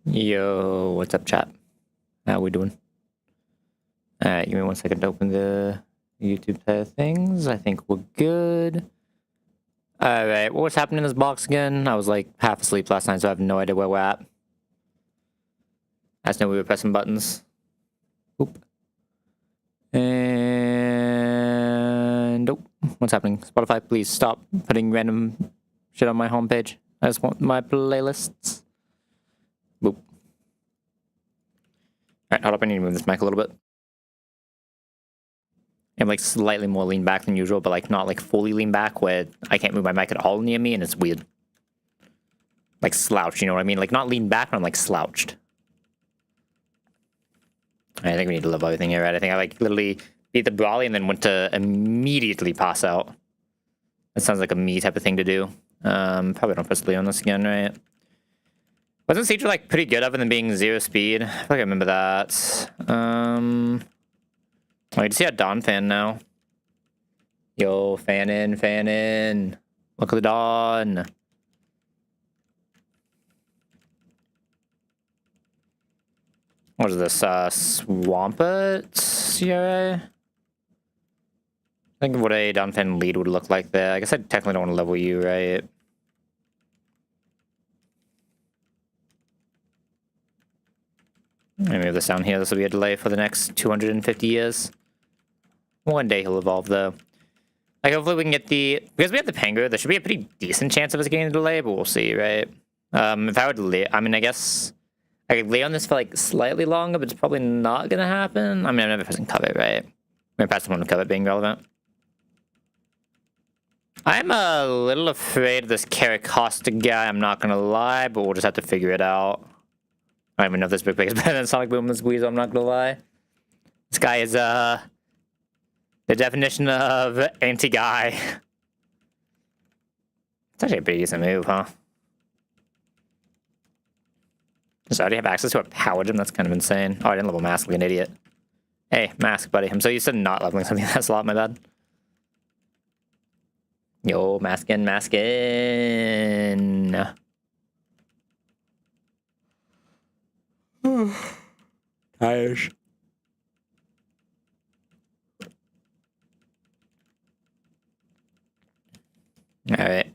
Yo, what's up, chat? How we doing? Alright, give me 1 second to open the YouTube side of things. I think we're good. Alright, what's happening in this box again? I was like half asleep last night, so I have no idea where we're at. I just know we were pressing buttons. Oop. And oh, what's happening? Spotify, please stop putting random shit on my homepage. I just want my playlists. Boop. Alright, hold up, I need to move this mic a little bit. I'm like slightly more lean back than usual, but like not like fully lean back where I can't move my mic at all near me and it's weird. Like slouched, you know what I mean? Like not lean back, but I'm like slouched. I think we need to level everything here, right? I think I like literally beat the brawly and then went to immediately pass out. That sounds like a me type of thing to do. Probably don't press Leo on this again, right? Wasn't Siege like pretty good other than being 0 speed? I feel like I remember that. Oh, you see a Dawn fan now. Yo, fan in, fan in. Look at the Dawn. What is this? Swampert CRA? Think of what a Dawn fan lead would look like there. I guess I technically don't want to level you, right? Let me move this down here. This will be a delay for the next 250 years. One day he'll evolve, though. Like, hopefully we can get the... Because we have the Pengu, there should be a pretty decent chance of us getting the delay, but we'll see, right? If I would lay... I mean, I guess... I could lay on this for, like, slightly longer, but it's probably not gonna happen. I mean, I'm never pressing covet, right? I'm gonna pass the one with covet being relevant. I'm a little afraid of this Caracosta guy, I'm not gonna lie, but we'll just have to figure it out. I don't even know if this big is better than Sonic Boom and this Weasel, I'm not gonna lie. This guy is, the definition of anti-guy. It's actually a pretty decent move, huh? Does I already have access to a power gem? That's kind of insane. Oh, I didn't level Mask like an idiot. Hey, Mask, buddy. I'm so used to not leveling something that's a lot, my bad. Yo, Maskin, Maskin. Tires. Alright.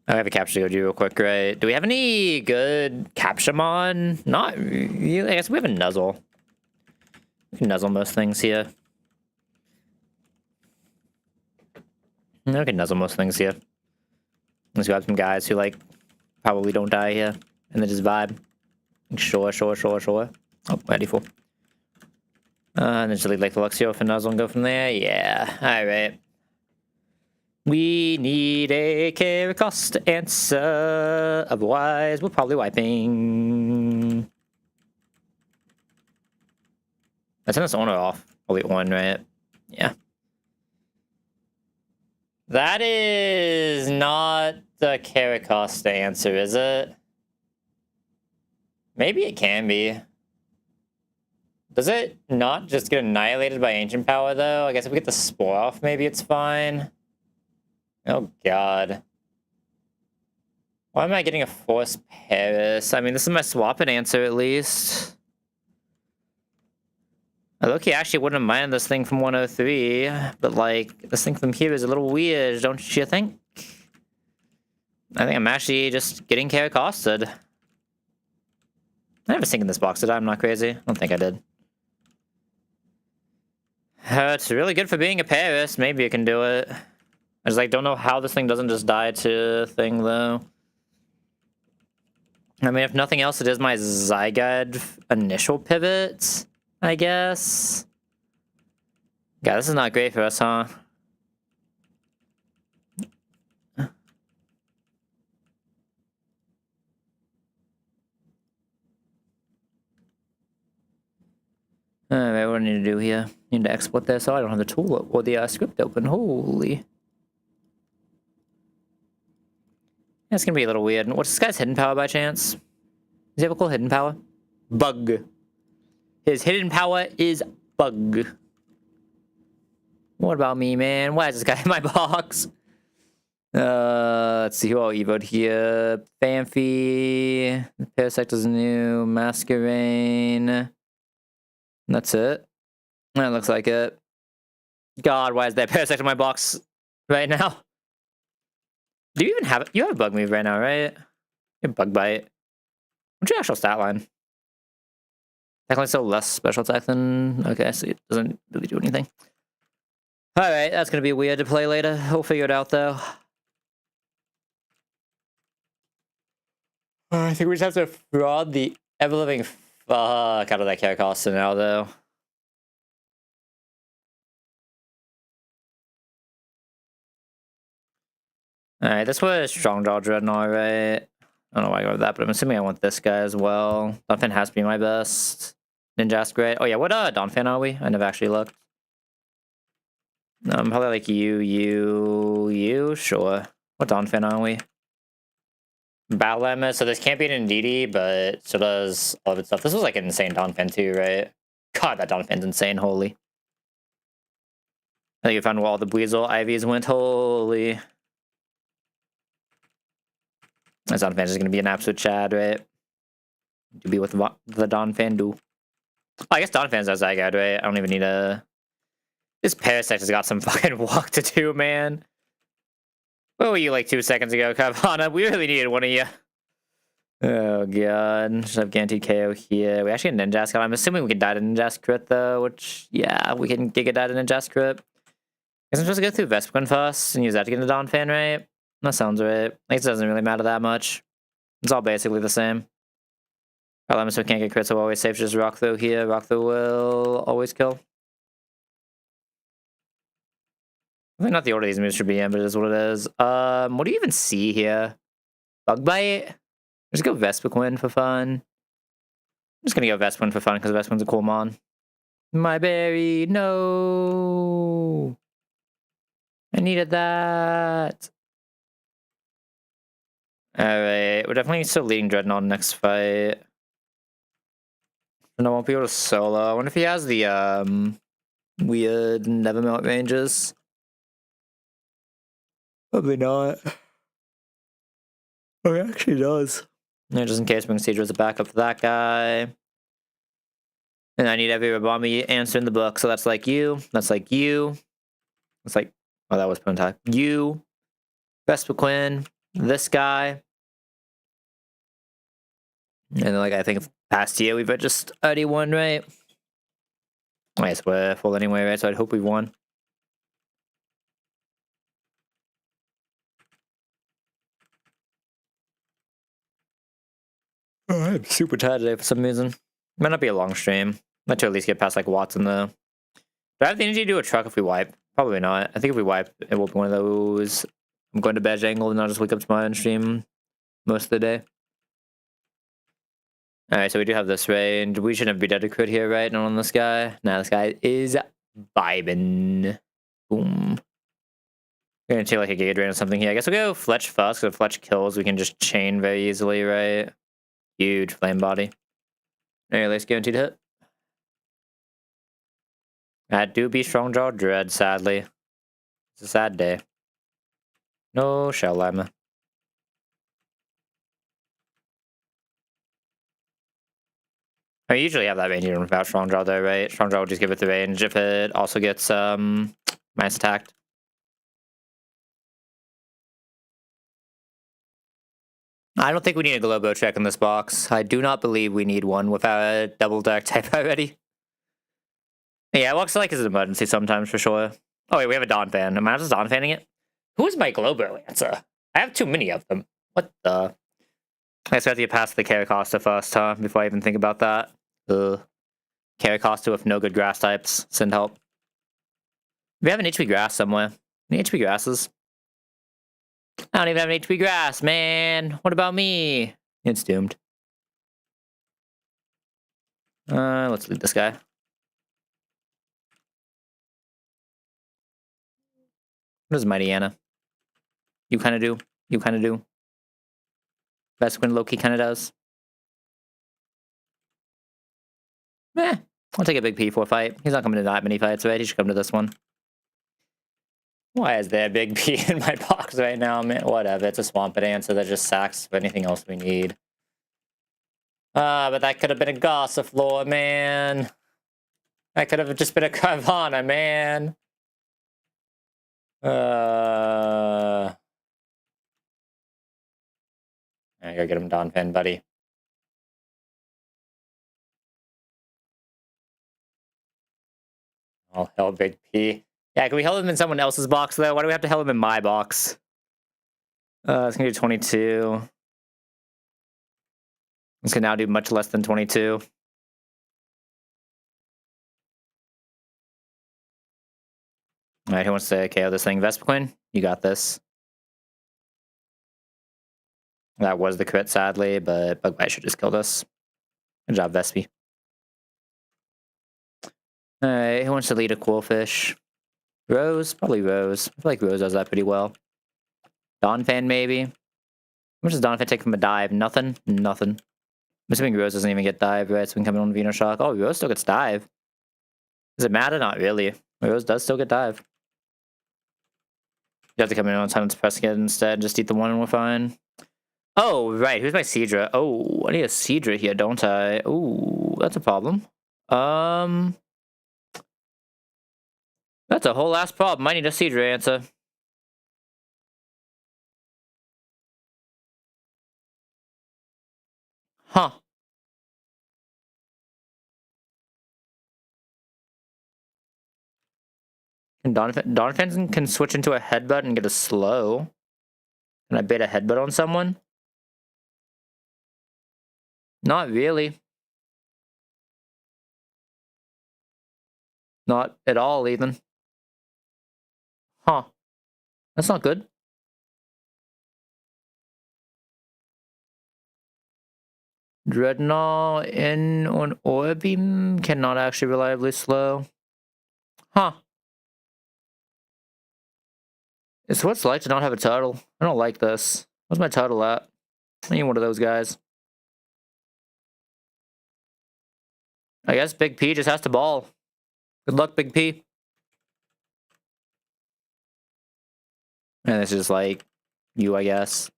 I have a capture to go do real quick, right? Do we have any good Capshamon? Not really. I guess we have a Nuzzle. We can Nuzzle most things here. We can Nuzzle most things here. Let's grab some guys who, like, probably don't die here. And then just vibe. Sure. Oh, ready for. And then just leave like the Luxio for Nuzzle and go from there. Yeah, alright. We need a Caracosta answer. Otherwise, we're probably wiping. I turn this on or off? Probably on, right? Yeah. That is not the Caracosta answer, is it? Maybe it can be. Does it not just get annihilated by Ancient Power, though? I guess if we get the Spore off, maybe it's fine. Oh, God. Why am I getting a Force Paris? I mean, this is my swap-it answer, at least. Look, he actually wouldn't mind this thing from 103, but, like, this thing from here is a little weird, don't you think? I think I'm actually just getting Caracosted. I never sink in this box, did I? I'm not crazy. I don't think I did. It's really good for being a Paris. Maybe you can do it. I just, like, don't know how this thing doesn't just die to thing, though. I mean, if nothing else, it is my Zygarde initial pivot, I guess. God, this is not great for us, huh? Alright, what do I need to do here? Need to export this. Oh, I don't have the tool or the script open. Holy. That's gonna be a little weird. What's this guy's hidden power by chance? Does he have a cool hidden power? Bug. His hidden power is bug. What about me, man? Why is this guy in my box? Let's see who all evoed here. Fanfi, Parasect is new, Masquerain. That's it. That looks like it. God, why is that Parasect in my box right now? Do you even have it? You have a bug move right now, right? You have bug bite. What's your actual stat line? Technically still less special attack than... Okay, so it doesn't really do anything. Alright, that's gonna be weird to play later. We'll figure it out, though. I think we just have to fraud the ever-living fuck out of that Caracosta now, though. Alright, this was Strong Jaw Dreadnought, right? I don't know why I go with that, but I'm assuming I want this guy as well. Donphan has to be my best. Ninjask, great. Oh yeah, what Donphan are we? I never actually looked. Probably like you, sure. What Donphan are we? Battle Limit, so this can't be an Ndidi, but so does all of its stuff. This was like an insane Donphan too, right? God, that Donphan's insane, holy. I think you found where all the Weasel IVs went, holy. This Donphan is gonna be an absolute chad, right? To be what the Donphan do. Oh, I guess Donphan's as Zygarde, right? I don't even need a... This Parasect has got some fucking walk to do, man. Where were you like 2 seconds ago, Carvana? We really needed one of you. Oh, God. Should have guaranteed KO here. We actually have Ninjask. I'm assuming we can die to Ninjask crit, though, which, yeah, we can Giga die to Ninjask crit. Guess I'm supposed to go through Vespiquen first and use that to get into Donphan, right? That sounds right. I guess it doesn't really matter that much. It's all basically the same. Our so we can't get crits, so we're always safe to just rock through here. Rock through will always kill. I think not the order these moves should be in, but it is what it is. What do you even see here? Bug Bite? Just go Vespiquen for fun. I'm just gonna go Vespiquen for fun because Vespiquen's a cool mon. My berry, no! I needed that. Alright, we're definitely still leading Dreadnought next fight. And I won't be able to solo. I wonder if he has the weird Nevermelt ranges. Probably not. Oh, he actually does. Yeah, just in case, we can Siege as a backup for that guy. And I need every Rabami answer in the book. So that's like you. That's like you. It's like, oh, that was Puntai. You. Vespiquen. This guy. And then, like, I think past year we've just already won, right? I guess we're full anyway, right? So I'd hope we won. Oh, I'm super tired today for some reason. Might not be a long stream. Might to at least get past like Watson though. Do I have the energy to do a truck if we wipe? Probably not. I think if we wipe, it will be one of those. I'm going to bed angle and I'll just wake up tomorrow and stream most of the day. Alright, so we do have this range. We shouldn't be dead to crit here, right? Not on this guy. Nah, this guy is vibing. Boom. We're gonna take like a Giga Drain or something here. I guess we'll go Fletch first, because if Fletch kills, we can just chain very easily, right? Huge flame body. Alright, let's guaranteed hit. That do be Strong Jaw Dread, sadly. It's a sad day. No Shell Lima. I usually have that range even without Strong Jaw though, right? Strong Jaw will just give it the range if it also gets minus attacked. I don't think we need a Globo check in this box. I do not believe we need one without a double dark type already. Yeah, it looks like it's an emergency sometimes for sure. Oh wait, we have a Donphan. Am I just Donphanning it? Who is my Globo Lancer? I have too many of them. What the? I guess we have to get past the Caracosta first, huh? Before I even think about that. Caracosta with no good grass types. Send help. We have an HP grass somewhere. Any HP grasses? I don't even have an HP grass, man. What about me? It's doomed. Let's leave this guy. What does Mighty Anna? You kind of do. You kind of do. Vespiquen Loki kind of does. I'll take a big P4 fight. He's not coming to that many fights, right? He should come to this one. Why is there a big P in my box right now, man? Whatever, it's a Swampert answer that just sacks for anything else we need. But that could have been a Gossifleur, man. That could have just been a Carvana, man. I gotta get him Donphan, buddy. Oh, hell, big P. Yeah, can we hold him in someone else's box, though? Why do we have to hold him in my box? It's gonna do 22. This can now do much less than 22. Alright, who wants to KO this thing? Vespiquen? You got this. That was the crit, sadly, but Bugbite should just killed us. Good job, Vespi. Alright, who wants to lead a Qwilfish? Rose? Probably Rose. I feel like Rose does that pretty well. Donphan, maybe? How much does Donphan take from a dive? Nothing? Nothing. I'm assuming Rose doesn't even get dive, right? So we can come in on Venoshock. Oh, Rose still gets dive. Does it matter? Not really. Rose does still get dive. You have to come in on Silence Press again instead. Just eat the one and we're fine. Oh, right. Who's my Seadra? Oh, I need a Seadra here, don't I? Oh, that's a problem. That's a whole ass problem. I need a Seadra answer. Huh. And Donphan can switch into a headbutt and get a slow. Can I bait a headbutt on someone? Not really. Not at all, even. Huh. That's not good. Dreadnought in on Orbeam cannot actually reliably slow. Huh. It's what it's like to not have a turtle. I don't like this. Where's my turtle at? I need one of those guys. I guess Big P just has to ball. Good luck, Big P. And this is like you, I guess.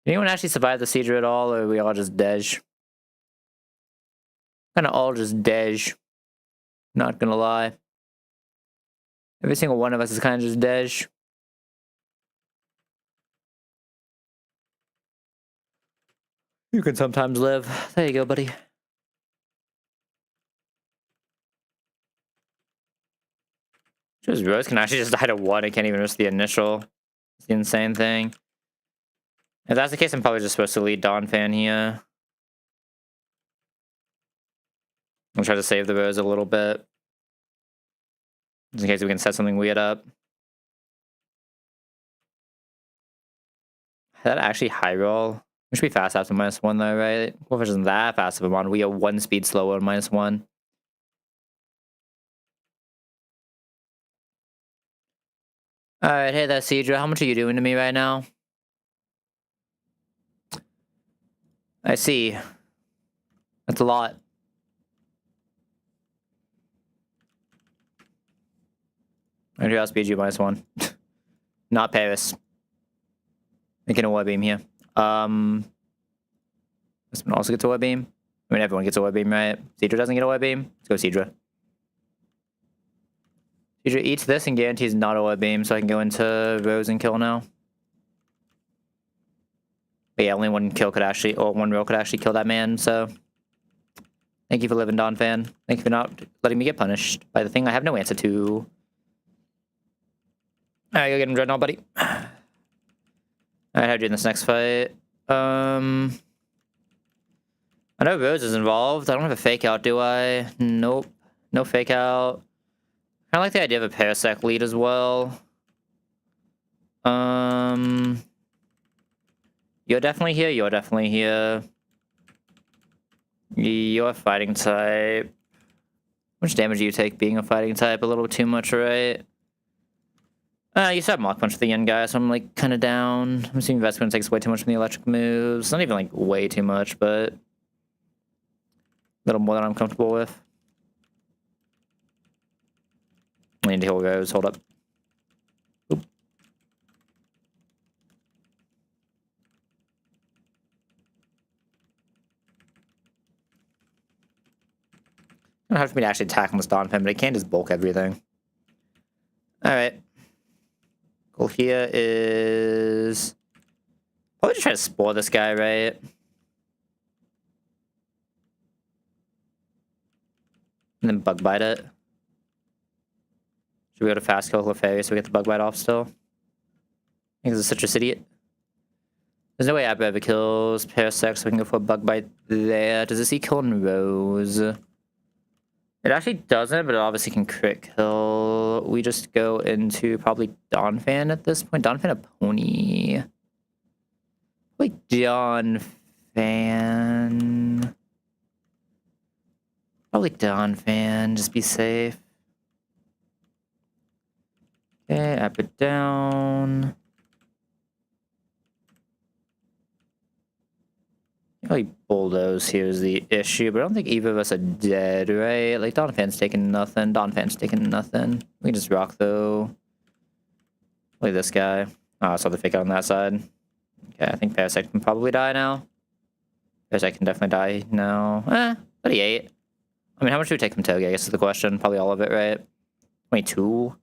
Did anyone actually survive the Seadra at all, or are we all just dej? Kinda all just dej. Not gonna lie. Every single one of us is kinda just dej. You can sometimes live. There you go, buddy. Just Rose can actually just die to one. I can't even risk the initial. It's the insane thing. If that's the case, I'm probably just supposed to lead Donphan here. I'll try to save the Rose a little bit. Just in case we can set something weird up. That actually high roll. We should be fast after -1 though, right? Qwilfish isn't that fast of a mon. We are 1 speed slower on -1. Alright, hey there, Seadra. How much are you doing to me right now? I see. That's a lot. I do outspeed you -1. Not Paris. Making a web beam here. This one also gets a web beam. I mean, everyone gets a web beam, right? Seadra doesn't get a web beam. Let's go, Seadra. Seadra eats this and guarantees not a web beam, so I can go into Rose and kill now. But yeah, only one kill could actually, or one roll could actually kill that man, so. Thank you for living, Donphan. Thank you for not letting me get punished by the thing I have no answer to. Alright, go get him, Dreadnought, buddy. Alright, how do you do in this next fight? I know Rose is involved. I don't have a fake out, do I? Nope. No fake out. I like the idea of a Parasect lead as well. You're definitely here. You're definitely here. You're fighting type. How much damage do you take being a fighting type? A little too much, right? You still have Mach Punch at the end, guys, so I'm, like, kind of down. I'm assuming Vespiquen takes way too much from the electric moves. Not even, like, way too much, but... a little more than I'm comfortable with. I need to heal Rose. Hold up. don't have to be to actually attack on this Donphan, but I can just bulk everything. Alright. Goal here is... probably just try to spore this guy, right? And then bug bite it. Should we go to fast kill Clefairy so we get the bug bite off still? I think this is such a idiot. There's no way Abra ever kills Parasect, so we can go for a bug bite there. Does this see kill in Rose? It actually doesn't, but it obviously can crit kill. We just go into probably Donphan at this point. Donphan a pony. Probably Donphan. Probably Donphan, just be safe. Okay, up it down. Probably Bulldoze here is the issue, but I don't think either of us are dead, right? Like, Donphan's taking nothing. Donphan's taking nothing. We can just rock, though. Look at this guy. Oh, I saw the fake out on that side. Okay, I think Parasect can probably die now. Parasect can definitely die now. 38. I mean, how much do we take from Togi, I guess is the question. Probably all of it, right? 22.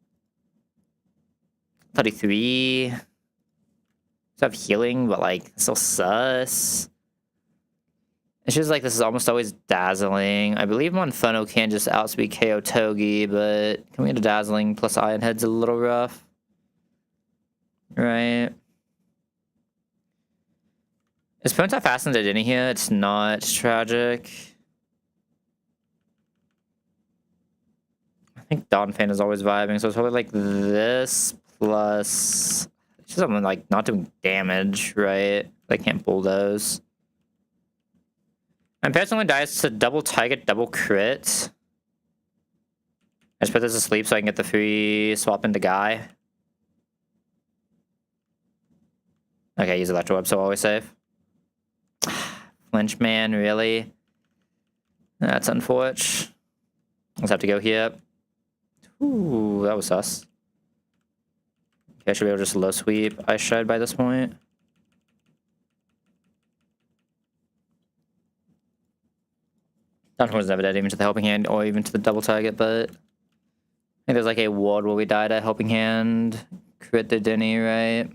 33. Still have healing, but, like, still sus. It's just like this is almost always dazzling. I believe Monferno can just outspeed KO Togi, but can we get a dazzling plus Iron Head's a little rough? Right. Is Pontai fastened at any here? It's not. It's tragic. I think Donphan is always vibing, so it's probably like this plus... it's just something like not doing damage, right? They can't bulldoze. And Parasect only dies to double target, double crit. I just put this to sleep so I can get the free swap into Guy. Okay, use Electro Web, so always safe. Flinch man, really? That's unfortunate. Let's have to go here. Ooh, that was sus. Okay, I should be able to just low sweep Ice Shred by this point. Donphan was never dead even to the helping hand or even to the double target, but I think there's like a ward where we died at helping hand. Crit the Denny, right?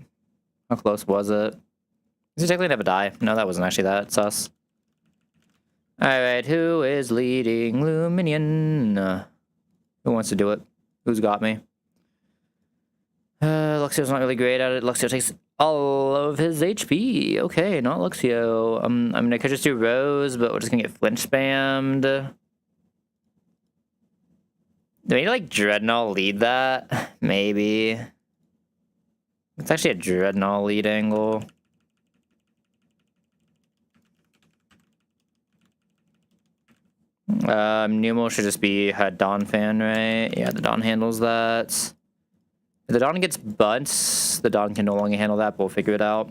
How close was it? Does he technically never die? No, that wasn't actually that sus. Alright, who is leading Luminion? Who wants to do it? Who's got me? Luxio's not really great at it. Luxio takes all of his HP. Okay, not Luxio. I mean, I could just do Rose, but we're just gonna get flinch spammed. Do we need to, like, Dreadnought lead that? Maybe. It's actually a Dreadnought lead angle. Numo should just be Donphan, right? Yeah, the Don handles that. If the Don gets bunts, the Don can no longer handle that, but we'll figure it out.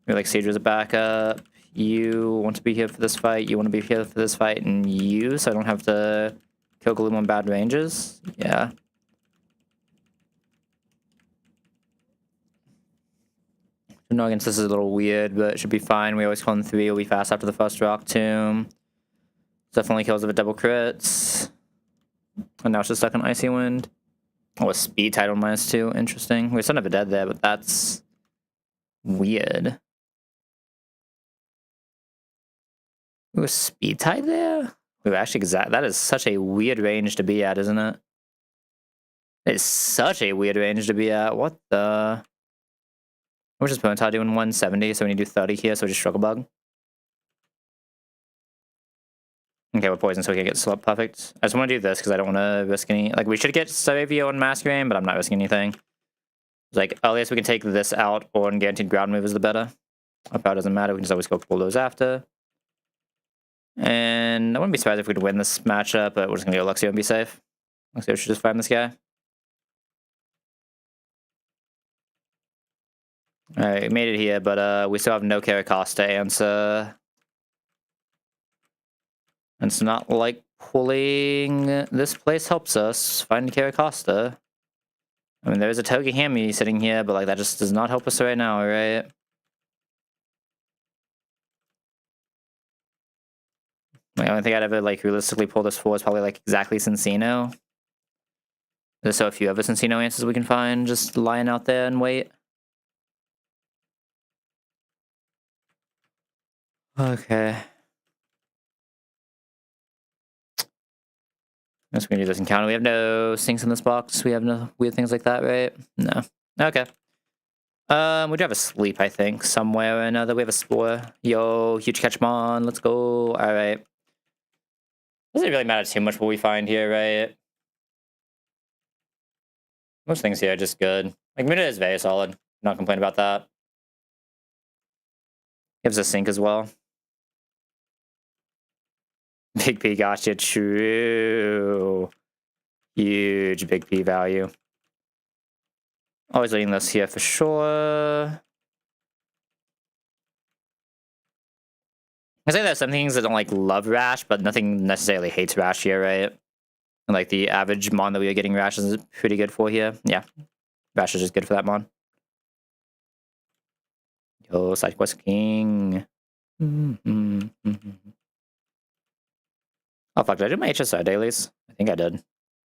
Maybe like Sage as a backup. You want to be here for this fight, you want to be here for this fight, and you, so I don't have to kill Gloom on bad ranges. Yeah. No, against this is a little weird, but it should be fine. We always call in 3, we'll be fast after the first Rock Tomb. Definitely kills if it double crits. And now it's just stuck on Icy Wind. Oh, a speed title -2. Interesting. We're still never dead there, but that's weird. Ooh, a speed tide there? Ooh, actually, that is such a weird range to be at, isn't it? It is such a weird range to be at. What the? Which is Pontai doing 170, so we need to do 30 here, so we just Struggle Bug. Okay, we're poisoned, so we can get Slip Perfect. I just want to do this because I don't want to risk any... like, we should get Savio and Masquerade, but I'm not risking anything. It's like, earliest we can take this out, or in Guaranteed Ground Move is the better. Our power doesn't matter, we can just always go Bulldoze after. And I wouldn't be surprised if we could win this matchup, but we're just going to go Luxio and be safe. Luxio should just farm this guy. Alright, we made it here, but we still have no Caracas to answer. And it's not like pulling this place helps us find Caracosta. I mean, there's a Togi Hammy sitting here, but like that just does not help us right now, right? The only thing I'd ever like realistically pull this for is probably like exactly Cincino. There's so a few other Cincino answers we can find just lying out there and wait. Okay. This community doesn't count. We have no sinks in this box. We have no weird things like that, right? No. Okay. We do have a sleep, I think, somewhere or another. We have a spore. Yo, huge catchmon. Let's go. All right. Doesn't really matter too much what we find here, right? Most things here are just good. Like, Muda is very solid. Not complain about that. Gives a sink as well. Big P, gotcha. True. Huge Big P value. Always leading this here for sure. I say there's some things that don't like love Rash, but nothing necessarily hates Rash here, right? And like the average mon that we are getting Rash is pretty good for here. Yeah. Rash is just good for that mon. Yo, side quest king. Oh fuck, did I do my HSR dailies? I think I did.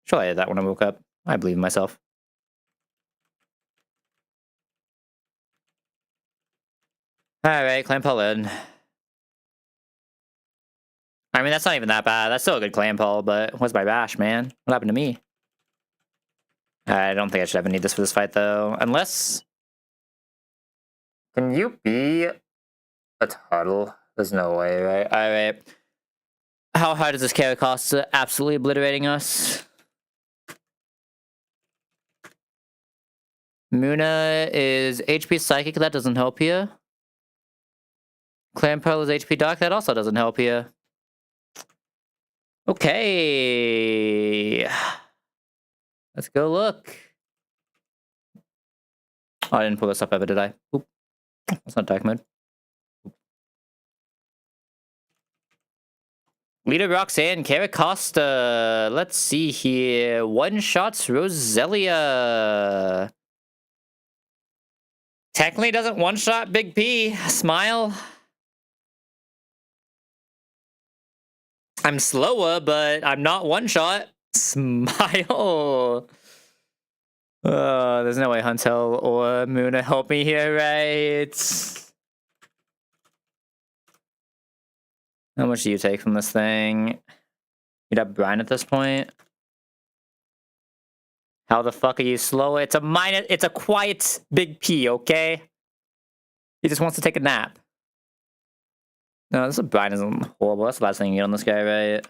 Sure, I did that when I woke up. I believe in myself. Alright, clan pull in. I mean, that's not even that bad. That's still a good clan pull, but what's my Rash, man? What happened to me? I don't think I should ever need this for this fight, though. Unless... Can you be a turtle? There's no way, right? Alright. How hard does this carry cost? Absolutely obliterating us. Muna is HP Psychic. That doesn't help here. Clan Pearl is HP Dark. That also doesn't help here. Okay. Let's go look. Oh, I didn't pull this up ever, did I? Oop. That's not dark mode. Leader Roxanne, Caracosta. Let's see here. One shots Roselia. Technically doesn't one shot Big P. Smile. I'm slower, but I'm not one shot. Smile. There's no way Huntel or Muna help me here, right? How much do you take from this thing? You'd have Brian at this point. How the fuck are you slower? It's a quiet Big P, okay? He just wants to take a nap. No, this Brian isn't horrible. That's the last thing you get on this guy, right?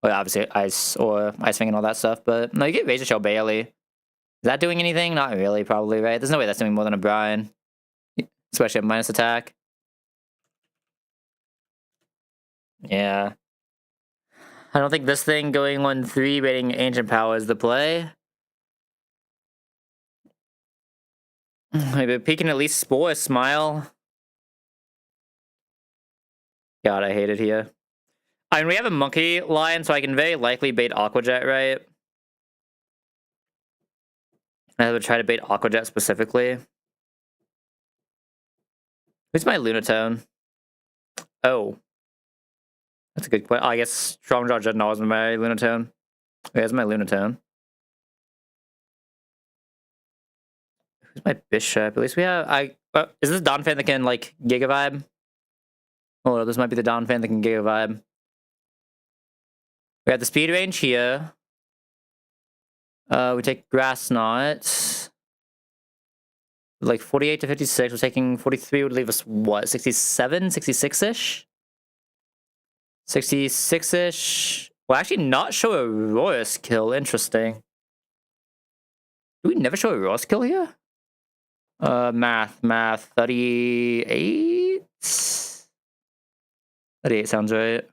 Well, obviously Ice or Ice Fang and all that stuff, but no, you get Razor Shell Bailey. Is that doing anything? Not really, probably, right? There's no way that's doing more than a Brian. Especially at minus attack. Yeah. I don't think this thing going on 3 rating Ancient Power is the play. Maybe peeking at least Spore, Smile. God, I hate it here. I mean, we have a Monkey Lion, so I can very likely bait Aquajet, right? I would try to bait Aquajet specifically. Who's my Lunatone? Oh. That's a good question. Oh, I guess Strongjaw Dreadnought is my Lunatone. Where's my Lunatone? Who's my Bishop? At least we have... is this Donphan that can, like, Giga Vibe? Oh, this might be the Donphan that can Giga Vibe. We have the speed range here. We take Grass Knot. Like 48 to 56. We're taking 43 would leave us what? 67? 66-ish? 66-ish. We'll actually not show a Royus kill. Interesting. Do we never show a Royus kill here? Math. 38? 38 sounds right.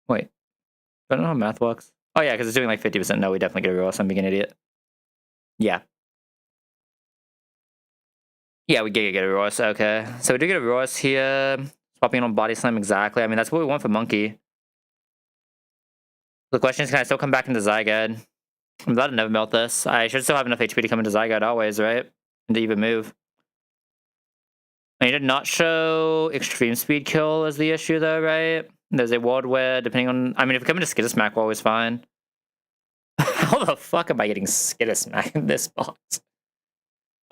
Wait. I don't know how math works. Oh yeah, because it's doing like 50%. No, we definitely get a Royus. I'm being an idiot. Yeah. Yeah, we get a Royus. Okay. So we do get a Royus here. Swapping on Body Slam exactly. I mean, that's what we want for Monkey. The question is, can I still come back into Zygarde? I'm glad to never melt this. I should still have enough HP to come into Zygarde always, right? And to even move. I need to not show extreme speed kill as the issue, though, right? There's a world where, depending on... I mean, if we come into Skittersmack, we're always fine. How the fuck am I getting Skittersmack in this box?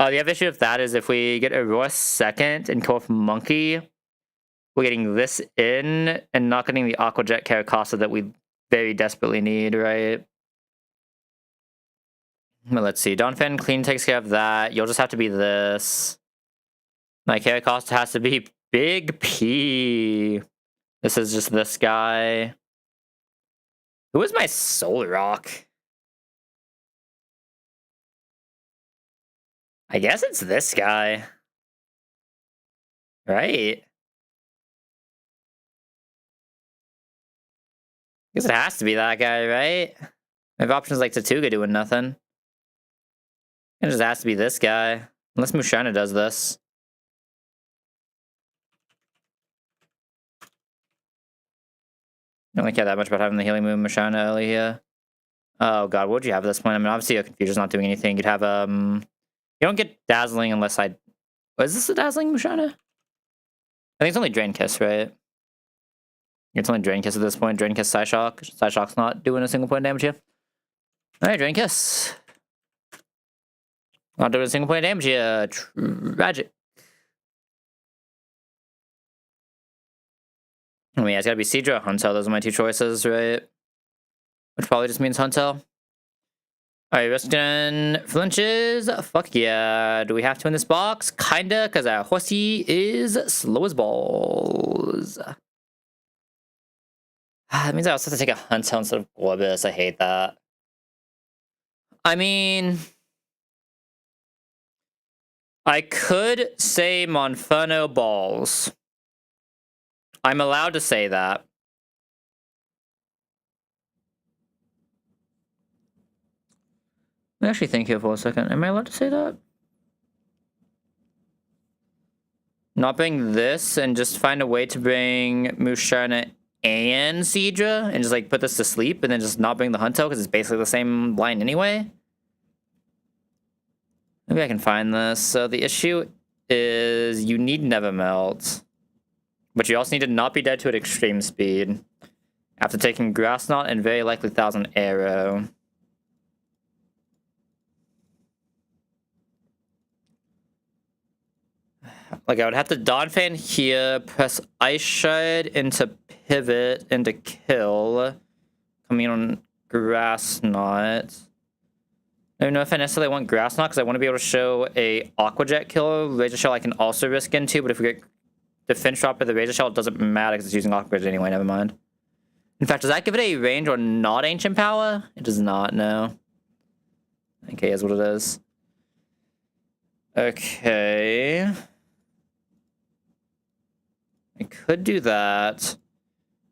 The other issue with that is if we get a Roar second and kill off Monkey, we're getting this in and not getting the Aqua Jet Caracasa that we very desperately need, right? But let's see. Donphan clean takes care of that. You'll just have to be this. My Caracasa has to be Big P. This is just this guy. Who is my Soul Rock? I guess it's this guy. Right? I guess it has to be that guy, right? I have options like Tatuga doing nothing. It just has to be this guy. Unless Musharna does this. I don't really care that much about having the healing move Musharna early here. Oh god, what would you have at this point? I mean, obviously your Confusion's not doing anything. You'd have, you don't get Dazzling unless I... is this a Dazzling Musharna? I think it's only Drain Kiss, right? It's only Drain Kiss at this point. Drain Kiss Psyshock. Psyshock's not doing a single point of damage here. Alright, Drain Kiss. Not doing a single point of damage here. Tragic. I mean, it's gotta be Seadra or Huntail. Those are my two choices, right? Which probably just means Huntail. Alright, Ruskin flinches. Fuck yeah. Do we have to in this box? Kinda, because our horsey is slow as balls. That means I also have to take a Huntail instead of Gorbis. I hate that. I mean... I could say Monferno Balls. I'm allowed to say that. Let me actually think here for a second. Am I allowed to say that? Not bring this and just find a way to bring Musharna and Seadra and just like put this to sleep and then just not bring the Huntail because it's basically the same line anyway? Maybe I can find this. So the issue is you need Never Melt. But you also need to not be dead to at extreme speed. After taking Grass Knot and very likely Thousand Arrow. Like I would have to Donphan here, press Ice Shard into Pivot, into Kill. Coming on Grass Knot. I don't know if I necessarily want Grass Knot because I want to be able to show a Aqua Jet kill. Razor Shell I can also risk into, but if we get Defense Drop with the Razor Shell, it doesn't matter because it's using Aqua Jet anyway, never mind. In fact, does that give it a range or not Ancient Power? It does not, no. Okay, is what it is. Okay. I could do that.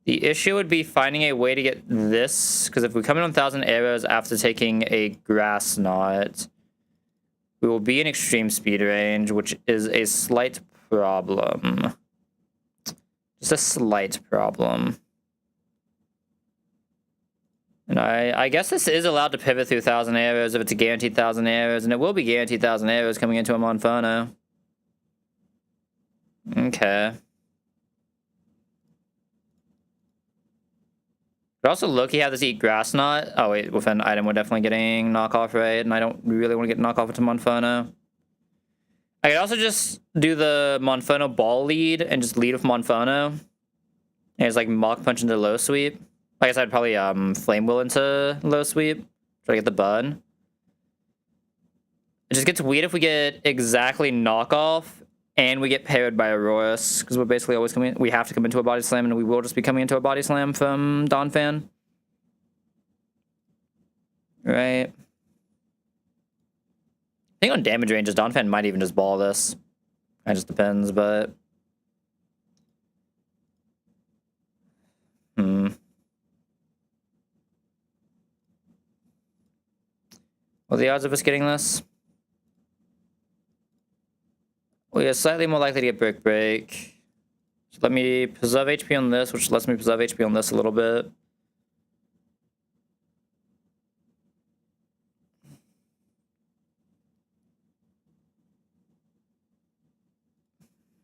The issue would be finding a way to get this, because if we come in on 1,000 arrows after taking a Grass Knot, we will be in extreme speed range, which is a slight problem. Just a slight problem. And I guess this is allowed to pivot through 1,000 arrows if it's a guaranteed 1,000 arrows, and it will be guaranteed 1,000 arrows coming into a Monferno. Okay. But also, Loki have this Eat Grass Knot. Oh, wait, with an item, we're definitely getting knockoff, right? And I don't really want to get knockoff into Monferno. I could also just do the Monferno ball lead and just lead with Monferno. And just like Mach Punch into low sweep. I guess I'd probably Flame Will into low sweep. Try to get the bud. It just gets weird if we get exactly knockoff and we get paired by Aurorus, because we're basically always coming. We have to come into a body slam, and we will just be coming into a body slam from Donphan. Right. I think on damage ranges, Donphan might even just ball this. It just depends, but... What are the odds of us getting this? We are slightly more likely to get Brick Break. So let me preserve HP on this, which lets me preserve HP on this a little bit.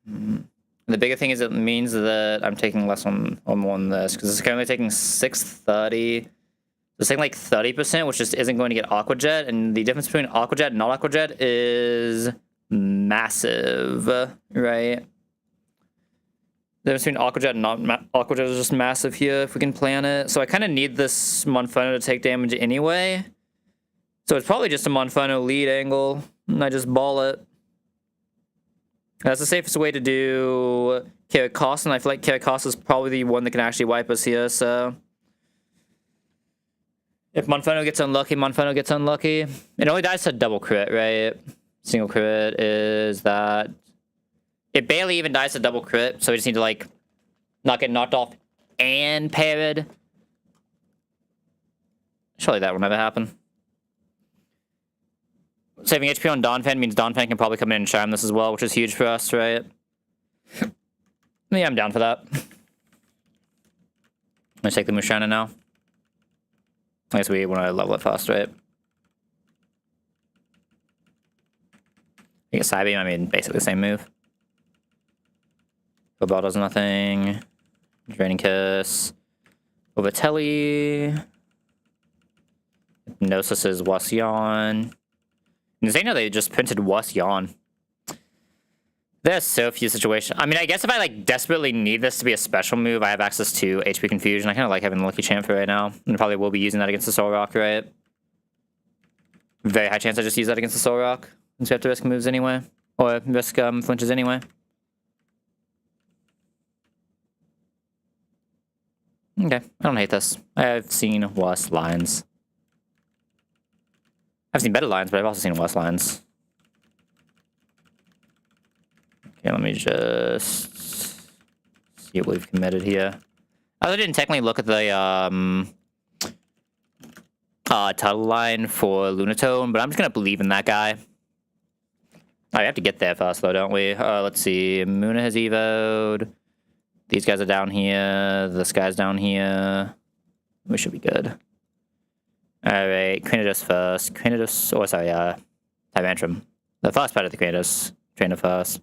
The bigger thing is it means that I'm taking less on more on this, because it's currently taking 630. It's taking like 30%, which just isn't going to get Aqua Jet, and the difference between Aqua Jet and not Aqua Jet is massive, right? The difference between Aqua Jet and not Aqua Jet is just massive here if we can plan it. So I kind of need this Monferno to take damage anyway. So it's probably just a Monferno lead angle, and I just ball it. That's the safest way to do Caracos, and I feel like Caracos is probably the one that can actually wipe us here, so... If Monferno gets unlucky, Monferno gets unlucky. It only dies to double crit, right? Single crit is that... It barely even dies to double crit, so we just need to, like, not get knocked off and parried. Surely that will never happen. Saving HP on Donphan means Donphan can probably come in and charm this as well, which is huge for us, right? Yeah, I'm down for that. Let's take the Mushrana now. I guess we want to level it fast, right? I guess Psybeam, I mean, basically the same move. Football does nothing. Draining Kiss. Ovatelli. Hypnosis is Wasyan. Zeno, they just printed Wasyan. There's so few situations. I mean, I guess if I, like, desperately need this to be a special move, I have access to HP Confusion. I kind of like having the Lucky Champ for right now. And probably will be using that against the Soul Rock, right? Very high chance I just use that against the Soul Rock. Since we have to risk moves anyway. Or risk flinches anyway. Okay, I don't hate this. I've seen worse lines. I've seen better lines, but I've also seen worse lines. Okay, let me just see what we've committed here. I didn't technically look at the title line for Lunatone, but I'm just gonna believe in that guy. I have to get there first, though, don't we? Let's see. Muna has evoed. These guys are down here. This guy's down here. We should be good. Alright, Cranidos first. Cranidos, oh sorry, Tyrantrum. The first part of the Cranidos. Trainer first.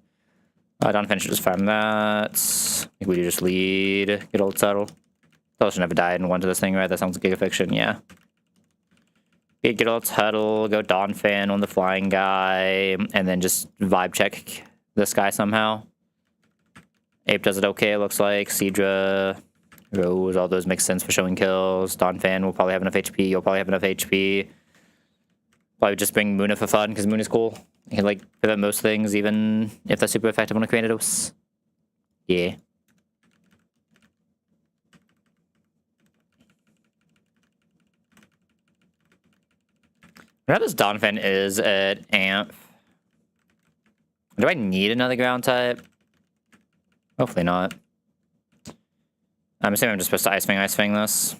Donphan should just farm that. I think we do just lead. Good old Tuttle. Tuttle should never die in one to this thing, right? That sounds like Giga Fiction, yeah. Good old Tuttle, go Donphan on the flying guy, and then just vibe check this guy somehow. Ape does it okay, it looks like. Seadra, Rose, all those make sense for showing kills. Donphan will probably have enough HP. You'll probably have enough HP. Probably just bring Muna for fun, because Muna's cool. You can, like, pivot most things, even if they're super effective on a Cranidos. Yeah. How this Donphan is at Amp. Do I need another ground type? Hopefully not. I'm assuming I'm just supposed to Ice Fang this.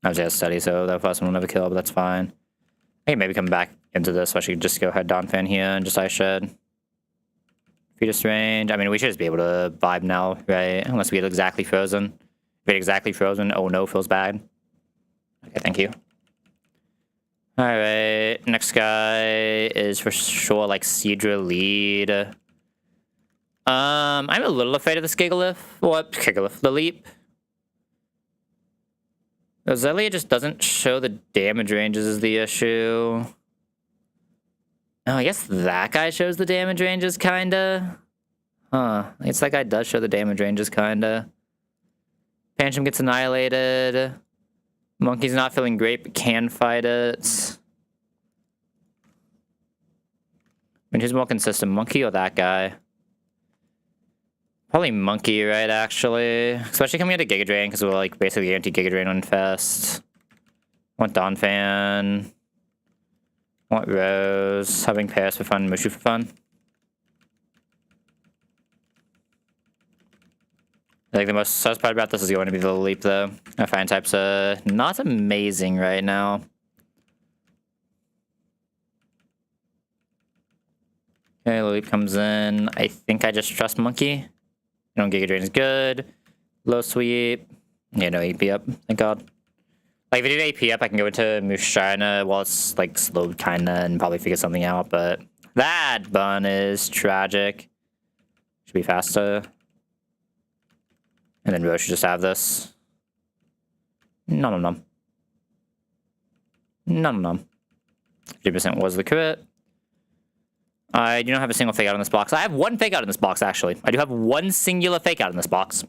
I was at study, so that first one will never kill, but that's fine. I can maybe come back into this, so I should just go ahead Donphan here and just Ice Shed. Fetus range. I mean, we should just be able to vibe now, right? Unless we get exactly frozen. If we get exactly frozen, oh no, feels bad. Okay, thank you. Alright, next guy is for sure like Seadra lead. I'm a little afraid of this Gigalith. What? Gigalith, the leap. Zelia just doesn't show the damage ranges is the issue. Oh, I guess that guy shows the damage ranges, kinda. Huh, I guess that guy does show the damage ranges, kinda. Pancham gets annihilated. Monkey's not feeling great, but can fight it. I mean, who's more consistent, Monkey or that guy? Probably Monkey, right, actually. Especially coming into Giga Drain, because we're, like, basically anti-Giga Drain on Fest. Want Donphan. Want Rose. Having Paris for fun, Mushu for fun. I think the most sus part about this is going to be the leap, though. Our fine types are not amazing right now. Okay, the leap comes in. I think I just trust Monkey. Giga Drain is good. Low sweep. Yeah, no AP up. Thank God. Like, if I do AP up, I can go into Mushrana while it's, like, slowed kinda and probably figure something out, but that bun is tragic. Should be faster. And then Roche should just have this. Nom nom nom. Nom nom. 50% was the crit. I do not have a single fake out in this box. I have one fake out in this box, actually. I do have one singular fake out in this box.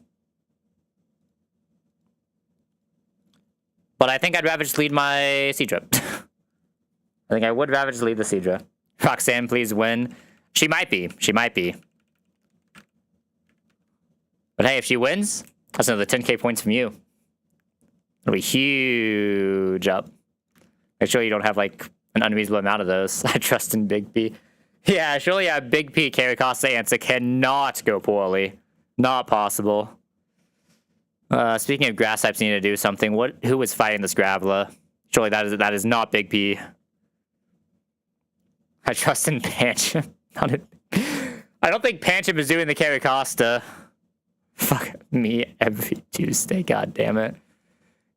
But I think I'd rather just lead my Seadra. I think I would rather just lead the Seadra. Roxanne, please win. She might be. She might be. But hey, if she wins, that's another 10k points from you. It'll be huge up. Make sure you don't have, like, an unreasonable amount of those. I trust in Big P. Yeah, surely a Big P carry cost answer cannot go poorly. Not possible. Speaking of grass types needing to do something, who is fighting this Graveler? Surely that is not Big P. I trust in Pancham. I don't think Pancham is doing the carry Costa. Fuck me every Tuesday, god damn it.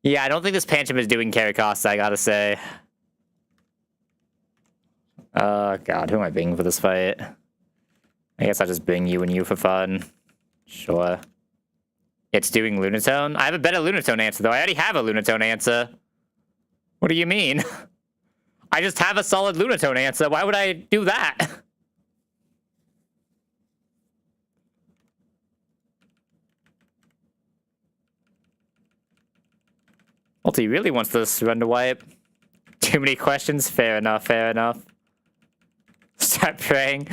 Yeah, I don't think this Pancham is doing carry Costa, I gotta say. God, who am I being for this fight? I guess I'll just bring you and you for fun. Sure. It's doing Lunatone? I have a better Lunatone answer, though. I already have a Lunatone answer. What do you mean? I just have a solid Lunatone answer. Why would I do that? Ulti really wants this run to wipe. Too many questions? Fair enough, fair enough. Start praying.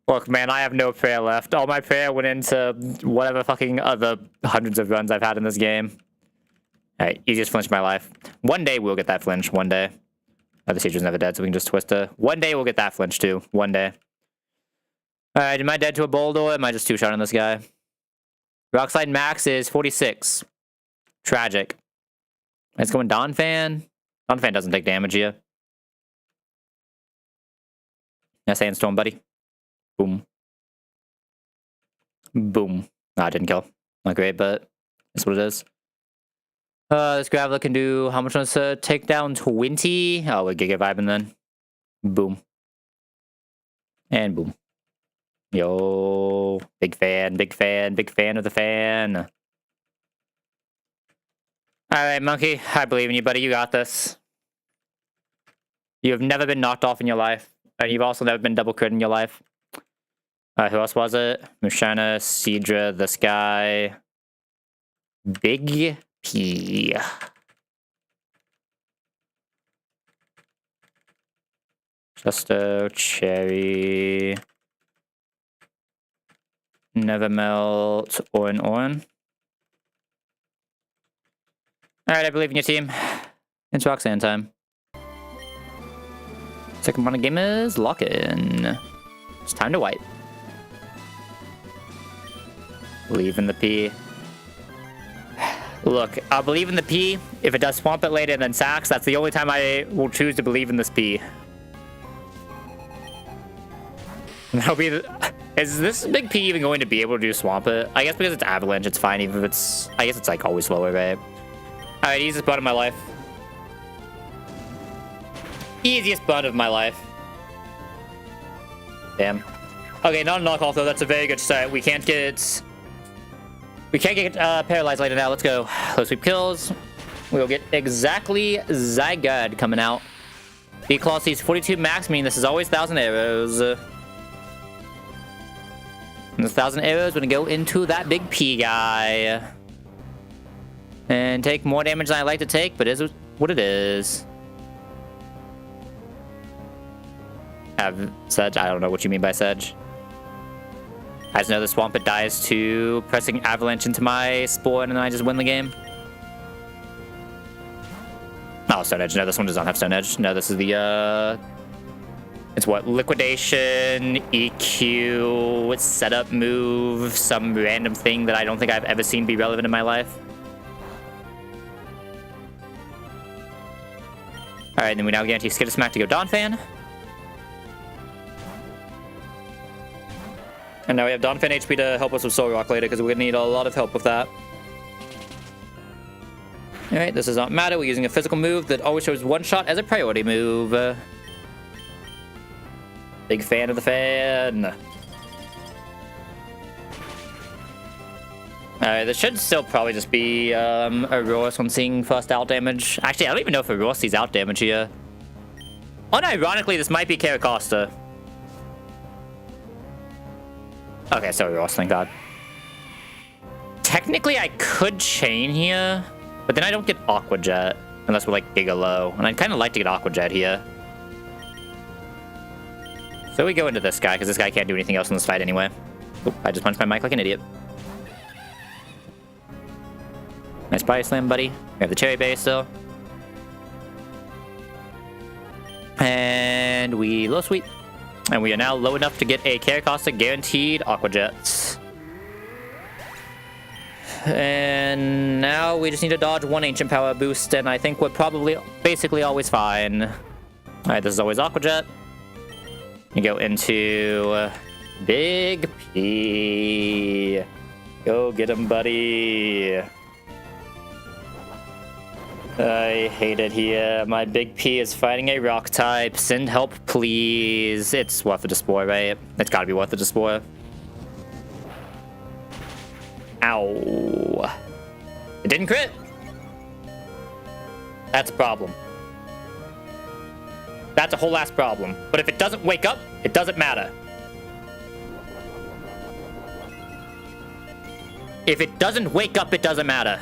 Look, man, I have no prayer left. All my prayer went into whatever fucking other hundreds of runs I've had in this game. Alright, easiest flinch of my life. One day we'll get that flinch. One day. Oh, the Sieger's never dead, so we can just twist her. One day we'll get that flinch, too. One day. Alright, am I dead to a boulder, or am I just two-shotting this guy? Rockslide max is 46. Tragic. Let's go in Donphan. Donphan doesn't take damage here. Yeah, Sandstorm, buddy. Boom. Boom. Nah, I didn't kill. Not great, but that's what it is. This Graveler can do how much on this take down? 20? Oh, we're Giga vibing then. Boom. And boom. Yo. Big fan, big fan, big fan of the fan. Alright, Monkey. I believe in you, buddy. You got this. You have never been knocked off in your life. And you've also never been double crit in your life. Who else was it? Mushana, Seadra, this guy. Big P. Justo, Cherry. Never Melt, Orin. Alright, I believe in your team. It's Roxanne time. Second one of game is lock in. It's time to wipe. Believe in the P. Look, I'll believe in the P if it does swamp it later and then sacks. That's the only time I will choose to believe in this P. And that'll be the... Is this big P even going to be able to do swamp it? I guess because it's avalanche, it's fine. Even if it's... I guess it's like always slower, right? Alright, easiest button of my life. Easiest button of my life. Damn. Okay, not a knockoff though. That's a very good start. We can't get... paralyzed later now. Let's go. Low sweep kills. We'll get exactly Zygarde coming out. B-Claw sees 42 max, meaning this is always 1,000 arrows. And this 1,000 arrows gonna go into that big P guy. And take more damage than I like to take, but it is what it is. Have Sedge? I don't know what you mean by Sedge. I just know the Swampert dies to pressing Avalanche into my Spore, and then I just win the game. Oh, Stone Edge. No, this one does not have Stone Edge. No, this is the, it's what? Liquidation, EQ, setup move, some random thing that I don't think I've ever seen be relevant in my life. Alright, then we now guarantee Skittle Smack to go Donphan. And now we have Donphan HP to help us with Soul Rock later, because we're going to need a lot of help with that. Alright, this does not matter. We're using a physical move that always shows one shot as a priority move. Big fan of the fan. There should still probably just be Aurora's one seeing first out damage. Actually, I don't even know if Aurora sees out damage here. Unironically, this might be Caracosta. Okay, so Aurora, thank God. Technically, I could chain here, but then I don't get Aqua Jet unless we're like Giga Low, and I'd kind of like to get Aqua Jet here. So we go into this guy because this guy can't do anything else in this fight anyway. Oop, I just punched my mic like an idiot. Nice body slam, buddy. We have the cherry berry still. And we low sweep. And we are now low enough to get a Caracosta guaranteed Aqua Jets. And now we just need to dodge one Ancient Power boost, and I think we're probably basically always fine. Alright, this is always Aqua Jet. You go into Big P. Go get him, buddy. I hate it here. My Big P is fighting a rock type. Send help, please. It's worth the Despoil, right? It's gotta be worth the Despoil. Ow. It didn't crit. That's a problem. That's a whole ass problem. But if it doesn't wake up, it doesn't matter. If it doesn't wake up, it doesn't matter.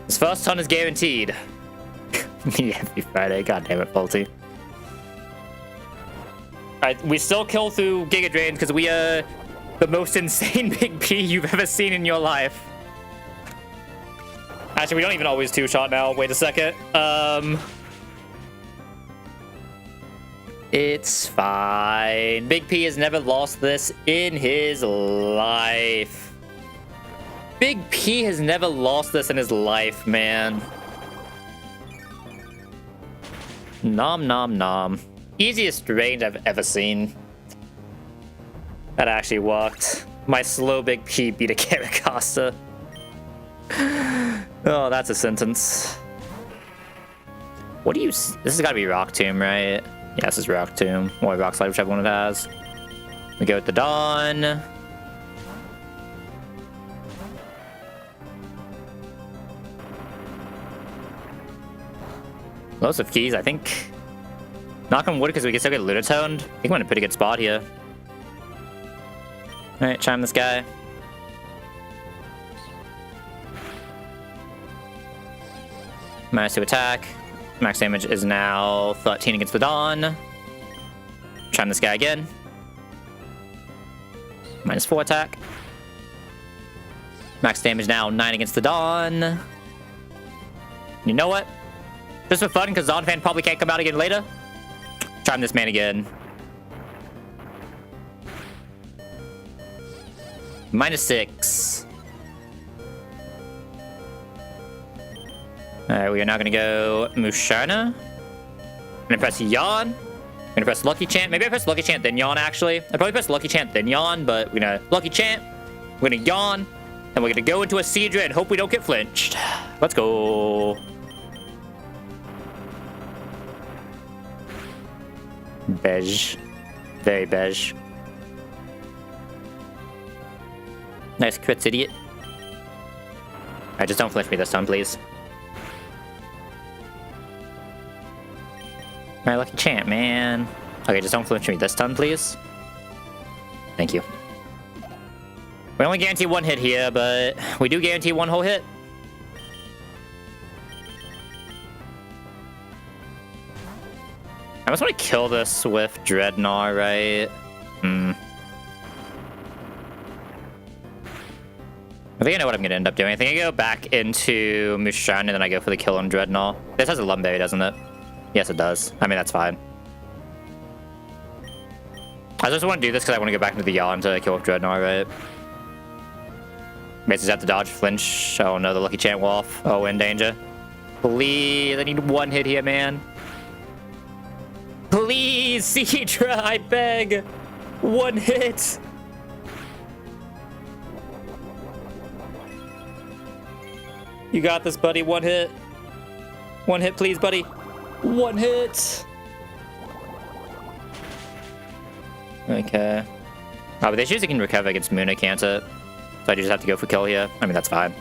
His first ton is guaranteed. Yeah, happy Friday. God damn it, Faulty. Alright, we still kill through Giga Drains because we are the most insane Big P you've ever seen in your life. Actually, we don't even always two-shot now. Wait a second. It's fine. Big P has never lost this in his life. Big P has never lost this in his life, man. Nom nom nom. Easiest range I've ever seen. That actually worked. My slow Big P beat a Caracosta. Oh, that's a sentence. What do you... This has got to be Rock Tomb, right? Yeah, this is Rock Tomb. Or Rock Slide, whichever one it has. We go with the Dawn. Lots of keys, I think. Knock on wood because we can still get Lunatoned. I think we're in a pretty good spot here. Alright, chime this guy. Minus 2 attack. Max damage is now 13 against the Dawn. Chime this guy again. Minus 4 attack. Max damage now 9 against the Dawn. You know what? Just for fun, because Dawn Fan probably can't come out again later. Chime this man again. Minus 6. Alright, we are now going to go Musharna. I'm going to press Yawn. I'm going to press Lucky Chant. Maybe I press Lucky Chant, then Yawn, actually. I probably press Lucky Chant, then Yawn, but we're going to Lucky Chant. We're going to Yawn. And we're going to go into a Seadra and hope we don't get flinched. Let's go. Beige. Very beige. Nice crits, idiot. Alright, just don't flinch me this time, please. Alright, Lucky Chant, man. Okay, just don't flinch me this time, please. Thank you. We only guarantee one hit here, but we do guarantee one whole hit. I just want to kill this with Dreadnought, right? I think I know what I'm going to end up doing. I think I go back into Mushan and then I go for the kill on Dreadnought. This has a Lumberry, doesn't it? Yes, it does. I mean, that's fine. I just want to do this because I want to go back into the Yawn to kill off Dreadnought, right? Basically have to dodge, flinch. Oh no, the Lucky Chant Wolf. Oh, we're in danger. Please, I need one hit here, man. Please, Seadra, I beg. One hit. You got this, buddy. One hit. One hit, please, buddy. One hit. Okay. Oh, but they choose can recover against Muna, can't it? So I just have to go for kill here. I mean, that's fine.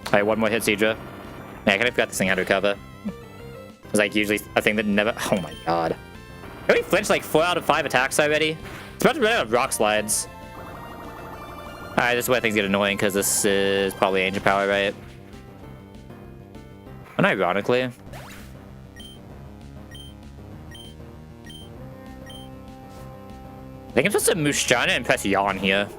Alright, one more hit, Seedra. Yeah, I kind of forgot this thing had to recover. It's like usually a thing that never... Oh my god. I already flinched like 4 out of 5 attacks already. It's about to run out of rock slides. Alright, this is where things get annoying because this is probably ancient power, right? Unironically. I think I'm supposed to Mushrana and press Yawn here.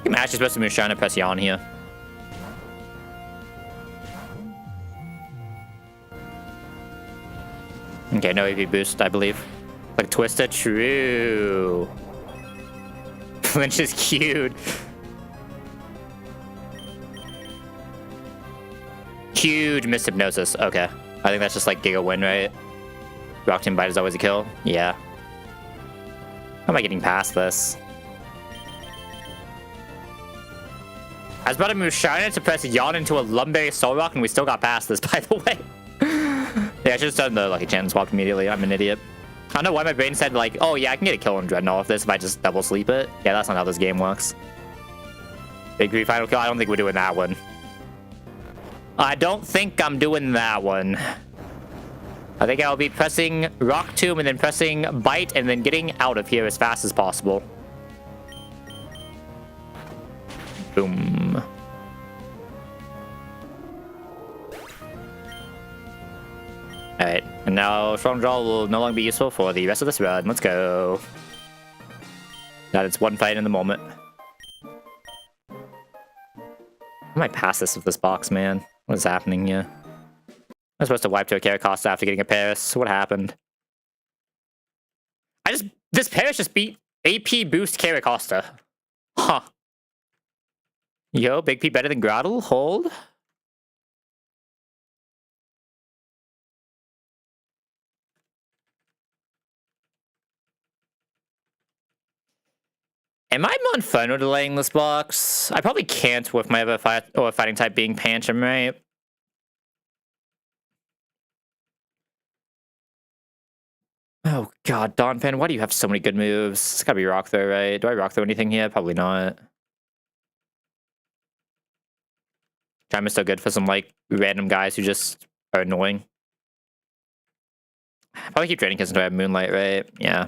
I'm actually supposed to Mushrana and press Yawn here. Okay, no AP boost, I believe. Like Twister, true. Flinch is cute. Huge missed hypnosis. Okay. I think that's just like Giga win, right? Rock Tomb Bite is always a kill. Yeah. How am I getting past this? I was about to move Shiner to press Yawn into a Lumberry Soul Rock, and we still got past this, by the way. Yeah, I should have done the Lucky Chant swap immediately. I'm an idiot. I don't know why my brain said, like, oh yeah, I can get a kill on Dreadnought off this if I just double sleep it. Yeah, that's not how this game works. Big Green final kill? I don't think we're doing that one. I don't think I'm doing that one. I think I'll be pressing Rock Tomb and then pressing Bite and then getting out of here as fast as possible. Boom. Alright, and now Strong Draw will no longer be useful for the rest of this run. Let's go. That is one fight in the moment. I might pass this with this box, man. What is happening here? I was supposed to wipe to a Caracosta after getting a Paris. What happened? This Paris just beat AP boost Caracosta. Huh. Yo, Big P better than Grottle? Hold. Am I Monferno delaying this box? I probably can't with my other fighting type being Pancham, right? Oh god, Donphan, why do you have so many good moves? It's gotta be Rock Throw, right? Do I Rock Throw anything here? Probably not. Chime is so good for some, like, random guys who just are annoying. Probably keep draining kids until I have Moonlight, right? Yeah.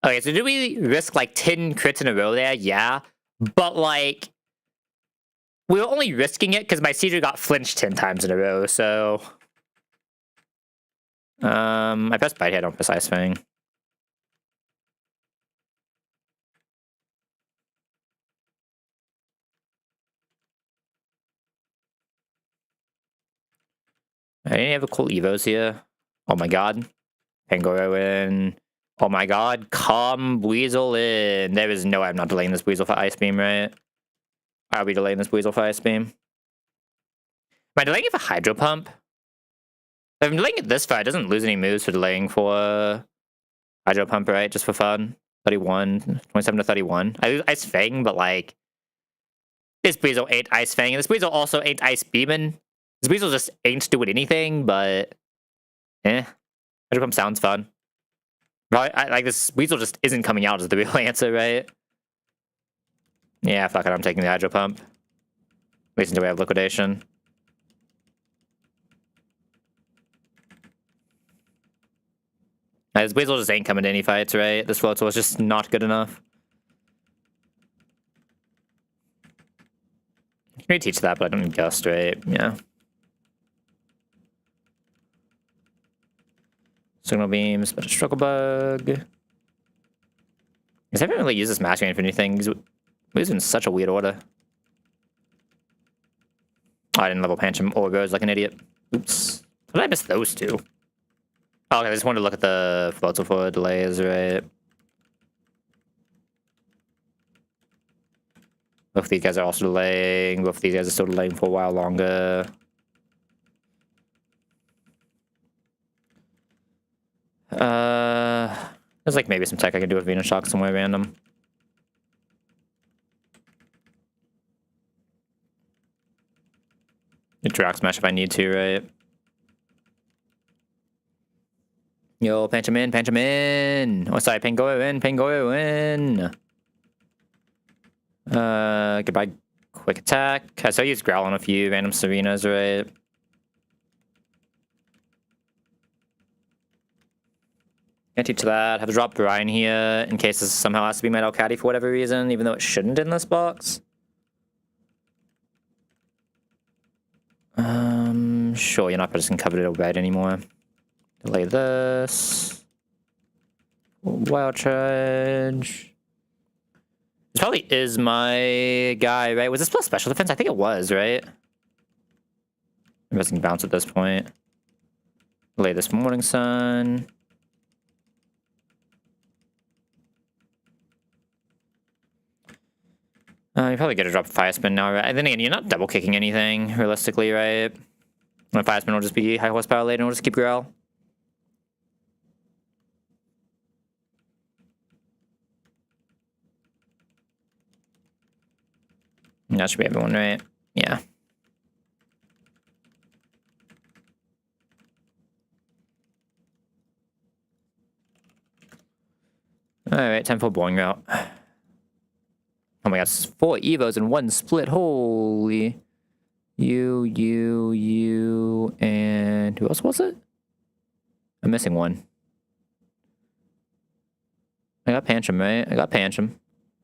Okay, so do we risk, like, 10 crits in a row there? Yeah. But, like, we were only risking it because my Seedra got flinched 10 times in a row, so... I pressed Bite here, I don't press Ice Fang. Any other cool Evos here? Oh my god. Pangoro in. Oh my god. Come Weasel in. There is no way I'm not delaying this Weasel for Ice Beam, right? I'll be delaying this Weasel for Ice Beam. Am I delaying it for Hydro Pump? If I'm delaying it this far, it doesn't lose any moves for delaying for Hydro Pump, right? Just for fun. 31. 27 to 31. I lose Ice Fang, but like... This Weasel ain't Ice Fang, and this Weasel also ain't Ice Beamin'. This Weasel just ain't doing anything, but... Eh. Hydro Pump sounds fun. Probably, like, this Weasel just isn't coming out as the real answer, right? Yeah, fuck it, I'm taking the Hydro Pump. At least until we have Liquidation. This Weasel just ain't coming to any fights, right? This Floatzel is just not good enough. I can reteach that, but I don't need Gust, right? Yeah. Signal Beams, but a Struggle Bug. Because I haven't really used this Master Game for anything. He's in such a weird order. Oh, I didn't level Pancham or Rose like an idiot. Oops. How did I miss those two? Oh, okay, I just wanted to look at the Floatzel for delays, right? Both of these guys are also delaying. Both of these guys are still delaying for a while longer. There's like maybe some tech I can do with Venus Shock somewhere random. Rock Smash if I need to, right? Yo, pinch him in, pinch him in. Oh, sorry, Penguin, Penguin. Goodbye. Quick attack. I saw you use Growl on a few random Serenas, right? Can't teach that. Have to drop Brian here in case this somehow has to be my Caddy for whatever reason, even though it shouldn't in this box. Sure, you're not pressing covered or red anymore. Delay this. Wild charge. This probably is my guy, right? Was this plus special defense? I think it was, right? I'm guessing bounce at this point. Delay this Morning Sun. You probably get a drop Fire Spin now, right? And then again, you're not double kicking anything, realistically, right? My Fire Spin will just be high horsepower later and we'll just keep Growl. That should be everyone, right? Yeah. Alright, time for boring route. Oh my god, 4 Evos and 1 split. Holy. You, and who else was it? I'm missing one. I got Pancham, right? I got Pancham.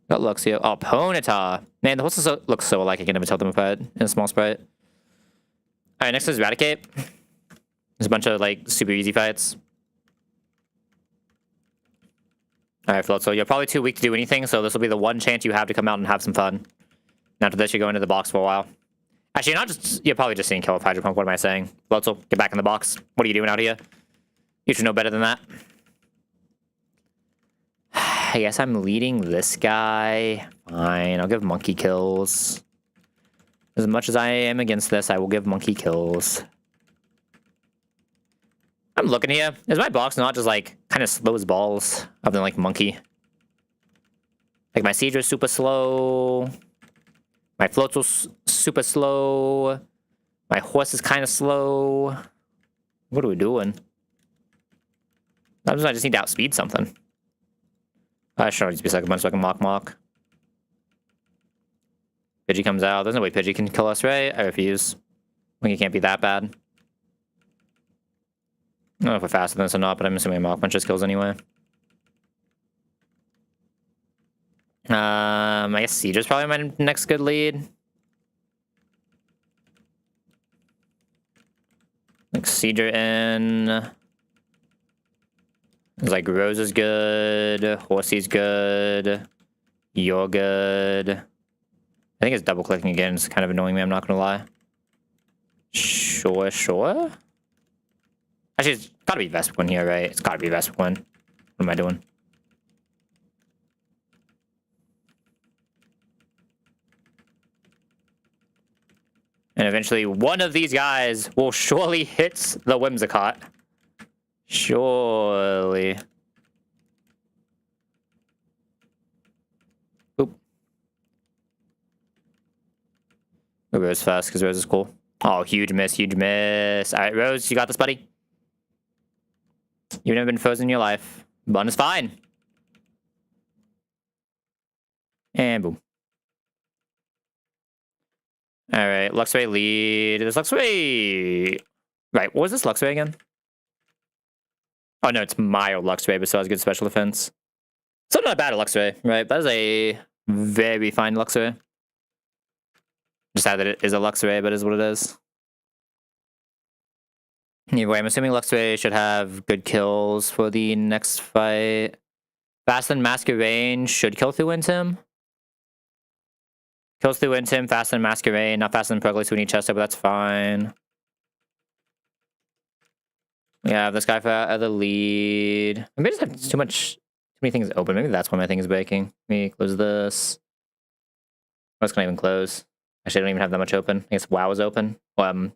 Got Luxio. Oh, Ponyta. Man, the horses look so alike I can never tell them apart in a small sprite. Alright, next is Eradicate. There's a bunch of, like, super easy fights. Alright, Float, so you're probably too weak to do anything, so this will be the one chance you have to come out and have some fun. And after this, you go into the box for a while. Actually, you're probably just seeing Kill with Hydro Pump. What am I saying? Floatzel, get back in the box. What are you doing out here? You should know better than that. I guess I'm leading this guy. Fine, I'll give Monkey kills. As much as I am against this, I will give Monkey kills. I'm looking here. Is my box not just, like, kind of slow as balls? Other than, like, Monkey. Like, my Siege is super slow. My Floatzel's super slow. My horse is kind of slow. What are we doing? Sometimes I just need to outspeed something. I should just be second one so I can mock. Pidgey comes out. There's no way Pidgey can kill us, right? I refuse. Monkey can't be that bad. I don't know if we're faster than this or not, but I'm assuming Mach Punch just kills anyway. I guess Siege is probably my next good lead. Like Sieger in. It's like Rose is good, Horsey's good, you're good. I think it's double clicking again. It's kind of annoying me, I'm not gonna lie. Sure. Actually, it's gotta be Vespiquen here, right? It's gotta be Vespiquen. What am I doing? And eventually, one of these guys will surely hit the Whimsicott. Surely. Oop. Go Rose fast, because Rose is cool. Oh, huge miss. Alright, Rose, you got this, buddy. You've never been frozen in your life. Bun is fine. And boom. Alright, Luxray lead. There's Luxray. Right, what was this Luxray again? Oh no, it's mild Luxray, but still has good special defense. So not bad at Luxray, right? That is a very fine Luxray. Just sad that it is a Luxray, but it is what it is. Anyway, I'm assuming Luxray should have good kills for the next fight. Fast and Masquerain should kill through Intim. Kills through Intim, Fast and Masquerain, not Fast and Purgly, so we need Chester, but that's fine. Yeah, this guy for the lead. Maybe I just have too many things open. Maybe that's why my thing is breaking. Let me close this. I was gonna even close. Actually, I don't even have that much open. I guess WoW is open. Well,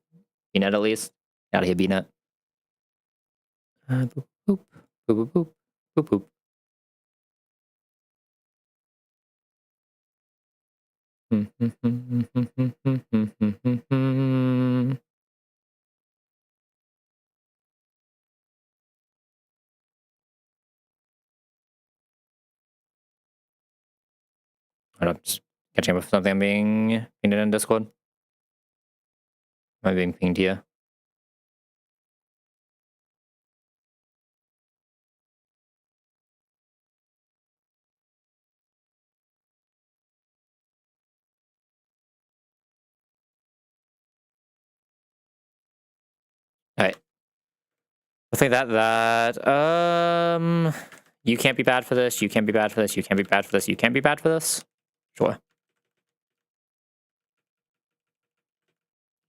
BNet at least. Out of here, BNet. Boop, boop, boop, boop, boop, boop, boop. I'm just catching up with something I'm being pinged in Discord. Am I being pinged here? Alright. I think you can't be bad for this, you can't be bad for this, you can't be bad for this, you can't be bad for this. Sure.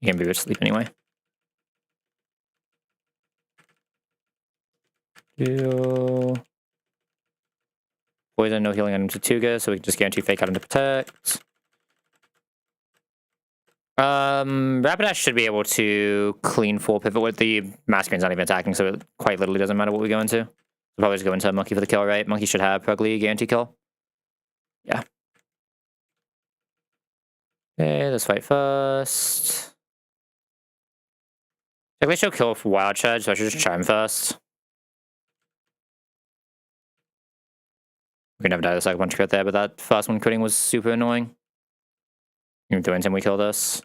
You can't be able to sleep anyway. Poison, no healing on Tortuga, so we can just guarantee fake out into protect. Rapidash should be able to clean full pivot with the Masquerade's not even attacking, so it quite literally doesn't matter what we go into. We'll probably just go into Monkey for the kill, right? Monkey should have Pugly guarantee kill. Yeah. Okay, let's fight first. Like, they should kill for Wild Charge, so I should just Charm first. We can never die the second punch crit there, but that first one critting was super annoying. Even though anytime we kill this.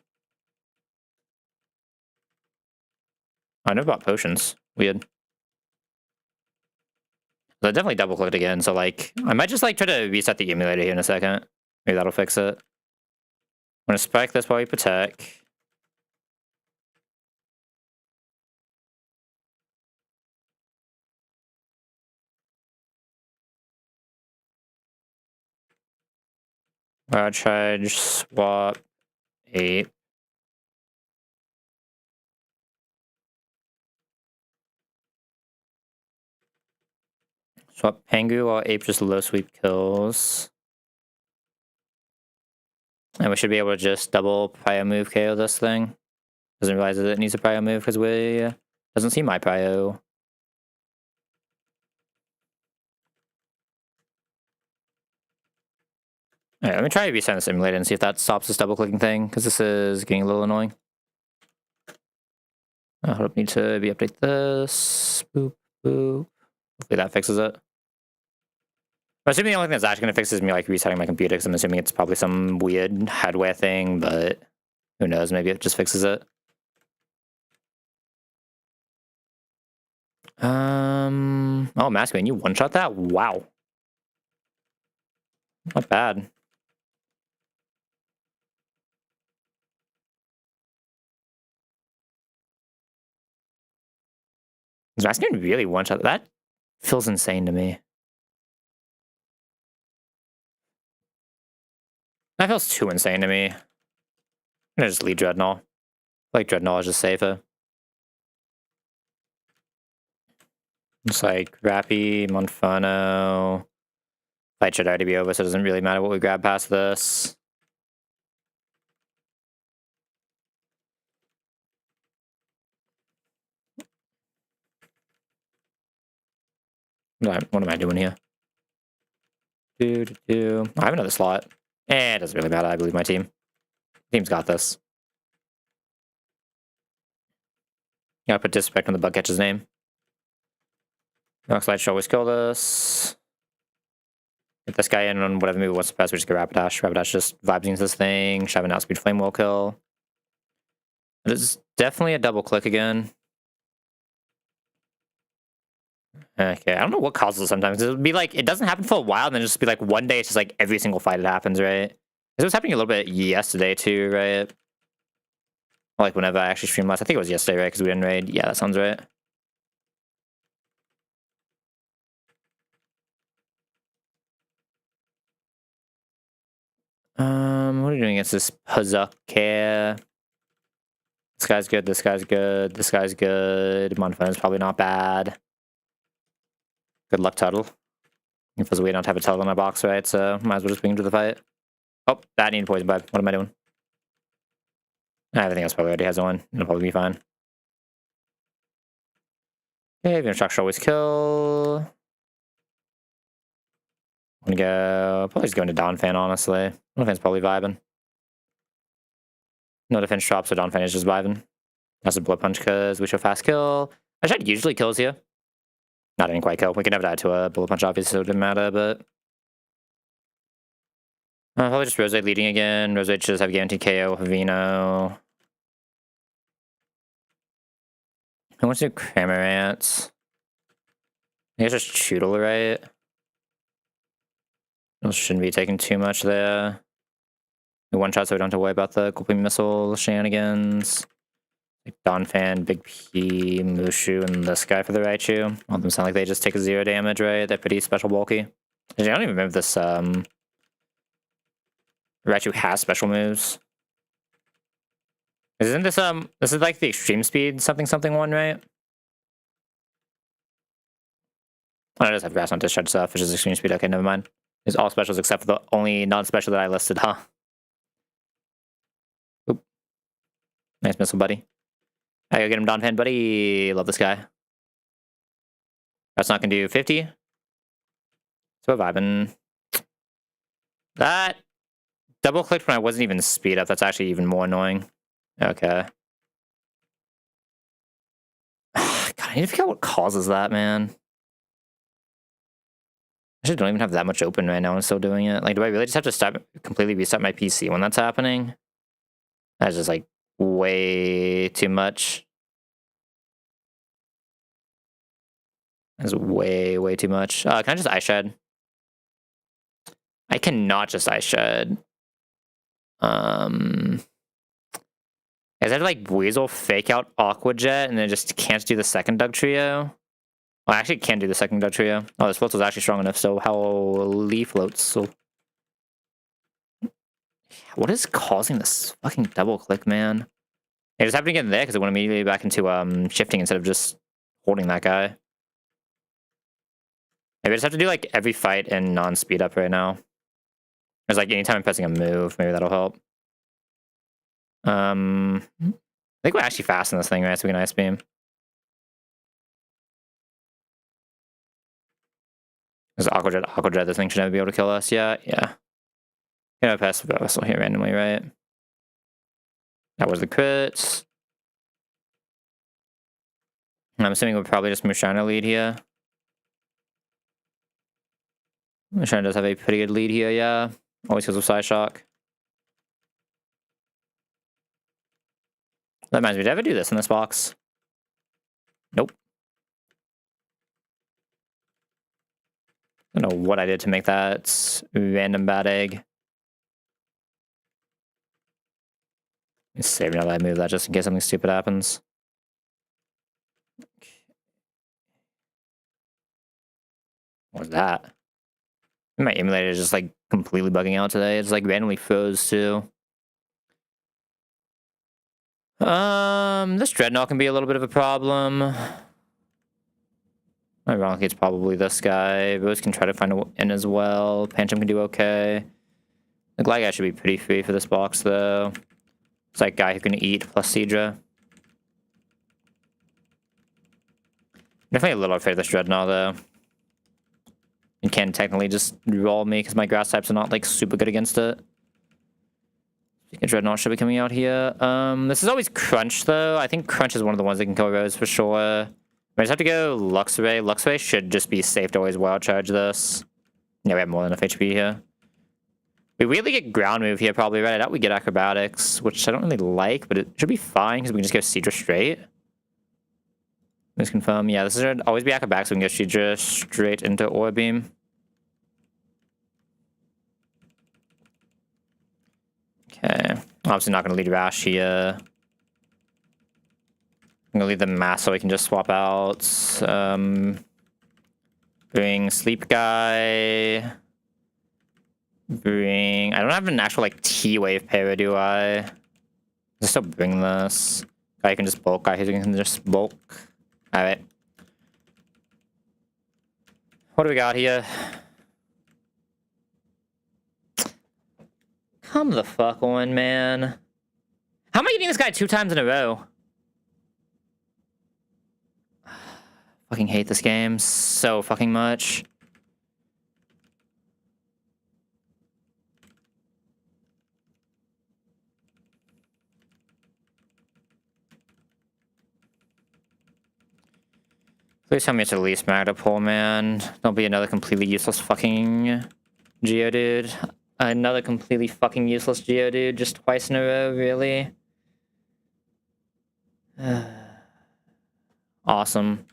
I never bought potions. Weird. I definitely double clicked again, so like, I might just like try to reset the emulator here in a second. Maybe that'll fix it. I'm gonna spike this while we protect. Wild Charge, swap, 8. Swap Pengu while Ape just low sweep kills. And we should be able to just double prio move KO this thing. Doesn't realize that it needs a prio move because we doesn't see my prio. Alright, let me try to reset the simulator and see if that stops this double clicking thing, because this is getting a little annoying. I hope need to update this. Boop, boop. Hopefully that fixes it. I'm assuming the only thing that's actually going to fix is me like resetting my computer, because I'm assuming it's probably some weird hardware thing, but who knows, maybe it just fixes it. Oh, Masquerade, you one-shot that? Wow. Not bad. Is Masquerade really one-shot? That feels insane to me. That feels too insane to me. I'm gonna just leave Dreadnought. Like, Dreadnought is just safer. It's like Rappy, Monferno. Fight should already be over, so it doesn't really matter what we grab past this. What am I doing here? I have another slot. It doesn't really matter. I believe my team. Team's got this. Gotta put disrespect on the bug catcher's name. Next slide should always kill this. Get this guy in on whatever move wants to pass, we just get Rapidash. Rapidash just vibes into this thing. Shove an outspeed flame will kill. It is definitely a double click again. Okay, I don't know what causes it sometimes. It would be like, it doesn't happen for a while, and then just be like one day it's just like every single fight it happens, right? This was happening a little bit yesterday too, right? Like whenever I actually streamed last. I think it was yesterday, right? Because we didn't raid. Yeah, that sounds right. What are you doing against this Pazakare? This guy's good, this guy's good, this guy's good. Monferno's probably not bad. Good luck, Tuttle. It feels weird not to have a Tuttle in our box, right? So might as well just bring him to the fight. Oh, that needed poison bud. What am I doing? Everything else probably already has one. It'll probably be fine. Okay, Venom Shock should always kill. I'm gonna go. Probably just go into Donphan, honestly. Donphan's probably vibing. No defense drop, so Donphan is just vibing. That's a blood punch because we show fast kill. I tried usually kills here. Not didn't quite kill. We can never die to a bullet punch, obviously, so it didn't matter, but Probably just Rose leading again. Rose should just have guaranteed KO. Havino. Who wants to do Cramorant? I guess just Choodle, right? Those shouldn't be taking too much there. The one shot so we don't have to worry about the Coolbeam Missile shenanigans. Like Donphan, Big P, Mushu, and this guy for the Raichu. All of them sound like they just take 0 damage, right? They're pretty special bulky. Actually, I don't even remember if this Raichu has special moves. Isn't this this is like the extreme speed something one, right? Oh, it does have grass on discharge stuff, which is extreme speed. Okay, never mind. It's all specials except for the only non-special that I listed, huh? Oop. Nice missile, buddy. I gotta get him Donphan, buddy. Love this guy. That's not gonna do 50. So vibing. That double clicked when I wasn't even speed up. That's actually even more annoying. Okay. God, I need to figure out what causes that, man. I actually don't even have that much open right now. I'm still doing it. Like, do I really just have to completely restart my PC when that's happening? That's just like way too much. That's way too much. Can I just Ice Shed? I cannot just Ice Shed. Is that like Weasel fake out Aqua Jet and then just can't do the second Doug Trio? Well, I actually can do the second Doug Trio. Oh, this float was actually strong enough, so how Lee floats. So what is causing this fucking double click, man? I just happened to get in there because it went immediately back into shifting instead of just holding that guy. Maybe I just have to do like every fight in non-speed up right now. There's like anytime I'm pressing a move, maybe that'll help. I think we're actually fast in this thing, right? So we can Ice Beam. There's Aqua Jet, this thing should never be able to kill us. Yeah. Gonna pass the vessel here randomly, right? That was the crits. I'm assuming we'll probably just Musharna lead here. Musharna does have a pretty good lead here, yeah. Always goes with Psy Shock. That reminds me, did I ever do this in this box? Nope. I don't know what I did to make that random bad egg. Let's save now that I move that just in case something stupid happens. What was that? My emulator is just like completely bugging out today. It's like randomly froze too. This Dreadnought can be a little bit of a problem. Ironically, it's probably this guy. Rose can try to find an in as well. Pancham can do okay. The Glide guy should be pretty free for this box though. It's like guy who can eat plus Seadra. Definitely a little afraid of this Dreadnought though. And can technically just roll me because my grass types are not like super good against it. Dreadnought should be coming out here. This is always Crunch though. I think Crunch is one of the ones that can kill Rose for sure. I just have to go Luxray. Luxray should just be safe to always wild charge this. Yeah, we have more than enough HP here. We weirdly get ground move here probably, right? I doubt we get acrobatics, which I don't really like, but it should be fine because we can just go Seadra straight. Let's confirm. Yeah, this should always be acrobatics, so we can go Seadra straight into Aura Beam. Okay. Obviously not going to lead Rash here. I'm going to leave the mass so we can just swap out. Bring Sleep Guy. Bring... I don't have an actual, like, T-Wave pair, do I? I'll still bring this. Guy can just bulk. Guy who can just bulk. Alright. What do we got here? Come the fuck on, man. How am I getting this guy 2 times in a row? Fucking hate this game so fucking much. Please tell me it's at least Magda pull, man. Don't be another completely useless fucking Geodude. Another completely fucking useless Geodude just twice in a row, really? Awesome.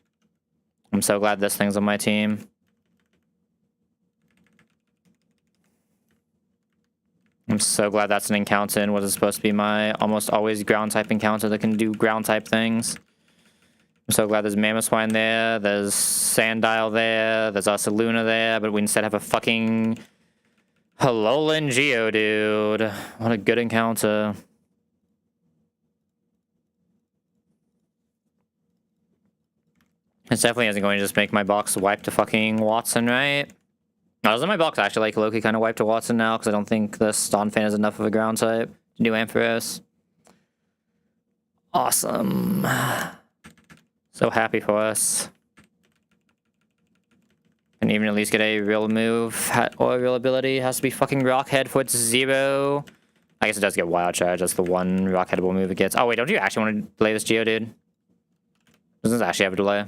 I'm so glad this thing's on my team. I'm so glad that's an encounter in what is supposed to be my almost always ground type encounter that can do ground type things. I'm so glad there's Mamoswine there, there's Sandile there, there's Ursaluna there, but we instead have a fucking Alolan Geodude. What a good encounter. This definitely isn't going to just make my box wipe to fucking Watson, right? No, doesn't my box actually like Loki kind of wipe to Watson now? Because I don't think this Donphan is enough of a ground type to do Ampharos. Awesome. So happy for us. And even at least get a real move or a real ability. It has to be fucking Rockhead for its 0. I guess it does get Wild Charge. That's the one Rockheadable move it gets. Oh wait, don't you actually want to delay this Geodude? Doesn't this actually have a delay?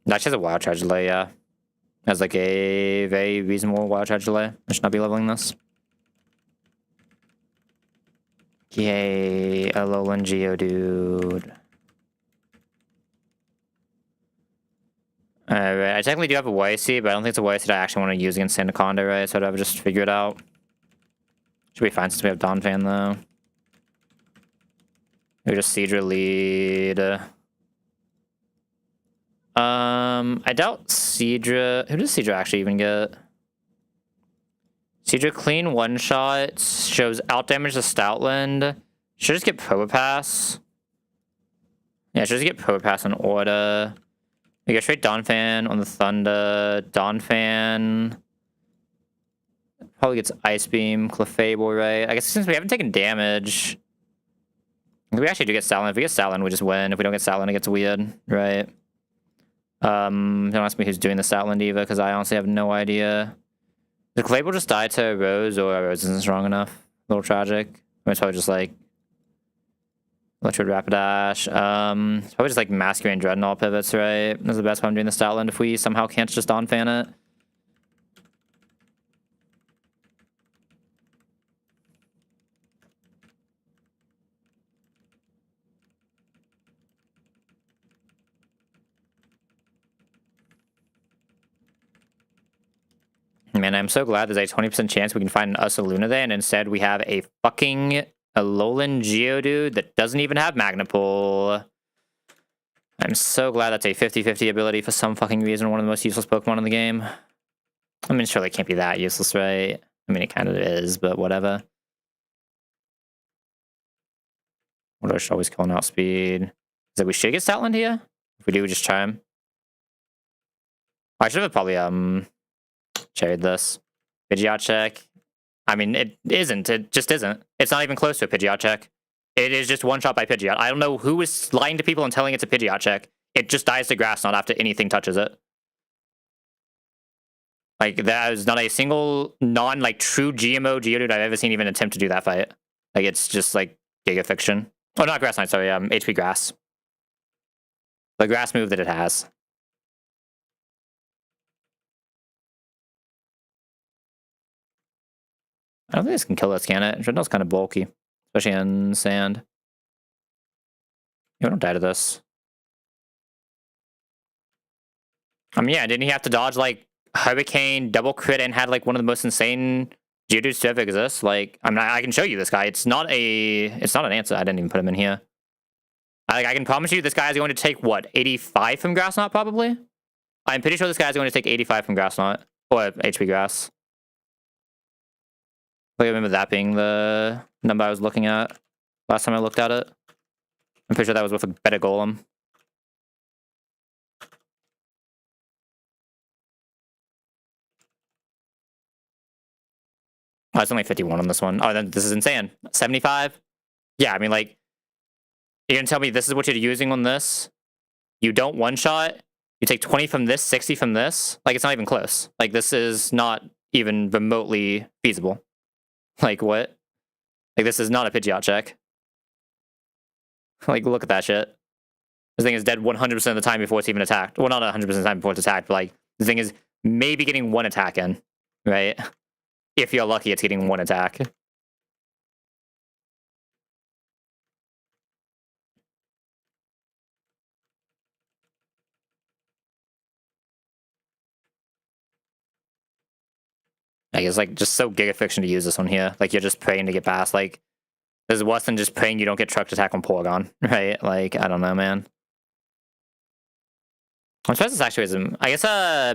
It actually has a Wild Charge delay, yeah. Has like a very reasonable Wild Charge delay. I should not be leveling this. Yay, Alolan Geodude. Alright, I technically do have a YC, but I don't think it's a YC that I actually want to use against Sandaconda, right? So I'd have to just figure it out. Should be fine since we have Donphan, though. Maybe just Seadra lead. I doubt Seadra... Who does Seadra actually even get? Seadra clean one-shot. Shows out damage to Stoutland. Should just get Probopass. Yeah, should just get Probopass in order. We go straight Donphan on the Thunder. Donphan probably gets Ice Beam, Clefable, right? I guess since we haven't taken damage, we actually do get Stoutland. If we get Stoutland, we just win. If we don't get Stoutland, it gets weird, right? Don't ask me who's doing the Stoutland Eva, because I honestly have no idea. Did Clefable just die to Rose, or Rose isn't strong enough? A little tragic. I mean, it's probably just like Electrode Rapidash. It's probably just like Masquerain Dreadnought pivots, right? That's the best way I'm doing the Stoutland if we somehow can't just Donphan it. Man, I'm so glad there's a 20% chance we can find an Ursaluna there, and instead we have a fucking Alolan Geodude that doesn't even have Magna-Pull. I'm so glad that's a 50-50 ability for some fucking reason, one of the most useless Pokemon in the game. I mean, surely it can't be that useless, right? I mean, it kind of is, but whatever. What do I should always calling out speed? Is that we should get Stoutland here? If we do, we just try him. I should have probably, cherried this. Pidgeot check. I mean, it isn't. It just isn't. It's not even close to a Pidgeot check. It is just one shot by Pidgeot. I don't know who is lying to people and telling it's a Pidgeot check. It just dies to Grass Knot after anything touches it. Like, that is not a single true GMO Geodude I've ever seen even attempt to do that fight. Like, it's just, like, Giga Fiction. Oh, not Grass Knot, sorry, HP Grass. The Grass move that it has. I don't think this can kill us, can it? Dreadnought's kind of bulky, especially in sand. You don't die to this. I mean, yeah, didn't he have to dodge, like, Hurricane, double crit, and had, like, one of the most insane Geodudes to ever exist? Like, I mean, I can show you this guy. It's not an answer. I didn't even put him in here. I can promise you this guy is going to take, what, 85 from Grass Knot, probably? I'm pretty sure this guy is going to take 85 from Grass Knot. Or HP Grass. I remember that being the number I was looking at last time I looked at it. I'm pretty sure that was with a better Golem. Oh, it's only 51 on this one. Oh, then this is insane. 75? Yeah, I mean, like, you're gonna tell me this is what you're using on this? You don't one-shot? You take 20 from this, 60 from this? Like, it's not even close. Like, this is not even remotely feasible. Like, what? Like, this is not a Pidgeot check. Like, look at that shit. This thing is dead 100% of the time before it's even attacked. Well, not 100% of the time before it's attacked, but, like, the thing is maybe getting one attack in, right? if you're lucky, it's getting one attack. Like, it's like just so giga fiction to use this one here. Like, you're just praying to get past. Like, this is worse than just praying you don't get trucked attack on Porygon, right? Like, I don't know, man. I'm surprised this actually isn't. I guess,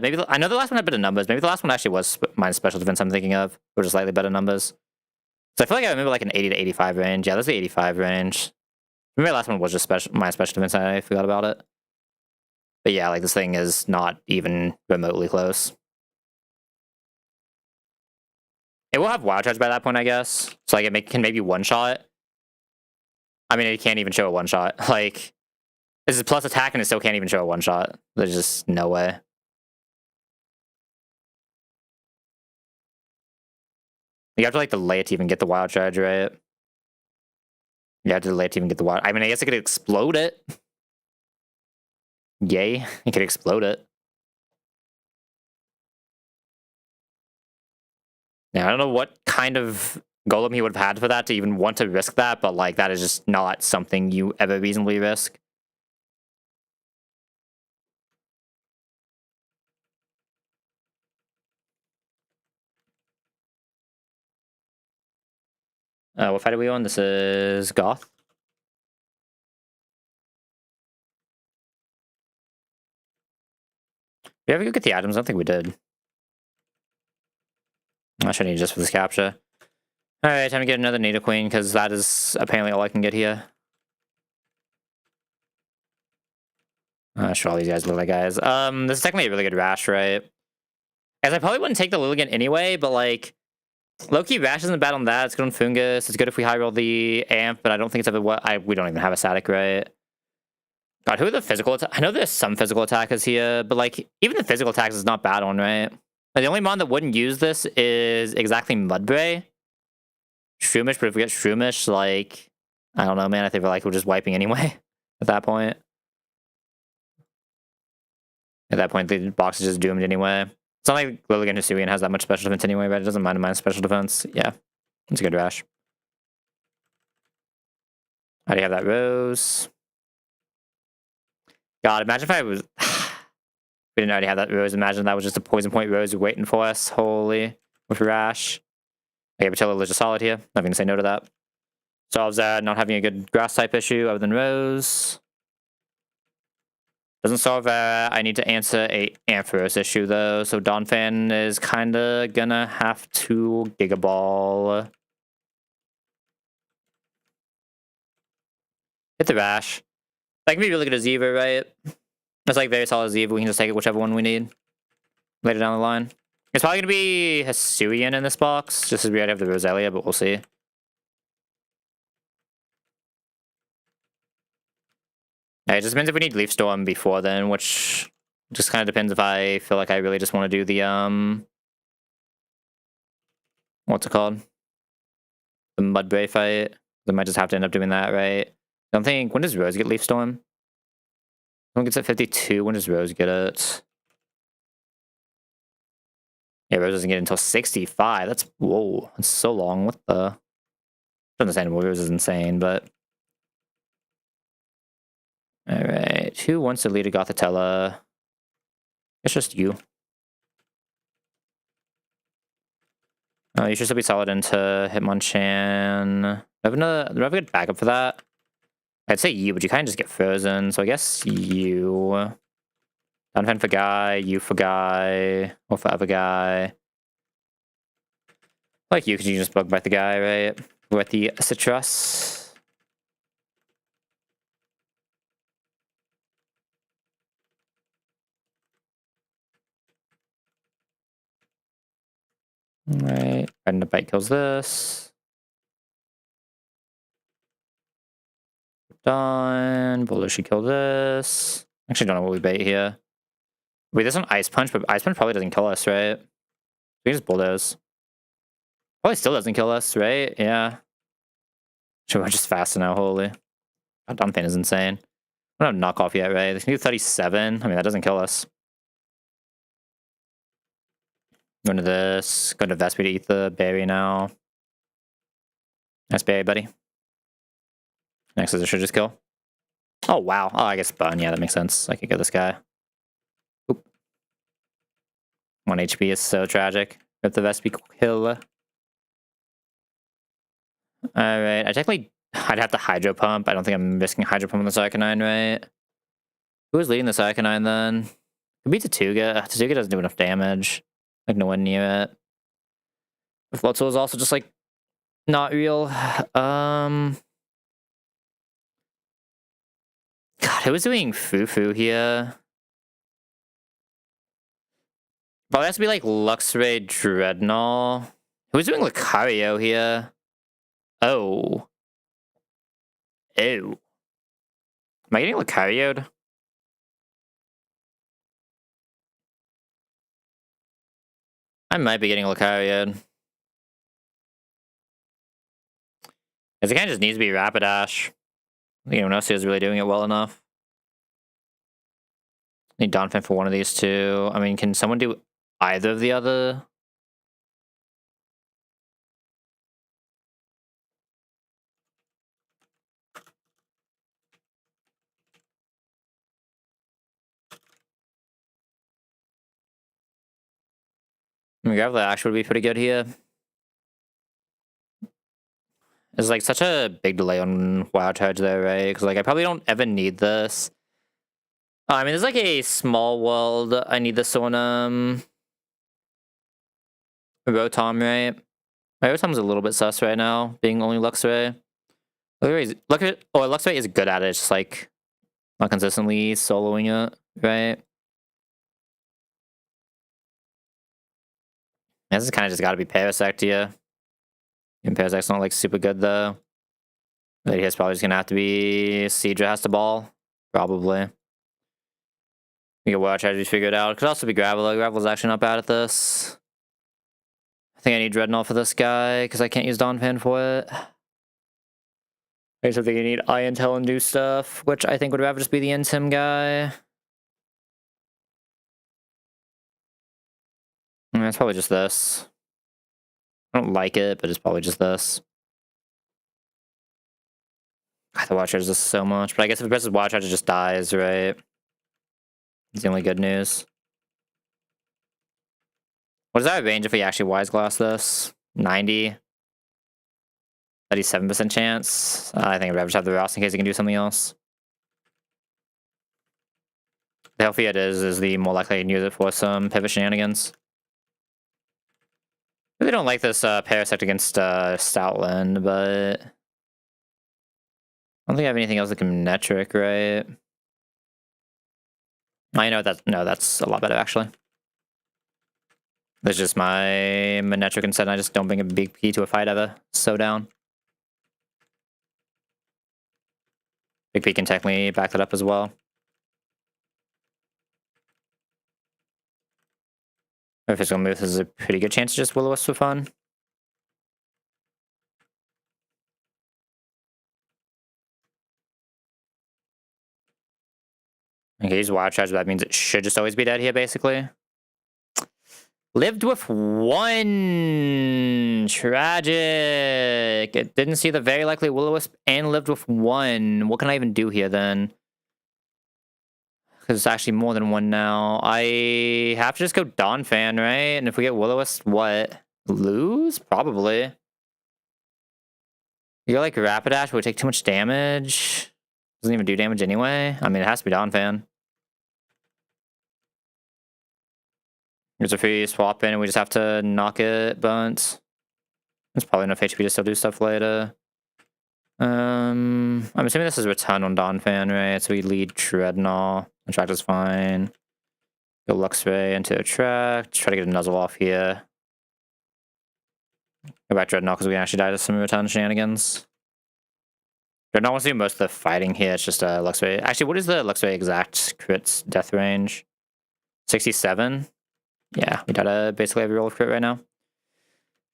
maybe I know the last one had better numbers. Maybe the last one actually was minus special defense I'm thinking of, or just slightly better numbers. So I feel like I remember like an 80 to 85 range. Yeah, that's the 85 range. Maybe the last one was just minus special defense. I forgot about it. But yeah, like, this thing is not even remotely close. It will have wild charge by that point, I guess. So like it can maybe one shot. I mean, it can't even show a one shot. Like, this is plus attack and it still can't even show a one shot. There's just no way. You have to like delay it to even get the wild charge, right? You have to delay it to even get the wild. I mean, I guess it could explode it. Yay, it could explode it. Now, I don't know what kind of golem he would have had for that to even want to risk that, but like, that is just not something you ever reasonably risk. What fight are we on? This is Goth. Did we ever go get the items? I don't think we did. I should need just for this capture. Alright, time to get another Nidoqueen, because that is apparently all I can get here. Sure, all these guys look like guys. This is technically a really good Rash, right? As I probably wouldn't take the Lilligant anyway, but like, low-key Rash isn't bad on that. It's good on Fungus. It's good if we high roll the Amp, but I don't think it's ever what we don't even have a static, right? God, who are the physical I know there's some physical attackers here, but like, even the physical attacks is not bad on, right? Like, the only mon that wouldn't use this is exactly Mudbray. Shroomish, but if we get Shroomish, like, I don't know, man. I think we're just wiping anyway at that point. At that point, the box is just doomed anyway. It's not like Lilligant Hisuian has that much special defense anyway, but it doesn't mind special defense. Yeah, it's a good Rash. I already have that Rose. God, imagine if I was... we didn't already have that Rose. Imagine that was just a Poison Point Rose waiting for us. Holy. With Rash. Okay, Patella is just solid here. Not going to say no to that. Solves not having a good grass type issue other than Rose. Doesn't solve I need to answer a Ampharos issue though, so Donphan is kinda gonna have to Giga Ball. Hit the Rash. That can be really good as Eeva, right? That's like very solid as Eeva. We can just take it whichever one we need later down the line. It's probably gonna be Hisuian in this box, just as we already have the Roselia, but we'll see. It just depends if we need Leaf Storm before then, which just kind of depends if I feel like I really just want to do the, what's it called? The Mudbray fight. I might just have to end up doing that, right? I don't think, when does Rose get Leaf Storm? Someone gets at 52, when does Rose get it? Yeah, Rose doesn't get it until 65. That's, whoa, that's so long. What the? Understandable, Rose is insane, but... Alright, who wants to lead a Gothitella? It's just you. Oh, you should still be solid into Hitmonchan. Do I have a good backup for that? I'd say you, but you kind of just get frozen, so I guess you. Donphan for Guy, you for Guy, or for other Guy. Like you, because you just bug bite the guy, right? With the Citrus. Alright, and the bite kills this. Done. Bulldozer kill this. Actually, don't know what we bait here. Wait, there's an Ice Punch, but Ice Punch probably doesn't kill us, right? We just bulldoze. Probably still doesn't kill us, right? Yeah. Sure, we're just fast now, holy. God, Donphan is insane. We don't have knockoff yet, right? They can do 37. I mean, that doesn't kill us. Go into this. Go to Vespi to eat the berry now. Nice berry, buddy. Next is a should just kill. Oh, wow. Oh, I guess bun. Yeah, that makes sense. I could kill this guy. Oop. 1 HP is so tragic. Rip the Vespi kill. Alright. I'd have to Hydro Pump. I don't think I'm risking Hydro Pump on the Sarconine, right? Who is leading the Sarconine then? Could be Tatuga. Tatuga doesn't do enough damage. Like, no one near it. Floatzel is also just, like, not real. God, who was doing Fufu here? Probably has to be, like, Luxray Dreadnought. Who was doing Lucario here? Oh. Ew. Am I getting Lucario'd? I might be getting Lucario'd. Because it kind of just needs to be Rapidash. I think anyone else here is really doing it well enough. Need Donphan for one of these two. I mean, can someone do either of the other? I mean, Graveler would be pretty good here. There's like such a big delay on Wild Charge there, right? Because like I probably don't ever need this. I mean, there's like a small world. I need this on Rotom, right? My Rotom's a little bit sus right now, being only Luxray. Luxray is good at it. It's just like not consistently soloing it, right? This is kind of just got to be Parasect here. And Parasect's not like super good though. But he's probably just gonna have to be Seadra has to ball, probably. We can watch as we figure it out. It could also be Graveler. Graveler's actually not bad at this. I think I need Dreadnought for this guy because I can't use Donphan for it. I also think you need Intel and do stuff, which I think would rather just be the Intim guy. It's probably just this. I don't like it, but it's probably just this. I have to watch this so much, but I guess if it presses watch, it just dies, right? It's the only good news. What is that range if we actually Wise Glass this? 90? 37% chance? I think I'd rather just have the Ross in case he can do something else. The healthier it is the more likely I can use it for some pivot shenanigans. I really don't like this Parasect against Stoutland, but I don't think I have anything else that can Metric, right? I know that. No, that's a lot better actually. That's just my Manectric instead. I just don't bring a big P to a fight ever. So down. Big P can technically back that up as well. If it's gonna move, this is a pretty good chance to just Will-O-Wisp for fun. Okay, he's Wild Charge, but that means it should just always be dead here, basically. Lived with one. Tragic. It didn't see the very likely Will-O-Wisp and lived with one. What can I even do here then? Because it's actually more than one now. I have to just go Donphan, right? And if we get Will-O-Wisp, what? Lose? Probably. You go like Rapidash, would take too much damage. Doesn't even do damage anyway. I mean, it has to be Donphan. There's a free swap in, and we just have to knock it, but there's probably enough HP to still do stuff later. I'm assuming this is Return on Donphan, right? So we lead Dreadnought. Attract is fine. Go Luxray into Attract. Try to get a Nuzzle off here. Go back Dreadnought because we can actually die to some Return shenanigans. Dreadnought wants to do most of the fighting here. It's just Luxray. Actually, what is the Luxray exact crit death range? 67? Yeah, we got basically every roll of crit right now.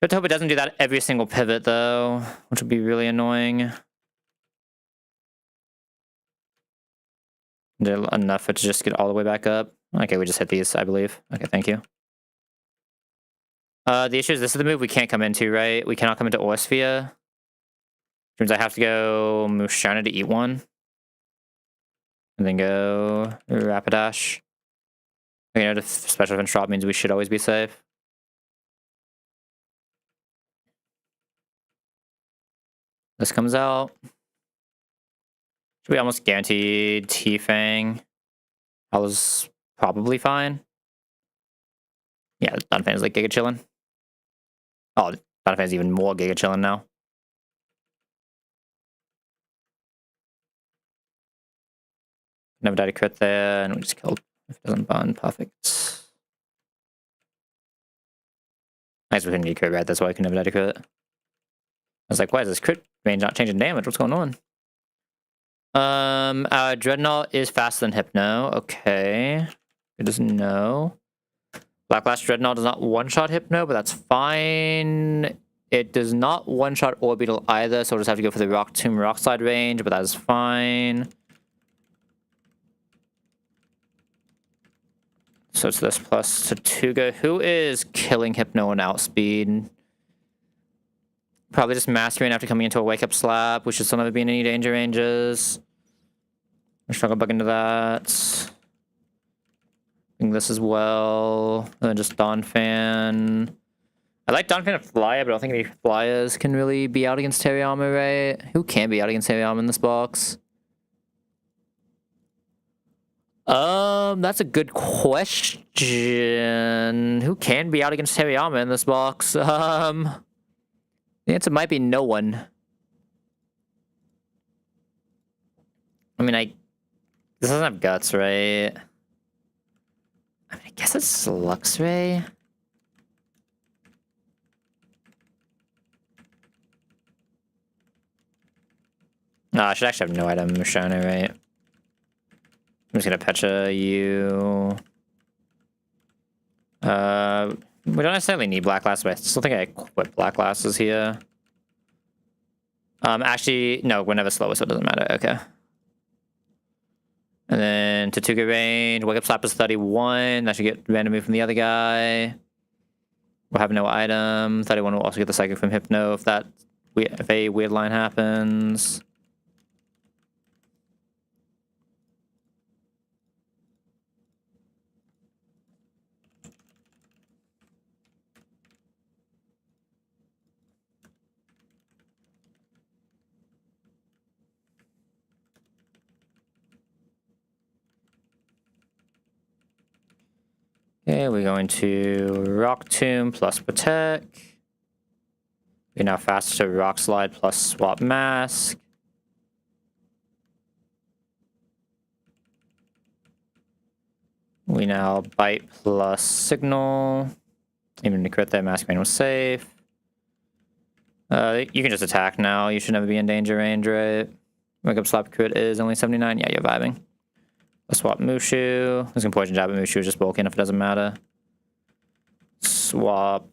But I hope it doesn't do that every single pivot, though, which would be really annoying. Did enough to just get all the way back up. Okay, we just hit these, I believe. Okay, thank you. The issue is this is the move we can't come into, right? We cannot come into Orsphere. Which means I have to go Mushana to eat one. And then go Rapidash. You know, the special defense drop means we should always be safe. This comes out. Should be almost guaranteed T-Fang. I was probably fine. Yeah, Donphan is like Giga chillin'. Oh, Donphan is even more Giga chillin' now. Never died a crit there, and we just killed. If it doesn't bun, perfect. Nice, we couldn't get crit right, that's why I could never die to crit. I was like, why is this crit range not changing damage? What's going on? Our Dreadnought is faster than Hypno. Okay. It doesn't know. Blacklash Dreadnought does not one-shot Hypno, but that's fine. It does not one-shot Orbital either, so we'll just have to go for the Rock Tomb Rock Slide range, but that is fine. So it's this plus Tatuga, who is killing Hypno on outspeed. Probably just mastering after coming into a wake-up slap. We should still never be in any danger ranges. I'm struggle bug into that. I think this as well. And then just Donphan. I like Donphan to Flyer, but I don't think any Flyers can really be out against Teriyama, right? Who can be out against Teriyama in this box? That's a good question. Who can be out against Teriyama in this box? The answer might be no one. I mean, this doesn't have guts, right? I mean, I guess it's Luxray. No, I should actually have no item Mushana, right? I'm just gonna Pecha you. We don't necessarily need Black Glasses, but I still think I equip Black Glasses here. Actually, no, we're never slower, so it doesn't matter. Okay. And then Tatuga range, Wake Up Slap is 31. That should get random move from the other guy. We'll have no item. 31 will also get the Psychic from Hypno if a weird line happens. Okay, we're going to Rock Tomb plus Protect. We're now faster to Rock Slide plus Swap Mask. We now Bite plus Signal. Even to crit that, Mask Man was safe. You can just attack now. You should never be in danger range, right? Wake Up Slap crit is only 79. Yeah, you're vibing. Let's swap Mushu. I was gonna Poison Jab, but Mushu is just bulky enough, it doesn't matter. Swap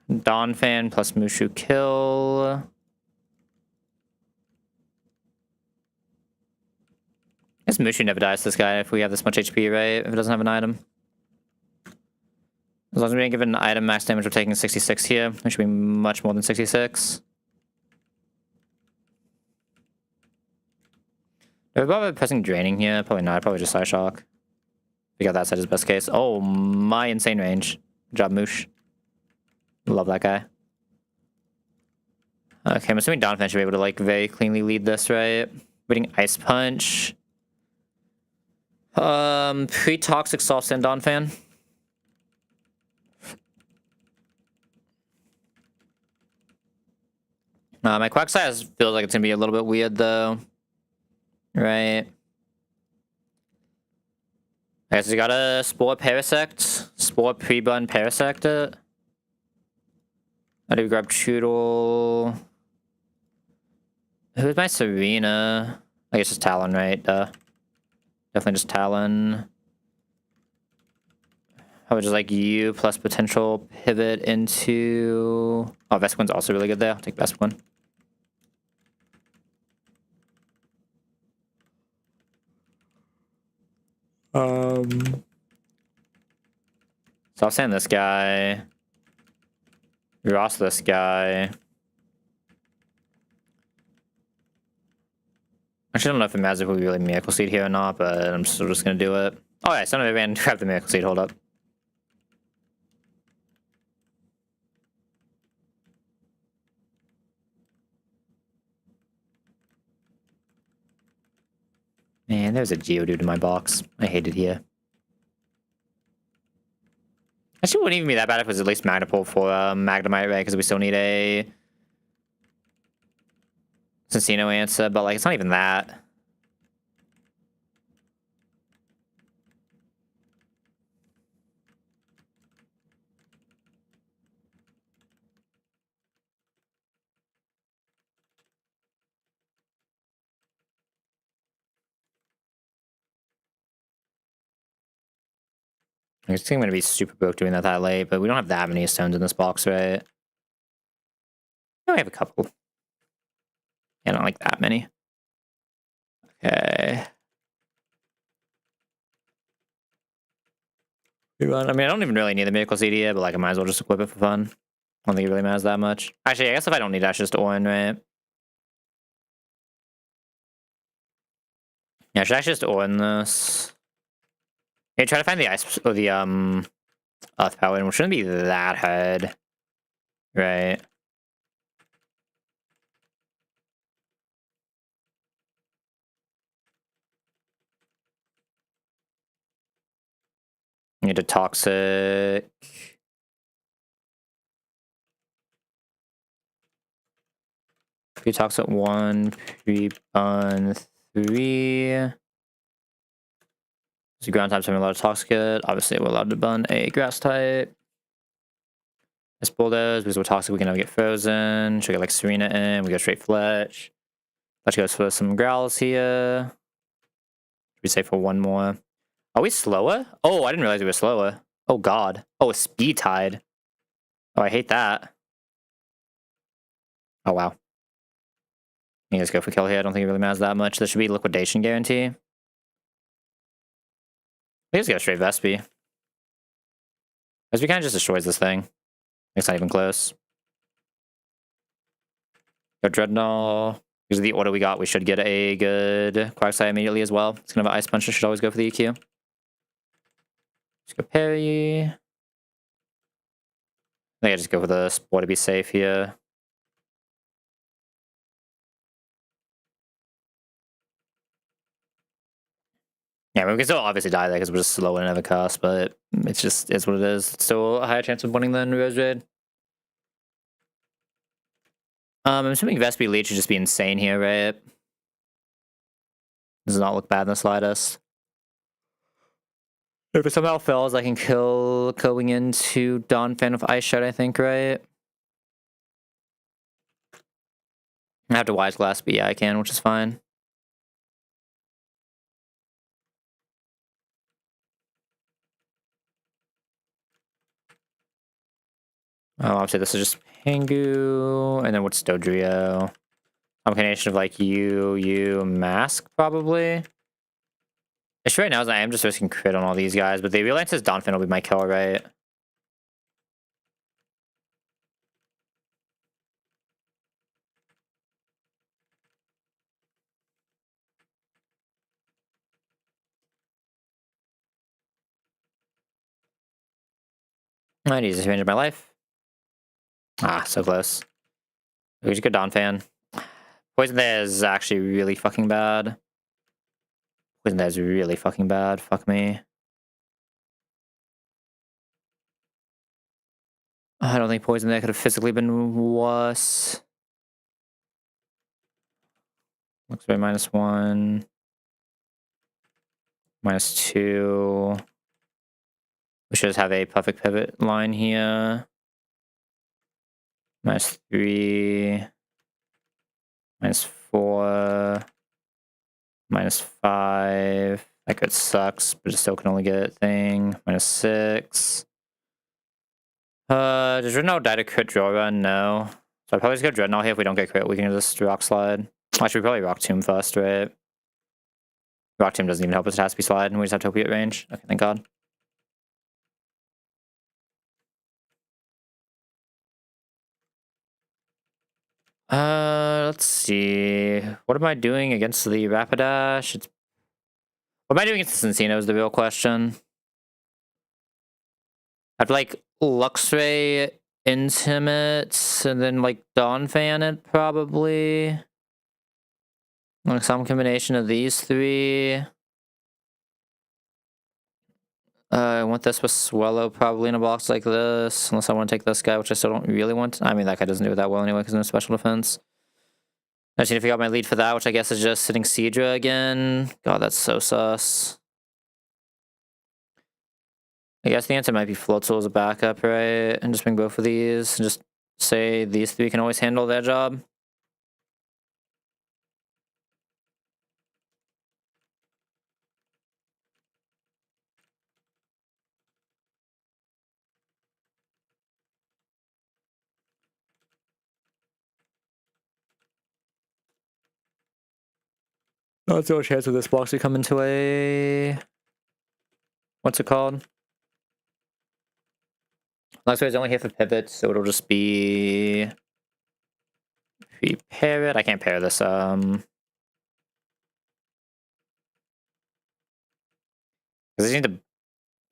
Donphan plus Mushu kill. I guess Mushu never dies to this guy if we have this much HP, right? If it doesn't have an item. As long as we didn't give it an item, max damage, we're taking 66 here. It should be much more than 66. Do we bother pressing Draining here? Probably not. Probably just Psyshock. We got that set as best case. Oh, my insane range. Good job, Moosh. Love that guy. Okay, I'm assuming Donphan should be able to, like, very cleanly lead this, right? Beating Ice Punch. Pre-Toxic Soft Sand Donphan. My Quack size feels like it's gonna be a little bit weird, though. Right. I guess we got a Spore Parasect. Spore Pre-Bun Parasect it. How do we grab Choodle? Who's my Serena? I guess just Talon, right? Definitely just Talon. How about just like you plus potential pivot into... Oh, Vespiqun's also really good there. I'll take Vespiqun. So I'll send this guy. We lost this guy. Actually, I don't know if it matters if we really Miracle Seed here or not, but I'm still just gonna do it. Oh yeah, son of a man, grab the Miracle Seed, hold up. Man, there's a Geodude in my box. I hate it here. Actually, it wouldn't even be that bad if it was at least Magnapult for Magnemite, right? Because we still need a Cincino answer, but like, it's not even that. I think I'm gonna be super broke doing that late, but we don't have that many stones in this box, right? No, we have a couple. Yeah, not like that many. Okay. I mean, I don't even really need the Miracle Seed here, but like, I might as well just equip it for fun. I don't think it really matters that much. Actually, I guess if I don't need Dash, just Orin, right? Yeah, I should actually just Orin this. Yeah, try to find the ice or the Earth Power, which shouldn't be that hard, right? Need a Toxic. Pre-Toxic 1, Pre-Bun 3. So ground types having a lot of Toxic. Obviously, we're allowed to bun a Grass type. Let's bulldoze because we're Toxic. We can never get Frozen. Should get like Serena in. We go straight Fletch. Fletch goes for some Growls here. Should we say for one more? Are we slower? Oh, I didn't realize we were slower. Oh god. Oh, a Speed Tide. Oh, I hate that. Oh wow. You guys go for kill here. I don't think it really matters that much. There should be Liquidation guarantee. We just go straight Vespi. Vespi kind of just destroys this thing. It's not even close. Go Dreadnought. Because of the order we got, we should get a good Quagsire immediately as well. It's gonna have an Ice Punch. Should always go for the EQ. Let's go Parry. I think I just go for the Spore to be safe here. Yeah, I mean, we can still obviously die there because we're just slow and never cast, but it's just is what it is. It's still a higher chance of winning than Rose Red. I'm assuming Vespi Leech should just be insane here, right? Does not look bad in the slightest. If it somehow fails, I can kill going into Donphan with Ice Shot, I think, right? I have to Wise Glass, but yeah, I can, which is fine. Oh, obviously this is just Pingu, and then what's Dodrio? Combination of like you, Mask, probably. Issue right now is I am just risking crit on all these guys, but they realize this Donphan will be my kill, right? I'd use this advantage of my life. Ah, so close. We just go Donphan. Poison there is actually really fucking bad. Poison there is really fucking bad. Fuck me. I don't think Poison there could have physically been worse. Looks like -1. -2. We should just have a perfect pivot line here. -3. -4. -5. That crit sucks, but it still can only get a thing. -6. Does Dreadnought die to crit draw run? No. So I'd probably just go Dreadnought here. If we don't get crit, we can just Rock Slide. Actually, we probably Rock Tomb first, right? Rock Tomb doesn't even help us at Haspy Slide, and we just have to hope we get range. Okay, thank god. Let's see. What am I doing against the Rapidash? What am I doing against the Cincino is the real question. I'd like Luxray Intimate and then like Donphan it probably. Like some combination of these three. I want this with Swallow probably in a box like this, unless I want to take this guy, which I still don't really want. I mean, that guy doesn't do it that well anyway because no special defense. I just need to figure out my lead for that, which I guess is just sitting Seadra again. God, that's so sus. I guess the answer might be Floatzel as a backup, right? And just bring both of these and just say these three can always handle their job. Oh, it's no chance of this box to come into a... What's it called? Luxray's only here for pivots, so it'll just be... If we pair it, I can't pair this. I just need to...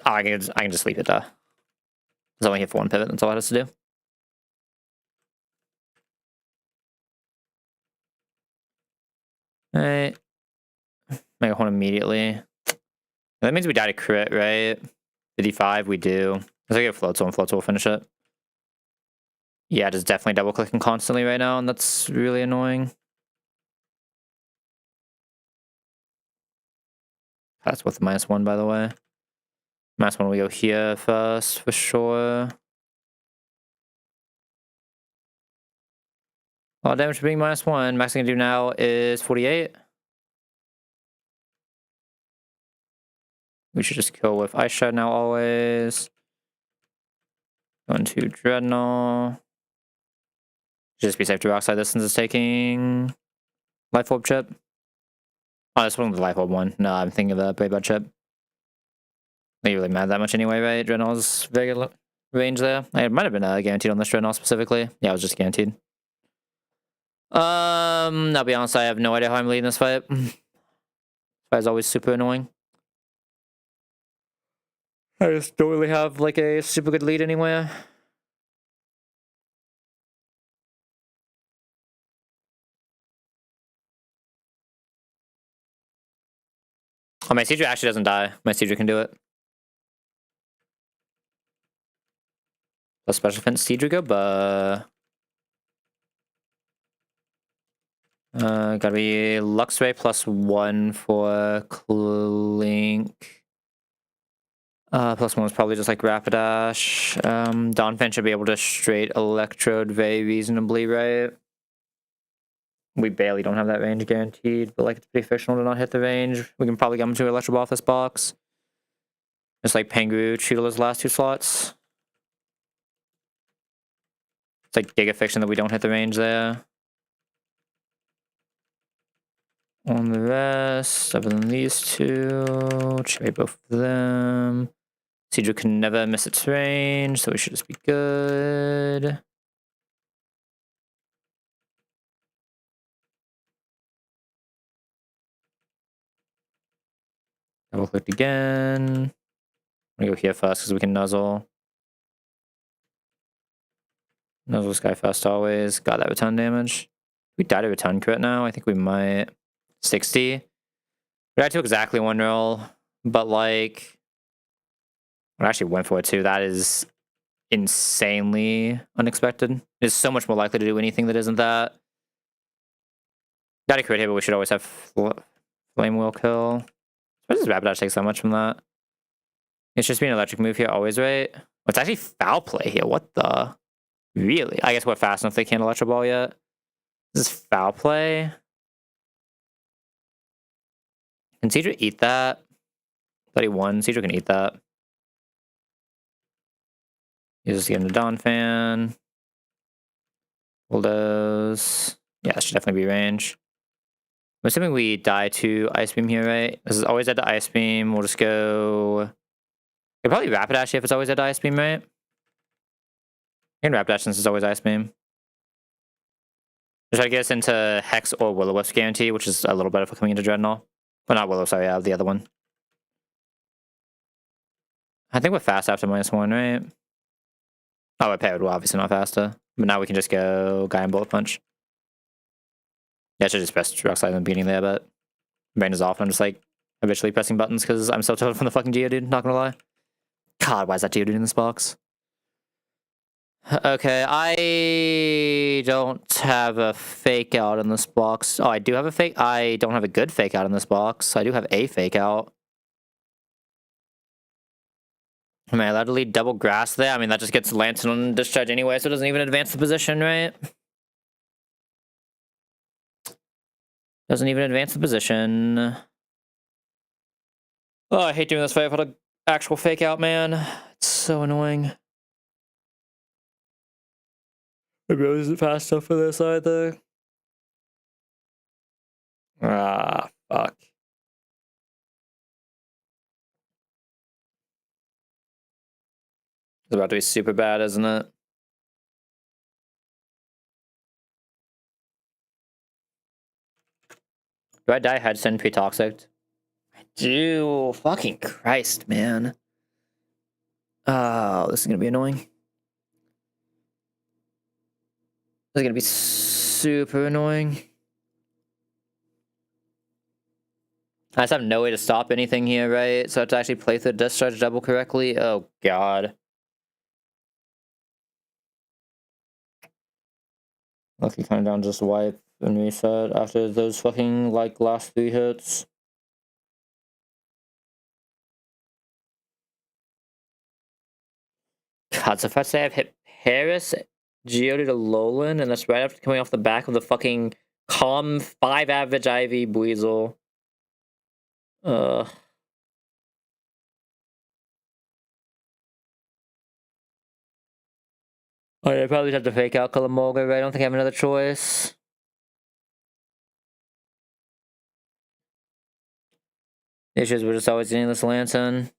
Oh, I can just leave it there. It's only here for one pivot, that's all it has to do. Alright. Make a horn immediately. That means we die to crit, right? 55, we do. Let's get Floatzel, and Floatzel will finish it. Yeah, just definitely double clicking constantly right now, and that's really annoying. That's with the -1, by the way. -1 we go here first, for sure. All damage being -1. Max I can do now is 48. We should just kill with Ice Shard now always. Going to Dreadnought. Just be safe to Rockside this since it's taking Life Orb chip. Oh, this wasn't the Life Orb one. No, I'm thinking of the Brave Bud chip. They really mad that much anyway, right? Dreadnought's very good range there. It might have been guaranteed on this Dreadnought specifically. Yeah, it was just guaranteed. I'll be honest, I have no idea how I'm leading this fight. This fight is always super annoying. I just don't really have like a super good lead anywhere. Oh, my Seadra actually doesn't die. My Seadra can do it. Plus special defense Seadra go, but... gotta be Luxray +1 for Clink. +1 is probably just like Rapidash. Donphan should be able to straight Electrode very reasonably, right? We barely don't have that range guaranteed, but like it's pretty fictional to not hit the range. We can probably get him to Electro Ball off this box. Just like Pengu cheated his last 2 slots. It's like Giga Fiction that we don't hit the range there. On the rest, other than these two, trade both of them. Seadra can never miss its range, so we should just be good. Double clicked again. I'm gonna go here first because we can nuzzle. Nuzzle this guy first always. Got that return damage. We died to return crit now. I think we might. 60. We died to exactly 1 roll, but like, I actually went for it too. That is insanely unexpected. It's so much more likely to do anything that isn't that. Died to crit here, but we should always have Flame Wheel kill. Why does Rapidash take so much from that? It's just being an electric move here always, right? Oh, it's actually foul play here. What the? Really? I guess we're fast enough they can't Electro Ball yet. This is foul play. Can Seadra eat that? 31. Seadra can eat that. He's just getting a Donphan. Bulldoze. Yeah, that should definitely be range. I'm assuming we die to Ice Beam here, right? This is always dead to Ice Beam. We'll just go... Could probably Rapidash if it's always dead to Ice Beam, right? I can Rapidash since it's always Ice Beam. Try to get us into Hex or Will-O-Wisp guarantee, which is a little better for coming into Dreadnought. Well, not Willow, sorry, the other one. I think we're fast after -1, right? Oh, we're paired. We're obviously not faster. But now we can just go Guy and Bullet Punch. Yeah, I should just press Rock Slide and beating there, but brain is off. I'm just like habitually pressing buttons because I'm so tired from the fucking Geodude, not gonna lie. God, why is that Geodude in this box? Okay, I don't have a fake out in this box. Oh, I do have a fake. I don't have a good fake out in this box. I do have a fake out. Am I allowed to lead double grass there? I mean, that just gets Lantern on discharge anyway, so it doesn't even advance the position, right? Doesn't even advance the position. Oh, I hate doing this fight without an actual fake out, man. It's so annoying. I really isn't fast enough for this either. Ah, fuck. It's about to be super bad, isn't it? Do I die Headstone pre-toxic? I do. Fucking Christ, man. Oh, this is gonna be annoying. This is gonna be super annoying. I just have no way to stop anything here, right? So I have to actually play through the discharge double correctly. Oh, God. Lucky kind of down just wipe and reset after those fucking, like, last 3 hits. God, so if I say I've hit Paris, Geodude to Alolan, and that's right after coming off the back of the fucking Calm 5 average IV Buizel. Ugh. Oh, yeah, I probably have to fake out Kalamoga, right? I don't think I have another choice. The issue is we're just always getting this Lantern.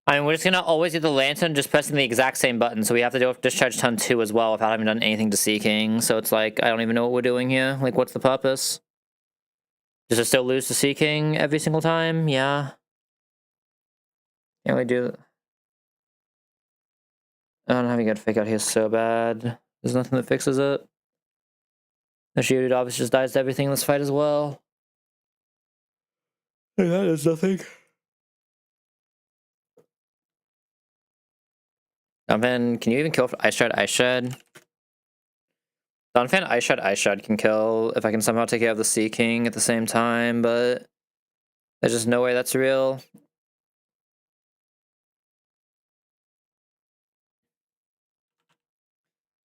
I mean, we're just gonna always get the Lantern just pressing the exact same button, so we have to do Discharge Ton 2 as well without having done anything to Seeking. So it's like, I don't even know what we're doing here. Like, what's the purpose? Does it still lose to Seeking every single time? Yeah. Can't we do... I don't know how you got to fake out here so bad. There's nothing that fixes it. The Geodude obviously just dies to everything in this fight as well. Yeah, there's nothing. Donphan, can you even kill Ice Shard? Ice Shard? Donphan, Ice Shard can kill if I can somehow take care of the Seeking at the same time, but there's just no way that's real.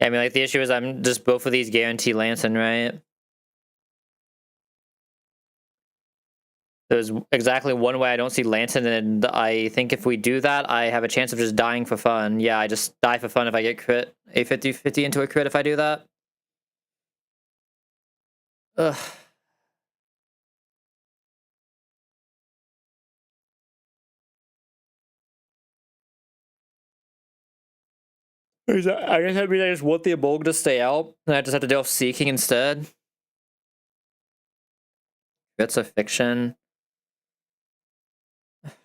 Yeah, I mean, like, the issue is I'm just both of these guarantee Lantern, right? There's exactly one way I don't see Lantern, and I think if we do that, I have a chance of just dying for fun. Yeah, I just die for fun if I get crit. A 50-50 into a crit if I do that. Ugh. I guess that means I just want the Embolg to stay out, and I just have to deal with Seeking instead. That's a fiction.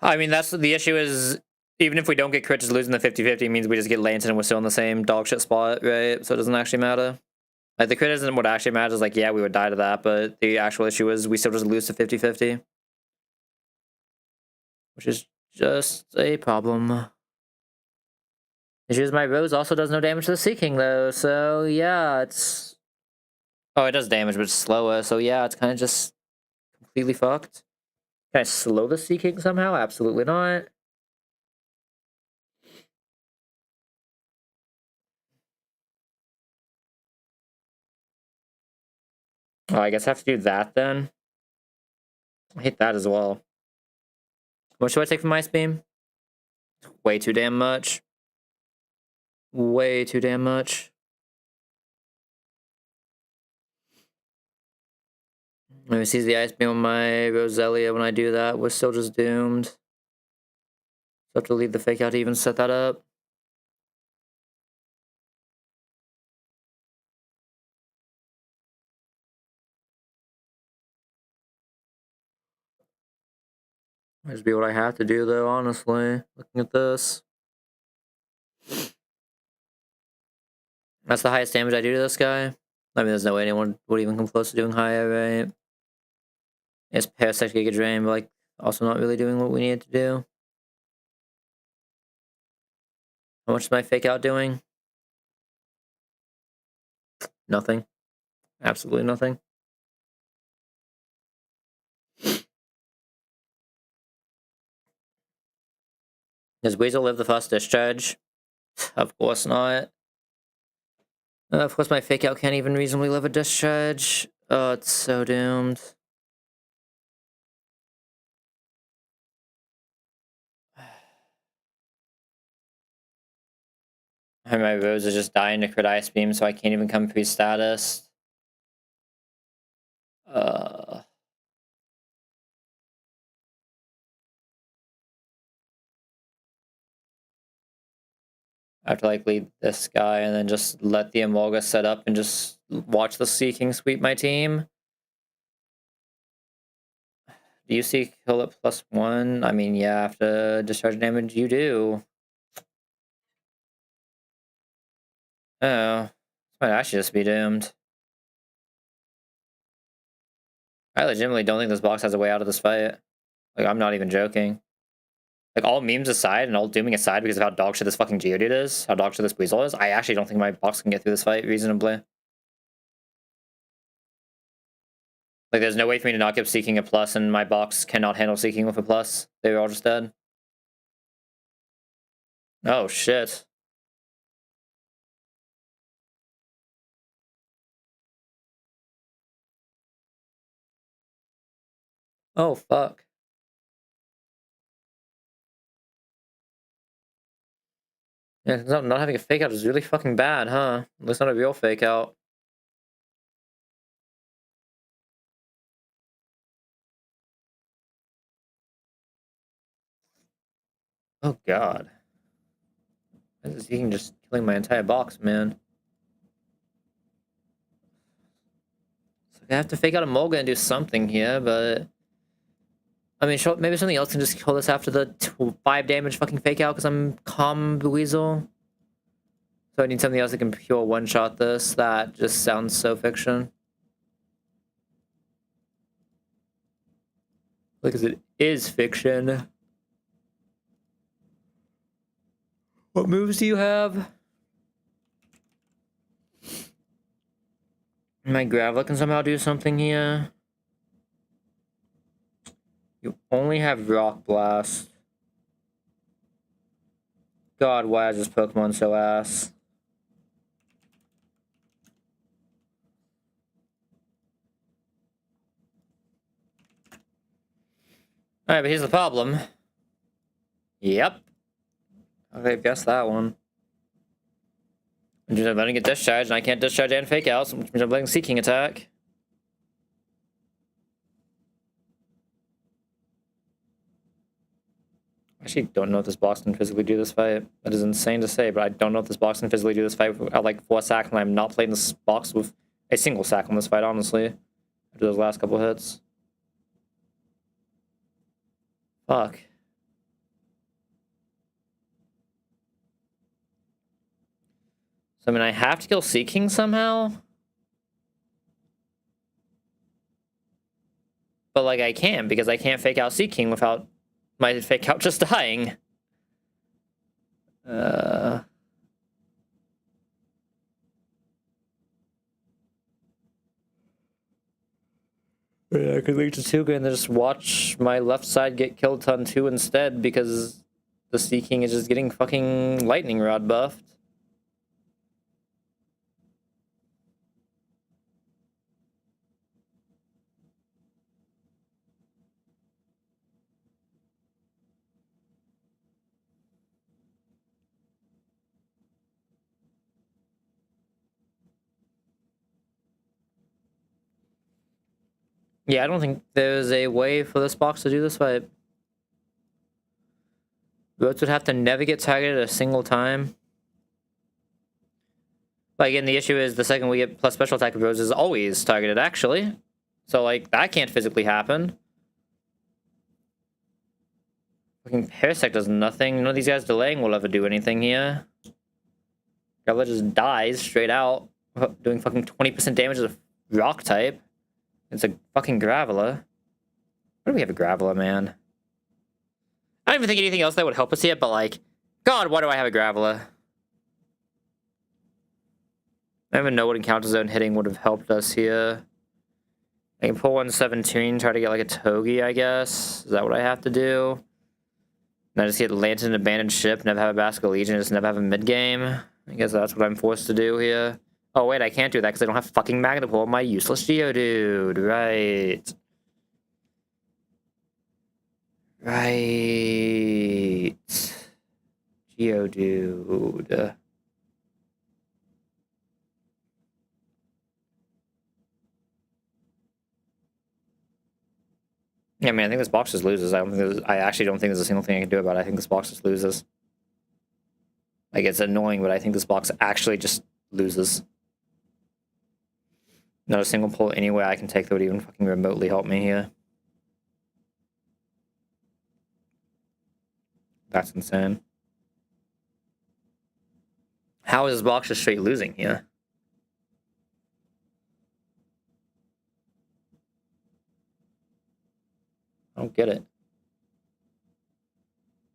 I mean, that's the issue is, even if we don't get crit, just losing the 50-50 means we just get Lantern and we're still in the same dogshit spot, right? So it doesn't actually matter. Like, the crit isn't what actually matters. Like, yeah, we would die to that, but the actual issue is we still just lose to 50-50. Which is just a problem. The issue is my Rose also does no damage to the Seeking, though, so yeah, it's... Oh, it does damage, but it's slower, so yeah, it's kind of just completely fucked. Can I slow the Seeking somehow? Absolutely not. Oh, I guess I have to do that then. I hate that as well. What should I take from Ice Beam? Way too damn much. Way too damn much. Let me seize the Ice Beam on my Roselia. When I do that, we're still just doomed. So I have to leave the fake out to even set that up. Might just be what I have to do, though, honestly. Looking at this. That's the highest damage I do to this guy. I mean, there's no way anyone would even come close to doing higher, right? It's Parasect Giga Drain, but, like, also not really doing what we needed to do. How much is my fake out doing? Nothing. Absolutely nothing. Does Weasel live the first discharge? Of course not. Of course my fake out can't even reasonably live a discharge. Oh, it's so doomed. And my Rose is just dying to crit Ice Beam, so I can't even come pre-status. I have to like lead this guy and then just let the Emolga set up and just watch the Sea King sweep my team. Do you see kill at +1? I mean, yeah, after discharge damage, you do. Oh, this might actually just be doomed. I legitimately don't think this box has a way out of this fight. Like, I'm not even joking. Like, all memes aside and all dooming aside because of how dog shit this fucking Geodude is, how dog shit this Weasel is, I actually don't think my box can get through this fight reasonably. Like, there's no way for me to not keep Seeking a plus, and my box cannot handle Seeking with a plus. They were all just dead. Oh, shit. Oh, fuck. Yeah, not having a fake out is really fucking bad, huh? At least not a real fake out. Oh, God. This is Seeking just killing my entire box, man. So I have to fake out a Molga and do something here, but... I mean, sure, maybe something else can just kill this after the 5 damage fucking fake out because I'm calm Weasel. So I need something else that can pure one-shot this. That just sounds so fiction. Because it is fiction. What moves do you have? My Graveler can somehow do something here. You only have Rock Blast. God, why is this Pokemon so ass? Alright, but here's the problem. Yep. Okay, guess that one. Which means I'm letting it discharge, and I can't discharge and fake out, which means I'm letting Seeking attack. I actually don't know if this box can physically do this fight. That is insane to say, but I don't know if this box can physically do this fight at like 4 sacks, and I'm not playing this box with a single sack on this fight, honestly. After those last couple hits. Fuck. So, I mean, I have to kill Seeking somehow? But, like, I can, because I can't fake out Seeking without my fake out just dying. Yeah, I could leave to Tuga and then just watch my left side get killed on 2 instead because the Seeking is just getting fucking Lightning Rod buffed. Yeah, I don't think there's a way for this box to do this fight. Roads would have to never get targeted a single time. Like, and the issue is the second we get plus special attack of Rose is always targeted, actually. So, like, that can't physically happen. Fucking Parasect does nothing. None of these guys delaying will ever do anything here. Graveler just dies straight out, doing fucking 20% damage to the rock type. It's a fucking Graveler. Why do we have a Graveler, man? I don't even think anything else that would help us here, but like, God, why do I have a Graveler? I don't even know what encounter zone hitting would have helped us here. I can pull 117, try to get like a Togi, I guess. Is that what I have to do? And I just get Lantern, Abandoned Ship, never have a Basket Legion, just never have a mid-game. I guess that's what I'm forced to do here. Oh wait, I can't do that because I don't have fucking Magnet Pull on my useless Geodude. Right. Right. Geodude. Yeah, man, I think this box just loses. I actually don't think there's a single thing I can do about it. I think this box just loses. Like, it's annoying, but I think this box actually just loses. Not a single pull anywhere I can take that would even fucking remotely help me here. That's insane. How is this box just straight losing here? I don't get it.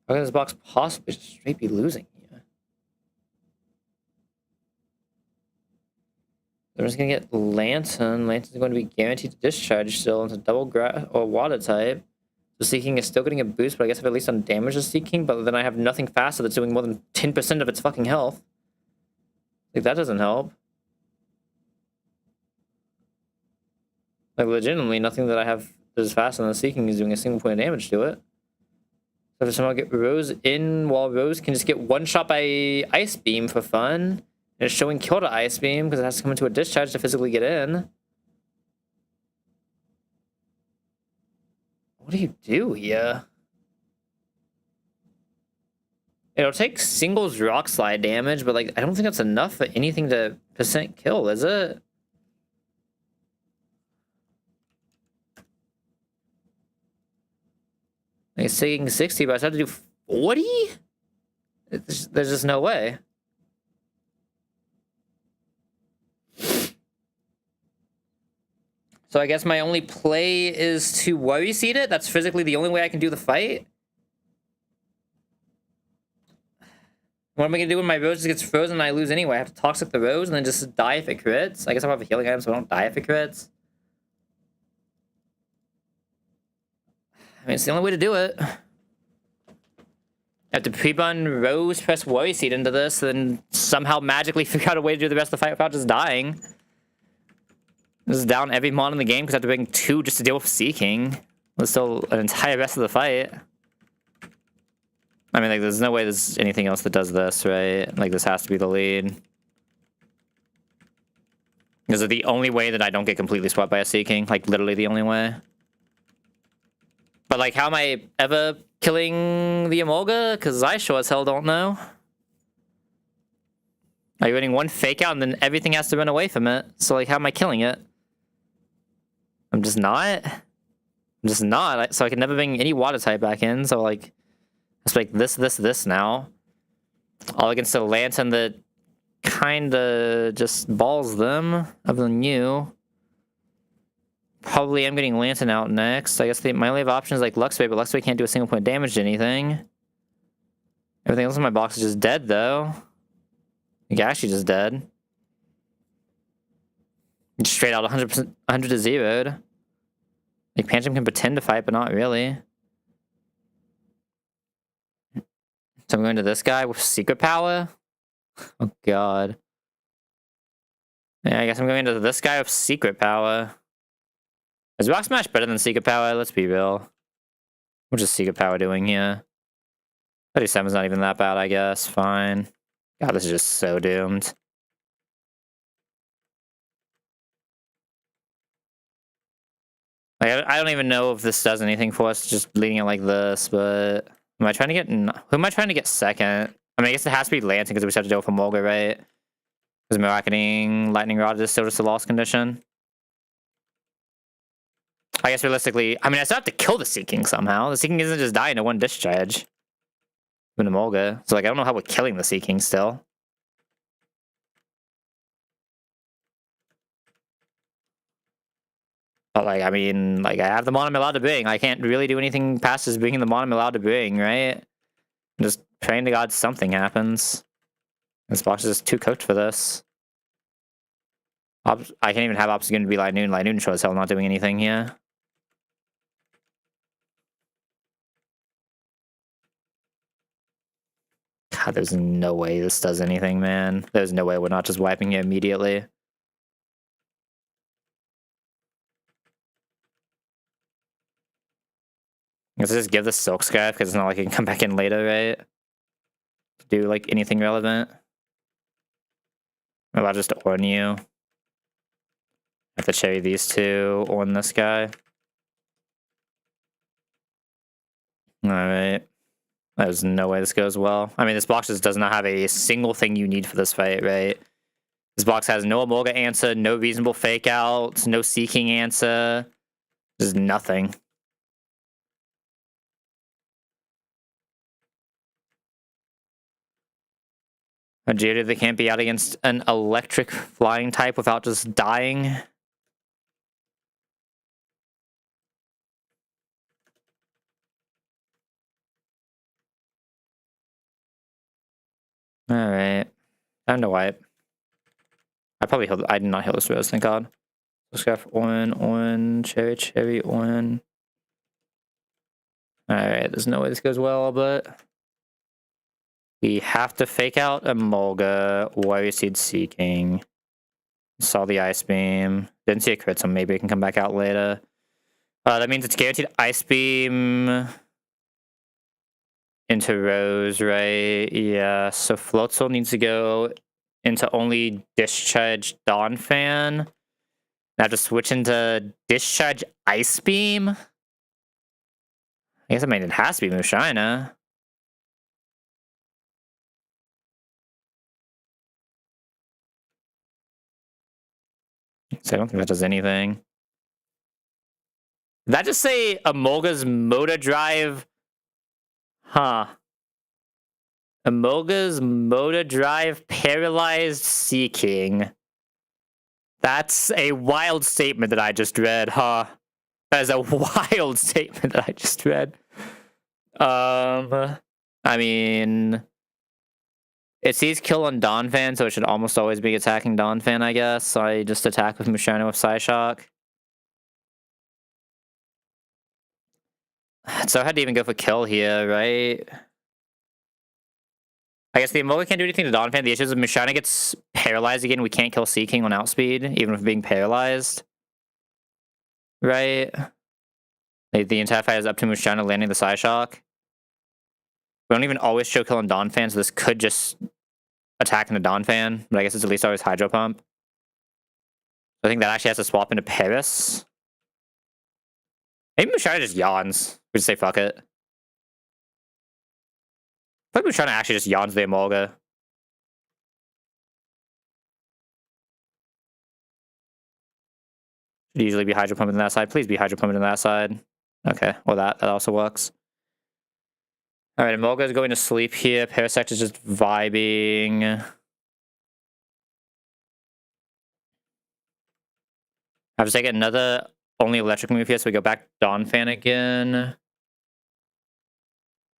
How can this box possibly just straight be losing here? They're just gonna get Lantern. Lantern's going to be guaranteed to discharge still into double or water type. So Seeking is still getting a boost, but I guess if at least on damage is Seeking, but then I have nothing faster that's doing more than 10% of its fucking health. Like, that doesn't help. Like, legitimately, nothing that I have that is faster than the Seeking is doing a single point of damage to it. So if somehow get Rose in, while Rose can just get one shot by Ice Beam for fun, and it's showing kill to Ice Beam because it has to come into a discharge to physically get in. What do you do here? It'll take singles Rock Slide damage, but like, I don't think that's enough for anything to percent kill, is it? Like, it's taking 60, but I have to do 40? There's just no way. So I guess my only play is to Worry Seed it. That's physically the only way I can do the fight. What am I going to do when my Rose just gets frozen and I lose anyway? I have to Toxic the Rose and then just die if it crits? I guess I'll have a healing item so I don't die if it crits. I mean, it's the only way to do it. I have to pre-bun Rose, press Worry Seed into this, and then somehow magically figure out a way to do the rest of the fight without just dying. This is down every mon in the game because I have to bring 2 just to deal with Seeking. There's still an entire rest of the fight. I mean, like, there's no way there's anything else that does this, right? Like, this has to be the lead. Is it the only way that I don't get completely swept by a Seeking? Like, literally the only way? But, like, how am I ever killing the Emolga? Because I sure as hell don't know. Are you running one fake out and then everything has to run away from it? So, like, how am I killing it? I'm just not. I'm just not. So I can never bring any water type back in. So, like, let's make this now. All against a Lantern that kinda just balls them, other than you. Probably am getting Lantern out next. I guess my only option is like Luxray, but Luxray can't do a single point of damage to anything. Everything else in my box is just dead, though. Like, actually just dead. Just straight out 100%, 100 to 0'd. Like, Pancham can pretend to fight, but not really. So I'm going to this guy with Secret Power? Oh, God. Yeah, I guess I'm going into this guy with Secret Power. Is Rock Smash better than Secret Power? Let's be real. What's just Secret Power doing here? 37's not even that bad, I guess. Fine. God, this is just so doomed. Like, I don't even know if this does anything for us, just leading it like this, but... Am I trying to get... Who am I trying to get second? I mean, I guess it has to be Lantern because we just have to deal with Emolga, right? Because Miraculing Lightning Rod is still just a lost condition. I guess realistically, I mean, I still have to kill the Seeking somehow. The Seeking isn't just dying to one discharge. With Emolga. So, like, I don't know how we're killing the Seeking still. But, like, I mean, like, I have the mon I'm allowed to bring. I can't really do anything past just bringing the mon I'm allowed to bring, right? I'm just praying to God something happens. This box is just too cooked for this. I can't even have Ops going to be Light Noon. Light Noon sure as hell not doing anything here. God, there's no way this does anything, man. There's no way we're not just wiping here immediately. Let's just give the Silk Scarf, because it's not like it can come back in later, right? To do, like, anything relevant. Maybe I'll just Orn you. I have to cherry these two, Orn this guy. Alright. There's no way this goes well. I mean, this box just does not have a single thing you need for this fight, right? This box has no Emolga answer, no reasonable fake outs, no Seeking answer. There's nothing. A Jada that can't be out against an electric flying type without just dying. Alright. Time to wipe. I probably healed. I did not heal this rose, thank God. Scarf on, cherry, on. Alright, there's no way this goes well, but we have to fake out Emolga, Warrior Seed Seeking. Saw the Ice Beam. Didn't see a crit, so maybe it can come back out later. That means it's guaranteed Ice Beam into Rose, right? Yeah, so Floatzel needs to go into only Discharge Dawn Fan. Now just switch into Discharge Ice Beam? I guess I mean it has to be Mushina. So I don't think that does anything. Did that just say Emolga's Motor Drive? Huh. Emolga's Motor Drive Paralyzed Seeking. That's a wild statement that I just read, huh? That is a wild statement that I just read. I mean, it sees kill on Donphan, so it should almost always be attacking Donphan, I guess. So I just attack with Mushina with Psyshock. So I had to even go for kill here, right? I guess the Emolga can't do anything to Donphan. The issue is if Mushina gets paralyzed again, we can't kill Seeking on outspeed, even with being paralyzed. Right? Like, the entire fight is up to Mushina landing the Psyshock. We don't even always show kill on Donphan, so this could just attack into Donphan, but I guess it's at least always Hydro Pump. I think that actually has to swap into Paris. Maybe Mushina just yawns. We just say fuck it. I think Mushina actually just yawns the Emolga. Should easily be Hydro Pumping to that side. Please be Hydro Pumping to that side. Okay, well that also works. Alright, Emolga is going to sleep here. Parasect is just vibing. I have to take another only electric move here, so we go back Donphan again.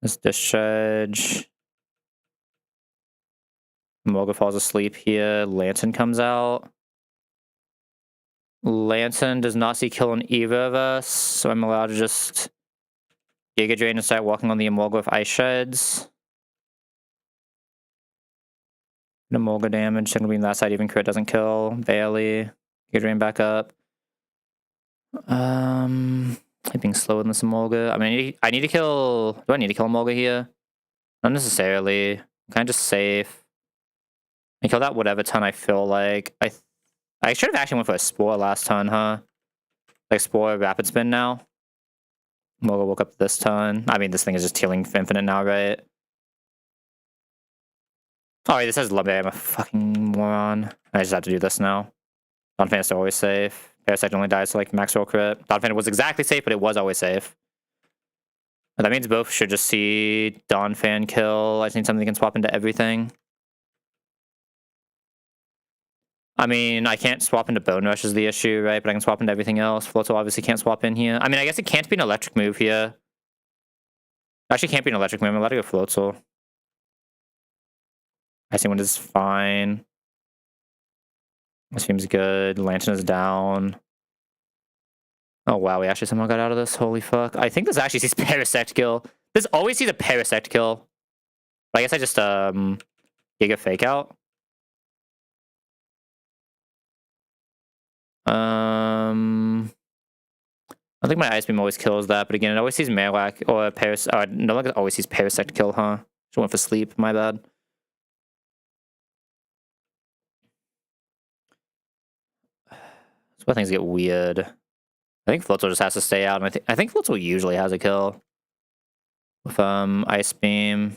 Let's discharge. Emolga falls asleep here. Lantern comes out. Lantern does not see kill on either of us, so I'm allowed to just Giga Drain and start walking on the Emolga with Ice Shreds. Emolga damage, shouldn't be on that side, even crit doesn't kill. Bailey. Giga Drain back up. I'm being slow in this Emolga. I mean, I need to kill... Do I need to kill Emolga here? Not necessarily. I'm kind of just safe. I kill that whatever ton I feel like. I should have actually went for a Spore last turn, huh? Like Spore, Rapid Spin now. Emolga woke up this turn. I mean, this thing is just healing for infinite now, right? Oh, wait, this has Lumberry. I'm a fucking moron. I just have to do this now. Donphan is always safe. Parasect only dies to like max roll crit. Dawn Fan was exactly safe, but it was always safe. That means both should just see Dawn Fan kill. I just need something that can swap into everything. I mean, I can't swap into Bone Rush is the issue, right? But I can swap into everything else. Floatzel obviously can't swap in here. I mean, I guess it can't be an electric move here. Actually, can't be an electric move. I'm allowed to go Floatzel. Icing Wind is fine. This seems good. Lantern is down. Oh, wow. We actually somehow got out of this. Holy fuck. I think this actually sees Parasect kill. This always sees a Parasect kill. But I guess I just, Giga Fake out. I think my Ice Beam always kills that, but again, it always sees Marowak or Paras. Oh, no longer always sees Parasect kill, huh? Just went for sleep. My bad. That's why things get weird. I think Floatzel just has to stay out, and I think Floatzel usually has a kill with Ice Beam.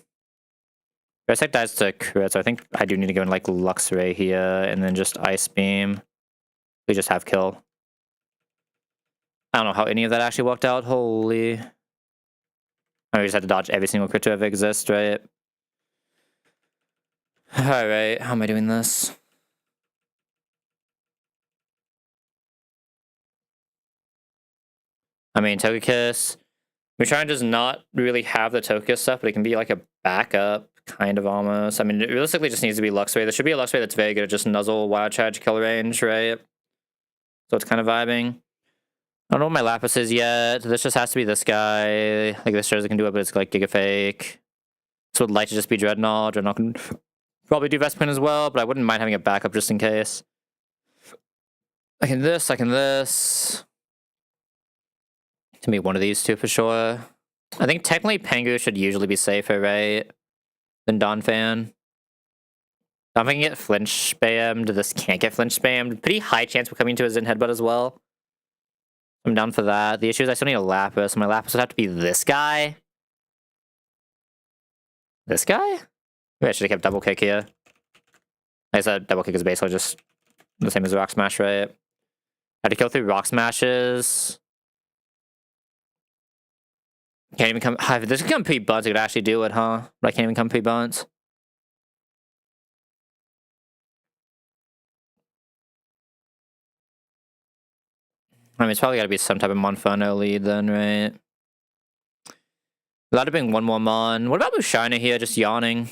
Parasect dies to crit, so I think I do need to go in like Luxray here, and then just Ice Beam. We just have kill. I don't know how any of that actually worked out. Holy. I just had to dodge every single crit to ever exist, right? Alright, how am I doing this? I mean, Togekiss. Musharna does not really have the Togekiss stuff, but it can be like a backup, kind of almost. I mean, it realistically just needs to be Luxray. There should be a Luxray that's very good at just Nuzzle, Wild Charge, kill range, right? So it's kind of vibing. I don't know what my Lapis is yet. This just has to be this guy. Like, this shows it can do it, but it's like Giga Fake. So would like to just be Dreadnought. Dreadnought can probably do Vespiquen as well, but I wouldn't mind having a backup just in case. I can this. To be one of these two for sure. I think technically Pengu should usually be safer, right? Than Donphan. Donphan can get flinch spammed. This can't get flinch spammed. Pretty high chance we're coming to a Zen Headbutt as well. I'm down for that. The issue is I still need a Lapis. My Lapis would have to be this guy. This guy? Maybe I should have kept Double Kick here. I said Double Kick is basically just the same as Rock Smash, right? I had to kill through Rock Smashes. Can't even come. If this could come pre-bunts, I could actually do it, huh? But I can't even come pre-bunts. I mean, it's probably got to be some type of Monferno lead then, right? Allowed to bring one more Mon. What about Musharna here, just yawning?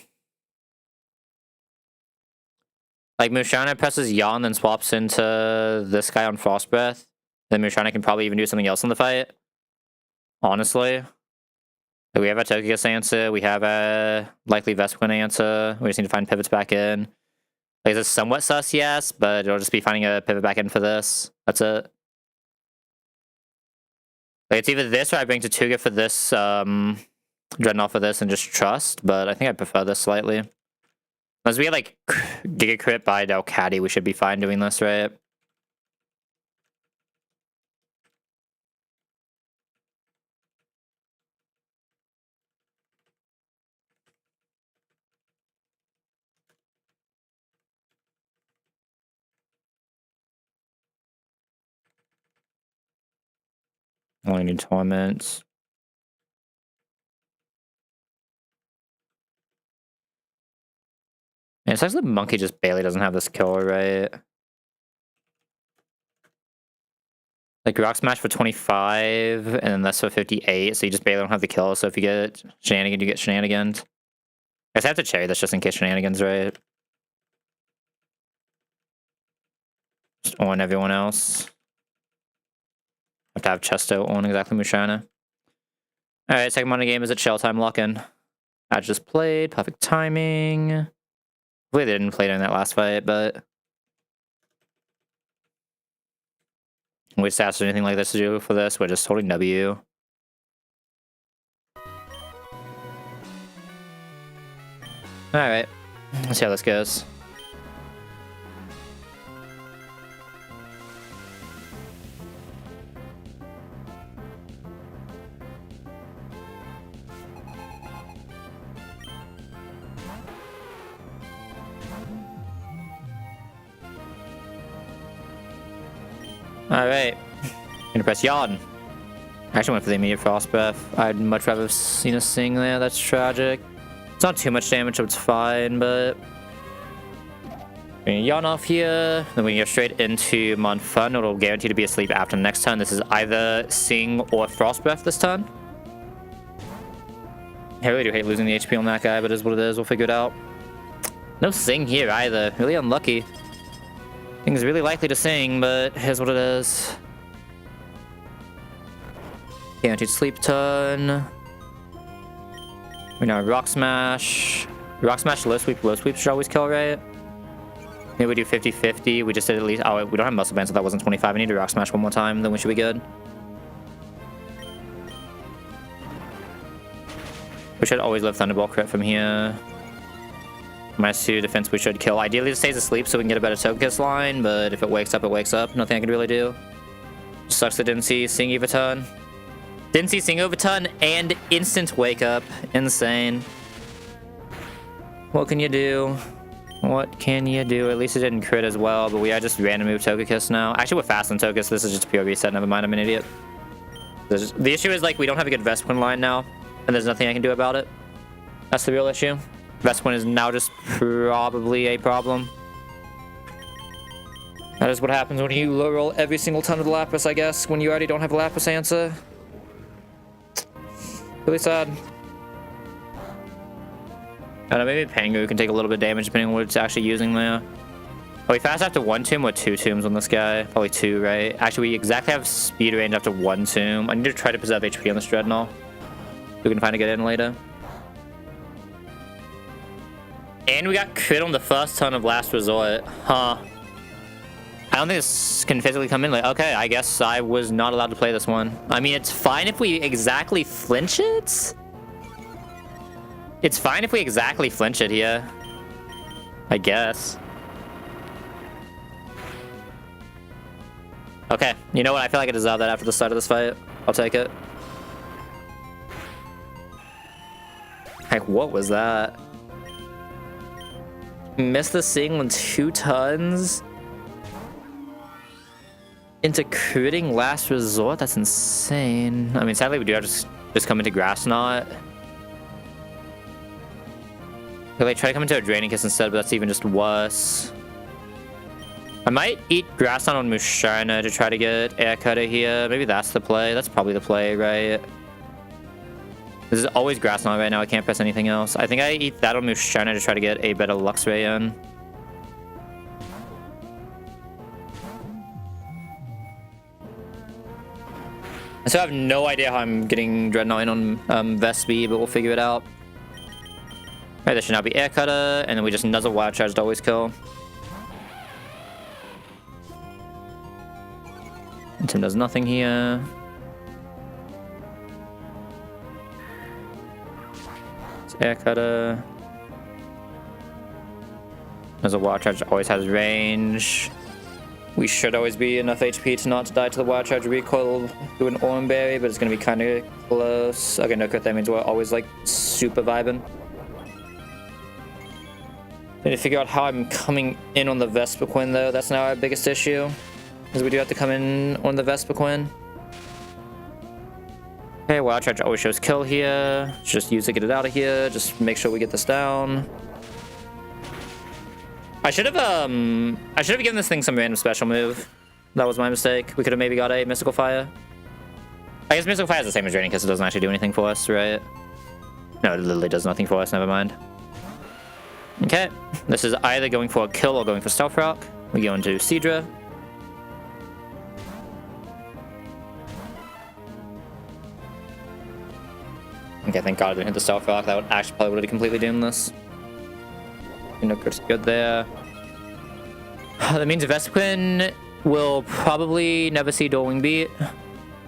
Like, Musharna presses yawn, then swaps into this guy on Frost Breath. Then Musharna can probably even do something else in the fight. Honestly. Like, we have a Togekiss answer. We have a likely Vespiquen answer. We just need to find pivots back in. Like, is this somewhat sus? Yes, but it'll just be finding a pivot back in for this. That's it. Like, it's either this or I bring Tatuga for this, Dreadnought for this and just trust, but I think I prefer this slightly. As we get, like, Giga Crit by Delcatty, we should be fine doing this, right? Only need Torments. And it's actually the Monkey just barely doesn't have this killer, right? Like, Rock Smash for 25, and then that's for 58, so you just barely don't have the kill, so if you get Shenanigan, you get Shenanigans. I guess I have to cherry this just in case Shenanigans, right? Just on everyone else. Have to have Chesto on exactly Musharna. Alright, second Monday game is at Shell Time Lock-in. I just played, perfect timing. Hopefully they didn't play during that last fight, but we just asked anything like this to do for this, we're just holding W. Alright, let's see how this goes. Alright. Gonna press Yawn. I actually went for the immediate Frost Breath. I'd much rather have seen a Sing there. That's tragic. It's not too much damage, so it's fine, but... We're gonna Yawn off here. Then we can go straight into Monfun. It'll guarantee to be asleep after the next turn. This is either Sing or Frost Breath this turn. I really do hate losing the HP on that guy, but it is what it is. We'll figure it out. No Sing here either. Really unlucky. Thing's really likely to Sing, but here's what it is. Guaranteed sleep turn. We know Rock Smash. Rock Smash, low sweep should always kill, right? Maybe we do 50-50. We just did at least... Oh, we don't have Muscle Band, so that wasn't 25. I need to Rock Smash one more time, then we should be good. We should always live Thunderbolt crit from here. -2 defense we should kill. Ideally it stays asleep so we can get a better Togekiss line, but if it wakes up, it wakes up. Nothing I can really do. Sucks that didn't see Sing Overturn. Didn't see Sing Overturn and instant wake up. Insane. What can you do? What can you do? At least it didn't crit as well, but we are just random move Togekiss now. Actually, we're fast on Togekiss. This is just pure reset. Never mind, I'm an idiot. The issue is, like, we don't have a good Vespiquen line now, and there's nothing I can do about it. That's the real issue. Vespiquen is now just probably a problem. That is what happens when you low roll every single ton of the Lapras, I guess, when you already don't have a Lapras answer. Really sad. I don't know, maybe Pangu can take a little bit of damage depending on what it's actually using there. Oh, we fast after 1 tomb or 2 tombs on this guy? Probably 2, right? Actually, we exactly have speed range after 1 tomb. I need to try to preserve HP on this Dreadnought. We can find a good in later. And we got crit on the first turn of Last Resort. Huh. I don't think this can physically come in. Like, okay, I guess I was not allowed to play this one. I mean, it's fine if we exactly flinch it. It's fine if we exactly flinch it here. I guess. Okay, you know what? I feel like I deserve that after the start of this fight. I'll take it. Like, what was that? Missed the Sing on 2 tons? Into critting Last Resort? That's insane. I mean, sadly, we do have to just come into Grass Knot. Could I try to come into a Draining Kiss instead, but that's even just worse. I might eat Grass Knot on Musharna to try to get Air Cutter here. Maybe that's the play. That's probably the play, right? This is always Grass Knot right now. I can't press anything else. I think I eat that on Musharna to try to get a better Luxray in. I still have no idea how I'm getting Dreadnought in on Vespi, but we'll figure it out. Alright, that should now be Air Cutter, and then we just Nuzzle Wild Charge to always kill. And Tim does nothing here. It's Air Cutter. Nuzzle Wild Charge always has range. We should always be enough HP to not die to the Wild Charge recoil through an Oran Berry, but it's going to be kind of close. Okay, no crit, that means we're always like super vibing. Need to figure out how I'm coming in on the Vespiquen though. That's now our biggest issue, is we do have to come in on the Vespiquen. Okay, Wild Charge always shows kill here. Just use it, get it out of here. Just make sure we get this down. I should have given this thing some random special move. That was my mistake. We could have maybe got a Mystical Fire. I guess Mystical Fire is the same as Draining Kiss. It doesn't actually do anything for us, right? No, it literally does nothing for us. Never mind. Okay, this is either going for a kill or going for Stealth Rock. We go into Seadra. Okay, thank God I didn't hit the Stealth Rock. That would actually probably would have completely doomed this. No crit's good there. That means Vespiquen will probably never see Dual Wing Beat.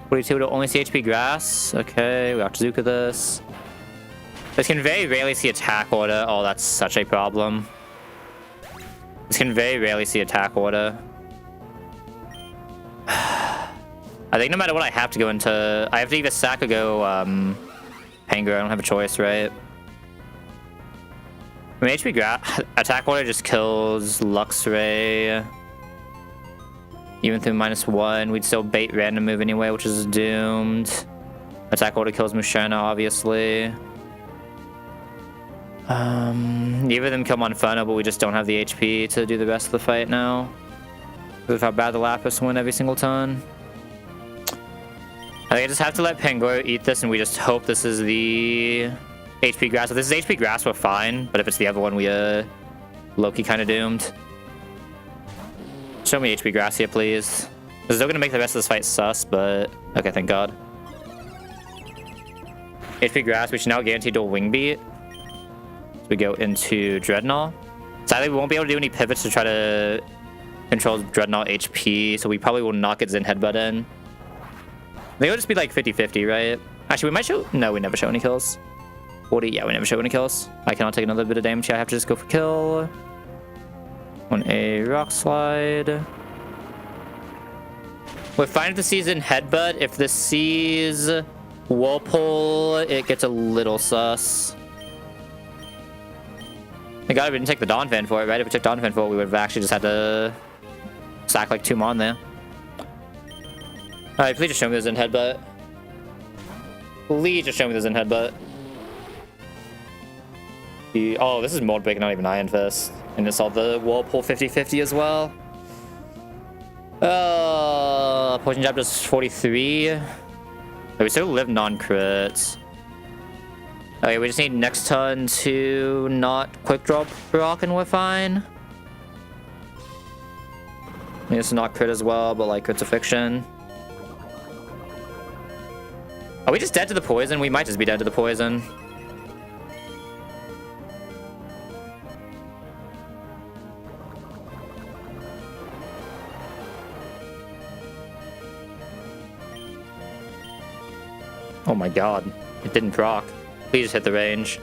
42 will only see HP Grass. Okay, we have to Zuka this. This can very rarely see Attack Order. Oh, that's such a problem. This can very rarely see Attack Order. I think no matter what, I have to go into... I have to either sack or go Pangu. I don't have a choice, right? I mean, HP Attack Order just kills Luxray. Even through -1, we'd still bait random move anyway, which is doomed. Attack order kills Musharna, obviously. Either of them kill Monferno, but we just don't have the HP to do the rest of the fight now. Because of how bad the Lapras win every single turn. I think I just have to let Pangoro eat this, and we just hope this is the HP Grass. If this is HP Grass, we're fine. But if it's the other one, we Loki kind of doomed. Show me HP Grass here, please. This is still gonna make the rest of this fight sus, but okay, thank God. HP Grass, we should now guarantee dual Wing Beat. So we go into Dreadnought. Sadly, we won't be able to do any pivots to try to control Dreadnought HP, so we probably will not get Zen Headbutt in. I think it'll just be like 50-50, right? Actually, we might show... No, we never show any kills. 40, yeah, we never show any kills. I cannot take another bit of damage here. I have to just go for kill. On a Rock Slide. We're fine if this sees in Headbutt. If this sees Whirlpool, it gets a little sus. Thank God we didn't take the Donphan for it, right? If we took Donphan for it, we would have actually just had to sack like 2 Mon there. Alright, please just show me the Zen Headbutt. Please just show me the Zen Headbutt. Oh, this is Mold Break, not even Iron Fist. And it's all the Whirlpool 50-50 as well. Poison Jab does 43. Oh, we still live non-crits. Okay, we just need next turn to not quick drop Brock and we're fine. I mean, it's not crit as well, but like crit's a fiction. Are we just dead to the poison? We might just be dead to the poison. Oh my God, it didn't proc. Please just hit the range.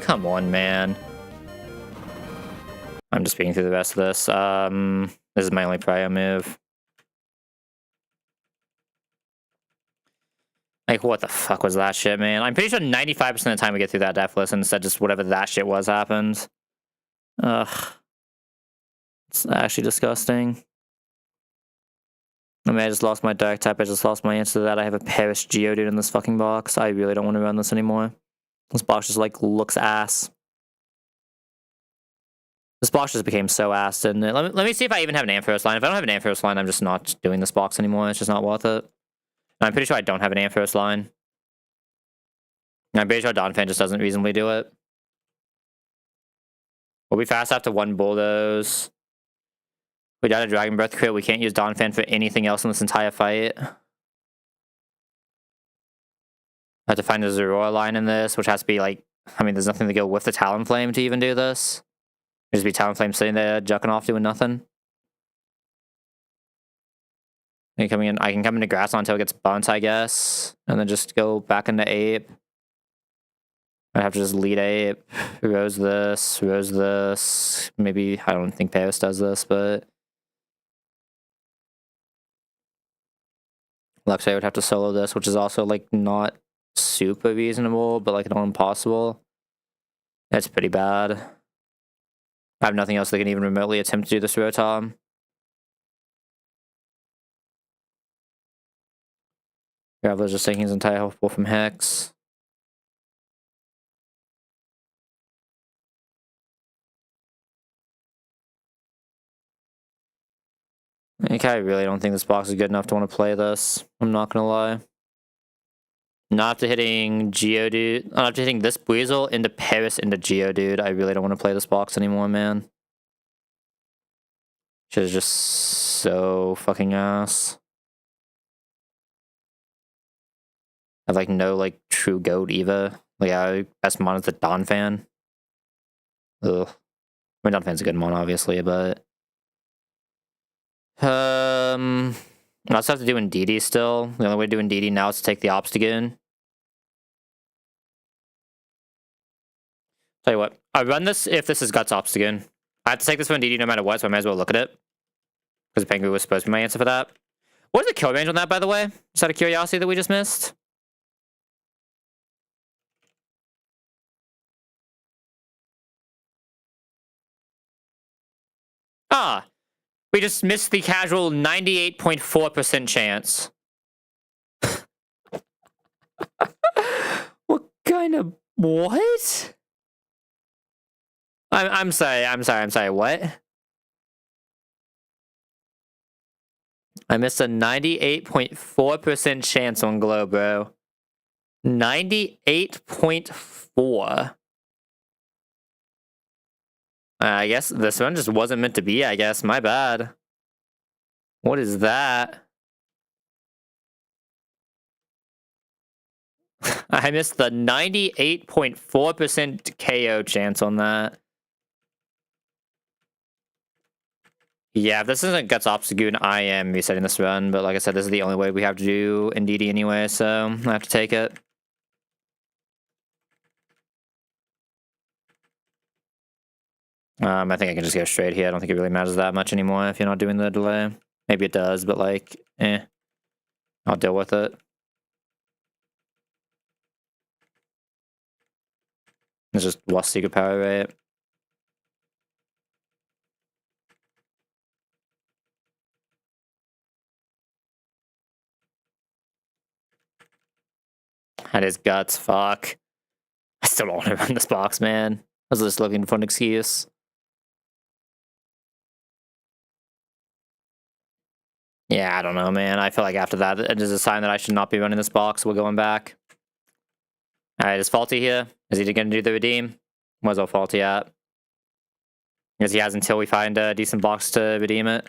Come on, man. I'm just speeding through the rest of this. This is my only prior move. Like, what the fuck was that shit, man? I'm pretty sure 95% of the time we get through that Deathless, and instead just whatever that shit was happens. Ugh. It's actually disgusting. I mean, I just lost my Dark type. I just lost my answer to that. I have a Perish Geodude in this fucking box. I really don't want to run this anymore. This box just, like, looks ass. This box just became so ass, didn't it? Let me see if I even have an Ampharos line. If I don't have an Ampharos line, I'm just not doing this box anymore. It's just not worth it. I'm pretty sure I don't have an Ampharos line. I'm pretty sure Donphan just doesn't reasonably do it. We'll be fast after 1 Bulldoze. We died a Dragon Breath crit. We can't use Donphan for anything else in this entire fight. I have to find a Zorora line in this, which has to be like... I mean, there's nothing to go with the Talonflame to even do this. There's just be Talonflame sitting there, jucking off, doing nothing. I can come into Grass until it gets burnt, I guess. And then just go back into Ape. I have to just lead Ape. Rose this. Maybe, I don't think Paris does this, but... Luxray would have to solo this, which is also, like, not super reasonable, but, like, not impossible. That's pretty bad. I have nothing else that can even remotely attempt to do this Rotom. Graveler's just taking his entire health pool from Hex. Okay, I really don't think this box is good enough to want to play this. I'm not gonna lie. Not after hitting Geodude. Not after hitting this Weasel into Paris into Geodude. I really don't want to play this box anymore, man. Shit is just so fucking ass. I have like no like true goat either. Like best mon is the Donphan. Ugh. I mean, Donphan's a good mon, obviously, but I also have to do Indeedee still. The only way to do Indeedee now is to take the Obstagoon. Tell you what, I run this if this is Guts Obstagoon. I have to take this for Indeedee no matter what, so I might as well look at it. Because Pengu was supposed to be my answer for that. What is the kill range on that, by the way? Just out of curiosity that we just missed? Ah! We just missed the casual 98.4% chance. What kind of... What? I'm sorry, what? I missed a 98.4% chance on Glow, bro. 98.4. I guess this one just wasn't meant to be, I guess. My bad. What is that? I missed the 98.4% KO chance on that. Yeah, if this isn't Guts Obstagoon, I am resetting this run, but like I said, this is the only way we have to do NDD anyway, so I have to take it. I think I can just go straight here. I don't think it really matters that much anymore if you're not doing the delay. Maybe it does, but like, I'll deal with it. It's just lost secret power, right? That is Guts, fuck. I still don't want to run this box, man. I was just looking for an excuse. Yeah, I don't know, man. I feel like after that, it is a sign that I should not be running this box. We're going back. Alright, is Faulty here? Is he going to do the redeem? Where's all Faulty at? Because he has until we find a decent box to redeem it.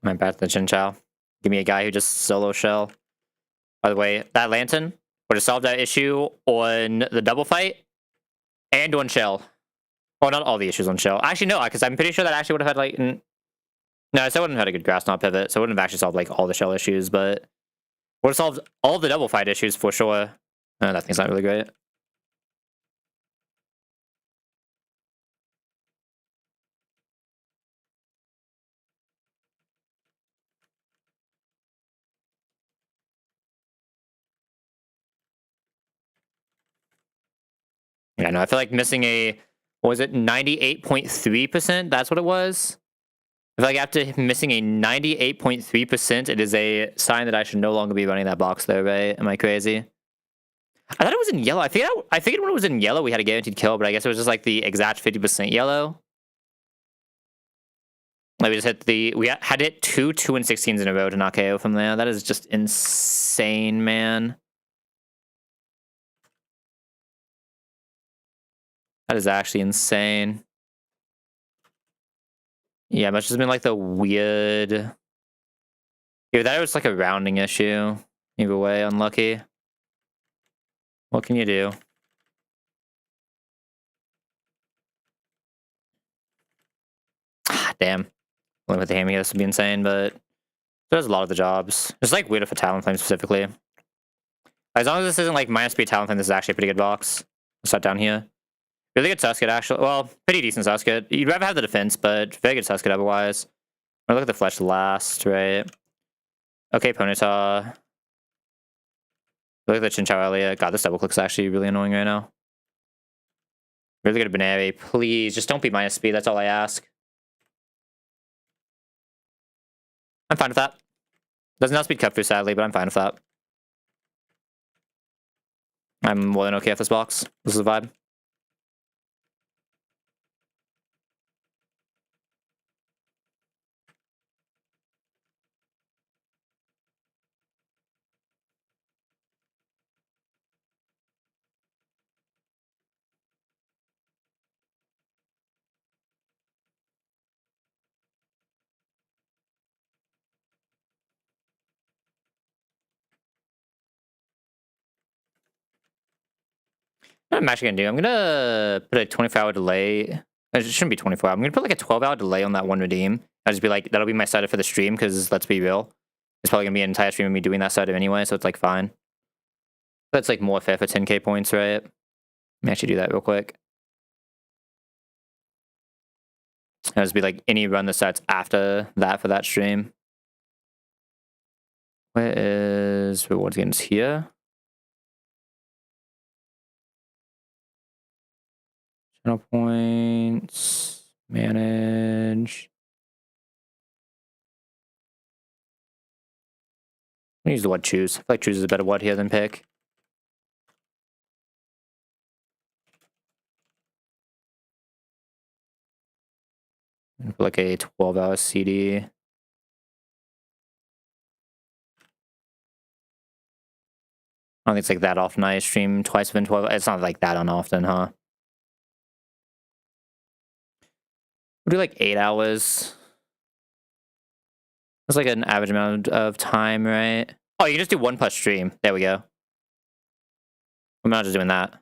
I'm back to the Chin Chow. Give me a guy who just solo shell. By the way, that Lantern would have solved that issue on the double fight and on shell. Oh, not all the issues on shell. Actually, no, because I'm pretty sure that actually would have had like... No, so I wouldn't have had a good grass knot pivot, so it wouldn't have actually solved like all the shell issues, but would have solved all the double fight issues for sure. That thing's not really great. Yeah, no, I feel like missing a... What was it? 98.3%? That's what it was? I feel like after missing a 98.3%, it is a sign that I should no longer be running that box there, right? Am I crazy? I thought it was in yellow. I figured when it was in yellow, we had a guaranteed kill, but I guess it was just like the exact 50% yellow. Like we just hit we had hit 2 2-16s in a row to knock KO from there. That is just insane, man. That is actually insane. Yeah, it must have just been like the weird... Yeah, that was like a rounding issue. Either way, unlucky. What can you do? Damn. Only with the hammy, this would be insane, but it does a lot of the jobs. It's like weird for Talonflame specifically. As long as this isn't like -speed Talonflame, this is actually a pretty good box. Let's start down here. Really good Suskit, actually. Well, pretty decent Suskit. You'd rather have the defense, but very good Suskit otherwise. I'm gonna look at the flesh last, right? Okay, Ponyta. Look at the Chinchou Elliot. God, this double click's actually really annoying right now. Really good Baneri. Please, just don't be -speed. That's all I ask. I'm fine with that. Doesn't outspeed cut through, sadly, but I'm fine with that. I'm more than okay with this box. This is the vibe. What I'm actually gonna do, I'm gonna put a 24-hour delay. It shouldn't be 24 hours. I'm gonna put like a 12-hour delay on that one redeem. I'll just be like, that'll be my setup for the stream, because let's be real. It's probably gonna be an entire stream of me doing that setup anyway, so it's like fine. That's like more fair for 10k points, right? Let me actually do that real quick. It'll just be like any run that starts after that for that stream. Where is rewards games here? Channel points. Manage. I'm gonna use the word choose. I feel like choose is a better word here than pick. For like a 12-hour CD. I don't think it's like that often. I stream twice within 12. It's not like that often, huh? We'll do like 8 hours. That's like an average amount of time, right? Oh, you can just do 1 per stream. There we go. I'm not just doing that.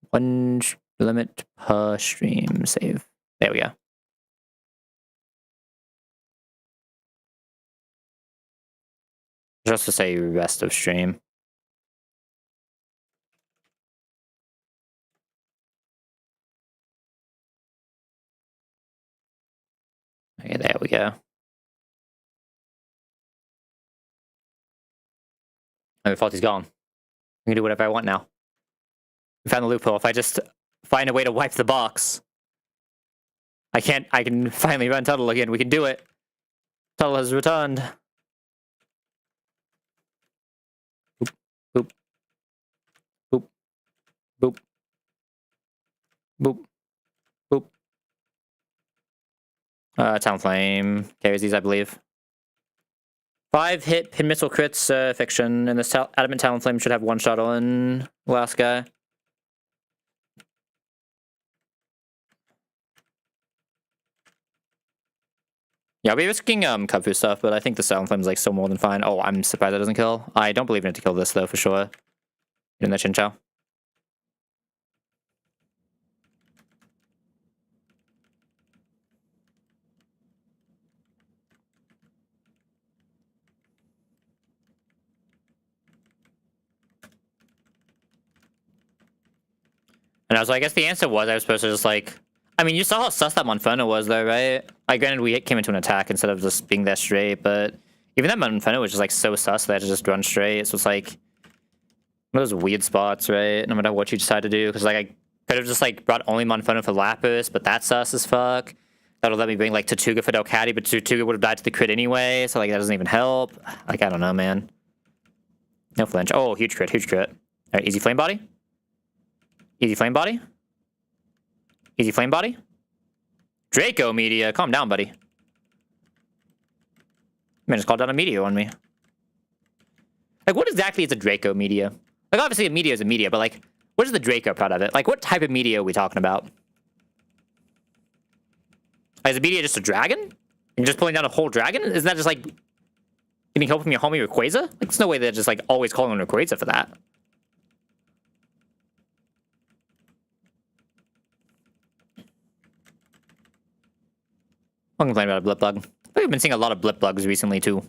1 limit per stream. Save. There we go. Just to say rest of stream. Okay, there we go. Oh, Faulty's gone. I can do whatever I want now. We found the loophole. If I just find a way to wipe the box, I can finally run Tuttle again. We can do it. Tuttle has returned. Boop. Boop. Boop. Boop. Boop. Boop. Talonflame carries these, I believe. 5 hit pin missile crits fiction, and this adamant Talonflame should have 1 shot on last guy. Yeah, I'll be risking Kung-Fu stuff, but I think the Talonflame's like still more than fine. Oh, I'm surprised that doesn't kill. I don't believe in it to kill this though, for sure. In the Chinchou. And I guess the answer was I was supposed to just like... I mean, you saw how sus that Monferno was though, right? Like, granted, we came into an attack instead of just being there straight, but even that Monferno was just like so sus that I had to just run straight. So it's like one of those weird spots, right? No matter what you decide to do, because like I could have just like brought only Monferno for Lapis, but that's sus as fuck. That'll let me bring like Tortuga for Delcatty, but Tortuga would have died to the crit anyway, so like that doesn't even help. Like, I don't know, man. No flinch. Oh, huge crit, huge crit. Alright, easy flame body. Easy flame body. Easy flame body. Draco Media. Calm down, buddy. Man, just called down a Meteor on me. Like, what exactly is a Draco Media? Like, obviously a Meteor is a Meteor, but like, what is the Draco part of it? Like, what type of Meteor are we talking about? Like, is a Meteor just a dragon? You're just pulling down a whole dragon? Isn't that just like getting help from your homie Rayquaza? Like, there's no way they're just like always calling on Rayquaza for that. I'm complaining about a blip bug. I think I've been seeing a lot of blip bugs recently too.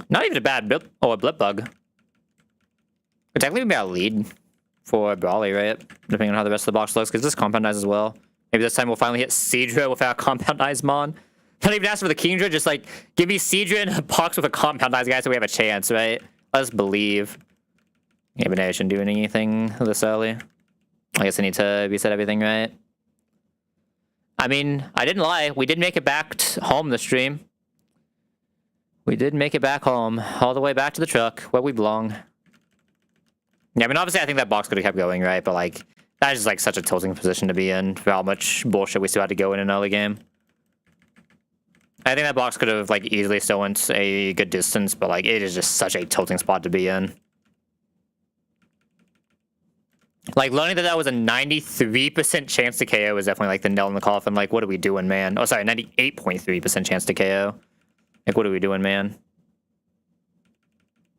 Not even a bad blip or a blip bug. Could technically be our lead for Brawly, right? Depending on how the rest of the box looks, because this compound eyes as well. Maybe this time we'll finally hit Seadra with our compound eyes mon. Not even ask for the Kingdra, just like give me Seadra and a box with a compound eyes guy so we have a chance, right? Let's believe. Yeah, but I shouldn't do anything this early. I guess I need to reset everything, right? I mean, I didn't lie. We did make it back home this stream. We did make it back home. All the way back to the truck, where we belong. Yeah, I mean, obviously, I think that box could have kept going, right? But, like, that is, like, such a tilting position to be in for how much bullshit we still had to go in an early game. I think that box could have, like, easily still went a good distance, but, like, it is just such a tilting spot to be in. Like, learning that that was a 93% chance to KO is definitely, like, the nail in the coffin. Like, what are we doing, man? Oh, sorry, 98.3% chance to KO. Like, what are we doing, man?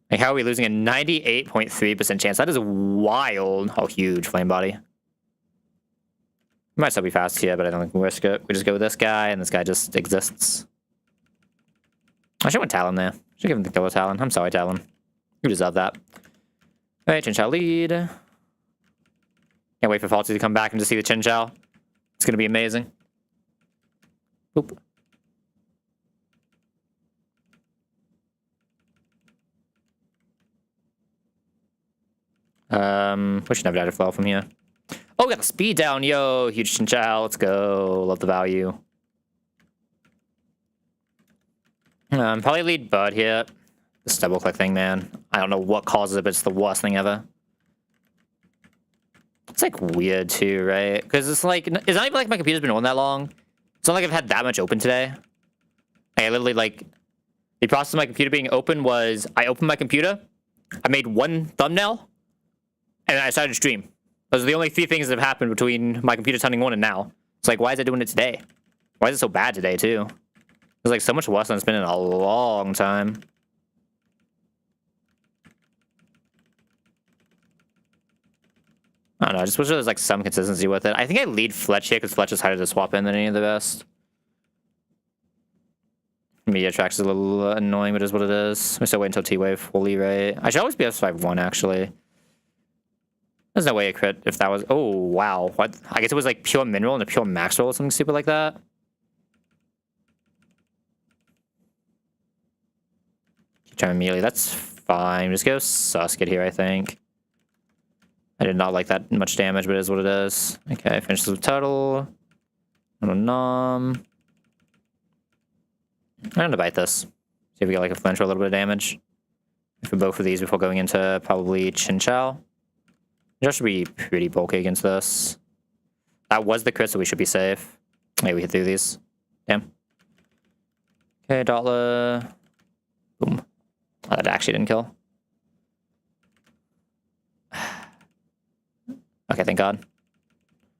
Like, how are we losing a 98.3% chance? That is wild. Oh, huge flame body. We might still be fast here, but I don't think we risk it. We just go with this guy, and this guy just exists. I should have went Talon there. Should give him the killer Talon. I'm sorry, Talon. You deserve that. Alright, Chinchou lead. Can't wait for Faulty to come back and just see the Chinchou. It's gonna be amazing. Boop. We should never die to fall from here. Oh, we got the speed down, yo! Huge chinchow, let's go. Love the value. Probably lead Bud here. This double click thing, man. I don't know what causes it, but it's the worst thing ever. It's like weird too, right? Because it's like, it's not even like my computer's been on that long. It's not like I've had that much open today. I literally like, the process of my computer being open was I opened my computer, I made one thumbnail, and I started to stream. Those are the only 3 things that have happened between my computer turning on and now. It's like, why is it doing it today? Why is it so bad today too? It's like so much worse than it's been in a long time. I don't know, I just wish there was like some consistency with it. I think I lead Fletch here because Fletch is harder to swap in than any of the best. Media tracks is a little annoying, but it is what it is. We still wait until T-Wave fully, right? I should always be S5-1, actually. There's no way it crit if that was... Oh, wow. What? I guess it was like pure mineral and a pure max roll or something stupid like that. Keep trying immediately. That's fine. Just go Susket here, I think. I did not like that much damage, but it is what it is. Okay, finish this with Turtle. Nom. I'm gonna bite this. See if we get like a flinch or a little bit of damage. For both of these before going into probably Chinchou. Just should be pretty bulky against this. That was the crit, so we should be safe. Maybe we hit through these. Damn. Okay, Dotla. Boom. Oh, that actually didn't kill. Okay, thank God.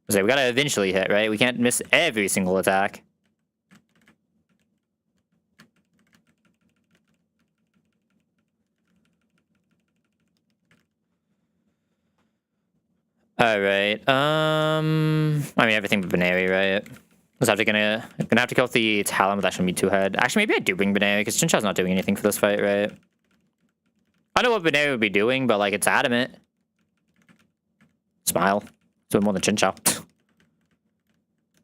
So we gotta eventually hit, right? We can't miss every single attack. Alright, I mean everything but Baneri, right? Gonna have to kill the Talon, but that shouldn't be too hard. Actually, maybe I do bring Baneri, because Chinchou's not doing anything for this fight, right? I know what Baneri would be doing, but like, it's adamant. Smile. It's doing more than Chinchou.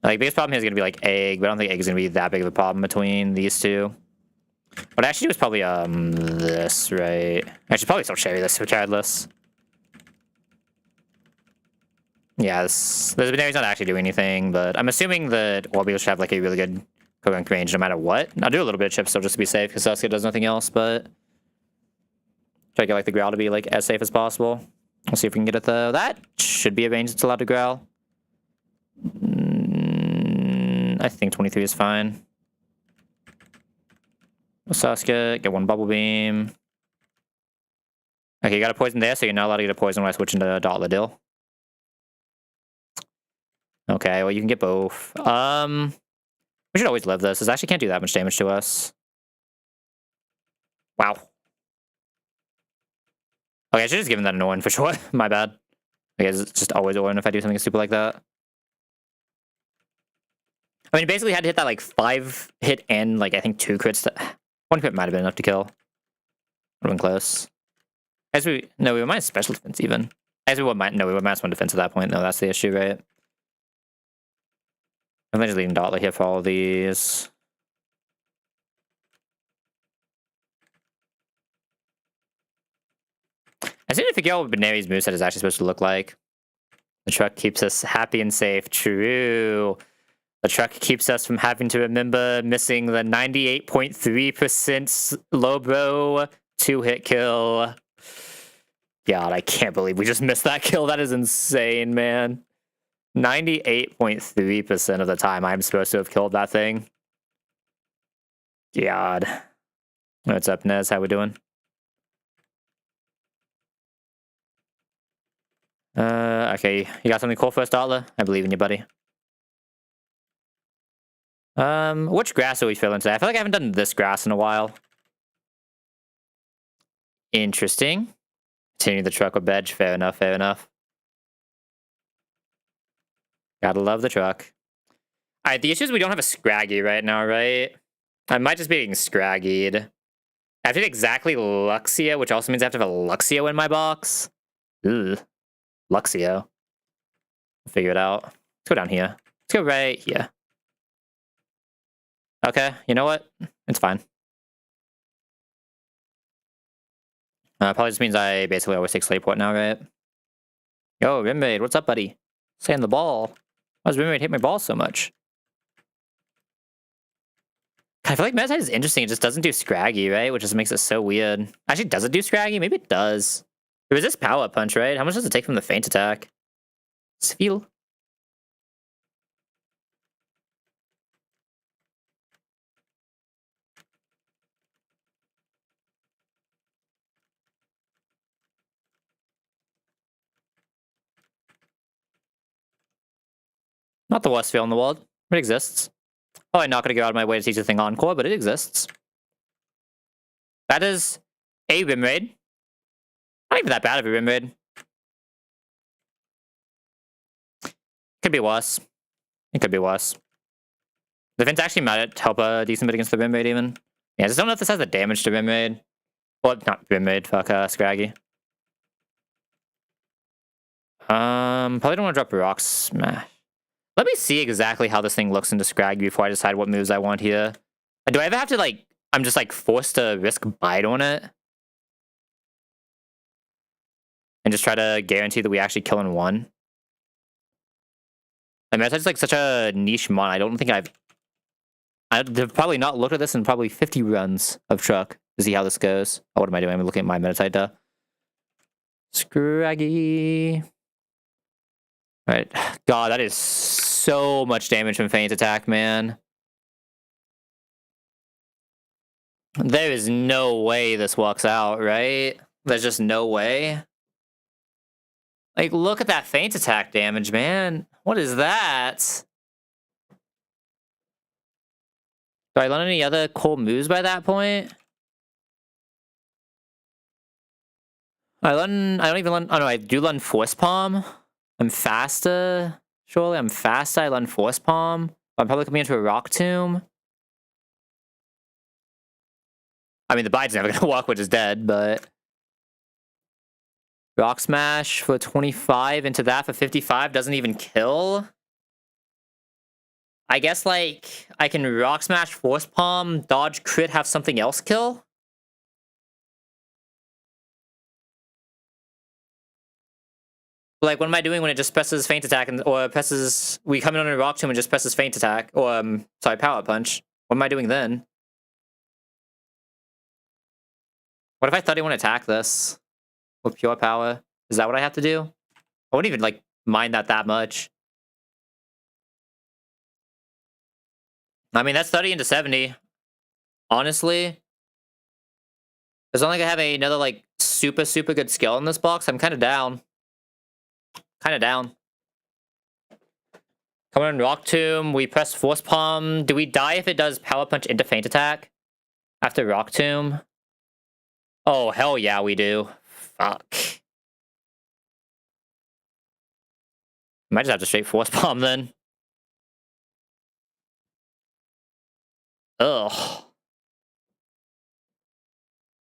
Like, biggest problem here is gonna be like Egg, but I don't think Egg is gonna be that big of a problem between these two. What I actually do is probably, this, right? I should probably still cherry this for Chadless. Yeah, this Baneri's not actually doing anything, but I'm assuming that Orbeez should have like a really good quick range no matter what. I'll do a little bit of chip still just to be safe, because Sasuke does nothing else, but try to get like the Growl to be like as safe as possible. We'll see if we can get it though. That should be a range that's allowed to Growl. I think 23 is fine. Sasuke, get one Bubble Beam. Okay, you got a poison there, so you're not allowed to get a poison when I switch into Dotla Dill. Okay, well, you can get both. We should always live this. This actually can't do that much damage to us. Wow. Okay, I should have just given that an Orin for sure. My bad. I guess it's just always Orin if I do something stupid like that. I mean, basically had to hit that, like, 5-hit and, like, I think 2 crits. 1 crit might have been enough to kill. Would have been close. No, we might special defense, even. We were minus 1 defense at that point, though. That's the issue, right? I'm just leaving Dotla here for all of these. I seem to figure out what Baneri's moveset is actually supposed to look like. The truck keeps us happy and safe. True. The truck keeps us from having to remember missing the 98.3% Lobro 2-hit kill. God, I can't believe we just missed that kill. That is insane, man. 98.3% of the time I'm supposed to have killed that thing. God. What's up, Nez? How we doing? Okay. You got something cool for us, Dotla? I believe in you, buddy. Which grass are we feeling today? I feel like I haven't done this grass in a while. Interesting. Continue the truck with Bedge. Fair enough, fair enough. Gotta love the truck. Alright, the issue is we don't have a Scraggy right now, right? I might just be getting Scraggied. I have to get exactly Luxio, which also means I have to have a Luxio in my box. Ugh. Luxio. I'll figure it out. Let's go down here. Let's go right here. Okay, you know what? It's fine. Probably just means I basically always take Slayport now, right? Yo, Rimraid, what's up, buddy? Saying the ball. Why does Rimraid hit my ball so much? I feel like Metatide is interesting. It just doesn't do Scraggy, right? Which just makes it so weird. Actually, does it do Scraggy? Maybe it does. It resists Power Punch, right? How much does it take from the Feint Attack? Sfeel. Not the worst feel in the world. It exists. Probably not going to go out of my way to teach the thing Encore, but it exists. That is a Rimraid. Not even that bad of a Rimraid. Could be worse. It could be worse. The Feint's actually might help a decent bit against the Rimraid even. Yeah, I just don't know if this has the damage to Rimraid. Well, not Rimraid, fuck, Scraggy. Probably don't want to drop Rock Smash. Let me see exactly how this thing looks into Scraggy before I decide what moves I want here. Do I ever have to, like, I'm just, like, forced to risk Bite on it? And just try to guarantee that we actually kill in one? I mean, that's like such a niche mon. I don't think I've probably not looked at this in probably 50 runs of Truck to see how this goes. Oh, what am I doing? I'm looking at my Metatide duh. Scraggy. Alright. God, that is so much damage from Feint Attack, man. There is no way this walks out, right? There's just no way. Like, look at that Feint Attack damage, man. What is that? Do I learn any other cool moves by that point? I don't even learn, oh no, I do learn Force Palm. I'm faster. Surely I'm faster, I learn Force Palm. I'm probably coming into a Rock Tomb. I mean, the Bide's never gonna walk, which is dead, but... Rock Smash for 25 into that for 55 doesn't even kill. I guess, like, I can Rock Smash, Force Palm, dodge, crit, have something else kill? Like, what am I doing when it just presses Feint Attack, or presses... We come in on a Rock Tomb and just presses Feint Attack, or, sorry, Power Punch. What am I doing then? What if I thought he wouldn't attack this? With Pure Power? Is that what I have to do? I wouldn't even, like, mind that much. I mean, that's 30 into 70. Honestly. As long as I have another, like, super good skill in this box, I'm kind of down. Kind of down. Come on, Rock Tomb. We press Force Palm. Do we die if it does Power Punch into Feint Attack? After Rock Tomb? Oh, hell yeah, we do. Fuck. Might just have to straight Force Palm then. Ugh.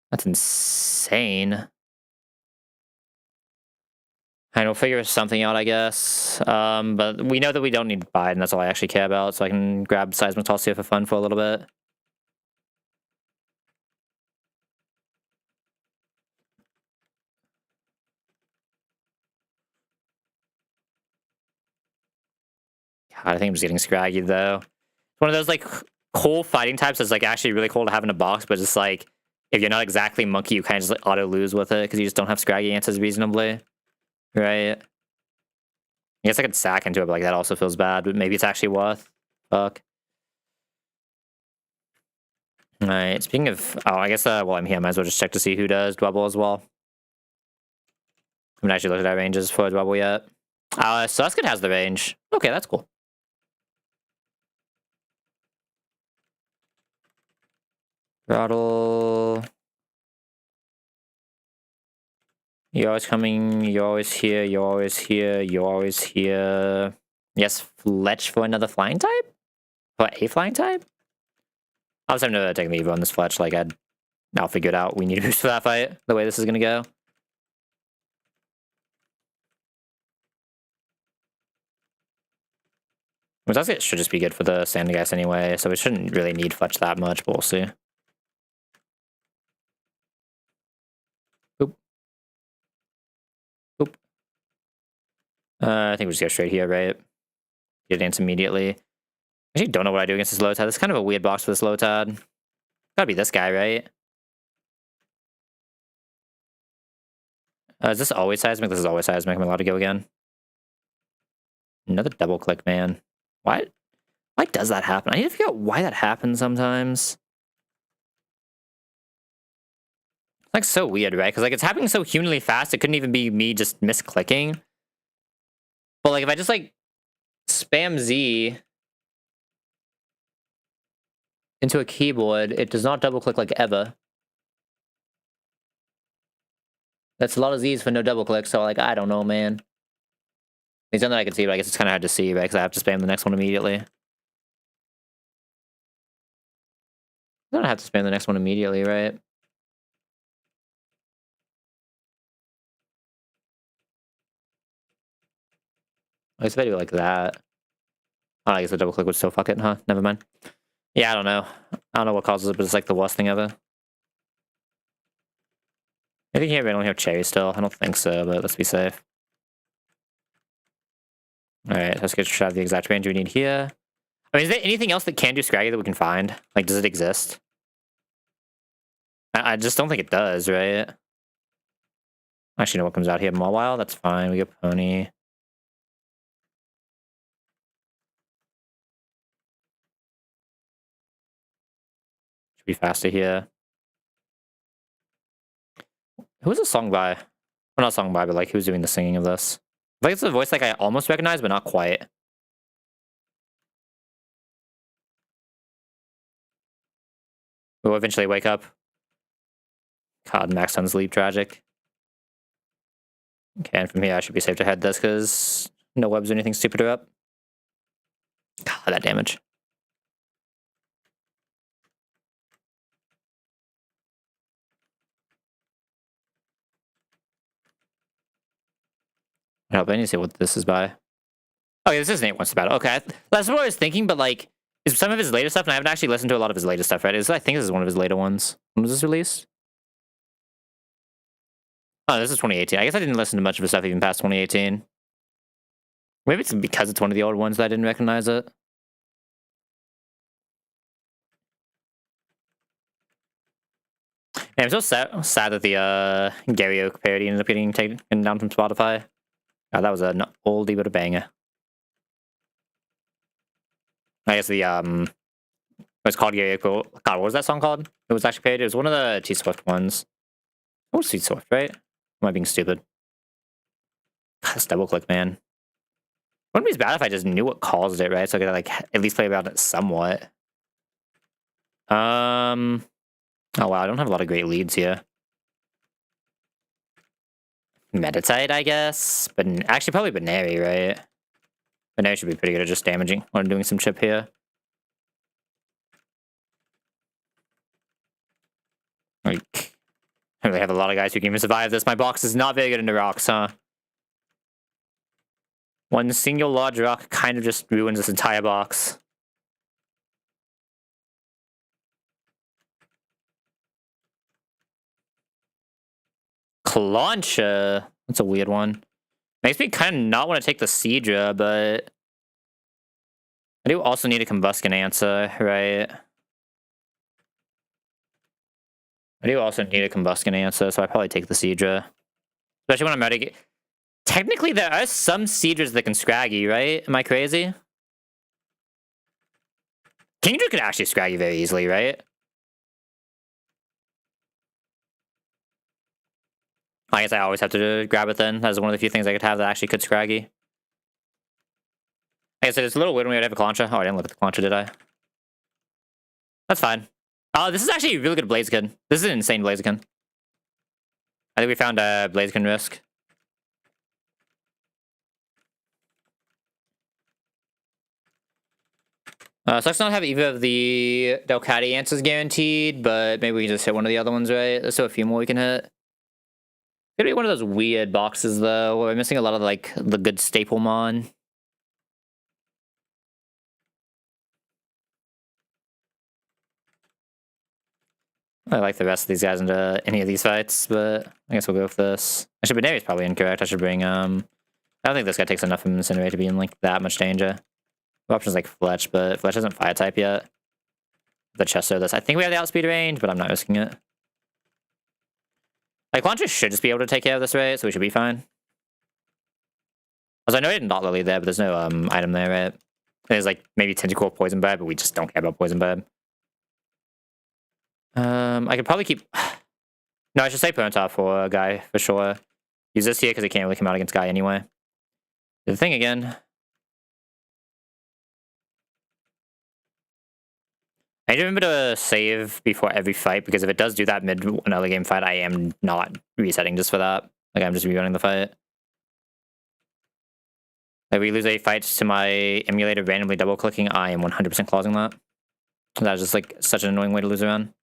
That's insane. And we'll figure something out, I guess. But we know that we don't need Biden. That's all I actually care about. So I can grab Seismitoss for fun for a little bit. God, I think I'm just getting Scraggy, though. It's one of those, like, cool fighting types that's, like, actually really cool to have in a box, but it's like, if you're not exactly Monkey, you kind of just, like, auto-lose with it, because you just don't have Scraggy answers reasonably. Right? I guess I could sack into it, but, like, that also feels bad, but maybe it's actually worth. Fuck. Alright, speaking of... Oh, I guess, while I'm here, I might as well just check to see who does Dwebble as well. I haven't actually looked at our ranges for Dwebble yet. Suskin has the range. Okay, that's cool. Rattle. You're always coming, you're always here, you're always here, you're always here. Yes, Fletch for another flying type? For a flying type? I was having to take the Evo on this Fletch, like I'd now figured out we need a boost for that fight, the way this is gonna go. Which I think it should just be good for the Sandgeist anyway, so we shouldn't really need Fletch that much, but we'll see. Boop. Boop. I think we just go straight here, right? Get dance immediately. I actually don't know what I do against this low tide. This is kind of a weird box for this low tide. Gotta be this guy, right? Is this always seismic? This is always seismic. I'm allowed to go again. Another double click, man. Why does that happen? I need to figure out why that happens sometimes. It's like so weird, right? Because like it's happening so humanly fast, it couldn't even be me just misclicking. But like if I just like spam Z into a keyboard, it does not double click like ever. That's a lot of Z's for no double click, so like I don't know, man. It's something I can see, but I guess it's kind of hard to see, right? Because I have to spam the next one immediately. I don't have to spam the next one immediately, right? I guess if I do it like that. Oh, I guess the double click would still fuck it, huh? Never mind. Yeah, I don't know. I don't know what causes it, but it's like the worst thing ever. I think here we don't have cherry still. I don't think so, but let's be safe. Alright, let's get a shot of the exact range we need here. I mean, is there anything else that can do Scraggy that we can find? Like, does it exist? I just don't think it does, right? Actually, you know what comes out here? Mawile? That's fine. We get Pony. Should be faster here. Who's the song by? Well, not song by, but like who's doing the singing of this? I think it's a voice like I almost recognize, but not quite. We'll eventually wake up. God, Max on sleep, tragic. Okay, and from here I should be safe to head this because no webs or anything stupid are up. God, that damage. I hope I need to see what this is by. Okay, this is Nate Wants to Battle. Okay, that's what I was thinking, but like, is some of his later stuff, and I haven't actually listened to a lot of his latest stuff, right? I think this is one of his later ones. When was this released? Oh, this is 2018. I guess I didn't listen to much of his stuff even past 2018. Maybe it's because it's one of the old ones that I didn't recognize it. Yeah, I'm so sad that the Gary Oak parody ended up getting taken down from Spotify. God, that was an oldie but a banger. I guess the it's called Gary Oak. God, what was that song called? It was actually parodied. It was one of the T Swift ones. It was T Swift, right? Am I being stupid? God, this double click, man. Wouldn't be as bad if I just knew what caused it, right? So I could like at least play around it somewhat. Oh wow, I don't have a lot of great leads here. Meditate, I guess, but actually probably Baneri, right? Baneri should be pretty good at just damaging or doing some chip here. Like, I really have a lot of guys who can even survive this. My box is not very good into rocks, huh? One single large rock kind of just ruins this entire box. Kalancha. That's a weird one. Makes me kind of not want to take the Seadra, but I do also need a Combustion answer, right? I do also need a Combustion answer, so I probably take the Seadra. Especially when I'm ready. Technically, there are some Seadras that can Scraggy, right? Am I crazy? Kingdra could actually Scraggy very easily, right? I guess I always have to grab it then. That's one of the few things I could have that actually could Scraggy. Like I said, it's a little weird when we would have a Kalancha. Oh, I didn't look at the Kalancha, did I? That's fine. Oh, this is actually a really good Blaziken. This is an insane Blaziken. I think we found a Blaziken risk. Sucks not have either of the Delcatty answers guaranteed, but maybe we can just hit one of the other ones, right? There's still a few more we can hit. Could be one of those weird boxes, though, where we're missing a lot of, like, the good Staplemon. I like the rest of these guys into any of these fights, but I guess we'll go with this. Actually, Baneri's probably incorrect. I should bring I don't think this guy takes enough from Incinerate to be in like that much danger. The option's like Fletch, but Fletch isn't fire type yet. The Chester this. I think we have the outspeed range, but I'm not risking it. Like Launcher should just be able to take care of this, right? So we should be fine. Because I know it's not Lily there, but there's no item there, right? There's like maybe Tentacle Poison Bird, but we just don't care about Poison Bird. I could probably keep... No, I should say Ponyta for a guy, for sure. Use this here because he can't really come out against Guy anyway. The thing again. I need to remember to save before every fight, because if it does do that mid an early game fight, I am not resetting just for that. Like, I'm just rerunning the fight. If we lose 8 fights to my emulator randomly double-clicking, I am 100% closing that. That was just, like, such an annoying way to lose a run.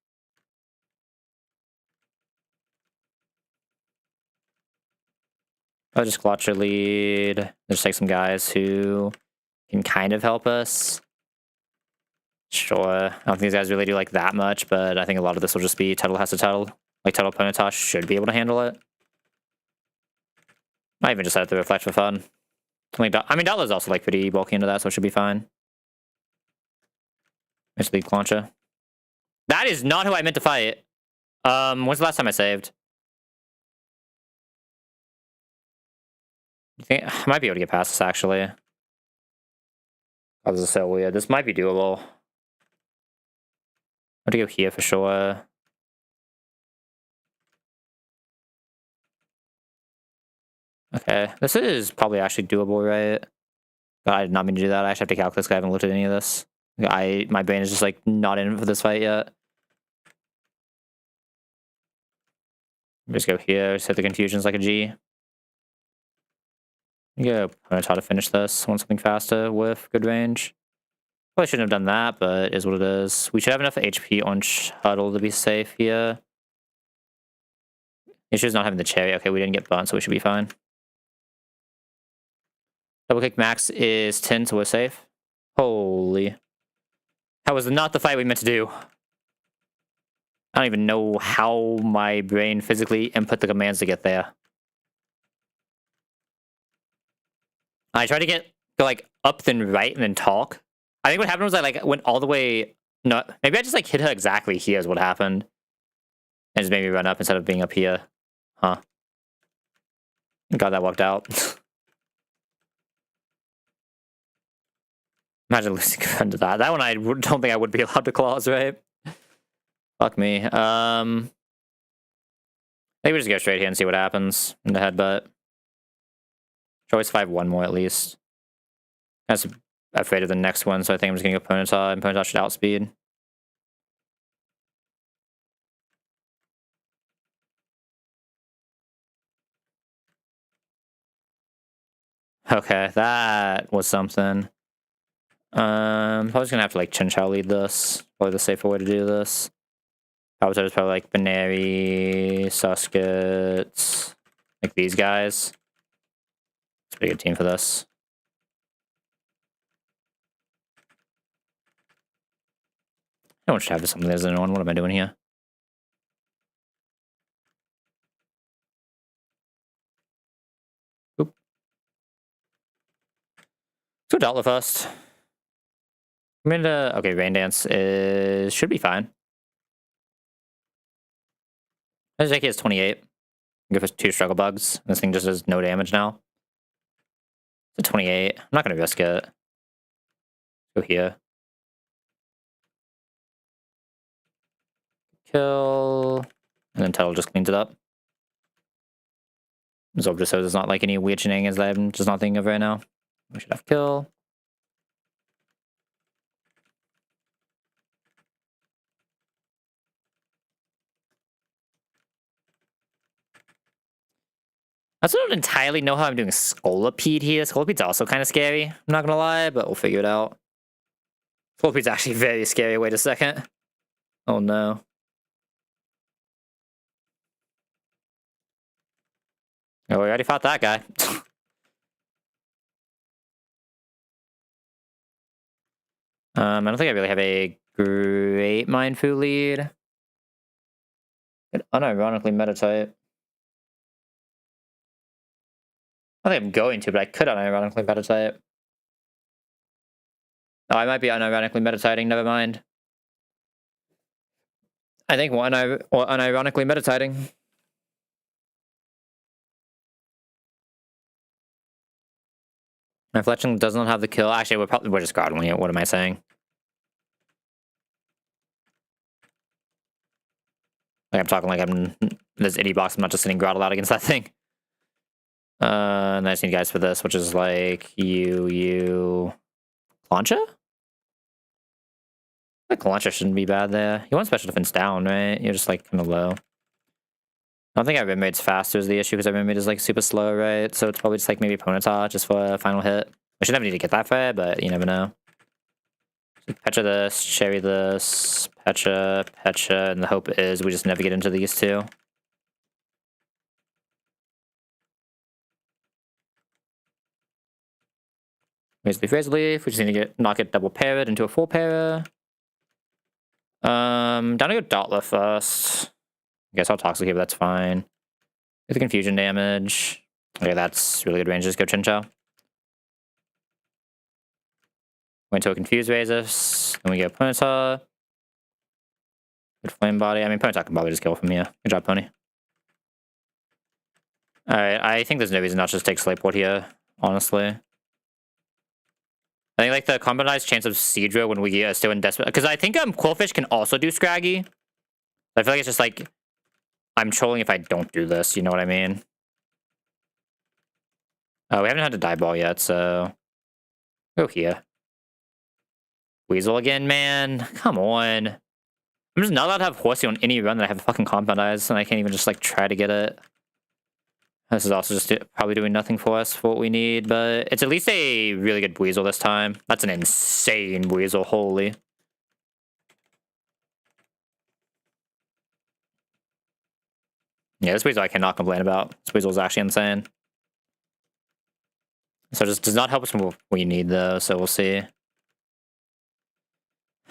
I'll just Clutcher lead. Just take some guys who can kind of help us. Sure. I don't think these guys really do like that much, but I think a lot of this will just be Tuttle has to Tuttle. Like Tuttle Ponyta should be able to handle it. Might even just have to Reflect for fun. I mean, Dollar's also like pretty bulky into that, so it should be fine. Let's lead Cloncha. That is not who I meant to fight. When's the last time I saved? You think I might be able to get past this actually? Oh, this is so weird. This might be doable. I'm gonna go here for sure. Okay, this is probably actually doable, right? But I did not mean to do that. I actually have to calculate because I haven't looked at any of this. My brain is just like not in for this fight yet. Just go here, set the confusions like a G. Go, I'm gonna try to finish this. Want something faster with good range. Probably shouldn't have done that, but it is what it is. We should have enough HP on Shuttle to be safe here. Issue is not having the cherry. Okay, we didn't get burnt, so we should be fine. Double kick max is 10, so we're safe. Holy. That was not the fight we meant to do. I don't even know how my brain physically input the commands to get there. I tried to go like up then right and then talk. I think what happened was I like went all the way. No, maybe I just like hit her exactly here is what happened. And just made me run up instead of being up here. Huh. God, that worked out. Imagine losing friend to that. That one I don't think I would be allowed to clause, right? Fuck me. I think we just go straight here and see what happens in the headbutt. Choice 5, one more at least. That's afraid of the next one, so I think I'm just gonna go Ponyta, and Ponyta should outspeed. Okay, that was something. Probably just gonna have to like Chinchou lead this. Probably the safer way to do this. Outside is probably like Baneri, Suskets, like these guys. It's a pretty good team for this. No one should have something there's anyone. What am I doing here? Oop. Let's go Delta first. I'm gonna okay, Rain Dance should be fine. This Jackie has 28. Give us 2 struggle bugs. This thing just does no damage now. It's a 28. I'm not gonna risk it. Go here. Kill. And then Tuttle just cleans it up. Zorb just so there's not like any weird shenanigans that I'm just not thinking of right now. We should have kill. I also don't entirely know how I'm doing Scolipede here. Scolipede's also kind of scary, I'm not gonna lie, but we'll figure it out. Scolipede's actually very scary. Wait a second. Oh no. Oh, we already fought that guy. I don't think I really have a great Mindfu lead. It unironically meta type. I think I'm going to, but I could unironically meditate. Oh, I might be unironically meditating, never mind. I think unironically meditating. My fletching does not have the kill. Actually, we're just gardening it. What am I saying? Like I'm talking like I'm this itty box. I'm not just sitting grottled out against that thing. And I just need guys for this, which is like you. Plancha? Like Plancha shouldn't be bad there. You want special defense down, right? You're just like kind of low. I don't think our rimmate's faster is the issue because our rimate is like super slow, right? So it's probably just like maybe Ponyta just for a final hit. I should never need to get that far, but you never know. Pecha this, Cherry this, Pecha, and the hope is we just never get into these two. Raise Leaf, Razor Leaf. We just need to not get double parried into a full para. Down to go Dotla first. I guess I'll Toxic here, but that's fine. Get the confusion damage. Okay, that's really good range. Just go Chinchou. Went to a Confused Razors. Then we go Ponyta. Good Flame Body. I mean, Ponyta can probably just kill from here. Good job, Pony. Alright, I think there's no reason not to just take Slayport here, honestly. I think like the combinized chance of Seadra when we are still in desperate, because I think Quillfish can also do Scraggy. I feel like it's just like I'm trolling if I don't do this. You know what I mean? Oh, we haven't had a die ball yet, so go here. Weasel again, man. Come on. I'm just not allowed to have Horsey on any run that I have fucking Compound Eyes, and I can't even just like try to get it. This is also just probably doing nothing for us for what we need, but it's at least a really good Weasel this time. That's an insane Weasel, holy. Yeah, this Weasel I cannot complain about. This Weasel is actually insane. So it just does not help us from what we need though, so we'll see.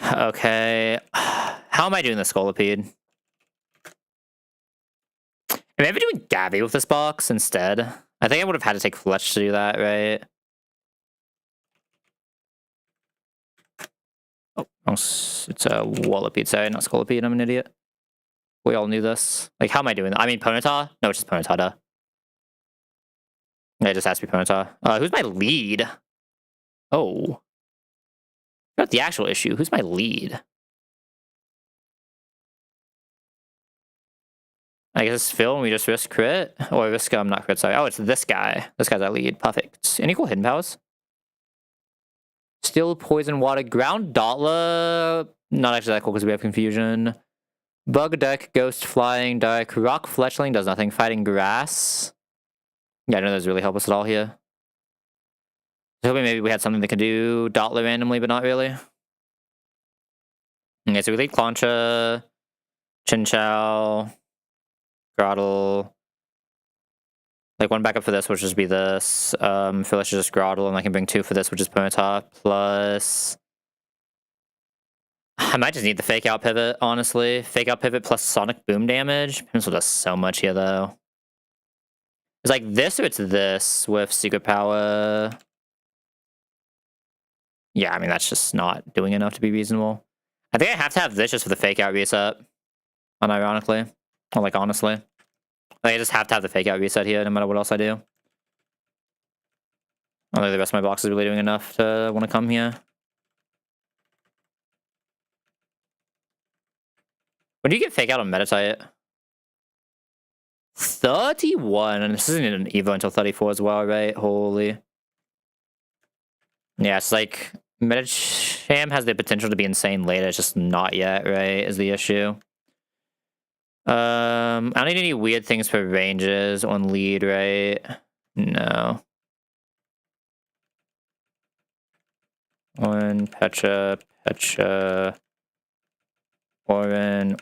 Okay. How am I doing the Scolipede? Am I ever doing Gabby with this box instead? I think I would have had to take Fletch to do that, right? Oh, it's a Wallopede, sorry, not Scolipede, I'm an idiot. We all knew this. Like, how am I doing that? I mean, Ponyta? No, it's just Ponyta, duh. Yeah, it just has to be Ponyta. Who's my lead? Oh. Not the actual issue. Who's my lead? I guess it's Phil and we just risk crit. Or risk, not crit, sorry. Oh, it's this guy. This guy's our lead. Perfect. Any cool hidden powers? Still Poison Water. Ground Dotla. Not actually that cool because we have Confusion. Bug Deck, Ghost Flying, Dark. Rock Fletchling does nothing. Fighting Grass. Yeah, I know those really help us at all here. I was hoping maybe we had something that could do Dotla randomly, but not really. Okay, so we lead Plancha, Chinchou, Grottle. Like one backup for this, which would just be this. Phyllis is just Grottle, and I can bring two for this, which is Ponyta. Plus, I might just need the Fake Out Pivot, honestly. Fake Out Pivot plus Sonic Boom damage. Pencil does so much here, though. It's like this or it's this with Secret Power. Yeah, I mean, that's just not doing enough to be reasonable. I think I have to have this just for the Fake Out reset. Unironically. Or like, honestly. Like, I just have to have the Fake Out reset here, no matter what else I do. I don't think the rest of my box is really doing enough to want to come here. When do you get Fake Out on Meditate? 31, and this isn't an Evo until 34 as well, right? Holy. Yeah, it's like Medicham has the potential to be insane later, it's just not yet, right? Is the issue. I don't need any weird things for ranges on lead, right? No. Orin, Pecha, Orin.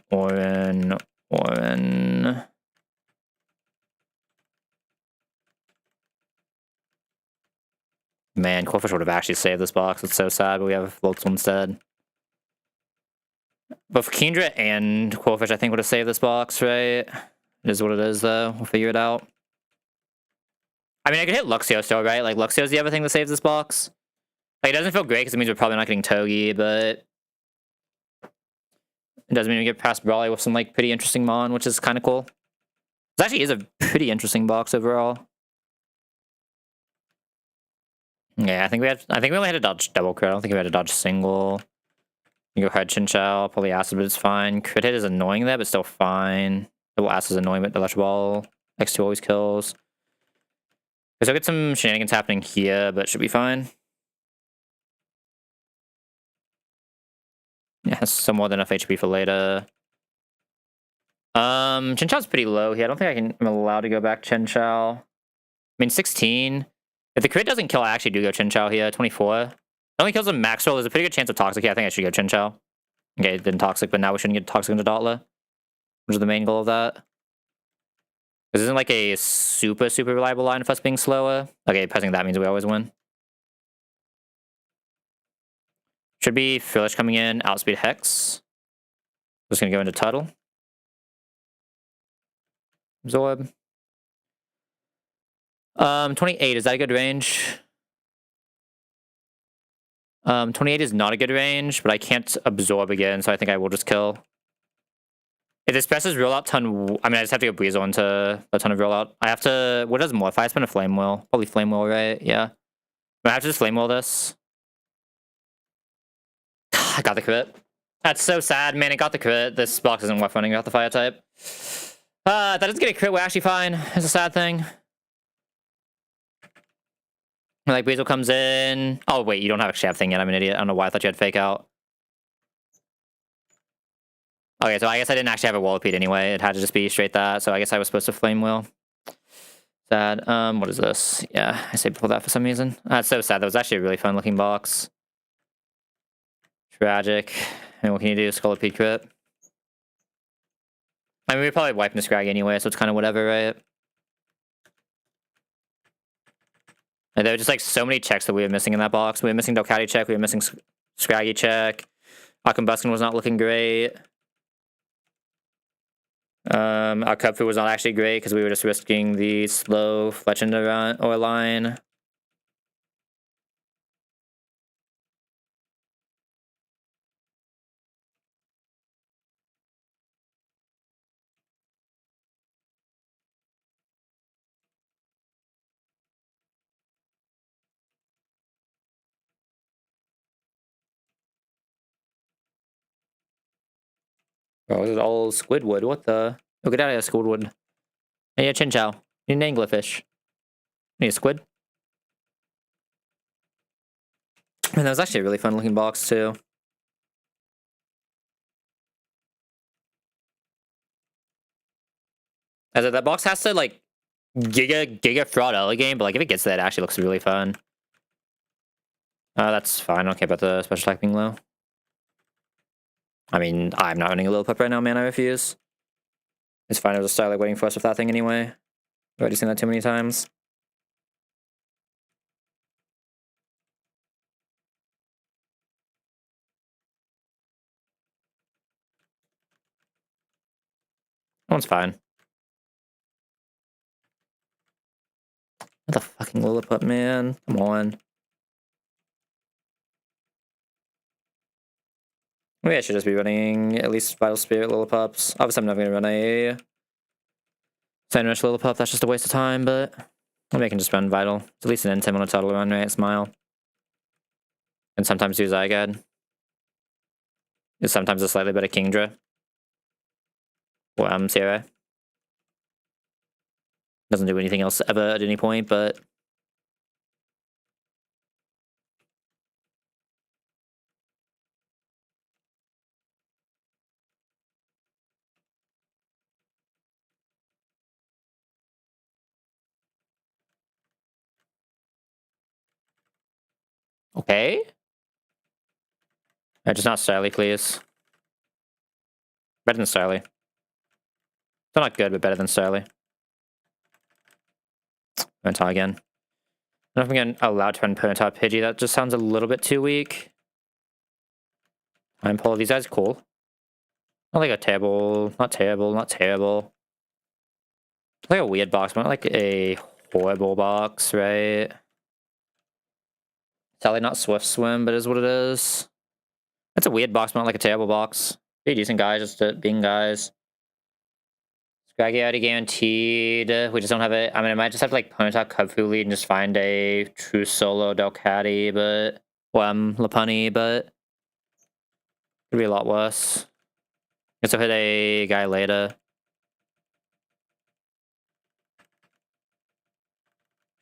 Man, Quillfish would have actually saved this box. It's so sad, but we have Floatzel instead. Both Kendra and Quillfish, I think, would have saved this box, right? It is what it is, though. We'll figure it out. I mean, I could hit Luxio still, right? Like, Luxio's the other thing that saves this box. Like, it doesn't feel great because it means we're probably not getting Togi, but it does mean we get past Brawly with some, like, pretty interesting Mon, which is kind of cool. This actually is a pretty interesting box overall. Yeah, I think we only had to dodge double crit. I don't think we had to dodge single. You go Head Chinchou, probably Acid, but it's fine. Crit hit is annoying there, but still fine. Double Acid is annoying, but the Electro Ball X2 always kills. So I'll get some shenanigans happening here, but should be fine. Yeah, has some more than enough HP for later. Chinchou's pretty low here. I don't think I'm allowed to go back Chinchou. I mean, 16. If the crit doesn't kill, I actually do go Chinchou here. 24. It only kills a max roll. There's a pretty good chance of Toxic here. I think I should go Chinchou. Okay, then Toxic, but now we shouldn't get Toxic into Dotla, which is the main goal of that. This isn't like a super reliable line of us being slower. Okay, pressing that means we always win. Should be Foolish coming in, outspeed Hex. Just gonna go into Tuttle. Absorb. 28, is that a good range? 28 is not a good range, but I can't absorb again, so I think I will just kill. If this presses rollout ton, I mean, I just have to go Breezel into a ton of rollout. I have to, what does more? If I spin a Flame Wheel, probably Flame Wheel, right? Yeah. I have to just Flame Wheel this. I got the crit. That's so sad, man. It got the crit. This box isn't worth running without the fire type. That doesn't get a crit. We're actually fine. It's a sad thing. Like, Breezel comes in. Oh, wait, you don't actually have thing yet. I'm an idiot. I don't know why I thought you had Fake Out. Okay, so I guess I didn't actually have a Wallopede anyway. It had to just be straight that. So I guess I was supposed to Flame Wheel. Sad. What is this? Yeah, I saved for that for some reason. That's so sad. That was actually a really fun looking box. Tragic. And what can you do? Scolipede crit. I mean, we're probably wiping the Scraggy anyway, so it's kind of whatever, right? And there were just like so many checks that we were missing in that box. We were missing Delcatty check, we were missing Scraggy check. Our Combustion was not looking great. Our Cubfu was not actually great because we were just risking the slow Fletch into run or line. Oh, this is all Squidward. What the? Oh, get out of here, Squidward. Hey, Chinchou. You need an anglerfish. Need a squid. And that was actually a really fun looking box, too. As that box has to, like, Giga Fraud early game, but, like, if it gets that, it actually looks really fun. That's fine. I don't care about the special attack being low. I mean, I'm not running a little pup right now, man. I refuse. It's fine. There's a Starlight waiting for us with that thing anyway. I've already seen that too many times. That one's fine. What the fucking Lilliput, man? Come on. Maybe I should just be running at least Vital Spirit Lillipups. Obviously, I'm never going to run a Sandwich Lillipup. That's just a waste of time, but maybe I can just run Vital. It's at least an N10 on a total run, right? Smile. And sometimes do Zygarde. It's sometimes a slightly better Kingdra. Or Sierra. Doesn't do anything else ever at any point, but okay. Just not Starly, please. Better than Starly. Still not good, but better than Starly. Ponyta again. I don't know if I'm getting allowed to run Ponyta Pidgey. That just sounds a little bit too weak. Time pull. These guys are cool. Not like a terrible, not terrible, not terrible. It's like a weird box, but not like a horrible box, right? Sadly not Swift Swim, but is what it is. That's a weird box, not like a terrible box. Pretty decent guys, just being guys. Scraggy already guaranteed. We just don't have it. I mean, I might just have to like Ponyta Kung lead and just find a true solo Delcatty, but Lopunny, but could be a lot worse. Guess I'll hit a guy later.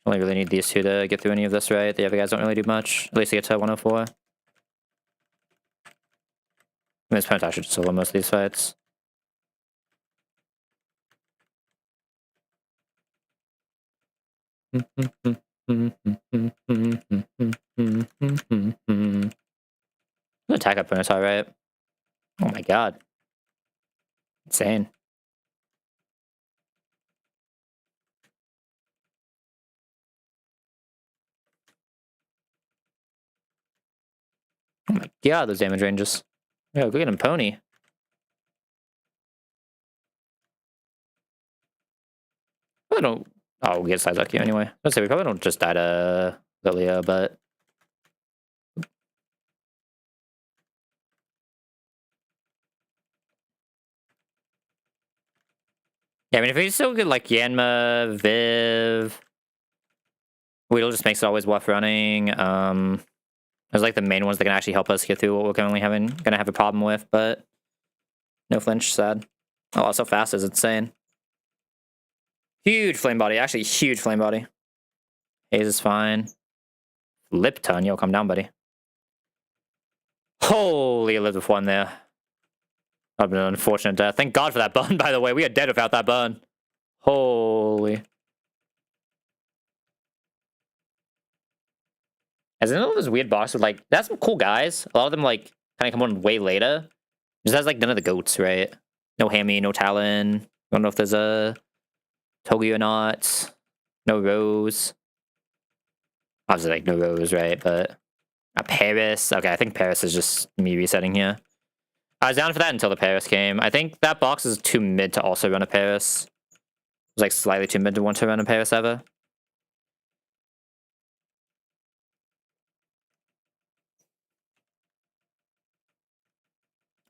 Only really need these two to get through any of this, right? The other guys don't really do much. At least to get to 104. I mean, this Ponyta should solo most of these fights. Attack up Ponyta, right? Oh my god. Insane. Oh my god, those damage ranges. Yo, go get him, Pony. I don't. Oh, we'll get Saizuki anyway. Let's say we probably don't just die to Lilia, but. Yeah, I mean, if we still get like Yanma, Viv, Weedle just makes it always worth running. There's like the main ones that can actually help us get through what we're currently gonna have a problem with, but no flinch, sad. Oh, so fast is insane. Huge flame body, actually huge flame body. Haze is fine. Lipton, yo, calm down, buddy. Holy, I lived with one there. That would have been an unfortunate death. Thank God for that burn, by the way. We are dead without that burn. Holy. As in all those weird boxes, like, that's some cool guys. A lot of them, like, kind of come on way later. Just has, like, none of the goats, right? No Hammy, no Talon. Don't know if there's a Togi or not. No Rose. Obviously, like, no Rose, right? But a Paris. Okay, I think Paris is just me resetting here. I was down for that until the Paris came. I think that box is too mid to also run a Paris. It was like slightly too mid to want to run a Paris ever.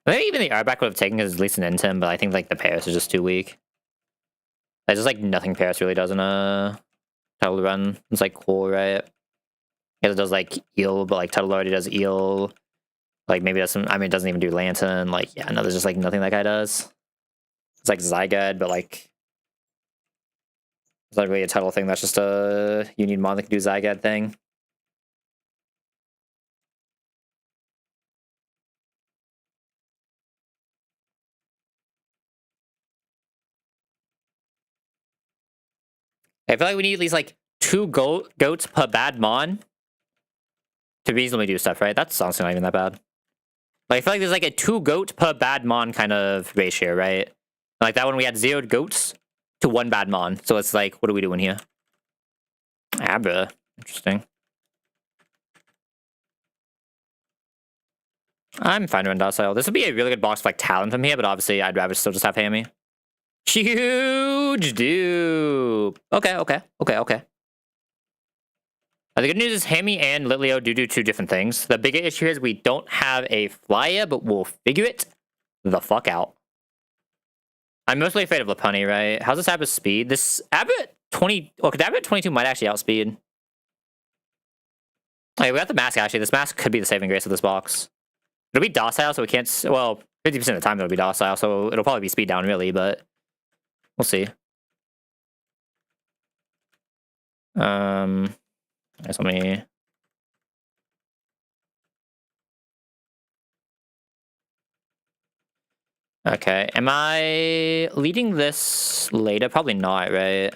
I think even the Arback would have taken is at least an Intim, but I think like the Paris is just too weak. There's just like nothing Paris really does in a Tuttle run. It's like cool, right? Because it does like Eel, but like Tuttle already does Eel. Like maybe does some. I mean, it doesn't even do Lantern. Like yeah, no, there's just like nothing that guy does. It's like Zygarde, but like it's not really a Tuttle thing. That's just a you need Mon that can do Zygarde thing. I feel like we need at least like 2 goats per bad Mon to reasonably do stuff, right? That's honestly not even that bad. Like, I feel like there's like a 2 goat per bad Mon kind of ratio, right? Like that one we had 0 goats to 1 bad Mon. So it's like, what are we doing here? Abra. Interesting. I'm fine with Docile. This would be a really good box for like Talon from here, but obviously I'd rather still just have Hammy. Huge dupe. Okay. The good news is Hammy and Litleo do 2 different things. The bigger issue is we don't have a flyer, but we'll figure it the fuck out. I'm mostly afraid of Lopunny, right? How's this Abba's speed? This Abba 20... Well, Abba 22 might actually outspeed. Okay, we got the mask, actually. This mask could be the saving grace of this box. It'll be docile, so we can't... Well, 50% of the time it'll be docile, so it'll probably be speed down, really, but... We'll see. Let me... Okay, am I leading this later? Probably not, right?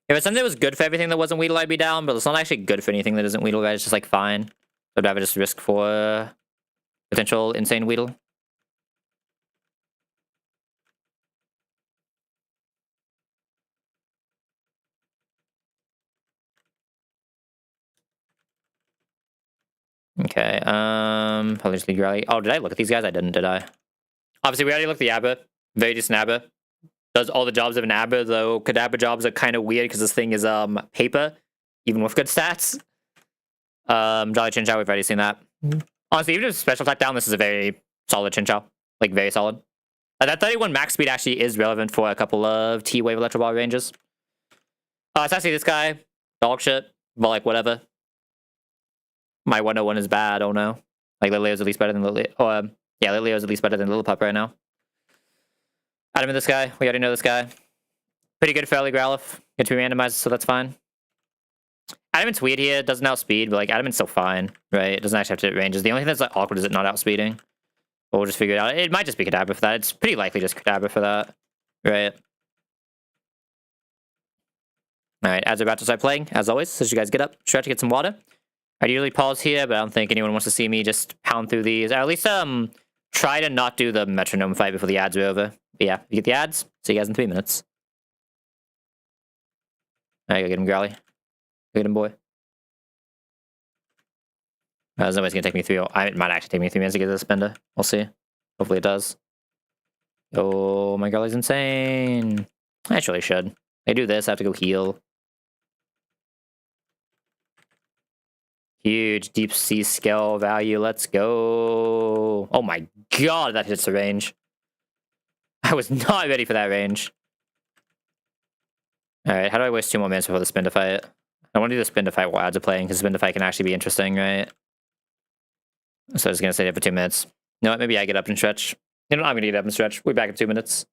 If it's something that was good for everything that wasn't Weedle, I'd be down, but it's not actually good for anything that isn't Weedle, right? It's just like fine. I'd rather just risk for potential insane Weedle. Okay, probably just lead Rally. Oh, did I look at these guys? I didn't, did I? Obviously, we already looked at the Abba. Very decent Abba. does all the jobs of an Abra, though Kadabra jobs are kind of weird because this thing is paper, even with good stats. Jolly Chinchou, we've already seen that. Honestly, even if special attack down, this is a very solid Chinchou. Like, very solid. That 31 max speed actually is relevant for a couple of T-Wave Electro Ball ranges. It's actually this guy. Dog shit. But, like, whatever. My 101 is bad, oh no. Like, Lilio's at least better than Lily. Oh, yeah, Lilio's at least better than Lillipup right now. Adam and this guy. We already know this guy. Pretty good for early Growlithe. Get to be randomized, so that's fine. Adamant's weird here. It doesn't outspeed, but like Adamant's still fine, right? It doesn't actually have to hit ranges. The only thing that's like awkward is it not outspeeding. But we'll just figure it out. It might just be Kadabra for that. It's pretty likely just Kadabra for that, right? Alright, ads are about to start playing, as always. So you guys get up, stretch, get some water. I'd usually pause here, but I don't think anyone wants to see me just pound through these. Or at least try to not do the metronome fight before the ads are over. But yeah, you get the ads. See you guys in 3 minutes. Alright, go get him, Growly. Go get him, boy. There's no way it's gonna take me 3. It might actually take me 3 minutes to get to the Spinda. We'll see. Hopefully it does. Oh, my Growly's insane. I actually should. I do this, I have to go heal. Huge deep sea skill value. Let's go. Oh my god, that hits the range. I was not ready for that range. Alright, how do I waste 2 more minutes before the Spinda fight? I want to do the Spinda fight while ads are playing, because Spinda fight can actually be interesting, right? So I was going to stay there for 2 minutes. You know what, maybe I get up and stretch. You know, I'm going to get up and stretch. We'll be back in 2 minutes.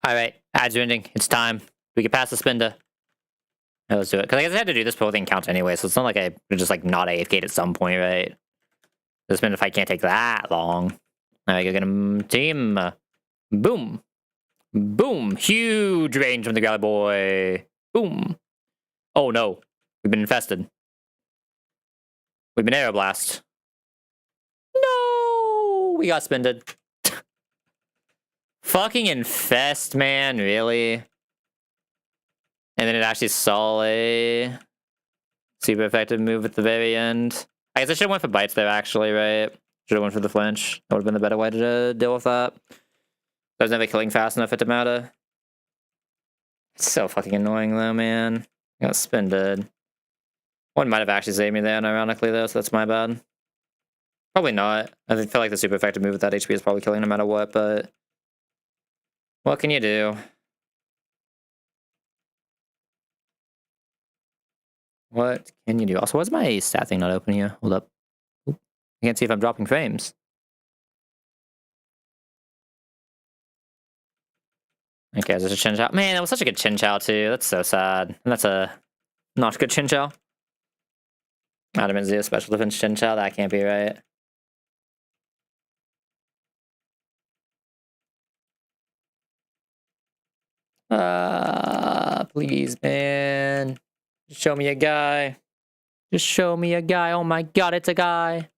Alright, ads are ending. It's time. We can pass the Spinda. Yeah, let's do it. Because I guess I had to do this before thing count anyway, so it's not like I just like not AFK'd at some point, right? The Spinda fight can't take that long. Alright, go get him. Team. Boom. Boom. Huge range from the Growly boy. Boom. Oh no. We've been infested. We've been Aeroblast. No! We got Spinded. Fucking infest, man, really? And then it actually saw a super effective move at the very end. I guess I should have went for bites there, actually, right? Should have went for the flinch. That would have been the better way to deal with that. I was never killing fast enough for it to matter. It's so fucking annoying, though, man. I got Spinded. One might have actually saved me there, ironically, though, so that's my bad. Probably not. I feel like the super effective move with that HP is probably killing no matter what, but what can you do? What can you do? Also, why's my stat thing not open here? Hold up. Oop. I can't see if I'm dropping frames. Okay, there's a Chin Chow. Man, that was such a good Chin Chow too. That's so sad. That's a not good Chin Chow. Adam and Zia special defense Chin Chow. That can't be right. Please, man. Just show me a guy. Just show me a guy. Oh my god, it's a guy.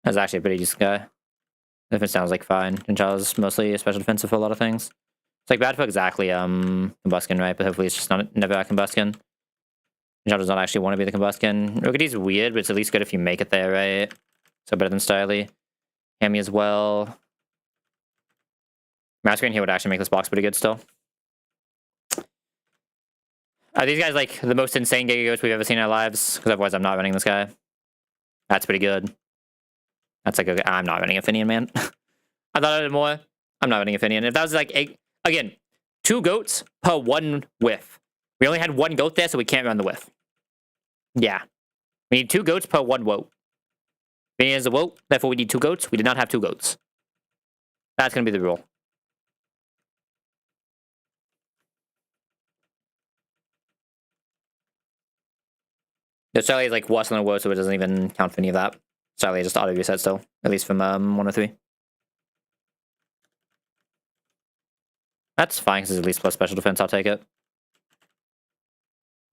That's actually a pretty decent guy. If it sounds like fine. Chin Chow is mostly a special defensive for a lot of things. It's like bad for exactly combustion, right? But hopefully it's just not never a combustion. Chin Chow does not actually want to be the combustion. Rookie's weird, but it's at least good if you make it there, right? So better than Styly. Hammy as well. Masquerade here would actually make this box pretty good still. Are these guys like the most insane Giga Goats we've ever seen in our lives? Because otherwise I'm not running this guy. That's pretty good. That's like, okay, I'm not running a Finian, man. I thought I did more. I'm not running a Finian. If that was like, again, 2 goats per 1 whiff. We only had 1 goat there, so we can't run the whiff. Yeah. We need 2 goats per 1 woat. Finian is a woat, therefore we need 2 goats. We did not have 2 goats. That's going to be the rule. The Charlie is like worse than a woat, so it doesn't even count for any of that. Charlie just auto reset still, at least from 103. That's fine, because it's at least plus special defense. I'll take it.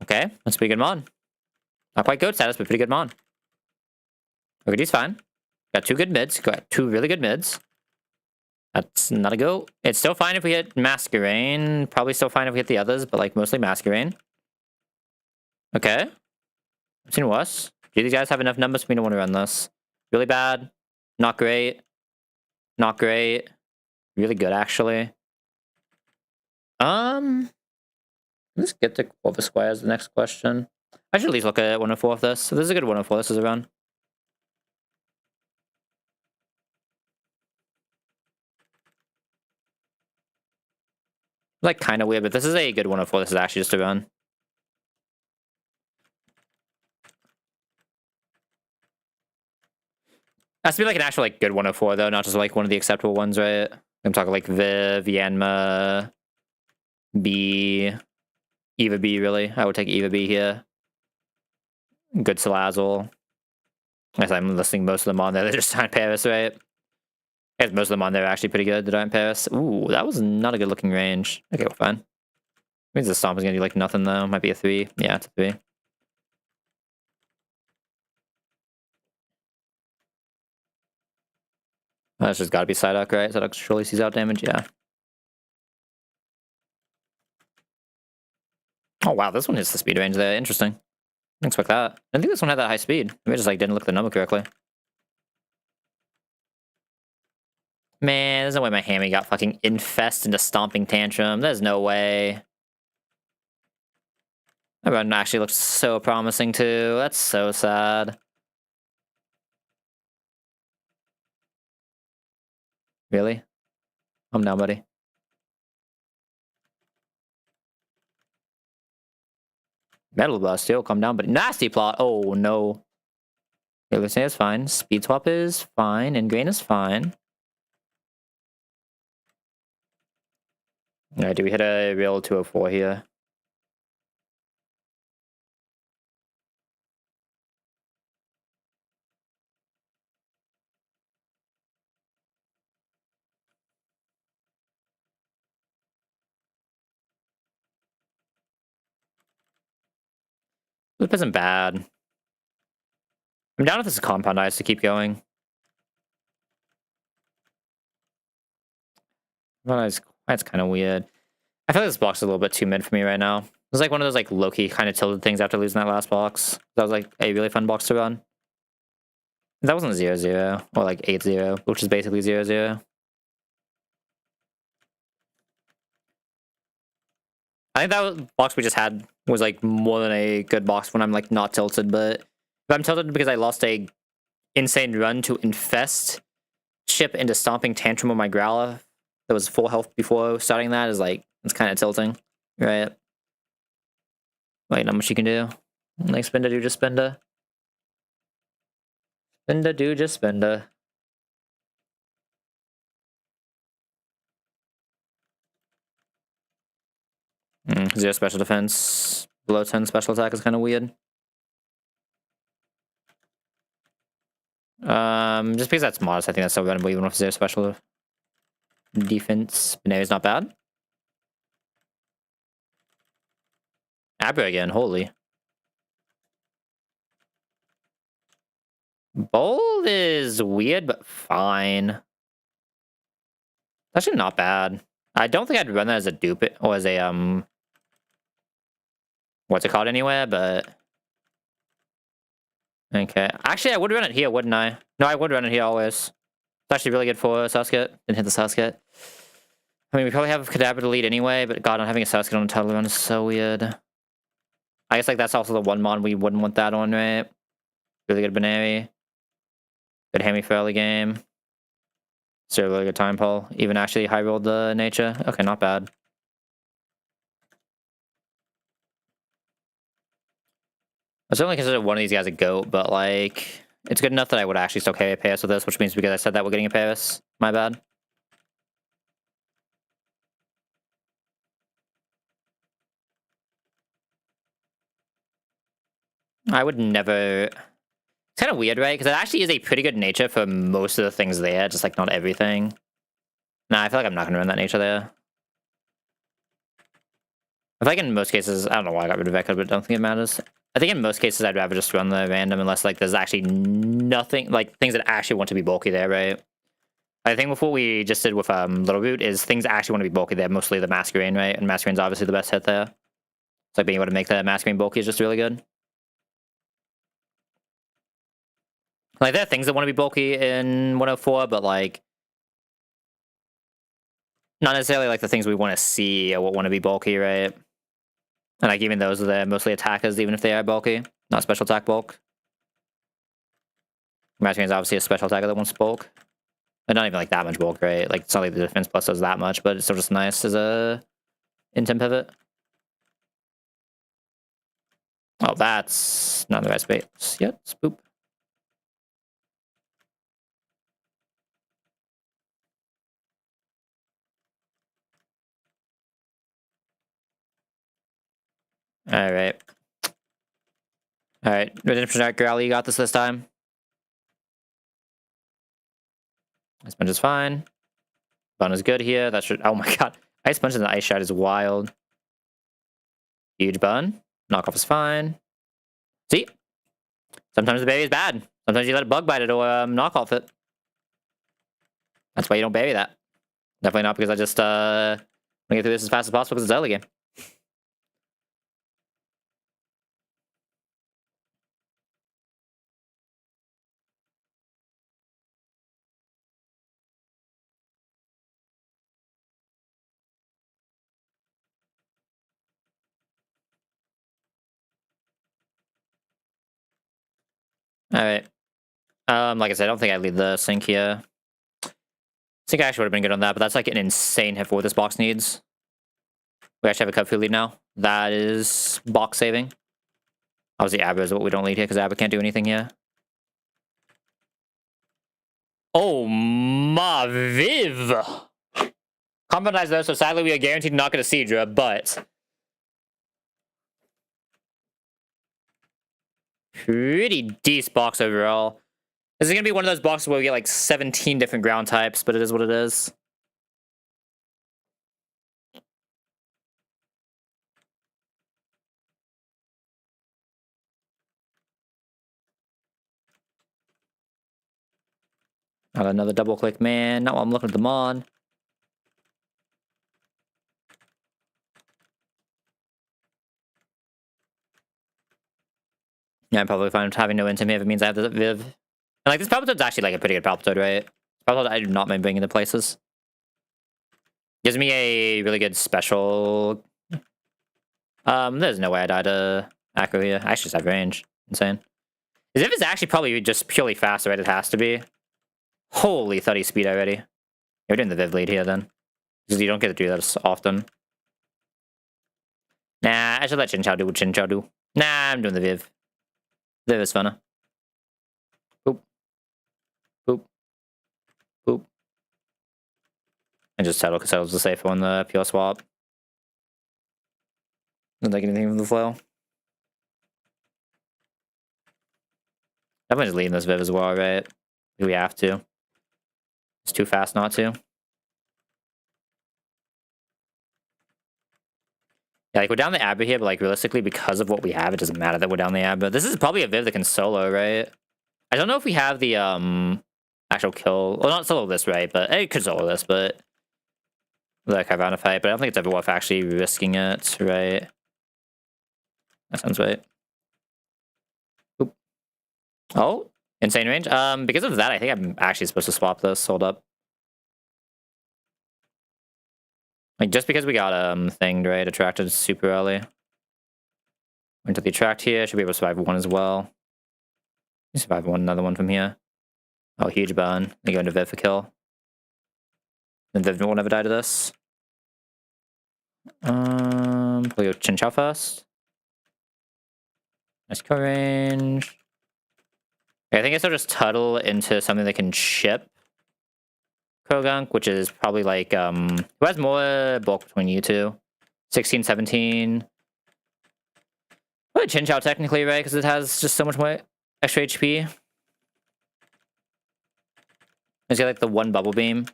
Okay, that's a pretty good mon. Not quite goat status, but pretty good mon. Okay, he's fine. Got 2 good mids. Got 2 really good mids. That's not a go. It's still fine if we hit Masquerain. Probably still fine if we hit the others, but like mostly Masquerain. Okay. I've seen worse. Do these guys have enough numbers for me to want to run this? Really bad. Not great. Not great. Really good, actually. Let's get to Corvus Square as the next question. I should at least look at 104 of this. So this is a good 104. This is a run. Like, kind of weird, but this is a good 104. This is actually just a run. Has to be like an actual like good 104 though, not just like one of the acceptable ones, right? I'm talking like Viv, Yanma, B, Eva B, really. I would take Eva B here. Good Salazzle. Guess I'm listing most of them on there. They're just on Paris, right? I guess most of them on there are actually pretty good that aren't Paris. Ooh, that was not a good looking range. Okay, well, fine. Means the stomp is gonna do like nothing though. Might be a 3. Yeah, it's a 3. That's just gotta be Psyduck, right? Psyduck surely sees out damage, yeah. Oh wow, this one hits the speed range there. Interesting. Didn't expect that. I think this one had that high speed. Maybe I just like didn't look at the number correctly. Man, there's no way my hammy got fucking infest into Stomping Tantrum. There's no way. My run actually looks so promising too. That's so sad. Really? I'm down, buddy. Metal Blast, still come down, but nasty plot. Oh no. Okay, let's say it's fine. Speed Swap is fine. Ingrain is fine. Alright, do we hit a real 204 here? This isn't bad. I'm down if this is Compound Eyes to keep going. That's kind of weird. I feel like this box is a little bit too mid for me right now. It's like one of those like low-key kind of tilted things after losing that last box. That was like a really fun box to run. That wasn't 0-0 or like 8-0, which is basically 0-0. I think that box we just had was like more than a good box when I'm like not tilted, but But I'm tilted because I lost a insane run to infest ship into stomping tantrum on my growler that was full health before starting that is like, it's kind of tilting, right? Wait, not much you can do. Like spinda do just spinda. Spinda do just spinda. Zero special defense. Below 10 special attack is kind of weird. Just because that's modest, I think that's so runnable even with zero special defense. Benary's not bad. Abra again, holy. Bold is weird, but fine. Actually not bad. I don't think I'd run that as a dupe or as a what's it called anywhere, but okay. Actually I would run it here, wouldn't I? No, I would run it here always. It's actually really good for Sasket. Didn't hit the Sasket. I mean we probably have Kadabra to lead anyway, but god, not having a Sasket on a title run is so weird. I guess like that's also the one mod we wouldn't want that on, right? Really good Benary. Good Hammy for early game. Still a really good time pull. Even actually high rolled the nature. Okay, not bad. I certainly consider one of these guys a GOAT, but like it's good enough that I would actually still carry a Paris with this, which means because I said that we're getting a Paris. My bad. I would never. It's kind of weird, right? Because it actually is a pretty good nature for most of the things there, just like not everything. Nah, I feel like I'm not gonna run that nature there. I feel like in most cases, I don't know why I got rid of Echo, but I don't think it matters. I think in most cases I'd rather just run the random unless like there's actually nothing, like things that actually want to be bulky there, right? I think with what we just did with Little Root is things actually want to be bulky there, mostly the Masquerade, right? And Masquerade's obviously the best hit there. So like being able to make the Masquerade bulky is just really good. Like there are things that want to be bulky in 104, but like not necessarily like the things we want to see or what want to be bulky, right? And like even those are the mostly attackers, even if they are bulky, not special attack bulk. Masquerade is obviously a special attacker that wants bulk. But not even like that much bulk, right? Like it's not like the defense plus does that much, but it's still just nice as a intent pivot. Oh, that's not the right space yet. Spoop. Alright. Alright. Redemption Arc Rally, you got this time. Ice Punch is fine. Bun is good here. That should. Oh my god. Ice Punch in the Ice Shot is wild. Huge Bun. Knockoff is fine. See? Sometimes the berry is bad. Sometimes you let a bug bite it or knock off it. That's why you don't bury that. Definitely not because I just want to get through this as fast as possible because it's early game. Alright. Like I said, I don't think I'd leave the sink here. Sink actually would have been good on that, but that's like an insane hit for what this box needs. We actually have a cut food lead now. That is box saving. Obviously, Abra is what we don't lead here because Abra can't do anything here. Oh, ma viv! Compromise though, so sadly we are guaranteed not going to Seadra, but pretty decent box overall. This is going to be one of those boxes where we get like 17 different ground types, but it is what it is. Not another double click, man. Not while I'm looking at the mod. Yeah, I'm probably fine with having no intim if it means I have the Viv. And like this Palpitoad's actually like a pretty good Palpitoad, right? Palpitoad I do not mind bringing into places. Gives me a really good special. There's no way I die to Acro here. I actually just have range. Insane. As if it's actually probably just purely faster, right? It has to be. Holy 30 speed already. You're doing the Viv lead here then. Because you don't get to do that often. Nah, I should let Chin Chow do what Chin Chow do. Nah, I'm doing the Viv. Viv is funner. Boop. Boop. Boop. And just settle because I was the safer on the pure swap. Don't take anything from the flow. Definitely just leading this Viv as well, right? We have to. It's too fast not to. Yeah, like we're down the Abba here, but like realistically, because of what we have, it doesn't matter that we're down the Abba. This is probably a Viv that can solo, right? I don't know if we have the actual kill. Well, not solo this, right? But it could solo this, but like Carvana fight. But I don't think it's ever worth actually risking it, right? That sounds right. Oop. Oh, insane range. Because of that, I think I'm actually supposed to swap this. Hold up. Like just because we got thinged, right? Attracted super early. Went to the attract here. Should be able to survive one as well. Survive one, another one from here. Oh, huge burn. They go into Viv for kill. And Viv will never die to this. We'll go Chin Chow first. Nice core range. Okay, I think I still just Tuttle into something that can ship Krogunk, which is probably like, who has more bulk between you two? 16, 17. Probably Chin Chow technically, right? Because it has just so much more extra HP. He's got like the one bubble beam.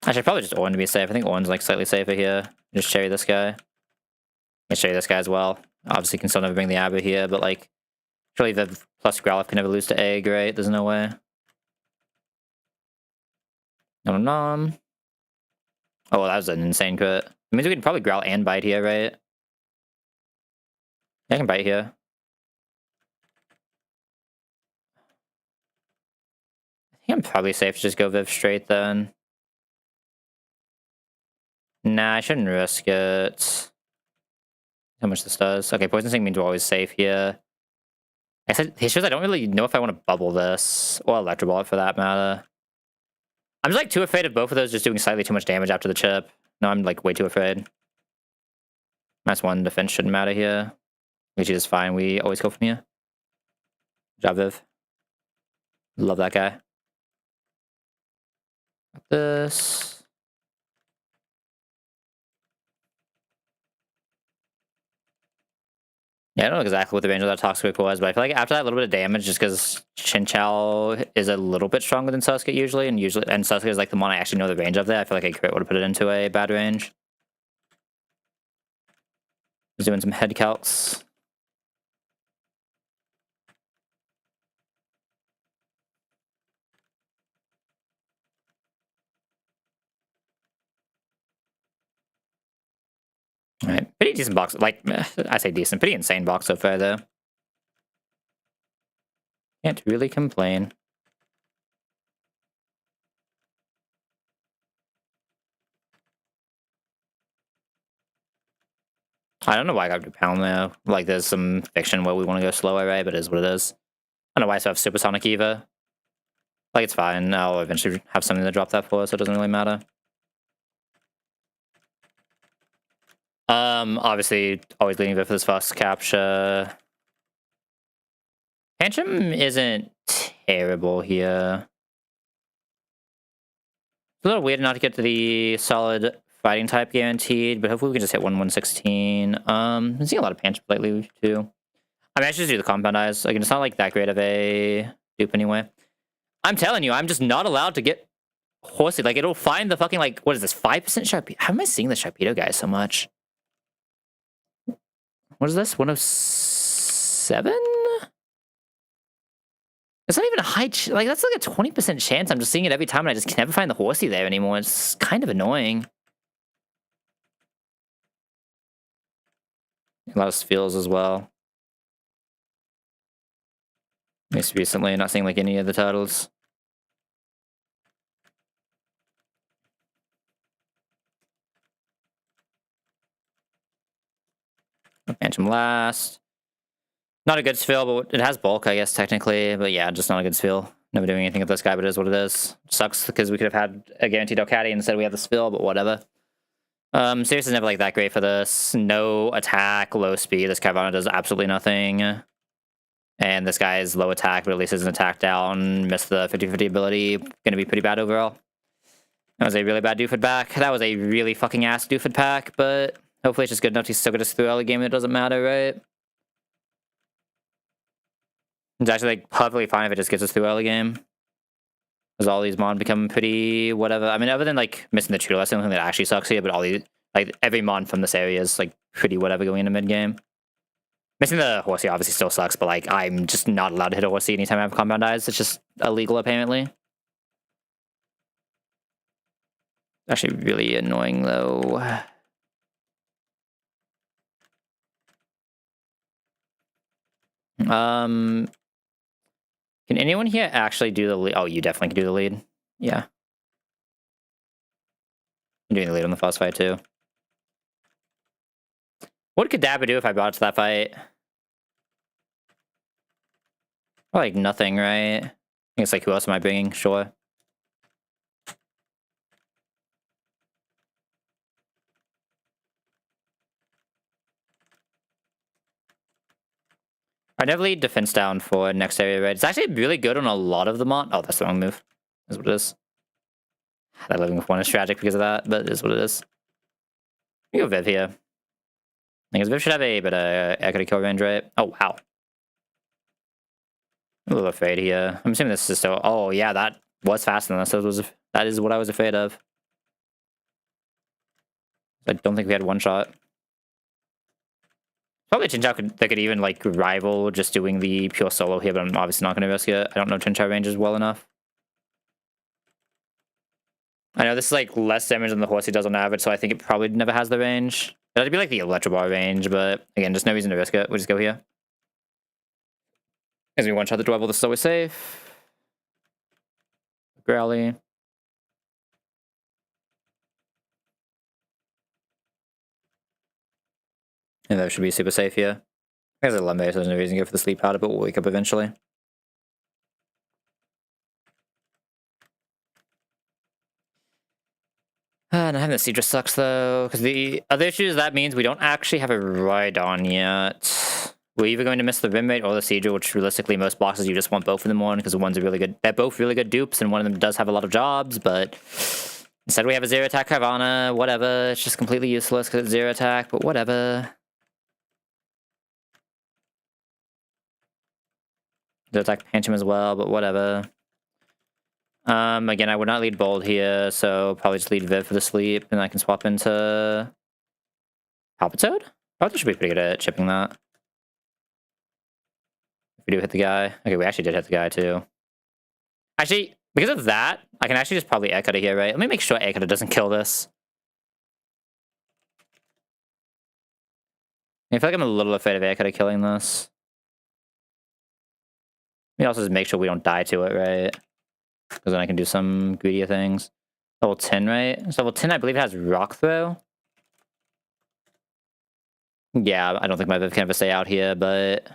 I should probably just Orn to be safe. I think Orn's like slightly safer here. Just cherry this guy. Can cherry this guy as well. Obviously can still never bring the Abba here, but like surely the plus Growlithe can never lose to Egg, right? There's no way. Nom nom. Oh, well, that was an insane crit. It means we can probably Growl and Bite here, right? Yeah, I can Bite here. I think I'm probably safe to just go Viv straight then. Nah, I shouldn't risk it. How much this does. Okay, Poison Sting means we're always safe here. I said the issue is I don't really know if I want to bubble this or Electro Ball for that matter. I'm just like too afraid of both of those just doing slightly too much damage after the chip. No, I'm like way too afraid. -1 defense shouldn't matter here. Which is fine. We always go from here. Good job, Viv. Love that guy. Got this. Yeah, I don't know exactly what the range of that Toxic was, but I feel like after that little bit of damage, just because Chin Chow is a little bit stronger than Sasuke usually, and Sasuke is like the one I actually know the range of there, I feel like a crit would have put it into a bad range. Just doing some head calcs. Alright, pretty decent box. Like, I say decent, pretty insane box so far, though. Can't really complain. I don't know why I got to pound there. Like, there's some fiction where we want to go slower, right? But it is what it is. I don't know why I still have Supersonic Eva. Like, it's fine. I'll eventually have something to drop that for, so it doesn't really matter. Obviously, always leading with this fast capture. Tantrum isn't terrible here. It's a little weird not to get to the solid fighting type guaranteed, but hopefully we can just hit 1/116. I'm seeing a lot of Tantrum lately, too. I mean, I should just do the Compound Eyes. Like, it's not like that great of a dupe anyway. I'm telling you, I'm just not allowed to get Horsey. Like, it'll find the fucking, like, what is this, 5% Sharpedo? How am I seeing the Sharpedo guy so much? What is this? 107? It's not even a high... like, that's like a 20% chance. I'm just seeing it every time, and I just can never find the Horsey there anymore. It's kind of annoying. A lot of feels as well. At least recently, not seeing, like, any of the titles. Phantom last. Not a good spill, but it has bulk, I guess, technically. But yeah, just not a good spill. Never doing anything with this guy, but it is what it is. Sucks because we could have had a guaranteed Elcati instead we have the spill, but whatever. Sirius is never like that great for this. No attack, low speed. This Carvana does absolutely nothing. And this guy is low attack, but at least isn't attack down. Missed the 50-50 ability. Gonna be pretty bad overall. That was a really bad doofed back. That was a really fucking ass doofed pack, but hopefully it's just good enough to still get us through early game. It doesn't matter, right? It's actually like perfectly fine if it just gets us through early game. Because all these mon become pretty whatever. I mean, other than like missing the tutor, that's the only thing that actually sucks here, but all these, like every mon from this area is like pretty whatever going into mid game. Missing the horsey obviously still sucks, but like I'm just not allowed to hit a horsey anytime I have compound eyes. It's just illegal apparently. Actually really annoying though. Can anyone here actually do the lead? Oh, you definitely can do the lead. Yeah. I'm doing the lead on the boss fight too. What could Dabba do if I brought it to that fight? Oh, like nothing, right? I guess like who else am I bringing? Sure. I never lead defense down for next area, right? It's actually really good on a lot of the mon. Oh, that's the wrong move. That's what it is. That living with one is tragic because of that, but it is what it is. We go Viv here. Because Viv should have a better equity kill range, right? Oh, wow. I'm a little afraid here. I'm assuming this is still... Oh, yeah, that was faster than this. That is what I was afraid of. I don't think we had one shot. Probably Chinchou could even like rival just doing the pure solo here, but I'm obviously not going to risk it. I don't know Chinchou ranges well enough. I know this is like less damage than the horsey does on average, so I think it probably never has the range. That'd be like the Electro Bar range, but again, just no reason to risk it. We'll just go here. As we one shot the Dwebble, this is always safe. Growly. And that should be super safe here. There's a Lembe, so there's no reason to go for the sleep powder, but we'll wake up eventually. Not having the Seedra sucks though, because the other issue is that means we don't actually have a Rhydon yet. We're either going to miss the Rim Rate or the Seedra, which realistically most boxes you just want both of them on, because the one's a really good. They're both really good dupes, and one of them does have a lot of jobs, but instead we have a zero attack Carvana, whatever. It's just completely useless because it's zero attack, but whatever. Zero attack Phantom as well, but whatever. Again, I would not lead Bold here, so probably just lead Viv for the sleep, and I can swap into Palpitoad? Palpitoad should be pretty good at chipping that. If we do hit the guy. Okay, we actually did hit the guy too. Actually, because of that, I can actually just probably Air Cutter here, right? Let me make sure Air Cutter doesn't kill this. I feel like I'm a little afraid of Air Cutter killing this. Let me also just make sure we don't die to it, right? Because then I can do some greedier things. Level 10, right? So level 10, I believe, has Rock Throw. Yeah, I don't think my Viv can ever stay out here, but...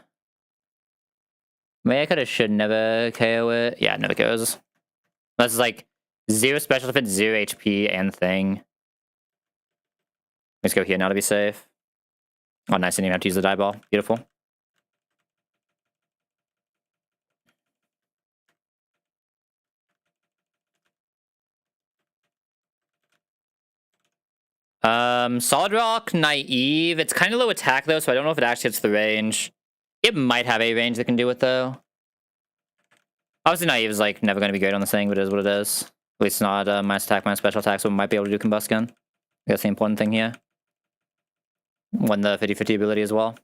Maybe I could should never KO it. Yeah, it never goes. That's like 0 special defense, 0 HP, and thing. Let's go here now to be safe. Oh, nice. I didn't even have to use the die ball. Beautiful. Solid Rock, Naive. It's kind of low attack, though, so I don't know if it actually hits the range. It might have a range that can do it, though. Obviously, Naive is, like, never going to be great on this thing, but it is what it is. At least not minus attack, minus special attack, so we might be able to do Combustion. That's the important thing here. Won the 50-50 ability as well.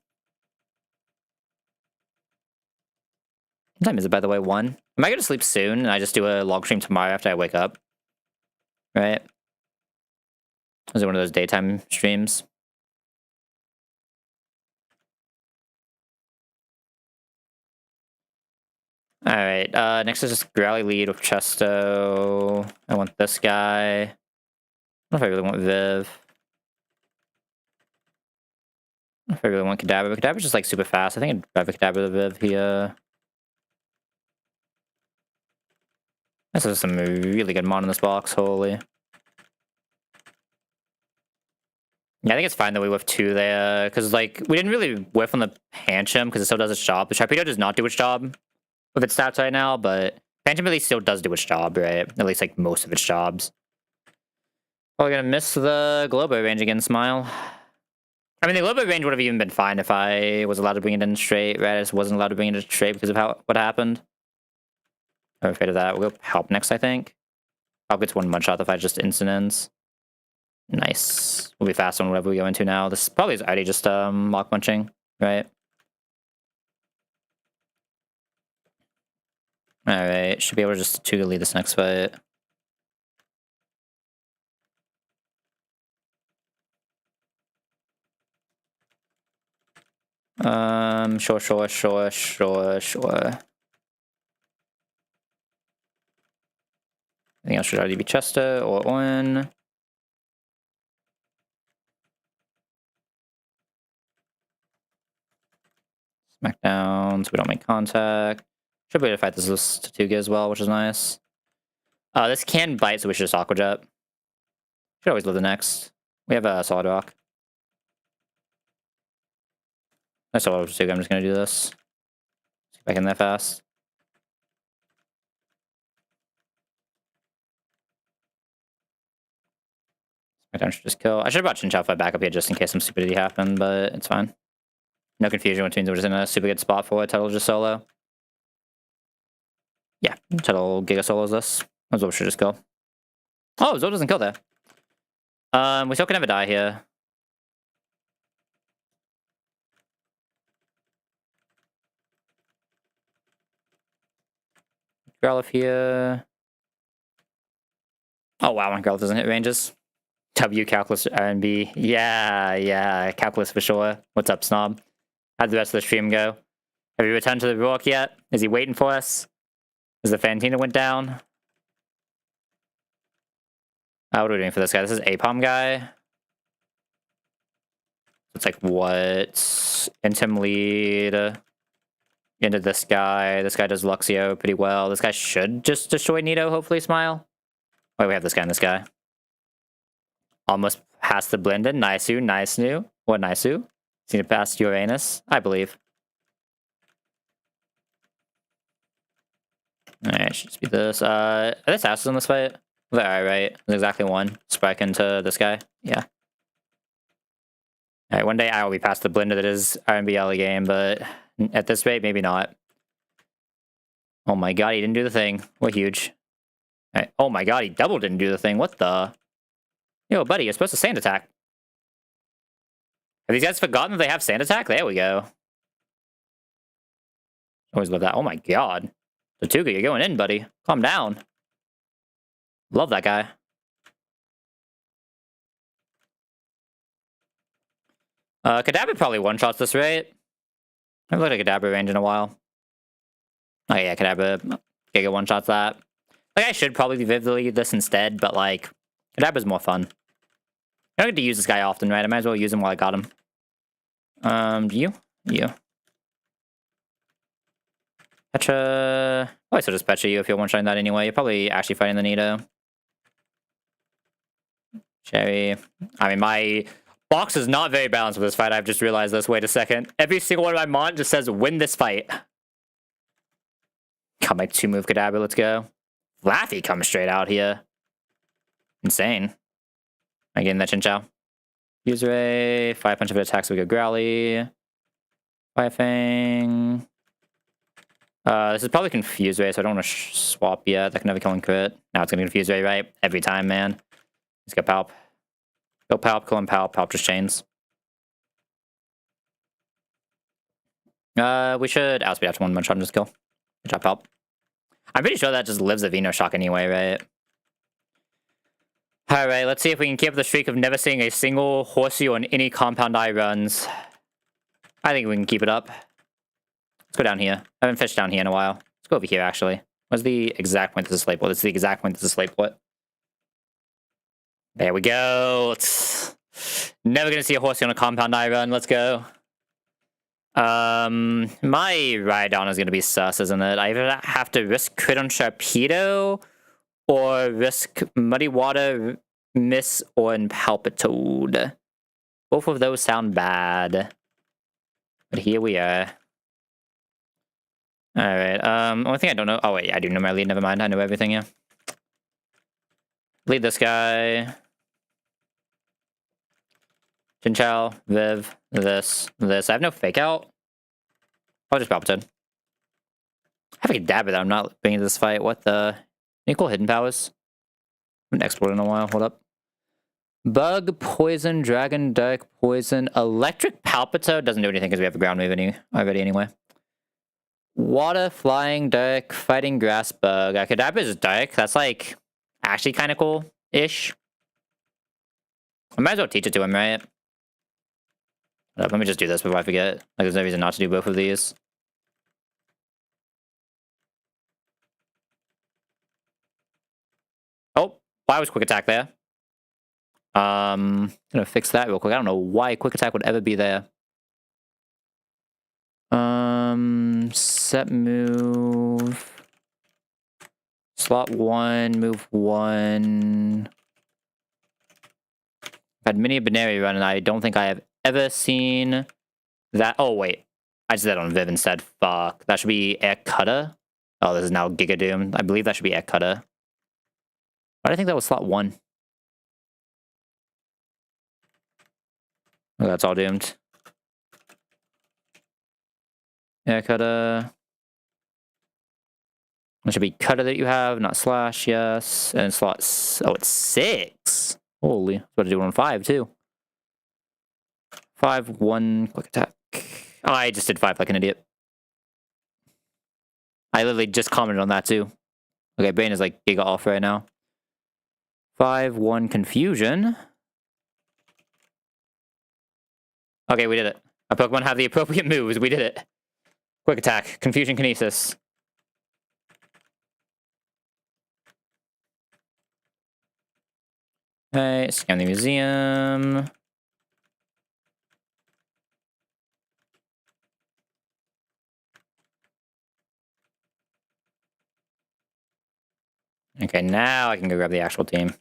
What time is it, by the way? 1? Am I going to sleep soon, and I just do a long stream tomorrow after I wake up? Right? Is it one of those daytime streams? Alright, next is just Growly lead with Chesto. I want this guy. I don't know if I really want Viv. If I really want Kadabra, but Kadabra's just like super fast. I think I'd rather Kadabra the Viv here. This is some really good mon in this box, holy. Yeah, I think it's fine that we whiff 2 there, because like we didn't really whiff on the Pancham because it still does its job. The Sharpedo does not do its job with its stats right now, but Pancham really still does do its job, right? At least like most of its jobs. Probably gonna miss the Globo range again, Smile. I mean, the Globo range would have even been fine if I was allowed to bring it in straight, right? I just wasn't allowed to bring it in straight because of what happened. I'm afraid of that. We'll go Help next, I think. Help gets 1 shot if I just incidents. Nice. We'll be fast on whatever we go into now. This probably is already just lock punching, right? Alright, should be able to just 2 lead this next fight. Sure. Anything else should already be Chester or on. Smackdown, so we don't make contact. Should be able to fight this Tatuga as well, which is nice. This can bite, so we should just Aqua Jet. Should always live the next. We have a Solid Rock. I still have Tatuga, I'm just gonna do this. Get back in there fast. Smackdown should just kill. I should have brought Chinchou fight back up here just in case some stupidity happened, but it's fine. No confusion, which means we're just in a super good spot for it. Tuttle just solo. Yeah, Tuttle Giga solos this. Zol should just kill. Oh, Zol doesn't kill there. We still can never die here. Growlithe here. Oh wow, my Growlithe doesn't hit ranges. W, Calculus, R&B. Yeah, Calculus for sure. What's up, Snob? How'd the rest of the stream go? Have you returned to the Rourke yet? Is he waiting for us? Is the Fantina went down? What are we doing for this guy? This is Apom guy. It's like, what? Intim lead into this guy. This guy does Luxio pretty well. This guy should just destroy Nido, hopefully, Smile. Wait, we have this guy and this guy. Almost past the Blended. Nice new. What Nisu? Seen it past Uranus, I believe. Alright, should just be this. Are there asses in this fight? There are, right? There's exactly 1. Spike into this guy. Yeah. Alright, one day I will be past the Blender that is R&B early game, but at this rate, maybe not. Oh my god, he didn't do the thing. We're huge. Alright. Oh my god, he double didn't do the thing. What the? Yo, buddy, you're supposed to Sand Attack. Have these guys forgotten that they have Sand Attack? There we go. Always love that. Oh my god. Tatuga, you're going in, buddy. Calm down. Love that guy. Kadabra probably one-shots this, right? I haven't looked at Kadabra range in a while. Oh yeah, Kadabra Giga one-shots that. Like, I should probably vividly this instead, but like, Kadabra's more fun. I don't get to use this guy often, right? I might as well use him while I got him. You? Petra... Oh, I still just Petra you if you're one-shotting that anyway. You're probably actually fighting the Nido. Cherry. I mean, my box is not very balanced with this fight. I've just realized this. Wait a second. Every single one of my mon just says, win this fight. Got my 2-move Kadabra. Let's go. Laffy comes straight out here. Insane. I'm getting that Chinchou. Use Ray. 5 punch of it attacks. We go Growly. Fire Fang. This is probably Confuse Ray, so I don't want to swap yet. That can never kill and crit. Now it's going to Confuse Ray, right? Every time, man. Let's go Palp. Go Palp, kill him Palp. Palp just chains. We should outspeed after 1 shot and just kill. Good job, Palp. I'm pretty sure that just lives a Veno shock anyway, right? Alright, let's see if we can keep the streak of never seeing a single Horsey on any Compound Eye runs. I think we can keep it up. Let's go down here. I haven't fished down here in a while. Let's go over here, actually. What's the exact point this is Slate Port? It's the exact point this is Slate Port. There we go. Never gonna see a Horsey on a Compound Eye run. Let's go. My ride on is gonna be sus, isn't it? I either have to risk crit on Sharpedo or risk Muddy Water, Miss, or Palpitoad. Both of those sound bad. But here we are. Alright, only thing I don't know... Oh, wait, I do know my lead. Never mind. I know everything, yeah. Lead this guy. Chinchou, Viv, this. I have no Fake Out. I'll just Palpitoad. I have a Dabber that I'm not bringing to this fight. What the... Any cool hidden powers? I haven't explored in a while. Hold up. Bug, Poison, Dragon, Dark, Poison, Electric Palpitoad. Doesn't do anything because we have a ground move already anyway. Water, Flying, Dark, Fighting Grass, Bug. Kadabra is Dark. That's like actually kind of cool-ish. I might as well teach it to him, right? Let me just do this before I forget. Like, there's no reason not to do both of these. Oh, why was Quick Attack there? Gonna fix that real quick. I don't know why Quick Attack would ever be there. Set move. Slot 1, move 1. I've had mini Binary Run, and I don't think I have ever seen that. Oh, wait. I just did that on Viv instead. Fuck. That should be Air Cutter. Oh, this is now Giga Doom. I believe that should be Air Cutter. Why do I think that was slot 1? Oh, that's all doomed. Air Cutter. It should be Cutter that you have, not Slash, yes. And slot... Oh, it's 6. Holy. I was about to do it on 5, too. 5, 1, Quick Attack. Oh, I just did 5 like an idiot. I literally just commented on that, too. Okay, brain is like giga off right now. 5, 1, Confusion. Okay, we did it. Our Pokemon have the appropriate moves. We did it. Quick Attack. Confusion Kinesis. Okay, scan the museum. Okay, now I can go grab the actual team.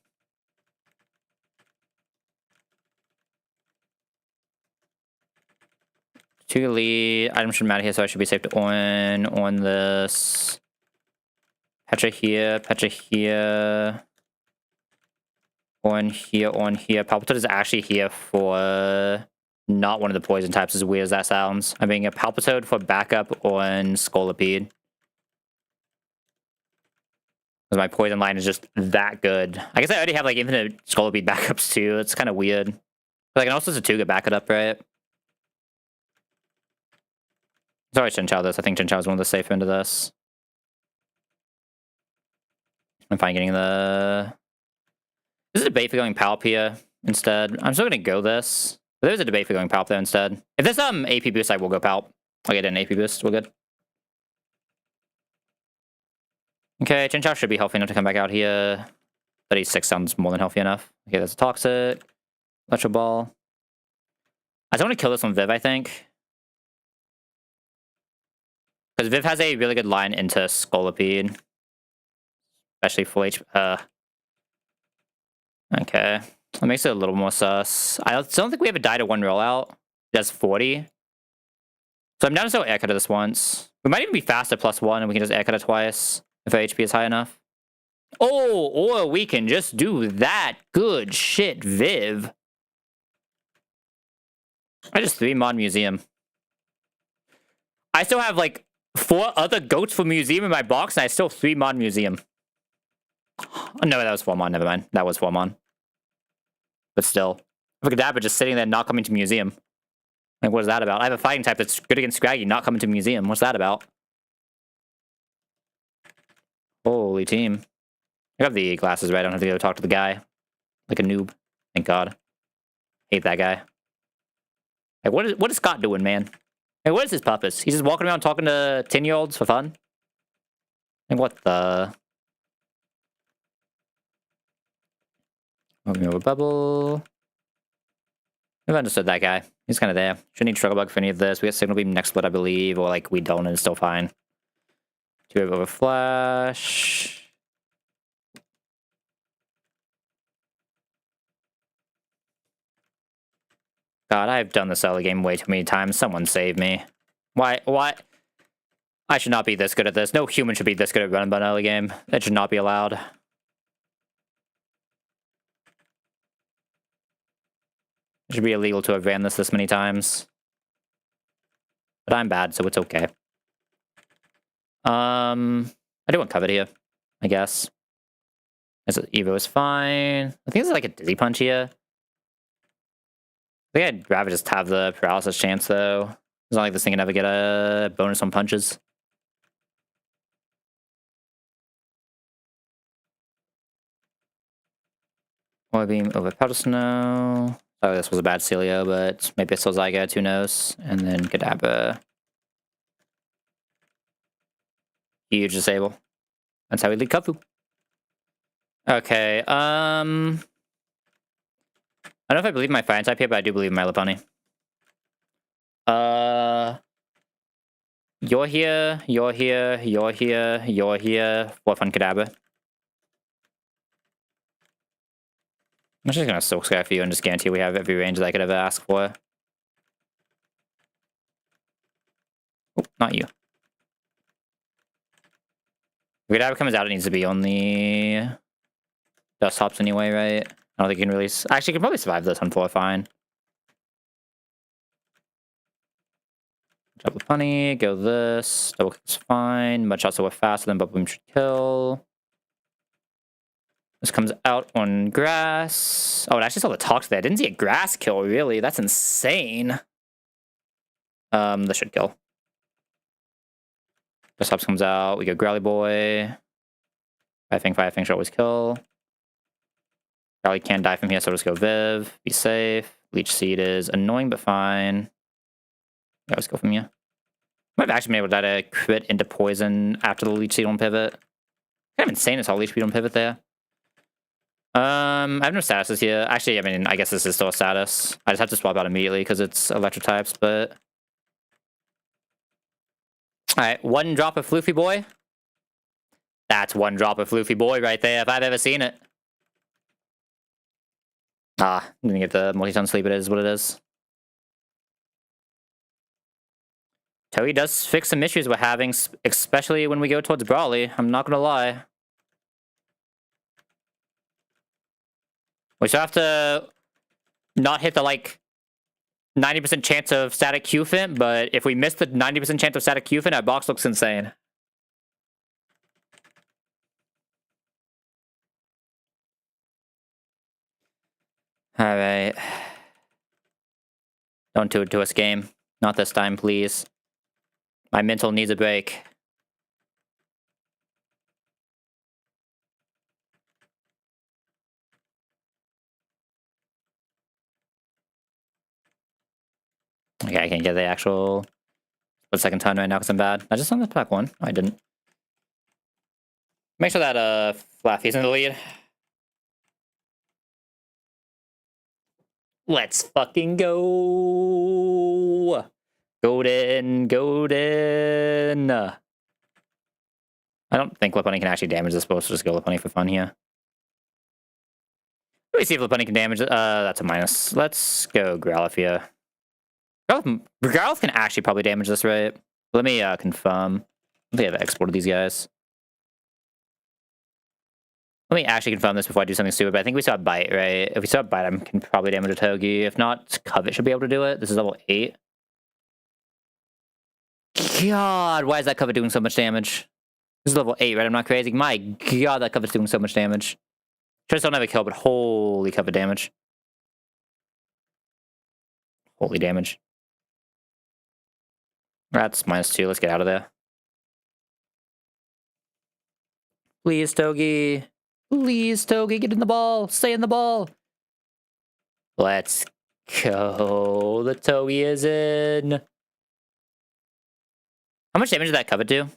Two lead. Items should matter here, so I should be safe to on this. Petra here, Petra here. On here, on here. Palpitoad is actually here for not one of the poison types, as weird as that sounds. I'm being a Palpitoad for backup on Scolipede. Because my poison line is just that good. I guess I already have like infinite Scolipede backups too. It's kind of weird. But I can also Zatuga back it up, right? Sorry, Chinchou this. I think Chinchou is one of the safer into this. I'm fine getting the... There's a debate for going Palp here instead. I'm still going to go this. But there's a debate for going Palp there instead. If there's AP boost, I will go Palp. I'll get an AP boost. We're good. Okay, Chinchou should be healthy enough to come back out here. 36 sounds more than healthy enough. Okay, that's a Toxic. Electro Ball. I don't want to kill this one Viv, I think. Because Viv has a really good line into Scolipede. Especially full HP. Okay. That makes it a little more sus. I don't think we have a die to 1 rollout. It does 40. So I'm down to still Air Cutter this once. We might even be faster +1 and we can just Air Cutter twice if our HP is high enough. Oh, or we can just do that. Good shit, Viv. I just 3-mod Museum. I still have like 4 other goats for Museum in my box and I still 3-mod Museum. Oh, no, that was 4-mon. Never mind. That was 4-mon. But still. Look at Kadabra just sitting there not coming to Museum. Like, what is that about? I have a fighting type that's good against Scraggy not coming to Museum. What's that about? Holy team. I got the glasses right. I don't have to go talk to the guy. Like a noob. Thank God. Hate that guy. Like, what is Scott doing, man? Like, what is his purpose? He's just walking around talking to 10-year-olds for fun? Like, what the... Moving over Bubble. I've understood that guy. He's kind of there. Shouldn't need Struggle Bug for any of this. We get Signal Beam next split, I believe, or like we don't and it's still fine. 2 over Flash. God, I've done this early game way too many times. Someone save me. Why? What? I should not be this good at this. No human should be this good at Run and Bun early game. That should not be allowed. It should be illegal to have ran this many times. But I'm bad, so it's okay. I do want covered here, I guess. Evo is fine. I think it's like a Dizzy Punch here. I think I'd rather just have the paralysis chance, though. It's not like this thing can ever get a bonus on punches. Oil Beam over Powder Snow. Oh, this was a bad Celio, but maybe it's still Zygarde, who knows? And then Kadabra. Huge disable. That's how we lead Kufu. Okay, I don't know if I believe my Fire type here, but I do believe my Lopunny. You're here, you're here, you're here, you're here. For fun Kadabra. I'm just gonna Silk Sky for you and just guarantee we have every range that I could ever ask for. Oh, not you. If Kadabra comes out, it needs to be on the Dust Hops anyway, right? I don't think you can really... Actually, you can probably survive this on 4 fine. Double Punny, go this. Double Kick's fine. Much also we're faster than Bubble Beam should kill. This comes out on grass. Oh, it actually saw the Tox there. I didn't see a grass kill, really. That's insane. This should kill. Dust Hops comes out. We go Growly Boy. Fire Fang should always kill. Probably can't die from here, so I'll just go Viv. Be safe. Leech Seed is annoying, but fine. Yeah, let's go from you. Might have actually been able to die to crit into poison after the Leech Seed on pivot. Kind of insane it's all Leech Seed on pivot there. I have no statuses here. Actually, I mean, I guess this is still a status. I just have to swap out immediately because it's electric types, but... Alright, 1 drop of Floofy Boy. That's 1 drop of Floofy Boy right there, if I've ever seen it. Ah, didn't get the multi-ton sleep, it is what it is. Toei does fix some issues we're having, especially when we go towards Brawly, I'm not gonna lie. We still have to not hit the, like, 90% chance of static Q-Fin, but if we miss the 90% chance of static Q-Fin, our box looks insane. Alright. Don't do it to us, game. Not this time, please. My mental needs a break. Okay, I can't get the actual split-second time right now because I'm bad. I just on the pack 1. I didn't. Make sure that Flaffy's in the lead. Let's fucking go! Golden. I don't think Lopunny can actually damage this, but let's just go Lopunny for fun here. Let me see if Lopunny can damage it. That's a minus. Let's go Growlithe here. Growlithe can actually probably damage this, right? Let me confirm. I think I've exported these guys. Let me actually confirm this before I do something stupid, but I think we saw a Bite, right? If we saw a Bite, I can probably damage a Togi. If not, Covet should be able to do it. This is level 8. God, why is that Covet doing so much damage? This is level 8, right? I'm not crazy. My God, that Covet's doing so much damage. Sure, still never kill, but holy Covet damage. Holy damage. That's -2. Let's get out of there. Please, Togi. Please, Togi, get in the ball. Stay in the ball. Let's go. The Togi is in. How much damage did that Covet do?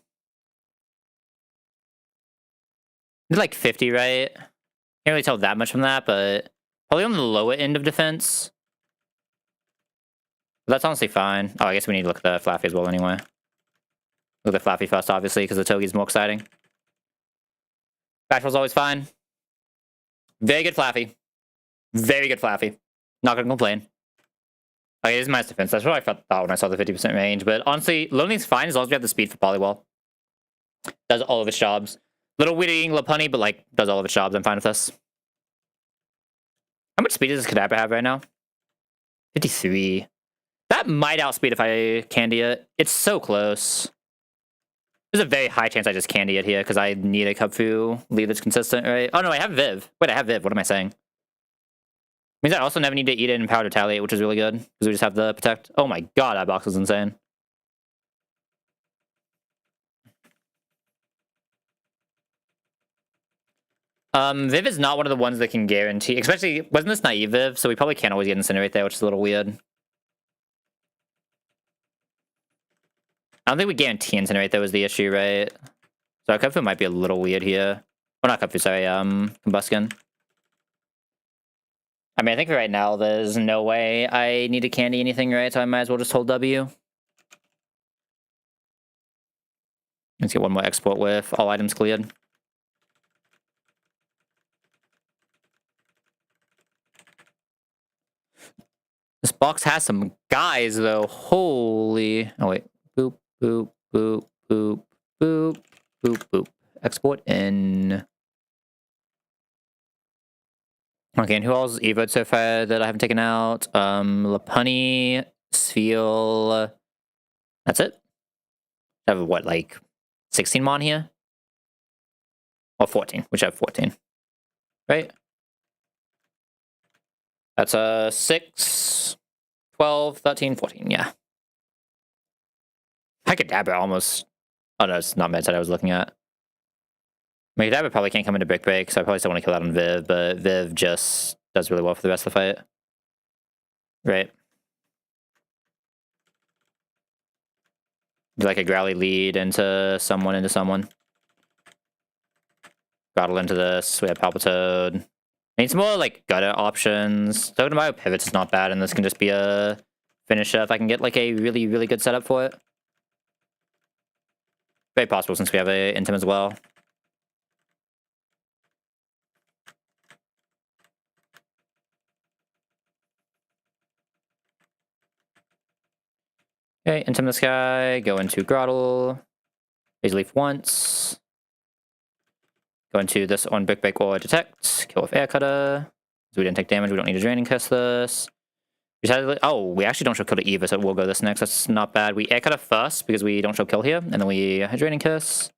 Did like 50, right? Can't really tell that much from that, but probably on the lower end of defense. But that's honestly fine. Oh, I guess we need to look at the Flaffy as well anyway. Look at the Flaffy first, obviously, because the Toge's more exciting. Bashful's always fine. Very good Flaffy. Very good Flaffy. Not gonna complain. Okay, this is my defense. That's what I thought when I saw the 50% range. But honestly, Lonely's fine as long as we have the speed for Poliwall. Does all of its jobs. Little weeding, Lopunny, but like, does all of its jobs. I'm fine with this. How much speed does this Kadabra have right now? 53. That might outspeed if I candy it. It's so close. There's a very high chance I just candy it here because I need a Kubfu lead that's consistent, right? Oh no, I have Viv. Wait, I have Viv. What am I saying? Means I also never need to eat it in Power Retaliate, which is really good because we just have the Protect. Oh my god, that box is insane. Viv is not one of the ones that can guarantee, especially, wasn't this naive Viv? So we probably can't always get Incinerate there, which is a little weird. I don't think we guarantee Incinerate, that was the issue, right? So our Kubfu might be a little weird here. Oh, not Kubfu, sorry, Combustion. I mean, I think right now there's no way I need to candy anything, right? So I might as well just hold W. Let's get one more export with all items cleared. This box has some guys, though. Holy... Oh, wait. Boop, boop, boop, boop, boop, boop, boop. Export in. Okay, and who else evoed so far that I haven't taken out? Lopunny, Spheal. That's it? I have, what, like 16 Mon here? Or 14, which I have 14. Right? That's 6, 12, 13, 14, yeah. I could Kadabra almost... Oh no, it's not Medset I was looking at. I mean, Kadabra probably can't come into Brick Break, so I probably still want to kill that on Viv, but Viv just does really well for the rest of the fight. Right. Like a Growly lead into someone. Grottle into this, we have Palpitoad. Need some more, like, gutter options. Togedemayo Pivots is not bad, and this can just be a finisher if I can get, like, a really, really good setup for it. Very possible since we have a Intim as well. Okay, Intim this guy, go into Grottle. Phase Leaf once. Go into this on Brick Break or Detect. Kill with Air Cutter. So we didn't take damage, we don't need to Draining Kiss this. Oh, we actually don't show kill to Eva, so we'll go this next. That's not bad. We Air Cutter first because we don't show kill here, and then we Draining Kiss.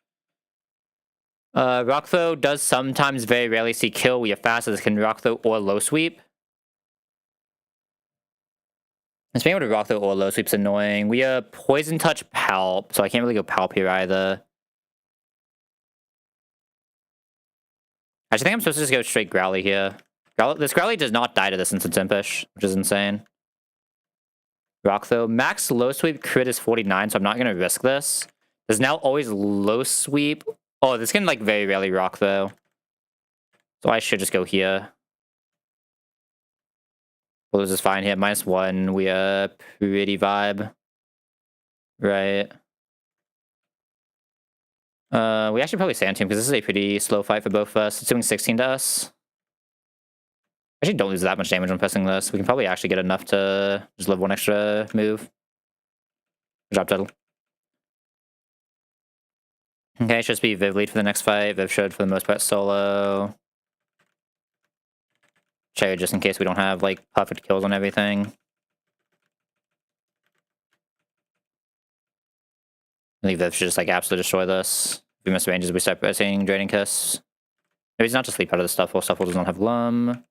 Rock Throw does sometimes very rarely see kill. We are fast as it can Rock Throw or Low Sweep. It's being able to Rock Throw or Low Sweep's annoying. We are Poison Touch Palp, so I can't really go Palp here either. I think I'm supposed to just go straight Growly here. This Growly does not die to this Instant Impish, which is insane. Rock Throw. Max Low Sweep crit is 49, so I'm not going to risk this. There's now always Low Sweep. Oh, this can, like, very rarely Rock Throw. So I should just go here. Well, this is fine here. -1. We are pretty vibe. Right. We actually probably Sand Tomb because this is a pretty slow fight for both of us. It's doing 16 to us. Actually, don't lose that much damage on pressing this. We can probably actually get enough to just live one extra move. Good job, Tuttle. Okay, it should just be Viv lead for the next fight. Viv should, for the most part, solo. Cherry, just in case we don't have, like, perfect kills on everything. I think Viv should just, like, absolutely destroy this. If we miss ranges, we start pressing Draining Kiss. Maybe it's not just sleep out of the Stuffle. Stuffle does not have Glum.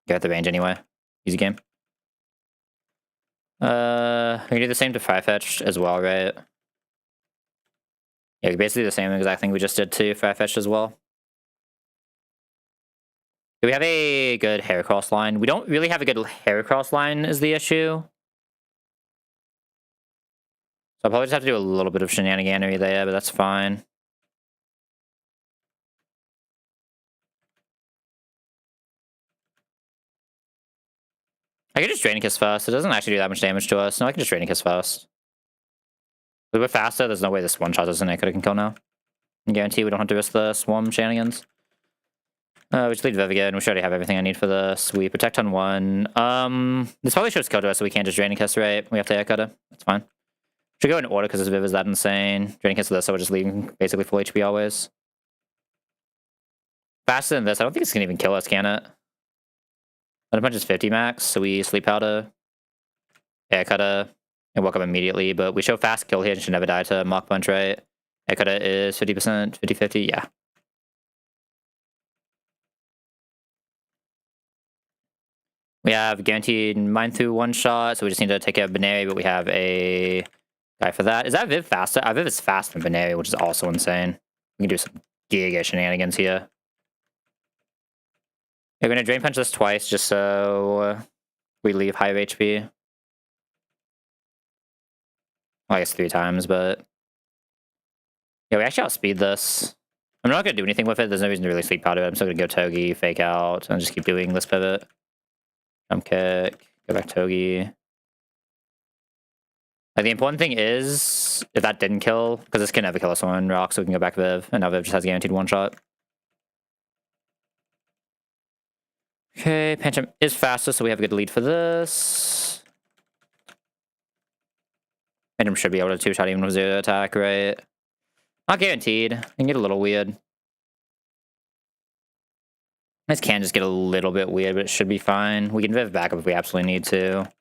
Get the range anyway. Easy game. We can do the same to Farfetch'd as well, right? Yeah, basically the same exact thing we just did to Farfetch'd as well. Do we have a good Heracross line? We don't really have a good Heracross line is the issue. So I'll probably just have to do a little bit of shenaniganery there, but that's fine. I could just Draining Kiss first. It doesn't actually do that much damage to us. No, I can just Draining Kiss first. If we're faster, there's no way this one-shot us an Echo can kill now. I guarantee we don't have to risk the Swarm shenanigans. We just lead Viv again. We should already have everything I need for this. We protect on 1. This probably shows kill to us, so we can't just Draining Kiss, right? We have to Echo to. That's fine. Should go in order because this Viv is that insane. Draining Kiss to this, so we're just leaving basically full HP always. Faster than this, I don't think it's gonna even kill us, can it? Thunder Punch is 50 max, so we Sleep Powder, Air Cutter, and woke up immediately, but we show fast kill here and should never die to Mach Punch, right? Air Cutter is 50%, 50-50, yeah. We have guaranteed Mine Through one shot, so we just need to take care of Baneri, but we have a guy for that. Is that Viv faster? Viv is faster than Baneri, which is also insane. We can do some giga shenanigans here. We're gonna Drain Punch this twice just so we leave higher HP. Well, I guess 3 times, but yeah, we actually outspeed this. I'm not gonna do anything with it. There's no reason to really Sleep Powder it. I'm still gonna go Togi, Fake Out, and just keep doing this pivot. Jump kick, go back Togi. Like, the important thing is, if that didn't kill, because this can never kill us on Rock, so we can go back Viv, and now Viv just has guaranteed one shot. Okay, Pancham is faster, so we have a good lead for this. Pancham should be able to 2-shot even with 0 attack, right? Not guaranteed. It can get a little weird. This can just get a little bit weird, but it should be fine. We can Viv back up if we absolutely need to.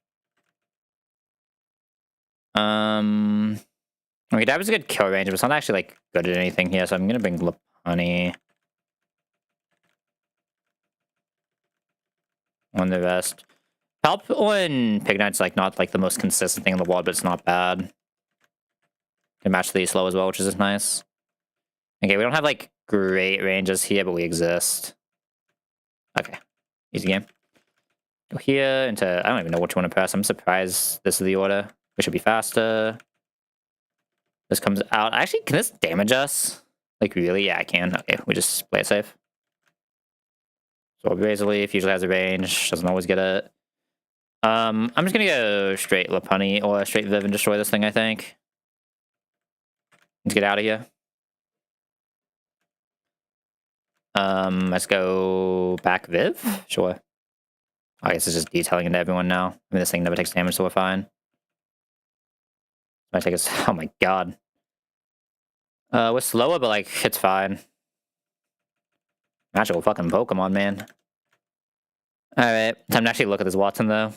Okay, that was a good kill range, but it's not actually like good at anything here, so I'm gonna bring Lopunny on the rest. Palp on Pignite's like not like the most consistent thing in the world, but it's not bad. Can match these slow as well, which is nice. Okay, we don't have like great ranges here, but we exist. Okay, easy game. Go here into, I don't even know which one to press. I'm surprised this is the order. We should be faster. This comes out. Actually, can this damage us? Like, really? Yeah, I can. Okay, we just play it safe. So Razor Leaf usually has a range. Doesn't always get it. I'm just gonna go straight Lopunny or straight Viv and destroy this thing, I think. Let's get out of here. Let's go back Viv? Sure. I guess it's just detailing into everyone now. I mean, this thing never takes damage, so we're fine. Might take us. Oh my god. We're slower, but like it's fine. Actual fucking Pokemon, man. Alright, time to actually look at this Watson though.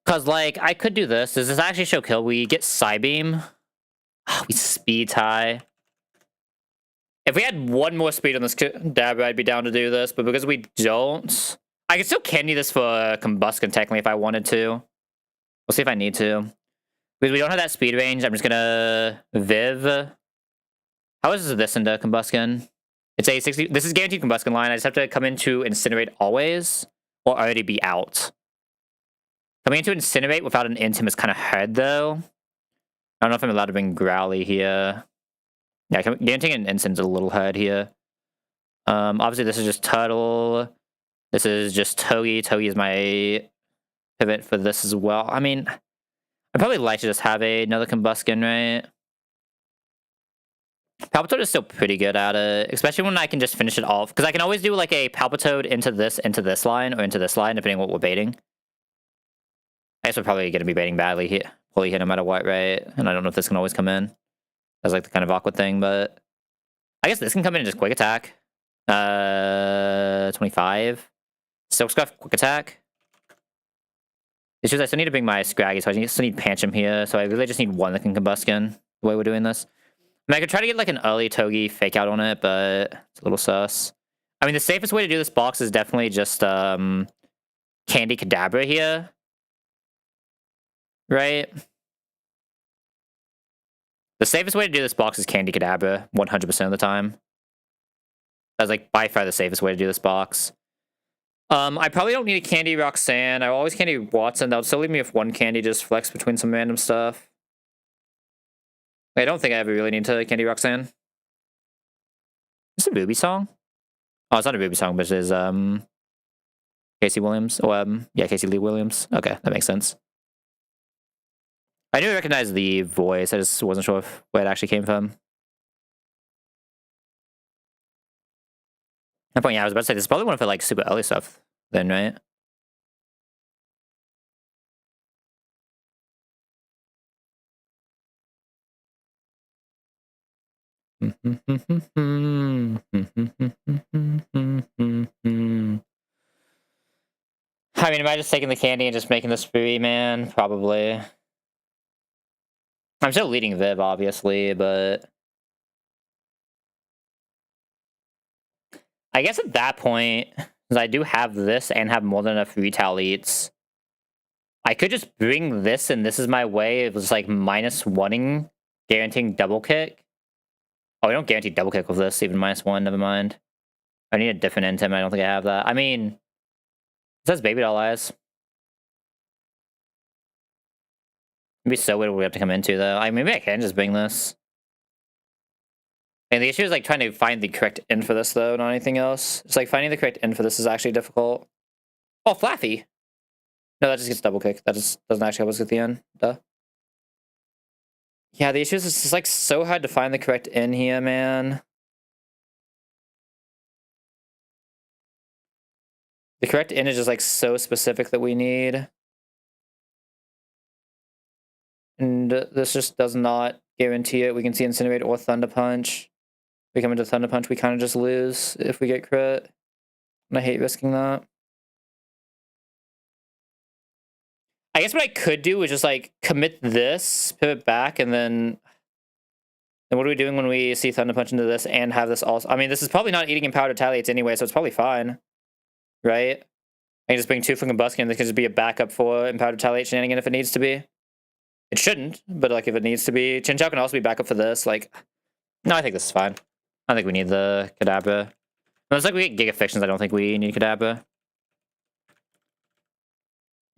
Cause like I could do this. Does this actually show kill? We get Psybeam. We speed tie. If we had one more speed on this Dabber, I'd be down to do this, but because we don't, I can still candy this for Combuskin technically if I wanted to. We'll see if I need to. Because we don't have that speed range, I'm just gonna Viv. How is this into Combuskin? It's a 60. This is guaranteed Combuskin line. I just have to come into Incinerate always, or already be out. Coming into Incinerate without an Intim is kind of hard though. I don't know if I'm allowed to bring Growly here. Yeah, guaranteeing an Instant is a little hard here. Obviously this is just Turtle. This is just Togi. Togi is my pivot for this as well. I mean, I'd probably like to just have another Combuskin, right? Palpitoad is still pretty good at it, especially when I can just finish it off. Because I can always do like a Palpitoad into this line, or into this line, depending on what we're baiting. I guess we're probably going to be baiting badly here, poorly here no matter what, right? And I don't know if this can always come in. That's like the kind of awkward thing, but I guess this can come in and just quick attack. 25. Silk Scarf, quick attack. It's just I still need to bring my Scraggy, so I still need Pancham here. So I really just need one that can Combuskin the way we're doing this. I mean, I could try to get like an early Togi fake out on it, but it's a little sus. I mean, the safest way to do this box is definitely just Candy Kadabra here. Right? The safest way to do this box is Candy Kadabra 100% of the time. That's like by far the safest way to do this box. I probably don't need a Candy Roxanne. I always Candy Watson. That would still leave me with one Candy just flex between some random stuff. I don't think I ever really need to Candy Roxanne. Is this a Booby song? Oh, it's not a Booby song, but it is Casey Williams. Or, yeah, Casey Lee Williams. Okay, that makes sense. I knew I recognized the voice. I just wasn't sure where it actually came from. At that point, yeah, I was about to say, this is probably one of the, like, super early stuff then, right? I mean, am I just taking the candy and just making this free, man? Probably. I'm still leading Viv, obviously, but... I guess at that point, because I do have this and have more than enough retail eats, I could just bring this, and this is my way of just, like, -1ing, guaranteeing double kick. Oh, I don't guarantee double kick with this, even -1, never mind. I need a different end time, I don't think I have that. I mean, it says Baby Doll Eyes. It'd be so weird what we have to come into, though. Maybe I can just bring this. And the issue is, like, trying to find the correct end for this, though, not anything else. It's like, finding the correct end for this is actually difficult. Oh, Flaffy! No, that just gets double kick. That just doesn't actually help us get the end. Duh. Yeah, the issue is it's just, like, so hard to find the correct end here, man. The correct end is just, like, so specific that we need. And this just does not guarantee it. We can see Incinerate or Thunder Punch. If we come into Thunder Punch, we kind of just lose if we get crit. And I hate risking that. I guess what I could do is just, like, commit this, pivot back, and then what are we doing when we see Thunder Punch into this and have this also? I mean, this is probably not eating Empowered Retaliates anyway, so it's probably fine. Right? I can just bring 2 from Combustion, and this can just be a backup for Empowered Retaliate shenanigan if it needs to be. It shouldn't, but, like, if it needs to be. Chin Chow can also be backup for this. Like, no, I think this is fine. I don't think we need the Kadabra. Unless, like, we get Giga Fictions, I don't think we need Kadabra.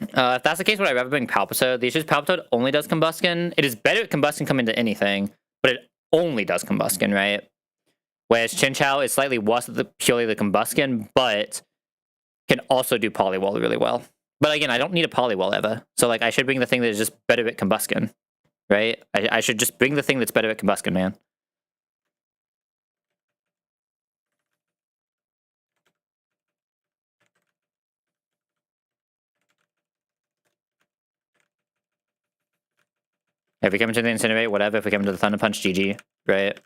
If that's the case, would I rather bring Palpitoad? The issue is Palpitoad only does Combustion. It is better at Combustion coming into anything, but it only does Combustion, right? Whereas Chin Chow is slightly worse at purely the Combustion, but can also do Poliwall really well. But again, I don't need a Poliwall ever. So, like, I should bring the thing that is just better at Combustion, right? I should just bring the thing that's better at Combustion, man. If we come into the Incinerate, whatever. If we come into the Thunder Punch, GG, right?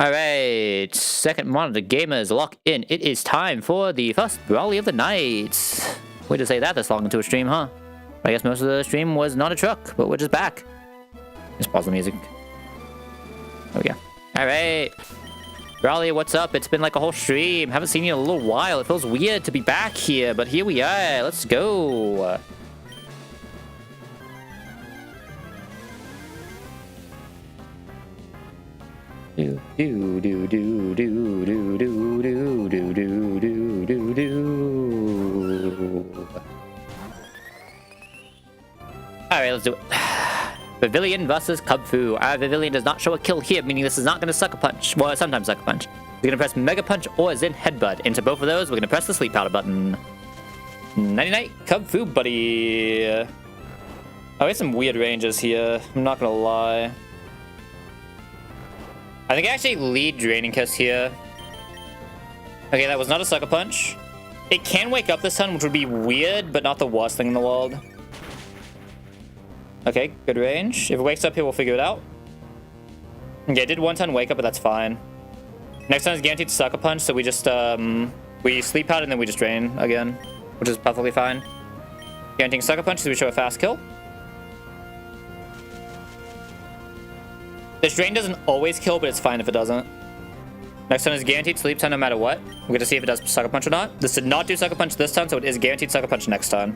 Alright, second monitor gamers, lock in. It is time for the first Brawly of the night. Way to say that this long into a stream, huh? I guess most of the stream was not a truck, but we're just back. Just pause the music. There we go. Alright. Brawly, what's up? It's been like a whole stream. Haven't seen you in a little while. It feels weird to be back here, but here we are. Let's go. Do do do do do do do do do do do do do. Alright, let's do it. Pavilion versus Kung Fu. Our Pavilion does not show a kill here, meaning this is not going to Sucker Punch. Well, sometimes Sucker Punch. We're going to press Mega Punch or Zen Headbutt. Into both of those, we're going to press the Sleep Powder button. Nighty-night, Kung Fu buddy. Oh, we have some weird ranges here. I'm not going to lie. I think I actually lead Draining Kiss here. Okay, that was not a Sucker Punch. It can wake up this time, which would be weird, but not the worst thing in the world. Okay, good range. If it wakes up here, we'll figure it out. Okay, it did one ton wake up, but that's fine. Next time is guaranteed Sucker Punch, so we just, we Sleep Powder and then we just Drain again, which is perfectly fine. Guaranteeing Sucker Punch, so we show a fast kill. This Drain doesn't always kill, but it's fine if it doesn't. Next turn is guaranteed Sleep Time no matter what. We're going to see if it does Sucker Punch or not. This did not do Sucker Punch this time, so it is guaranteed Sucker Punch next time.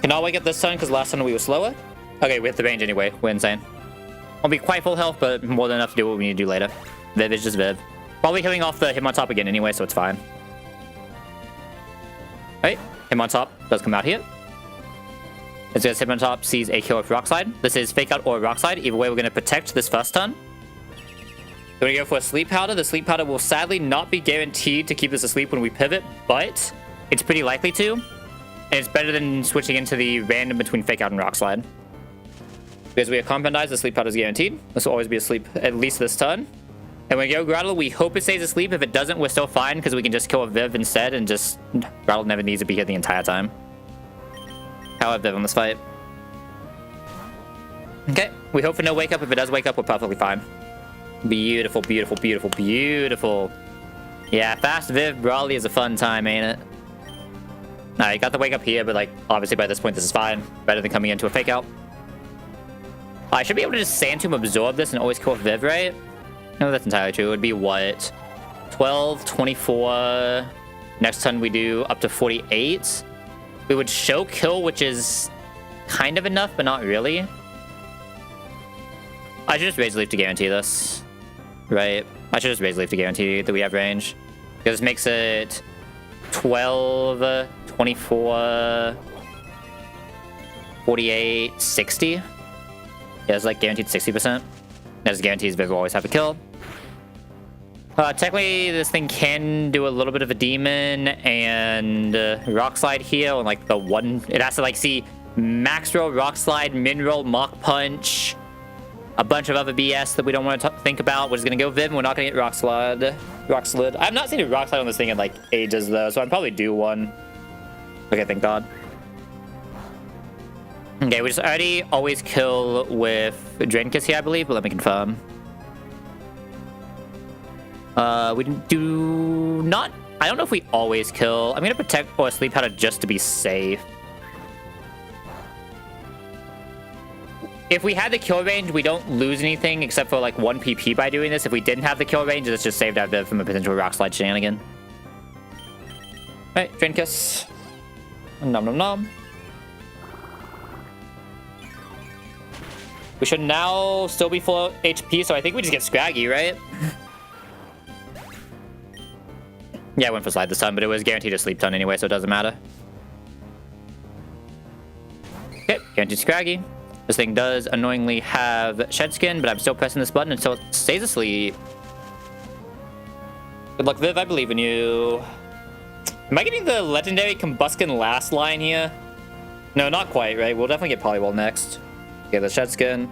Cannot wake up this time because last time we were slower. Okay, we hit the range anyway. We're insane. Won't be quite full health, but more than enough to do what we need to do later. Viv is just Viv. Probably killing off the Hitmontop again anyway, so it's fine. Alright, Hitmontop does come out here. It's because Hitmontop sees a kill with Rock Slide. This is Fake Out or Rock Slide. Either way, we're going to protect this first turn. We're gonna go for a sleep powder. The sleep powder will sadly not be guaranteed to keep us asleep when we pivot, but it's pretty likely to. And it's better than switching into the random between fake out and rock slide. Because we are compoundized, the sleep powder is guaranteed. This will always be asleep at least this turn. And when we go Grottle, we hope it stays asleep. If it doesn't, we're still fine because we can just kill a Viv instead and just... Grottle never needs to be here the entire time. Power Viv on this fight. Okay, we hope for no wake up. If it does wake up, we're perfectly fine. Beautiful, beautiful, beautiful, beautiful. Yeah, fast Viv Brawly is a fun time, ain't it? Alright, got the wake up here, but like, obviously by this point this is fine. Better than coming into a fake out. I should be able to just Sand Tomb absorb this and always kill Viv, right? No, that's entirely true. It would be what? 12, 24. Next turn we do up to 48. We would show kill, which is kind of enough, but not really. I should just raise leaf to guarantee this. Right? I should just raise leaf to guarantee that we have range. Because this makes it 12, 24, 48, 60. Yeah, it's like guaranteed 60%. That just guarantees Viv will always have a kill. Technically, this thing can do a little bit of a demon and rock slide here on like the one. It has to like see max roll, rock slide, min roll, mock punch, a bunch of other BS that we don't want to think about. We're just gonna go Viv. And we're not gonna get rock slide. Rock slid. I've not seen a rock slide on this thing in like ages though, so I'd probably do one. Okay, thank God. Okay, we just already always kill with Drain Kiss here, I believe, but let me confirm. We do not... I don't know if we always kill. I'm gonna protect or sleep powder just to be safe. If we had the kill range, we don't lose anything except for like 1 PP by doing this. If we didn't have the kill range, it's just saved our Viv from a potential rock slide shenanigan. Alright, Drain Kiss. Nom nom nom. We should now still be full HP, so I think we just get Scraggy, right? Yeah, I went for slide this time, but it was guaranteed a sleep ton anyway, so it doesn't matter. Okay, guaranteed Scraggy. This thing does annoyingly have Shed Skin, but I'm still pressing this button until it stays asleep. Good luck, Viv. I believe in you. Am I getting the legendary Combuskin last line here? No, not quite, right? We'll definitely get Polywall next. Okay, the Shed Skin.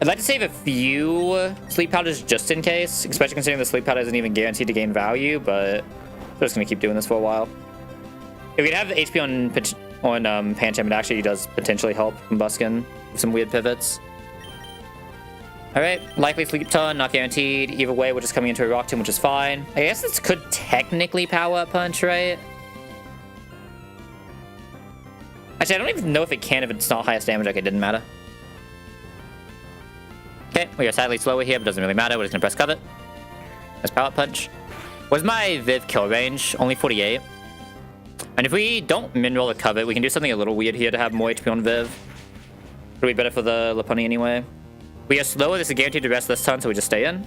I'd like to save a few sleep powders just in case, especially considering the sleep powder isn't even guaranteed to gain value, but we're just going to keep doing this for a while. If we could have the HP on Pancham, it actually does potentially help Combuskin with some weird pivots. Alright, likely sleep ton, not guaranteed. Either way, we're just coming into a Rock Tomb, which is fine. I guess this could technically power up punch, right? Actually, I don't even know if it can if it's not highest damage, like it didn't matter. Okay, we are slightly slower here, but doesn't really matter. We're just gonna press covet. Let's power up punch. What's my Viv kill range? Only 48. And if we don't min-roll a covet, we can do something a little weird here to have more HP on Viv. It'll be better for the Lopunny anyway. We are slower. This is guaranteed to rest this turn, so we just stay in.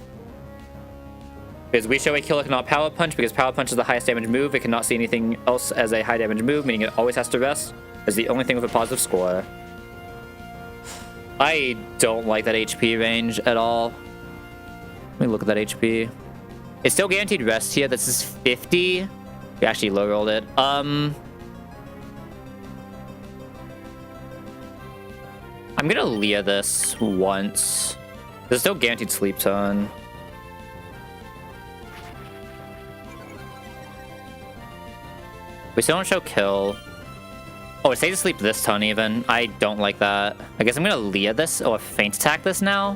Because we show a killer cannot power punch, because power punch is the highest damage move. It cannot see anything else as a high damage move, meaning it always has to rest. It's the only thing with a positive score. I don't like that HP range at all. Let me look at that HP. It's still guaranteed rest here. This is 50. We actually low rolled it. I'm gonna Leah this once. There's still guaranteed sleep ton. We still don't show kill. Oh, it stays asleep this ton even. I don't like that. I guess I'm gonna Leah this or feint attack this now.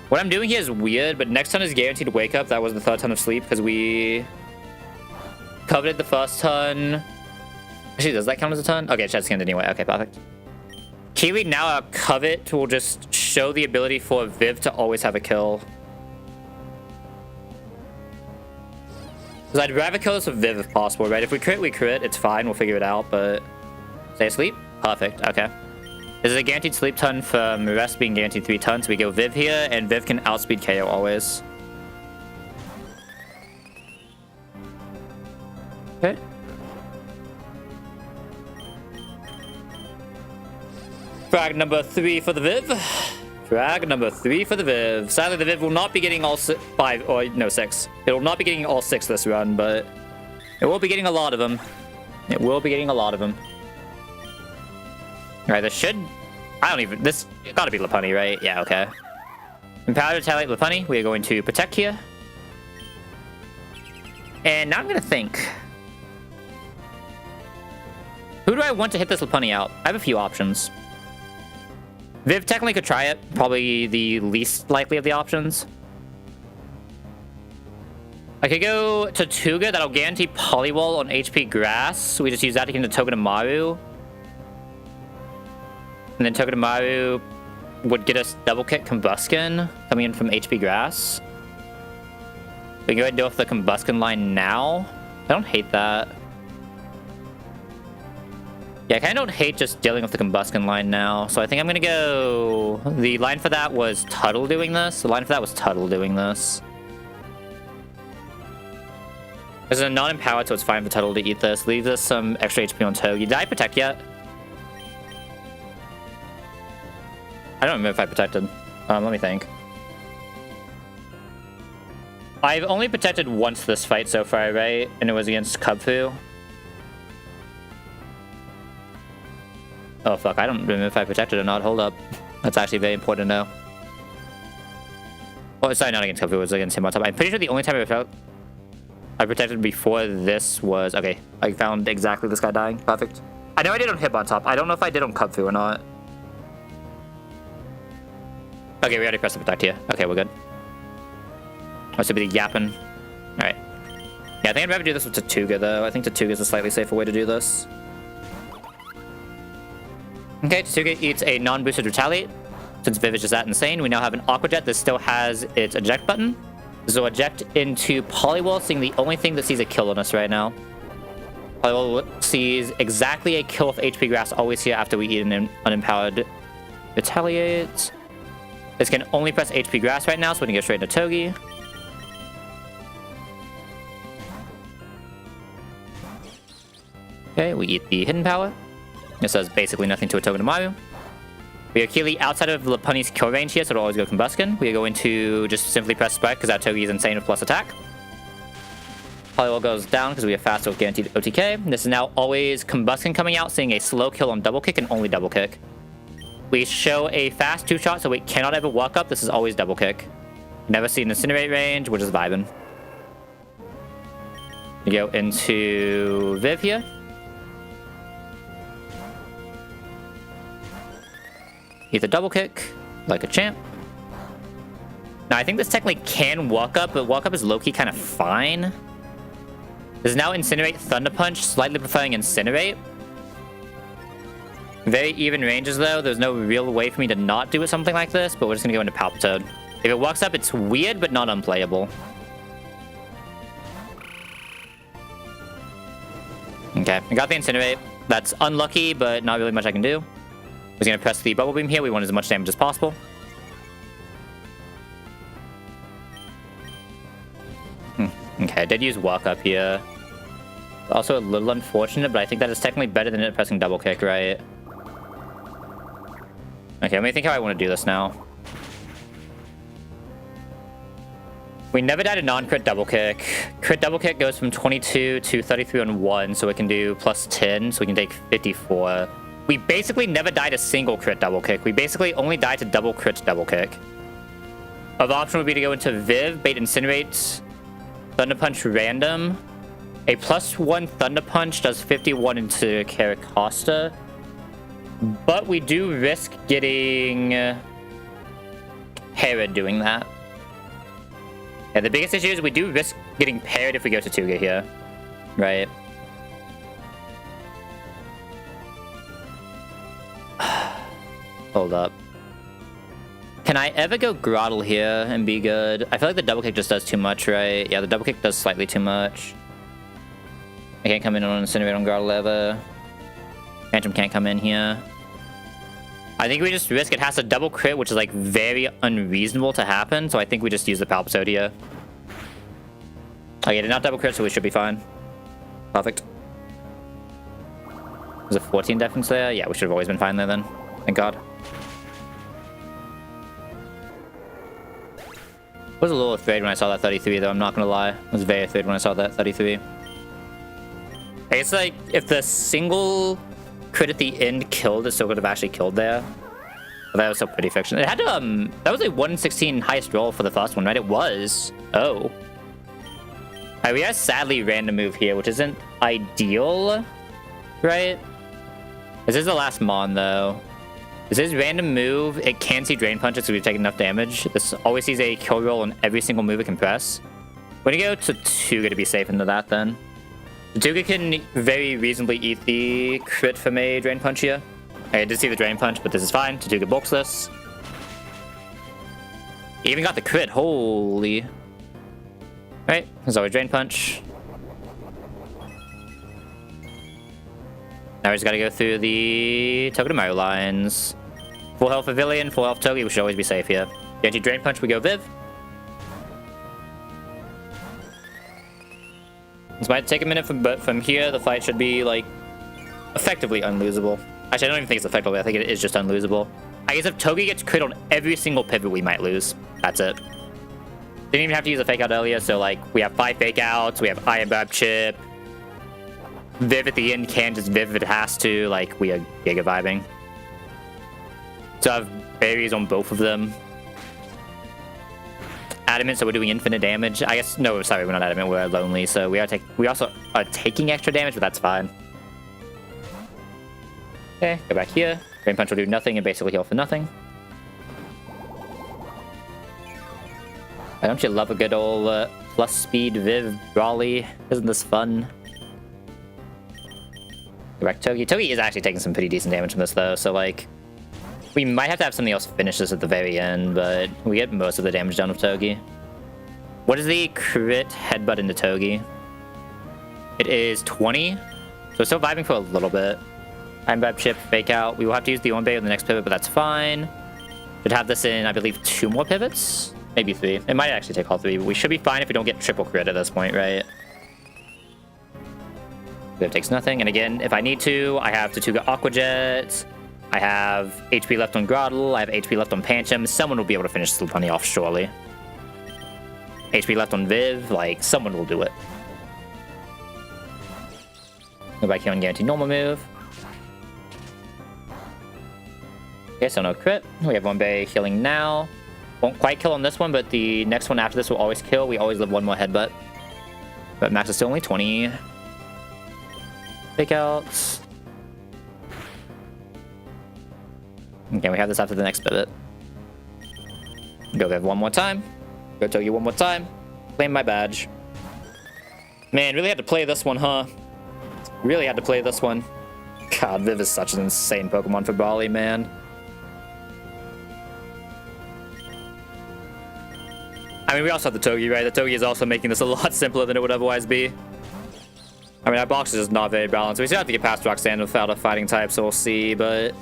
What I'm doing here is weird, but next ton is guaranteed to wake up. That was the third ton of sleep because we coveted the first ton. Actually, does that count as a ton? Okay, Shed Skinned anyway. Okay, perfect. Kiwi, now our covet will just show the ability for Viv to always have a kill. Because I'd rather kill this with Viv if possible, right? If we crit, we crit. It's fine. We'll figure it out, but... Stay asleep? Perfect. Okay. This is a guaranteed sleep ton from rest being guaranteed 3 tons. We go Viv here, and Viv can outspeed KO always. Okay. Frag number 3 for the Viv. Drag number 3 for the Viv. Sadly, the Viv will not be getting all 6. It will not be getting all 6 this run, but it will be getting a lot of them. It will be getting a lot of them. Alright, this should... This gotta be Lopunny, right? Yeah, okay. Empowered Retaliate Lopunny. We are going to protect here. And now I'm gonna think. Who do I want to hit this Lopunny out? I have a few options. Viv technically could try it. Probably the least likely of the options. I could go to Tuga. That'll guarantee Poliwall on HP Grass. We just use that to get into Togedemaru. And then Togedemaru would get us double kick Combuskin coming in from HP Grass. We can go ahead and deal with the Combuskin line now. I don't hate that. Yeah, I kind of don't hate just dealing with the Combuskin line now. So I think I'm going to go... The line for that was Tuttle doing this. The line for that was Tuttle doing this. This is a non-empowered, so it's fine for Tuttle to eat this. Leave us some extra HP on Togi. Did I protect yet? I don't remember if I protected. Let me think. I've only protected once this fight so far, right? And it was against Kubfu. Oh, fuck. I don't remember if I protected or not. Hold up. That's actually very important to know. Oh, sorry, not against Kubfu. It was against him on top. I'm pretty sure the only time I protected before this was... Okay, I found exactly this guy dying. Perfect. I know I did on him on top. I don't know if I did on Kubfu or not. Okay, we already pressed the protect here. Okay, we're good. Must be the yapping. Alright. Yeah, I think I'd rather do this with Tatuga, though. I think Tatuga is a slightly safer way to do this. Okay, Tatuga eats a non-boosted Retaliate. Since Viv is just that insane, we now have an Aqua Jet that still has its eject button. This will eject into Poliwall, seeing the only thing that sees a kill on us right now. Poliwall sees exactly a kill with HP Grass always here after we eat an unempowered Retaliate. This can only press HP Grass right now, so we can get straight into Togi. Okay, we eat the Hidden Power. This does basically nothing to a Togedemaru. We are clearly outside of Lopunny's kill range here, so it'll always go Combuskin. We are going to just simply press Spike, because our Togi is insane with plus attack. Poliwall goes down, because we have faster with guaranteed OTK. This is now always Combuskin coming out, seeing a slow kill on double kick and only double kick. We show a fast 2-shot, so we cannot ever walk up. This is always double kick. Never see an Incinerate range, we're just vibing. We go into Viv here. Eat the double kick, like a champ. Now, I think this technically can walk up, but walk up is low-key kind of fine. This is now Incinerate, Thunder Punch, slightly preferring Incinerate. Very even ranges, though. There's no real way for me to not do something like this, but we're just going to go into Palpitoad. If it walks up, it's weird, but not unplayable. Okay, I got the Incinerate. That's unlucky, but not really much I can do. I was going to press the Bubble Beam here. We want as much damage as possible. Okay, I did use Walk Up here. Also a little unfortunate, but I think that is technically better than it pressing Double Kick, right? Okay, let me think how I want to do this now. We never died a non-crit Double Kick. Crit Double Kick goes from 22 to 33 on 1, so it can do plus 10, so we can take 54. We basically never died a single crit Double Kick. We basically only died to double crit Double Kick. Other option would be to go into Viv, bait Incinerate, Thunder Punch random. A +1 Thunder Punch does 51 into Caracosta. But we do risk getting Herod doing that. Yeah, the biggest issue is we do risk getting paired if we go to Tuga here. Right. Hold up. Can I ever go Grottle here and be good? I feel like the double kick just does too much, right? Yeah, the double kick does slightly too much. I can't come in on Incinerate on Grottle ever. Phantom can't come in here. I think we just risk it has a double crit, which is like very unreasonable to happen. So I think we just use the Palpitoad here. Okay, did not double crit, so we should be fine. Perfect. There's a 14 difference there. Yeah, we should have always been fine there then. Thank God. was a little afraid when I saw that 33, though, I'm not gonna lie. I was very afraid when I saw that 33. I guess, like, if the single crit at the end killed, it still could have actually killed there. But that was still pretty fiction. It had to, that was a 116 highest roll for the first one, right? It was. Oh. Alright, we have sadly random move here, which isn't ideal, right? This is the last Mon, though. This is random move. It can see Drain Punches because we've taken enough damage. This always sees a kill roll on every single move it can press. We're gonna go to Tuga to be safe into that, then. Tuga can very reasonably eat the crit from a Drain Punch here. I did see the Drain Punch, but this is fine. Tuga bulks this. He even got the crit. Holy. Right, there's always Drain Punch. Now we just gotta go through the Togedemaru lines. Full health Pavilion, full health Togi. We should always be safe here. Guaranteed Drain Punch, we go Viv. This might take a minute, but from here, the fight should be, like, effectively unlosable. Actually, I don't even think it's effectively. I think it is just unlosable. I guess if Togi gets crit on every single pivot, we might lose. That's it. Didn't even have to use a fake out earlier, so, like, we have 5 fake outs, we have Iron Barb Chip. Viv at the end can just Viv if it has to, like, we are Giga vibing. So I have berries on both of them. Adamant, so we're doing infinite damage. I guess, no, sorry, we're not adamant, we're lonely, so we also are taking extra damage, but that's fine. Okay, go back here. Drain Punch will do nothing and basically heal for nothing. Don't you love a good old plus speed Viv Brawly? Isn't this fun? Go back to Togi. Togi is actually taking some pretty decent damage from this, though, so, like, we might have to have something else finish this at the very end, but we get most of the damage done with Togi. What is the crit headbutt into Togi? It is 20, so we're still vibing for a little bit. Iron Barb Chip, fake out. We will have to use the Ornbay on the next pivot, but that's fine. Should have this in, I believe, 2 more pivots? Maybe 3. It might actually take all 3, but we should be fine if we don't get triple crit at this point, right? Viv takes nothing, and again, if I need to, I have Tatuga Aqua Jet. I have HP left on Groddle. I have HP left on Pancham. Someone will be able to finish Slupunny off, surely. HP left on Viv. Like, someone will do it. Go back here on Guaranteed Normal Move. Okay, so no crit. We have Ornbay healing now. Won't quite kill on this one, but the next one after this will always kill. We always live 1 more headbutt. But max is still only 20. Fake outs. Okay, we have this after the next pivot. Go Viv 1 more time. Go Togi 1 more time. Claim my badge. Man, really had to play this one, huh? Really had to play this one. God, Viv is such an insane Pokemon for Brawly, man. I mean, we also have the Togi, right? The Togi is also making this a lot simpler than it would otherwise be. I mean, our box is just not very balanced. We still have to get past Roxanne without a fighting type, so we'll see, but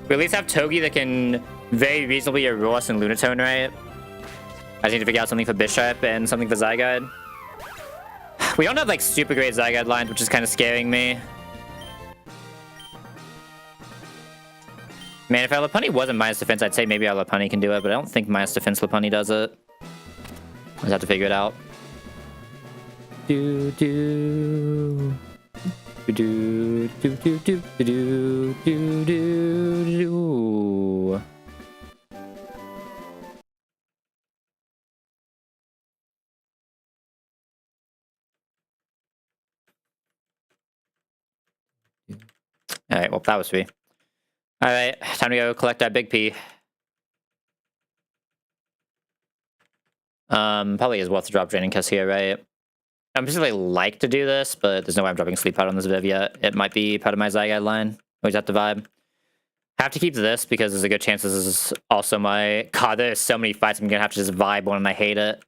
we at least have Togi that can very reasonably Aurora and Lunatone, right? I just need to figure out something for Bishop and something for Zygarde. We don't have, like, super great Zygarde lines, which is kind of scaring me. Man, if our Lopunny wasn't minus defense, I'd say maybe our Lopunny can do it, but I don't think minus defense Lopunny does it. I just have to figure it out. Do do do do do do do do do do do. All right, well, that was free. All right, time to go collect our big P. Probably is worth to drop Draining Kiss here, right? I particularly like to do this, but there's no way I'm dropping Sleep Powder on this Viv yet. It might be part of my Zygarde line. Always have to vibe. Have to keep this because there's a good chance this is also my... God, there's so many fights I'm gonna have to just vibe on and I hate it.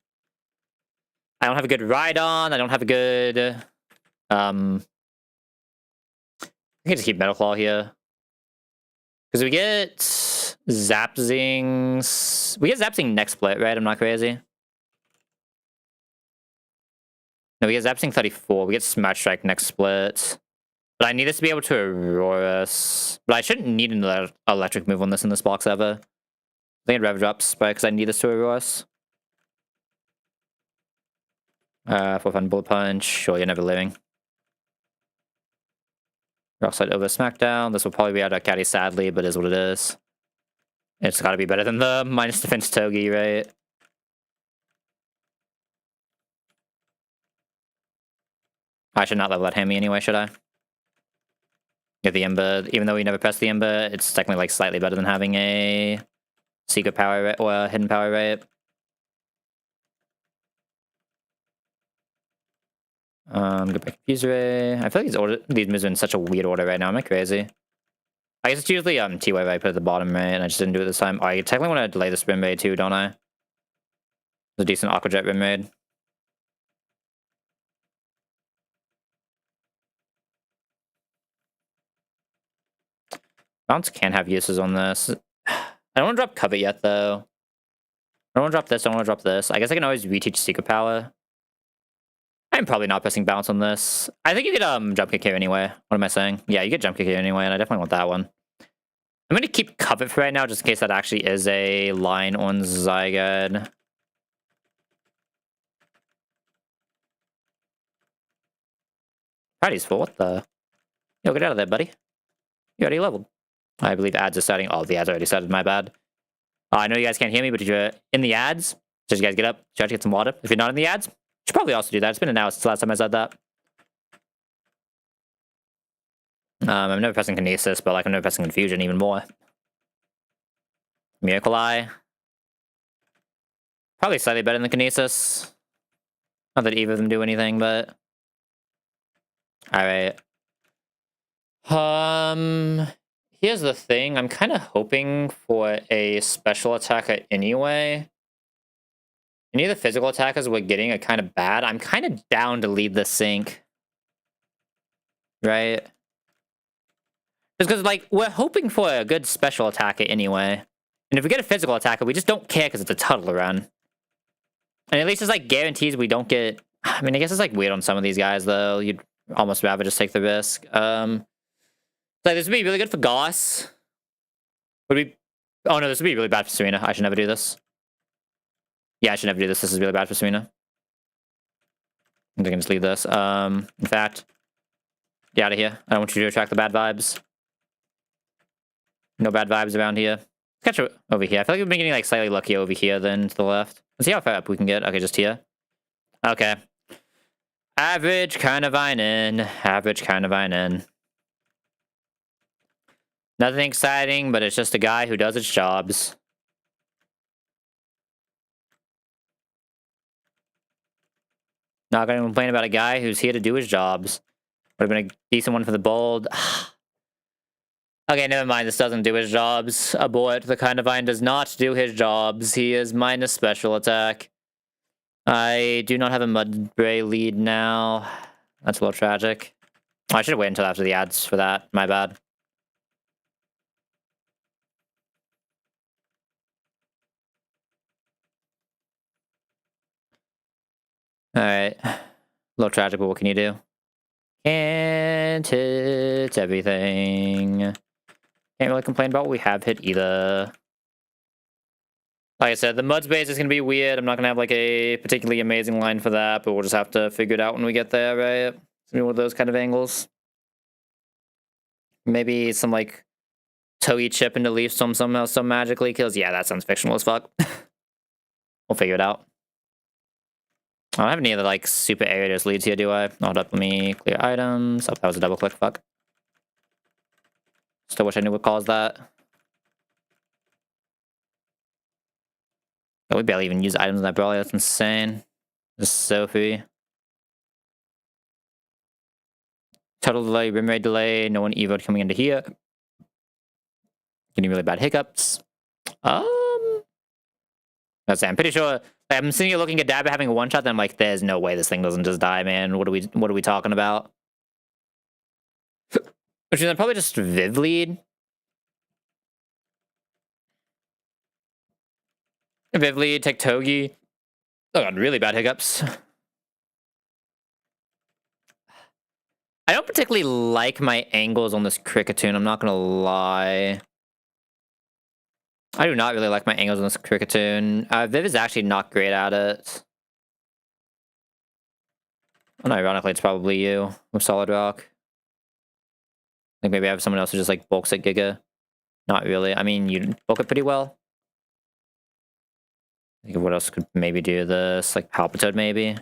I don't have a good Rhydon. I don't have a good... I can just keep Metal Claw here. Because we get Zapzing... We get Zapzing next split, right? I'm not crazy. No, we get Zapsing 34. We get Smash Strike next split. But I need this to be able to Aurorus. But I shouldn't need an electric move on this in this box ever. I think I'd Rev Drops, right? Because I need this to Aurorus. For fun bullet punch. Sure, you're never living. Rockslide over Smackdown. This will probably be out of caddy, sadly, but is what it is. It's got to be better than the minus defense Togi, right? I should not level that Hammy anyway, should I? Get the Ember. Even though we never pressed the Ember, it's technically like slightly better than having a secret power rate or a hidden power rate. Go back to Fuse Ray. I feel like these moves are in such a weird order right now. Am I crazy? I guess it's usually T-Wave I put at the bottom, right? And I just didn't do it this time. Oh, I technically want to delay the Spin Raid too, don't I? It's a decent Aqua Jet Rim Raid. Bounce can have uses on this. I don't want to drop Covet yet, though. I don't want to drop this, I don't want to drop this. I guess I can always reteach Secret Power. I'm probably not pressing bounce on this. I think you get jump kick here anyway. What am I saying? Yeah, you get jump kick here anyway, and I definitely want that one. I'm gonna keep Covet for right now, just in case that actually is a line on Zygarde. Patty's full. What the? Yo, get out of there, buddy. You already leveled. I believe ads are starting. Oh, the ads already started. My bad. I know you guys can't hear me, but if you're in the ads, just you guys get up, try to get some water. If you're not in the ads, you should probably also do that. It's been an hour since the last time I said that. I'm never pressing Kinesis, but like I'm never pressing Confusion even more. Miracle Eye. Probably slightly better than Kinesis. Not that either of them do anything, but... Alright. Here's the thing. I'm kind of hoping for a special attacker anyway. Any of the physical attackers we're getting are kind of bad. I'm kind of down to lead the sync. Right? Just because, like, we're hoping for a good special attacker anyway. And if we get a physical attacker, we just don't care because it's a Tuttle run. And at least it's, like, guarantees we don't get... I mean, I guess it's, like, weird on some of these guys, though. You'd almost rather just take the risk. So this would be really good for Goss. Would be... Oh, no, this would be really bad for Serena. I should never do this. Yeah, I should never do this. This is really bad for Serena. I can just leave this. In fact... Get out of here. I don't want you to attract the bad vibes. No bad vibes around here. Let's catch it over here. I feel like we've been getting like slightly lucky over here than to the left. Let's see how far up we can get. Okay, just here. Okay. Average kind of in. Average kind of in. Nothing exciting, but it's just a guy who does its jobs. Not gonna complain about a guy who's here to do his jobs. Would have been a decent one for the bold. Okay, never mind. This doesn't do his jobs. Abort. The kind of vine does not do his jobs. He is minus special attack. I do not have a Mudbray lead now. That's a little tragic. Oh, I should have waited until after the ads for that. My bad. Alright. A little tragic, but what can you do? Can't hit everything. Can't really complain about what we have hit either. Like I said, the mud space is going to be weird. I'm not going to have like a particularly amazing line for that, but we'll just have to figure it out when we get there, right? It's going to be one of those kind of angles. Maybe some like Toei chip into Leaf Storm somehow so magically kills. Yeah, that sounds fictional as fuck. We'll figure it out. I don't have any other, like, super areas leads here, do I? Hold up, let me clear items. Oh, that was a double click, fuck. Still wish I knew what caused that. Oh, we barely even use items in that brawler, that's insane. Just so free. Total delay, rim rate delay, no one evoed coming into here. Getting really bad hiccups. Let's say, I'm pretty sure... I'm sitting here looking at Dabba having a one-shot, then I'm like, there's no way this thing doesn't just die, man. What are we talking about? Which is probably just Viv lead. Viv lead, take Togi. Oh god, really bad hiccups. I don't particularly like my angles on this Kricketune, I'm not gonna lie. I do not really like my angles on this Kricketune. Viv is actually not great at it. Unironically, it's probably you with Solid Rock. Like maybe I have someone else who just like bulks at Giga. Not really. I mean, you bulk it pretty well. I think of what else could maybe do this, like Palpitoad maybe.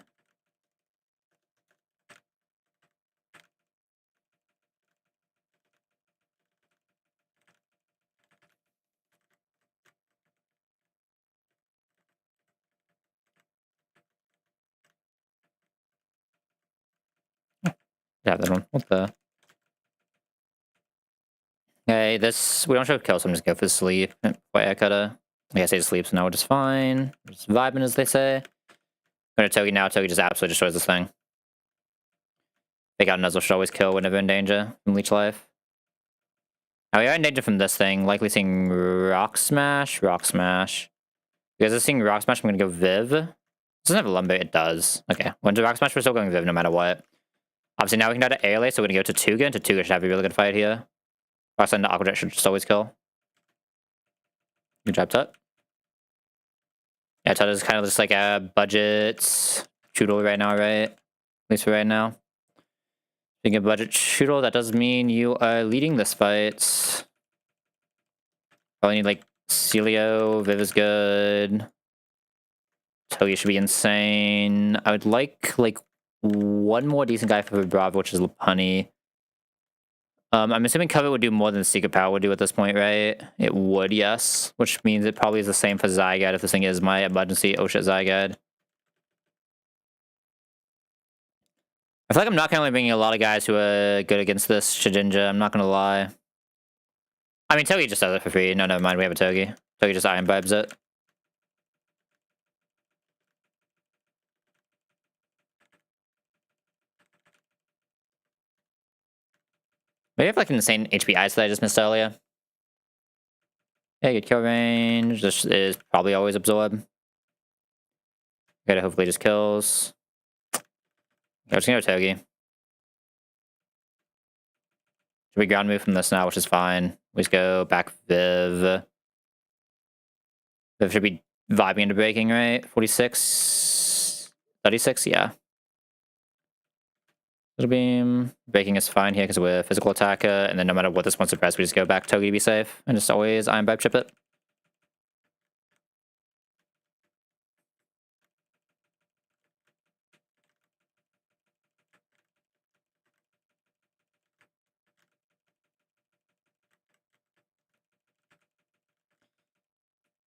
Yeah, that one. What the? Okay, this we don't show kill, so I'm just go for sleep. Wait, I gotta. I guess I just sleep, so now we're just fine. Just vibing, as they say. Go to Togi now. Togi just absolutely destroys this thing. Fake out Nuzzle should always kill whenever in danger from Leech Life. Now we are in danger from this thing. Likely seeing Rock Smash. Rock Smash. Because it's seeing Rock Smash, I'm gonna go Viv. It doesn't have a Lumber, it does. Okay. When to Rock Smash, we're still going Viv no matter what. Obviously, now we can go to ALA, so we're gonna go to Tuga, and Tuga should have a really good fight here. Rock into Aqua Jet should just always kill. Good job, Tut. Yeah, Tut is kind of just like a budget Choodle right now, right? At least for right now. Being a budget Choodle, that does mean you are leading this fight. Probably need like Celio, Viv is good. Togi should be insane. I would like one more decent guy for Bravo, which is Lopunny. I'm assuming Covet would do more than Secret Power would do at this point, right? It would, yes. Which means it probably is the same for Zygarde if this thing is my emergency Oshit Zygarde. I feel like I'm not currently bringing a lot of guys who are good against this Shedinja, I'm not gonna lie. I mean, Togi just does it for free. No, never mind, we have a Togi. Togi just Iron Vibes it. Maybe I have like an insane HP Ice that I just missed earlier. Yeah, good kill range. This is probably always Absorb. Okay, hopefully just kills. I'm just gonna go Togi. Should we ground move from this now, which is fine. We just go back Viv. Viv should be vibing into breaking, right? 46? 36? Yeah. Little beam. Breaking is fine here because we're physical attacker, and then no matter what this one suppress, we just go back Togi to be safe. And just always Iron Vibe chip it.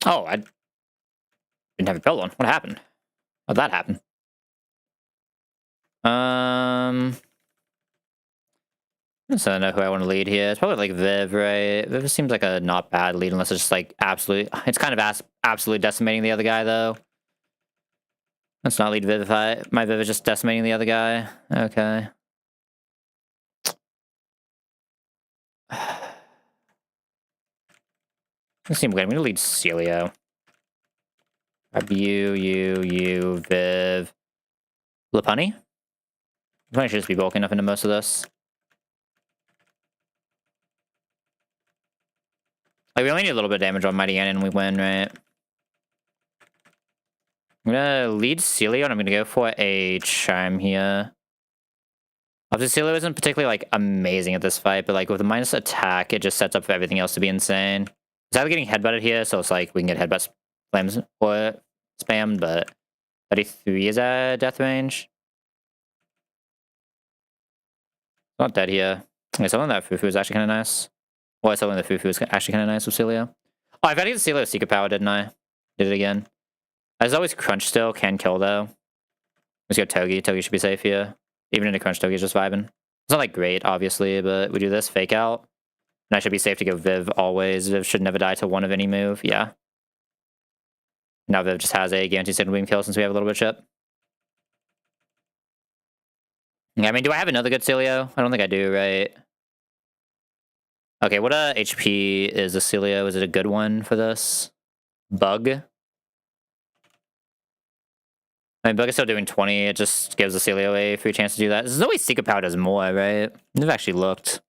Oh, I didn't have a build one. What happened? How'd that happen? So I know who I want to lead here. It's probably like Viv, right? Viv seems like a not bad lead unless it's just like absolute. It's kind of absolutely decimating the other guy though. Let's not lead Vivify. My Viv is just decimating the other guy. Okay. This seems good. I'm gonna lead Celio. Grab you, Viv. Lopunny? Lopunny should just be bulking enough into most of this. Like, we only need a little bit of damage on Mighty Ganon and we win, right? I'm gonna lead Celio and I'm gonna go for a Charm here. Obviously, Celio isn't particularly, like, amazing at this fight, but, like, with a minus attack, it just sets up for everything else to be insane. It's either getting headbutted here, so it's like we can get headbutt slams or spammed, but 33 is at death range. Not dead here. Okay, something that Fufu is actually kind of nice. Well, something that Fufu is actually kind of nice with Celio. Oh, I've got to get Celio Secret Power, didn't I? Did it again. As always, Crunch still can kill, though. Let's go Togi. Togi should be safe here. Even in a Crunch, Togi's just vibing. It's not, like, great, obviously, but we do this. Fake out. And I should be safe to go Viv always. Viv should never die to one of any move. Yeah. Now Viv just has a guaranteed signal beam kill since we have a little bit of chip. Yeah, I mean, do I have another good Celio? I don't think I do, right? Okay, what HP is a Celio? Is it a good one for this? Bug? I mean, Bug is still doing 20. It just gives the Celio a free chance to do that. Zoe Secret Power does more, right? I've actually looked.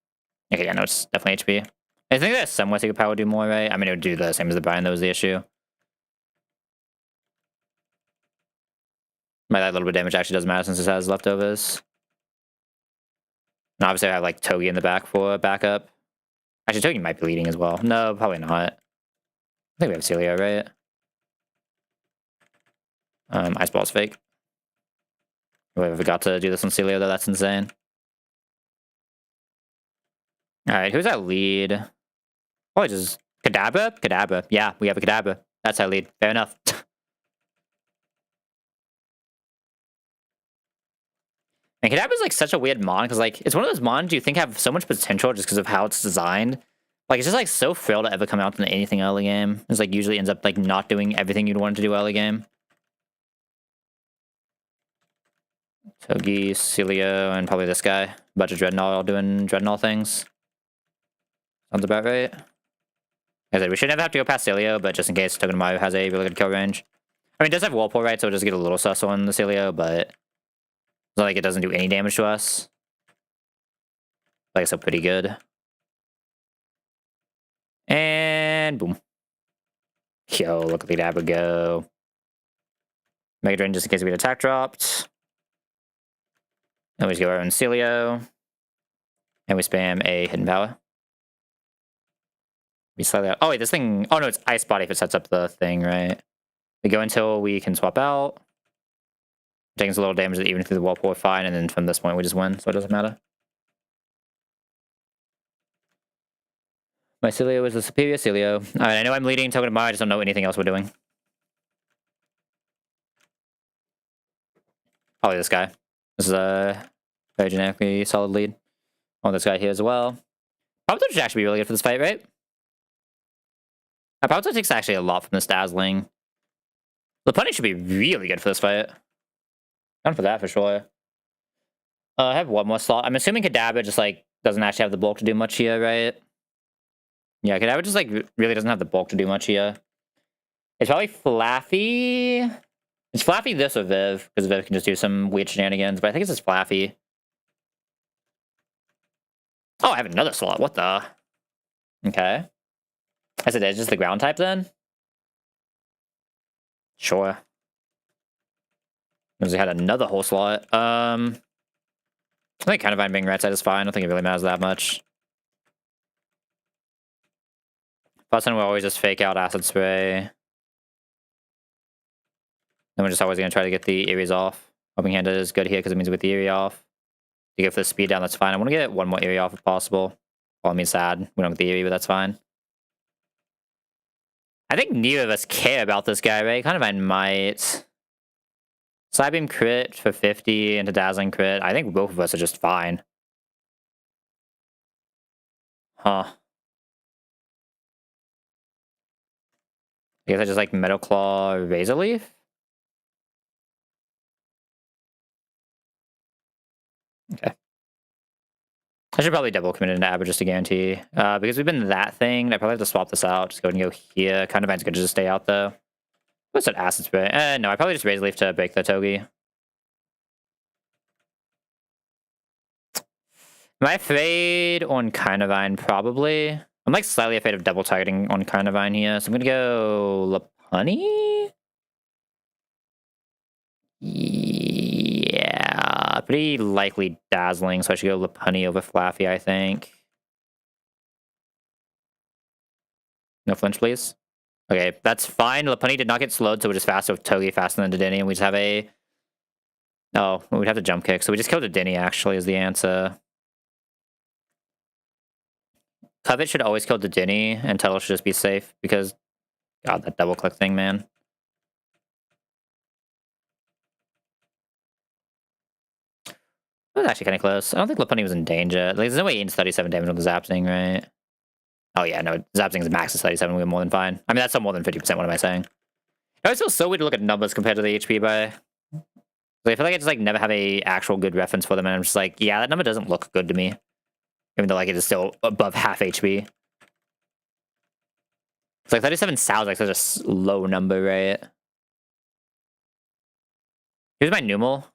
Okay, yeah, no, it's definitely HP. I think that somewhat Secret Power would do more, right? I mean, it would do the same as the Brian, that was the issue. That little bit of damage actually doesn't matter since it has leftovers. And obviously I have like Togi in the back for backup. Actually, Togi might be leading as well. No, probably not. I think we have Celio, right? Ice Ball's fake. Whoever forgot to do this on Celio though, that's insane. Alright, who's our lead? Probably just Kadabra? Kadabra. Yeah, we have a Kadabra. That's our lead. Fair enough. And Kadabra's like such a weird mon, because like it's one of those mons you think have so much potential just because of how it's designed. Like it's just like so frail to ever come out in anything early game. It's like usually ends up like not doing everything you'd want it to do early game. Togi, Celio, and probably this guy. Bunch of Dreadnought all doing Dreadnought things. Sounds about right. Like I said, we should never have to go past Celio, but just in case Togedemaru has a really good kill range. I mean, it does have Whirlpool, right? So it does get a little sus on the Celio, but it's not like it doesn't do any damage to us. Like it's still pretty good. And boom. Yo, look at the Kadabra go. Mega Drain just in case we get attack dropped. And we just go around Celio. And we spam a hidden power. We slightly out. Oh wait, this thing. Oh no, it's Ice Body if it sets up the thing, right? We go until we can swap out. Taking a little damage even through the Whirlpool, fine, and then from this point we just win, so it doesn't matter. My Celio is the superior Celio. Alright, I know I'm leading Togedemaru, I just don't know anything else we're doing. Probably this guy. This is a very generically solid lead. I want this guy here as well. Probably should actually be really good for this fight, right? Probably takes actually a lot from this Dazzling. Lopunny should be really good for this fight. Down for that for sure. I have one more slot. I'm assuming Kadabra just like doesn't actually have the bulk to do much here, right? Yeah, Kadabra just like really doesn't have the bulk to do much here. It's probably Flaffy. It's Flaffy this or Viv, because Viv can just do some weird shenanigans, but I think it's just Flaffy. Oh, I have another slot. What the? Okay. As it is, just the ground type then? Sure. Because we had another whole slot. I think Kindvine being right side is fine. I don't think it really matters that much. Plus, then we'll always just fake out Acid Spray. Then we're just always going to try to get the Eries off. Hoping Hand is good here because it means with the Eerie off. To go for the speed down, that's fine. I want to get one more Eerie off if possible. Well, I mean, sad. We don't get the Eerie, but that's fine. I think neither of us care about this guy, right? Kindvine might. Psybeam crit for 50 into Dazzling crit. I think both of us are just fine. Huh. I guess I just like Metal Claw, Razor Leaf? Okay. I should probably double commit into Abra just to guarantee. Because we've been that thing, I probably have to swap this out. Just go ahead and go here. Kindvine's good to just stay out though. What's that Acid Spray? No, I probably just Razor Leaf to break the Togi. Am I afraid on Kindvine? Probably. I'm like slightly afraid of double targeting on Kindvine here, so I'm gonna go Lopunny? Yeah, pretty likely Dazzling, so I should go Lopunny over Flaffy, I think. No flinch, please. Okay, that's fine. Lopunny did not get slowed, so we're just faster with Togi, faster than Dedenne, and we just have a... Oh, we'd have to jump kick, so we just killed Dedenne, actually, is the answer. Covet should always kill Dedenne, and Tuttle should just be safe, because... God, that double click thing, man. It was actually kind of close. I don't think Lopunny was in danger. Like, there's no way he 37 damage on the Zap Zing, right? Oh yeah, no, Zap Zing's max is 37, we have more than fine. I mean, that's still more than 50%, what am I saying? It always feels so weird to look at numbers compared to the HP by... Like, I feel like I just like never have a actual good reference for them, and I'm just like, yeah, that number doesn't look good to me. Even though like it is still above half HP. It's like 37 sounds like such a low number, right? Here's my Numal.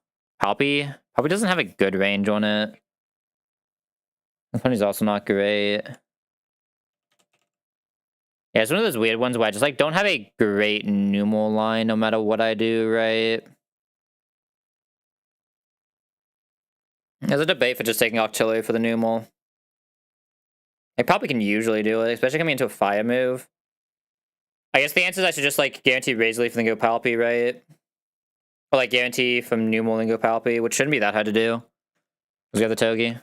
Palpy. Palpy doesn't have a good range on it. This one is also not great. Yeah, it's one of those weird ones where I just like don't have a great Numal line no matter what I do, right? There's a debate for just taking artillery for the new mole. I probably can usually do it, especially coming into a fire move. I guess the answer is I should just like guarantee Razor Leaf and then go Palpy, right? Or like guarantee from new mole and go Palpy, which shouldn't be that hard to do. Because we have the Togi.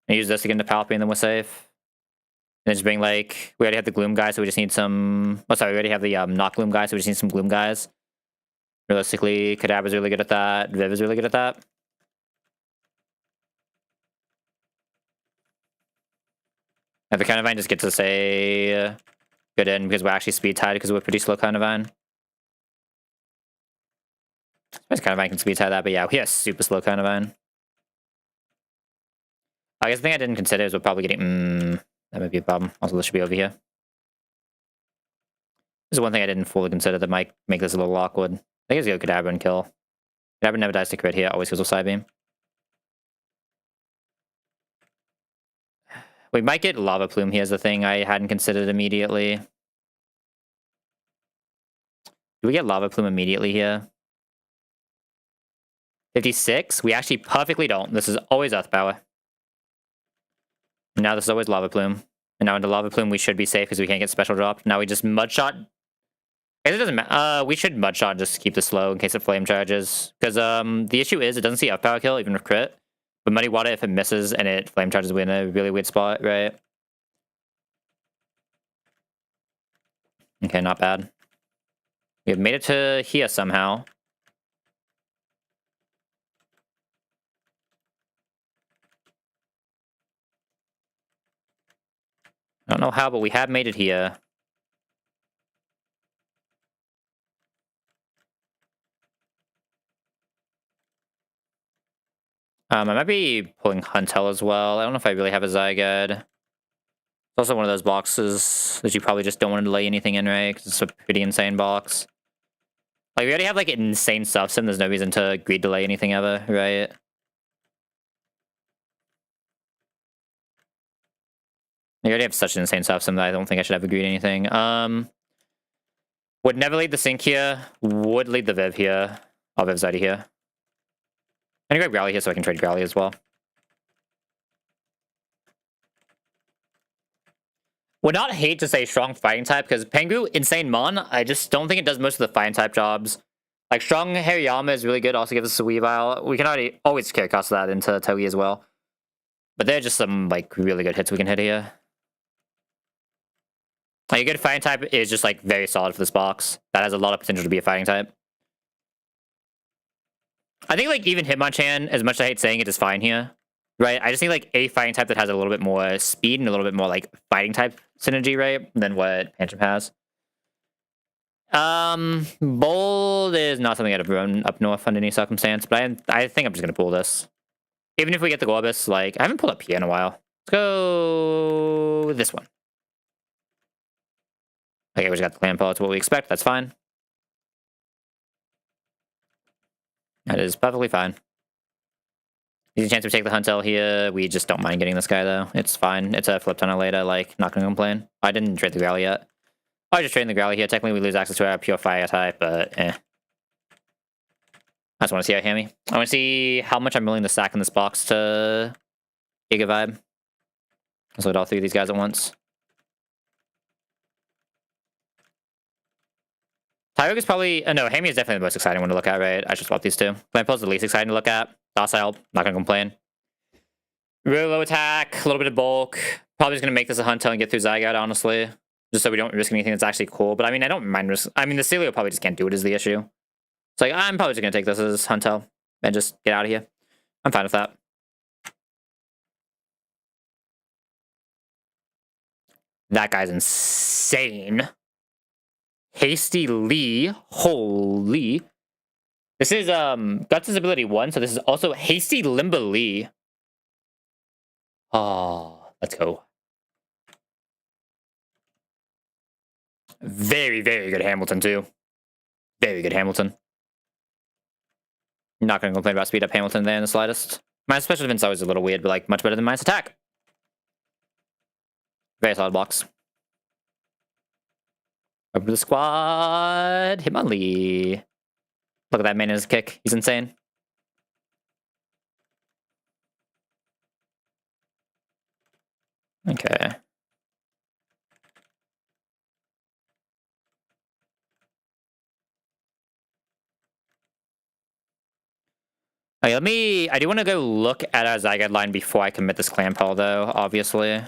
And use this to get into Palpy and then we're safe. And then just bring like, we already have the Gloom guy, so we just need some, oh sorry, we already have the not Gloom guy, so we just need some Gloom guys. Realistically, Kadabra's really good at that. Viv is really good at that. And the Carnivine just gets to say good in because we're actually speed tied because we're pretty slow Carnivine. I suppose Carnivine can speed tie that, but yeah, we are super slow Carnivine. I guess the thing I didn't consider is we're probably getting... that might be a problem. Also, this should be over here. This is one thing I didn't fully consider that might make this a little awkward. I think it's go Kadabra and kill. Kadabra never dies to crit here, always goes with Side Beam. We might get Lava Plume here is the thing I hadn't considered immediately. Do we get Lava Plume immediately here? 56? We actually perfectly don't. This is always Earth Power. Now this is always Lava Plume. And now into Lava Plume we should be safe because we can't get special dropped. Now we just Mudshot. I guess it doesn't matter. We should Mudshot just to keep this slow in case it flame charges. Because the issue is it doesn't see Earth Power kill even with crit. But Muddy Water, if it misses and it flame charges, we're in a really weird spot, right? Okay, not bad. We have made it to here somehow. I don't know how, but we have made it here. I might be pulling Huntel as well. I don't know if I really have a Zygarde. It's also one of those boxes that you probably just don't want to delay anything in, right? Because it's a pretty insane box. Like, we already have, like, insane stuff, so there's no reason to greed delay anything ever, right? We already have such an insane stuff, so I don't think I should have agreed anything. Would never lead the Sync here. Would lead the Viv here. I'll Viv Zydie here. I'm gonna grab Growly here so I can trade Growly as well. Would not hate to say strong fighting type because Pengu, insane Mon, I just don't think it does most of the fighting type jobs. Like strong Hariyama is really good, also gives us a Weavile. We can always carry cost that into Togi as well. But they're just some like really good hits we can hit here. Like a good fighting type is just like very solid for this box. That has a lot of potential to be a fighting type. I think like even Hitmonchan, as much as I hate saying it, is fine here. Right? I just think like a fighting type that has a little bit more speed and a little bit more like fighting type synergy, right? Than what Pancham has. Bold is not something I'd have run up north under any circumstance, but I think I'm just gonna pull this. Even if we get the Gorbis, like I haven't pulled up here in a while. Let's go with this one. Okay, we just got the Clampo, that's what we expect, that's fine. That is perfectly fine. Easy chance we take the Huntel here. We just don't mind getting this guy though. It's fine. It's a flip tunnel later, like not gonna complain. I didn't trade the Growly yet. I just traded the Growly here. Technically we lose access to our pure fire type, but eh. I just want to see our Hammy. I want to see how much I'm willing to stack in this box to Giga Vibe. Let's load all three of these guys at once. Tyrogue is probably... no, Hammy is definitely the most exciting one to look at, right? I should swap these two. Clampo is the least exciting to look at. Docile, not gonna complain. Really low attack, a little bit of bulk. Probably just gonna make this a Hunter and get through Zygarde, honestly. Just so we don't risk anything that's actually cool. But I mean, I don't mind risk... I mean, the Celio probably just can't do it is the issue. It's like, I'm probably just gonna take this as Hunter and just get out of here. I'm fine with that. That guy's insane. Hasty Lee. Holy. This is Guts' ability 1, so this is also Hasty Limba Lee. Oh, let's go. Very, very good Hamilton, too. Very good Hamilton. I'm not going to complain about speed up Hamilton there in the slightest. My special defense is always a little weird, but like much better than mine's attack. Very solid box. Over to the squad. Hitmonlee. Look at that man in his kick. He's insane. Okay. Okay, I do want to go look at our Zygote line before I commit this clan pull, though, obviously.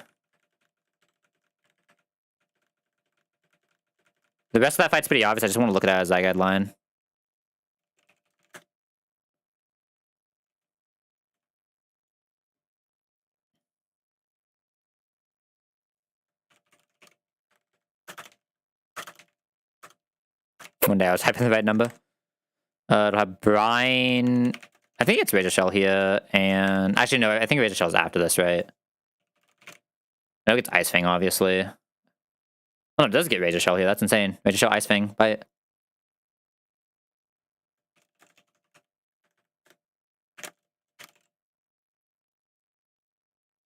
The rest of that fight's pretty obvious. I just want to look at our Zygote line. One day I was typing the right number. It'll have Brine. I think it's Razor Shell here, and actually no, I think Razor Shell's after this, right? No, it's Ice Fang, obviously. Oh, no, it does get Razor Shell here. That's insane. Razor Shell, Ice Fang, bite.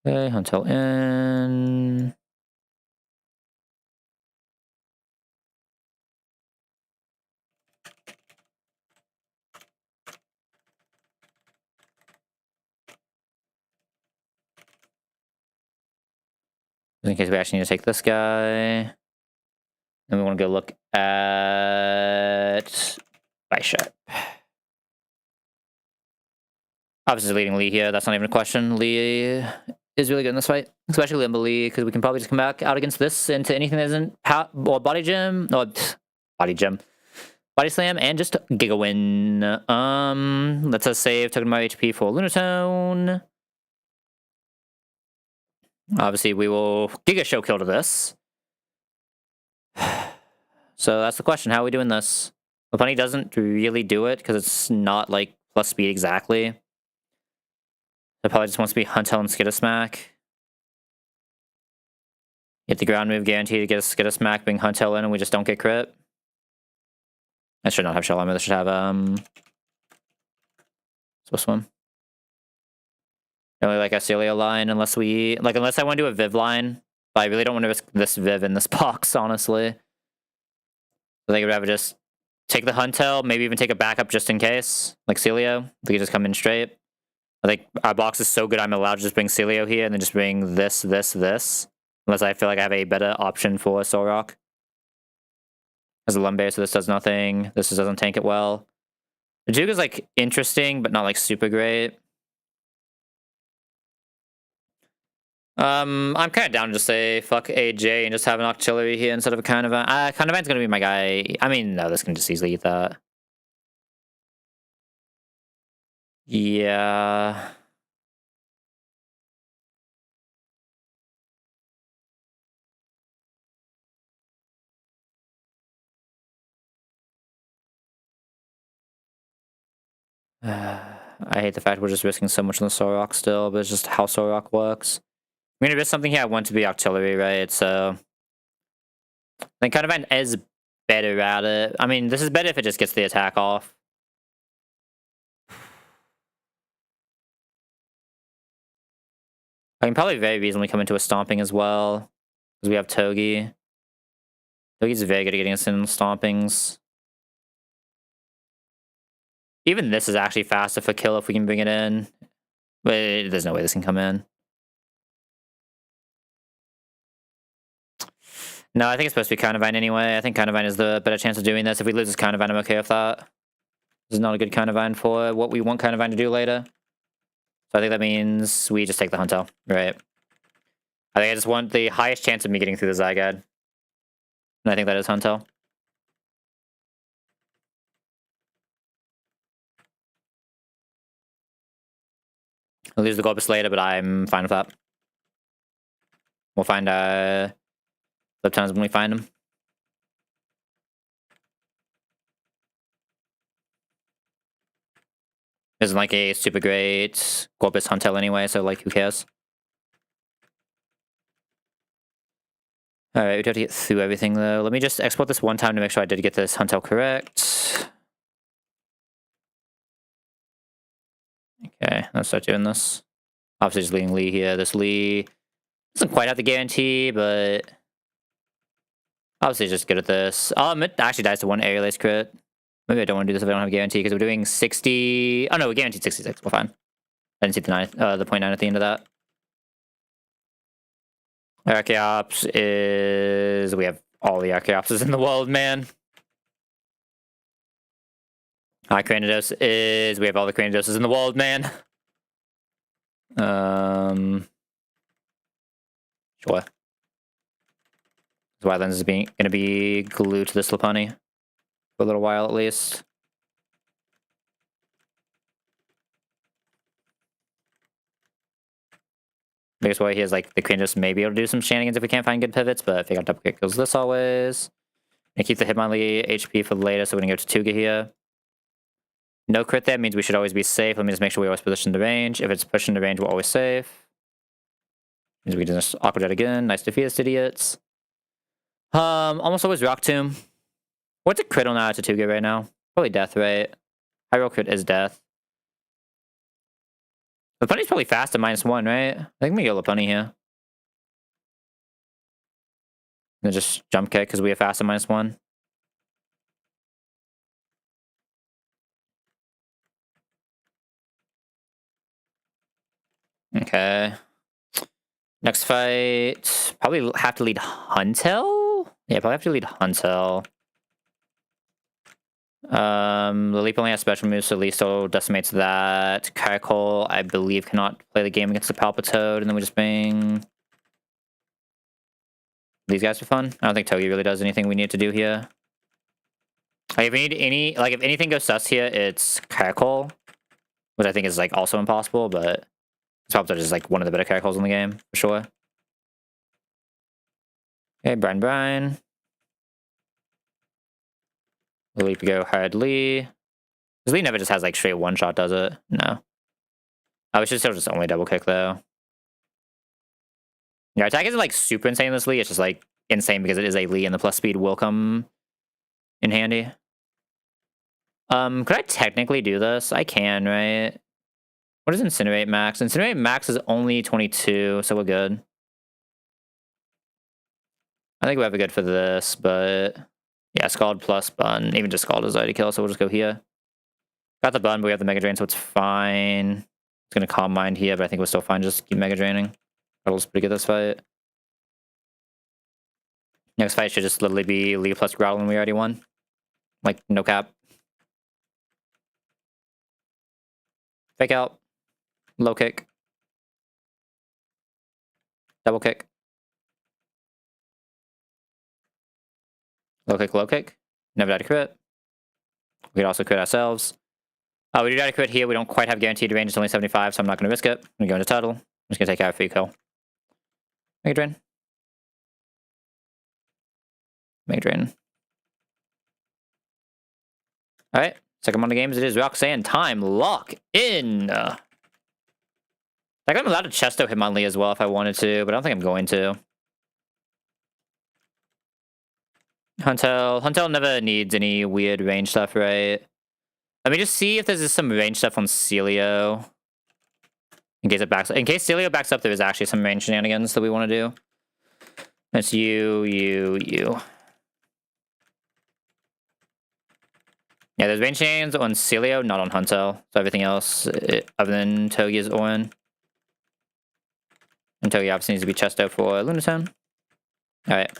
Okay, Huntel in. In case we actually need to take this guy. Then we want to go look at Bishop. Obviously leading Lee here, that's not even a question. Lee is really good in this fight, especially Limbo Lee, because we can probably just come back out against this into anything that isn't or Body Gym, or Body Gym. Body Slam, and just Giga Win. Let's us save, took my HP for Lunatone. Obviously, we will Giga Show Kill to this. So that's the question, how are we doing this? The Bunny doesn't really do it, because it's not, like, plus speed exactly. It probably just wants to be Huntel and Skittersmack. Get the ground move guaranteed to get a Skittersmack, bring Huntel in, and we just don't get crit. I should not have Shell Armor, this should have, Swim. Really like a Celia line, unless I want to do a Viv line. But I really don't want to risk this Viv in this box, honestly. I think I'd rather just take the Huntel, maybe even take a backup just in case. Like Celio, we could just come in straight. I think our box is so good I'm allowed to just bring Celio here and then just bring this. Unless I feel like I have a better option for Solrock. As a Lumbear, so this does nothing. This just doesn't tank it well. The Juke is like interesting, but not like super great. I'm kind of down to just say fuck AJ and just have an Octillery here instead of a Carnivine. Carnivine's gonna be my guy. I mean, no, this can just easily eat that. Yeah. I hate the fact we're just risking so much on the Solrock still, but it's just how Solrock works. I'm gonna risk something here I want to be Octillery, right? So I think Carnivine is better at it. I mean, this is better if it just gets the attack off. I can probably very reasonably come into a Stomping as well, because we have Togi. Togi's very good at getting us in Stompings. Even this is actually faster for kill if we can bring it in. But there's no way this can come in. No, I think it's supposed to be Carnivine anyway. I think Carnivine is the better chance of doing this. If we lose this Carnivine, I'm okay with that. This is not a good Carnivine for what we want Carnivine to do later. So I think that means we just take the Huntel, right? I think I just want the highest chance of me getting through the Zygote. And I think that is Huntel. I'll lose the Gorbis later, but I'm fine with that. We'll find flip times when we find them. Isn't like a super great Gorbis Huntel anyway, so like who cares? Alright, we do have to get through everything though. Let me just export this one time to make sure I did get this Huntel correct. Okay, let's start doing this. Obviously just leading Lee here. This Lee doesn't quite have the guarantee, but obviously just good at this. It actually dies to one Aerial Ace crit. Maybe I don't want to do this if I don't have a guarantee, because we're doing 60... Oh no, we guaranteed 66. We're fine. I didn't see the 0.9 at the end of that. Archaeops is... We have all the Archaeopses in the world, man. Cranidos is... We have all the Cranidoses in the world, man. Sure. Wildlands is gonna be glued to this Lopunny for a little while at least. Biggest way he has like the Cranidos may be able to do some shenanigans if we can't find good pivots, but if he got double kick kills this always. And keep the Hitmonlee HP for later, so we're gonna go to Tuga here. No crit there means we should always be safe. Let me just make sure we always position the range. If it's pushing the range, we're always safe. Means we just awkward dead again. Nice defeat, idiots. Almost always Rock Tomb. What's a crit on that to Tuga right now? Probably death, right? High roll crit is death. Lopunny's probably fast at -1, right? I think we go Lopunny here. And just jump kick because we have fast at -1. Okay. Next fight, probably have to lead Huntel? Yeah, probably have to lead Huntel. The Leap only has special moves, so Listo decimates that. Caracol, I believe, cannot play the game against the Palpitoad, and then we just bang these guys for fun. I don't think Togi really does anything we need to do here. Like, if we need any, like, if anything goes sus here, it's Caracol, which I think is, like, also impossible, but Palpitoad is, like, one of the better Caracols in the game, for sure. Okay, Brine. Leap go hard Lee. Because Lee never just has like straight one shot, does it? No. Oh, we should still just only double kick though. Yeah, attack isn't like super insane this Lee, it's just like insane because it is a Lee and the plus speed will come in handy. Could I technically do this? I can, right? What is Incinerate max? Incinerate max is only 22, so we're good. I think we have a good for this, but yeah, Scald plus Bun. Even just Scald is already kill, so we'll just go here. Got the Bun, but we have the Mega Drain, so it's fine. It's gonna Calm Mind here, but I think we're still fine. Just keep Mega Draining. Cuddle's pretty good this fight. Next fight should just literally be Lee plus Growlin. We already won. Like, no cap. Fake out. Low kick. Double kick. Low kick. Never die to crit. We could also crit ourselves. We do die to crit here. We don't quite have guaranteed range. It's only 75, so I'm not going to risk it. I'm going to go into Tuttle. I'm just going to take out a free kill. Mega Drain. Mega Drain. Alright. Second one of the games. It is Roxanne time. Lock in. Like, I'm allowed to Chesto Hitmonlee as well if I wanted to, but I don't think I'm going to. Huntel never needs any weird range stuff, right? Let me just see if there's some range stuff on Celio. In case it backs up. In case Celio backs up, there is actually some range shenanigans that we want to do. That's you. Yeah, there's range shenanigans on Celio, not on Huntel. So everything else, other than Togi, is on. And Togi obviously needs to be Chesto for Lunatone. Alright.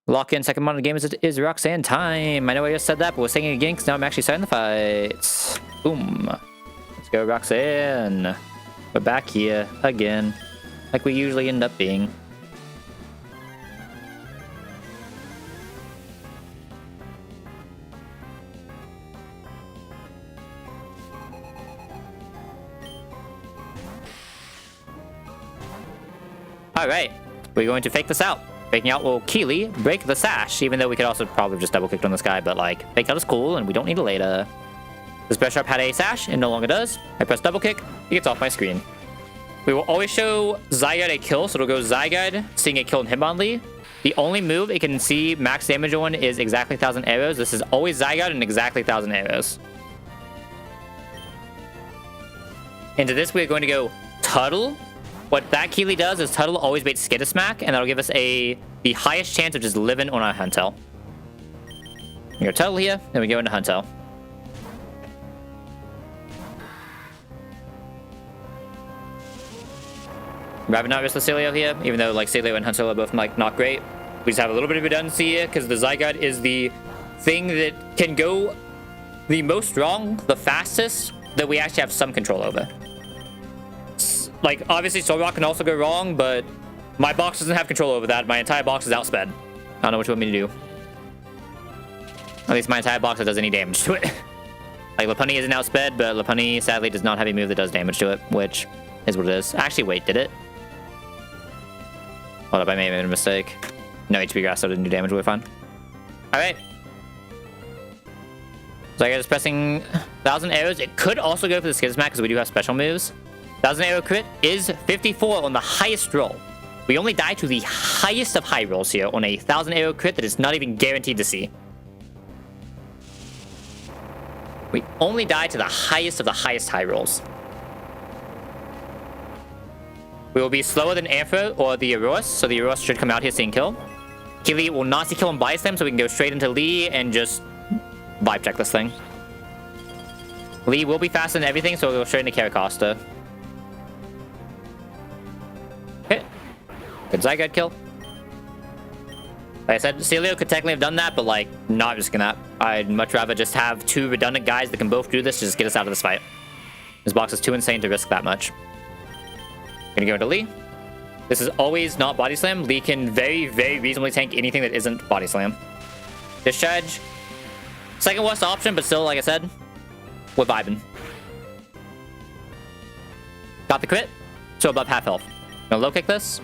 Lock in, second one of the game is Roxanne time. I know I just said that, but we're saying it again because now I'm actually starting the fights. Boom. Let's go, Roxanne. We're back here again, like we usually end up being. Alright, we're going to fake this out. Faking out will Keely break the sash, even though we could also probably just double kicked on this guy, but like, fake out is cool and we don't need it later. This Bear Sharp had a sash and no longer does. I press double kick, he gets off my screen. We will always show Zygarde a kill, so it'll go Zygarde, seeing a kill in Hitmonlee. The only move it can see max damage on is exactly 1,000 arrows. This is always Zygarde and exactly 1,000 arrows. Into this, we're going to go Tuttle. What that Keely does is Tuttle always baits Skittersmack, and that'll give us the highest chance of just living on our Huntel. We go Tuttle here, then we go into Huntel. rather not risk the Celio here, even though like Celio and Han Solo are both like not great. We just have a little bit of redundancy here because the Zygarde is the thing that can go the most wrong, the fastest, that we actually have some control over. Like, obviously, Solrock can also go wrong, but my box doesn't have control over that. My entire box is outsped. I don't know what you want me to do. At least my entire box that does any damage to it. Like, Lopunny isn't outsped, but Lopunny, sadly, does not have a move that does damage to it, which is what it is. Actually, wait, did it? Hold up, I may have made a mistake. No, HP Grass still didn't do damage, we're fine. Alright. So I guess pressing 1,000 arrows. It could also go for the Skizmat because we do have special moves. 1,000 arrow crit is 54 on the highest roll. We only die to the highest of high rolls here on a 1,000 arrow crit that is not even guaranteed to see. We only die to the highest of the highest high rolls. We will be slower than Ampho or the Aurorus, so the Aurorus should come out here seeing kill. Keely will not see kill and Body Slam, so we can go straight into Lee and just vibe check this thing. Lee will be faster than everything, so we'll go straight into Caracosta. Okay. Good Zygarde kill. Like I said, Celio could technically have done that, but like, not risking that. I'd much rather just have two redundant guys that can both do this to just get us out of this fight. This box is too insane to risk that much. Gonna go into Lee. This is always not Body Slam. Lee can very, very reasonably tank anything that isn't Body Slam. Discharge. Second worst option, but still, like I said, we're vibing. Got the crit, so above half health. Gonna low kick this.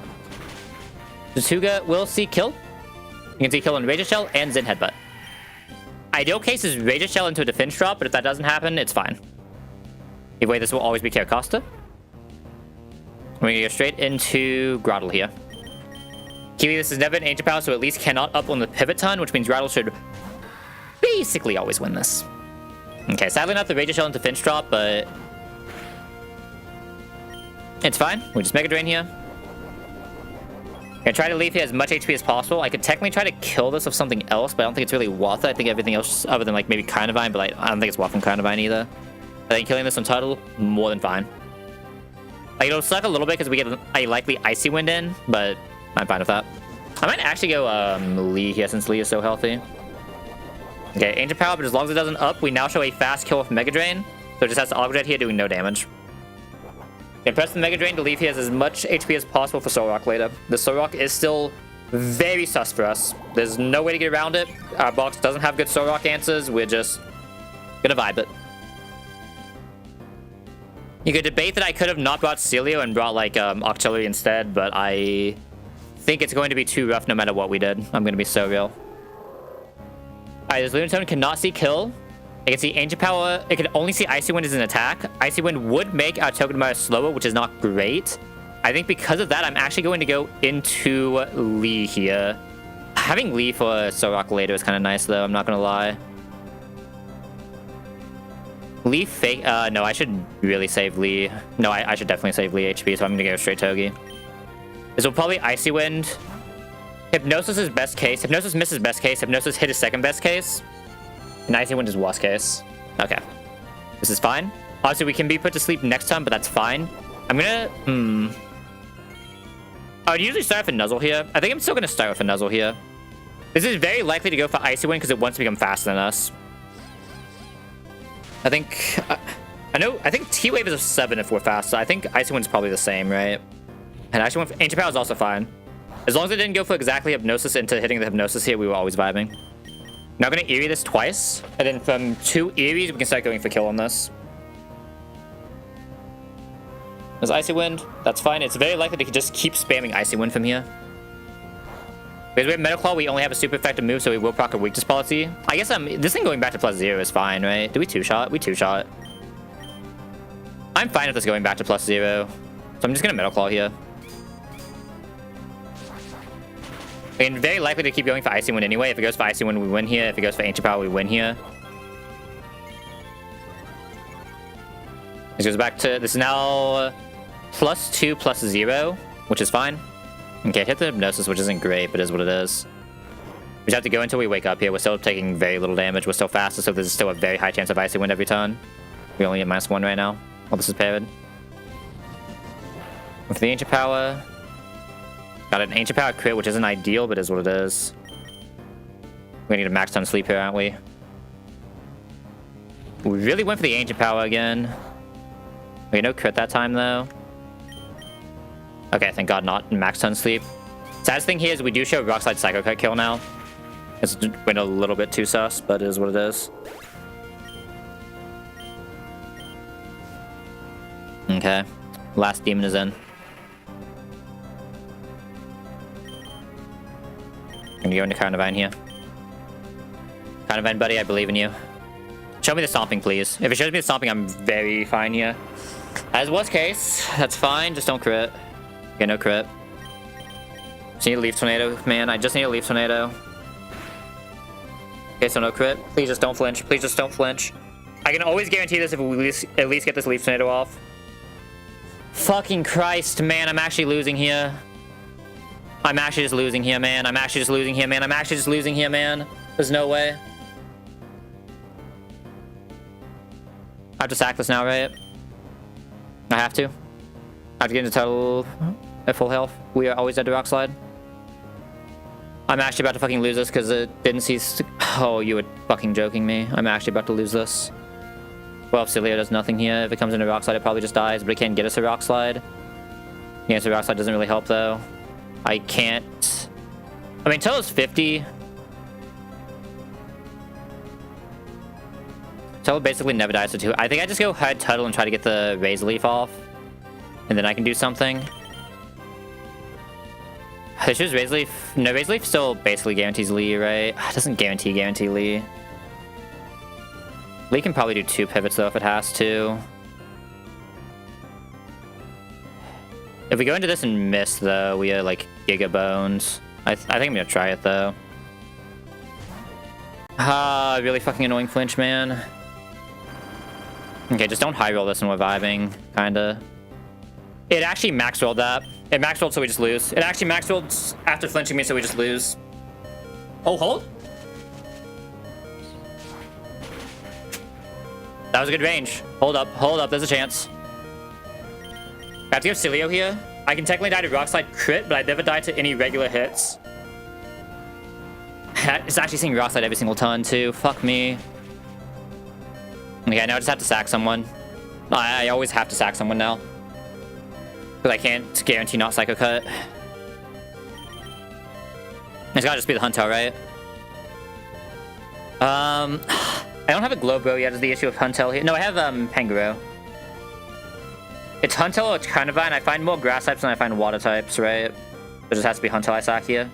Tsuga will see kill. You can see kill on Razor Shell and Zen Headbutt. Ideal case is Razor Shell into a defense drop, but if that doesn't happen, it's fine. Either way, this will always be Caracosta. We're gonna go straight into Grottle here. Keely, this is never an Ancient Power, so at least cannot up on the Pivot Ton, which means Grottle should basically always win this. Okay, sadly not the Razor Shell into defense drop, but it's fine. We just Mega Drain here. Gonna try to leave here as much HP as possible. I could technically try to kill this with something else, but I don't think it's really worth it. I think everything else, other than like maybe Carnivine, but like, I don't think it's worth from Carnivine either. I think killing this on Turtle, more than fine. Like, it'll suck a little bit because we get a likely Icy Wind in, but I'm fine with that. I might actually go Lee here since Lee is so healthy. Okay, Ancient Power, but as long as it doesn't up, we now show a fast kill with Mega Drain. So it just has to Auger Jet here doing no damage. Gonna press the Mega Drain to leave here as much HP as possible for Solrock later. The Solrock is still very sus for us. There's no way to get around it. Our box doesn't have good Solrock answers. We're just gonna vibe it. You could debate that I could have not brought Celio and brought like Octillery instead, but I think it's going to be too rough no matter what we did. I'm gonna be so real. Alright, this Lunatone cannot see kill. It can see Ancient Power. It can only see Icy Wind as an attack. Icy Wind would make our Togedemaru slower, which is not great. I think because of that, I'm actually going to go into Lee here. Having Lee for Solrock later is kind of nice, though. I'm not going to lie. Lee fake... no, I should really save Lee. No, I should definitely save Lee HP, so I'm going to go straight Togi. This will probably Icy Wind. Hypnosis is best case. Hypnosis misses best case. Hypnosis hit his second best case. And Icy Wind is worst case. Okay. This is fine. Obviously, we can be put to sleep next time, but that's fine. I'm gonna... I would usually start with a Nuzzle here. I think I'm still gonna start with a Nuzzle here. This is very likely to go for Icy Wind because it wants to become faster than us. I think... I think T-Wave is a 7 if we're faster. I think Icy Wind's probably the same, right? And Icy Wind... Ancient Power is also fine. As long as it didn't go for exactly Hypnosis into hitting the Hypnosis here, we were always vibing. Now I'm going to Eerie this twice, and then from 2 Eerie's, we can start going for kill on this. There's Icy Wind. That's fine. It's very likely to just keep spamming Icy Wind from here. Because we have Metal Claw, we only have a super effective move, so we will proc a weakness policy. I guess this thing going back to +0 is fine, right? Do we 2-shot? We 2-shot. I'm fine with this going back to +0. So I'm just going to Metal Claw here. And very likely to keep going for Icy Wind anyway. If it goes for Icy Wind, we win here. If it goes for Ancient Power, we win here. This goes back to... This is now +2, +0, which is fine. Okay, hit the Hypnosis, which isn't great, but is what it is. We just have to go until we wake up here. We're still taking very little damage. We're still faster, so there's still a very high chance of Icy Wind every turn. We only get -1 right now. While this is paired. With the Ancient Power. Got an Ancient Power crit, which isn't ideal, but is what it is. We need a max ton sleep here, aren't we? We really went for the Ancient Power again. Okay, no crit that time, though. Okay, thank God not max ton sleep. Saddest thing here is we do show Rock Slide Psycho Cut kill now. It's been a little bit too sus, but it is what it is. Okay. Last demon is in. I'm gonna go into Carnivine here. Carnivine, buddy, I believe in you. Show me the stomping, please. If it shows me the stomping, I'm very fine here. As worst case, that's fine. Just don't crit. Okay, no crit. Just need a Leaf Tornado, man. I just need a Leaf Tornado. Okay, so no crit. Please just don't flinch. Please just don't flinch. I can always guarantee this if we at least get this Leaf Tornado off. Fucking Christ, man. I'm actually losing here. I'm actually just losing here, man. I'm actually just losing here, man. I'm actually just losing here, man. There's no way. I have to sack this now, right? I have to. I have to get into total at full health. We are always dead to Rock Slide. I'm actually about to fucking lose this because it didn't see... Oh, you were fucking joking me. I'm actually about to lose this. Well, if Cilio does nothing here, if it comes into Rock Slide, it probably just dies, but it can't get us a Rock Slide. Yeah, so Rock Slide doesn't really help, though. I can't... I mean, Total's 50. Total basically never dies to 2. I think I just go hide Tuttle and try to get the Razor Leaf off. And then I can do something. I choose Razor Leaf. No, Razor Leaf still basically guarantees Lee, right? It doesn't guarantee Lee. Lee can probably do 2 pivots, though, if it has to. If we go into this and miss, though, we are, like, Giga Bones. I think I'm gonna try it, though. Ah, really fucking annoying flinch, man. Okay, just don't high roll this and we're vibing, kinda. It actually max rolled that. It max rolled so we just lose. It actually max rolled after flinching me so we just lose. Oh, hold? That was a good range. Hold up, there's a chance. I have to give Cilio here. I can technically die to Rock Slide crit, but I never die to any regular hits. It's actually seeing Rock Slide every single turn, too. Fuck me. Okay, now I just have to sack someone. I always have to sack someone now. Because I can't guarantee not Psycho Cut. It's gotta just be the Hunter, right? I don't have a Glowbro yet is the issue with Huntel here. No, I have Pangoro. It's Huntel or it's Carnivine. I find more grass types than I find water types, right? It just has to be Huntel I sack here.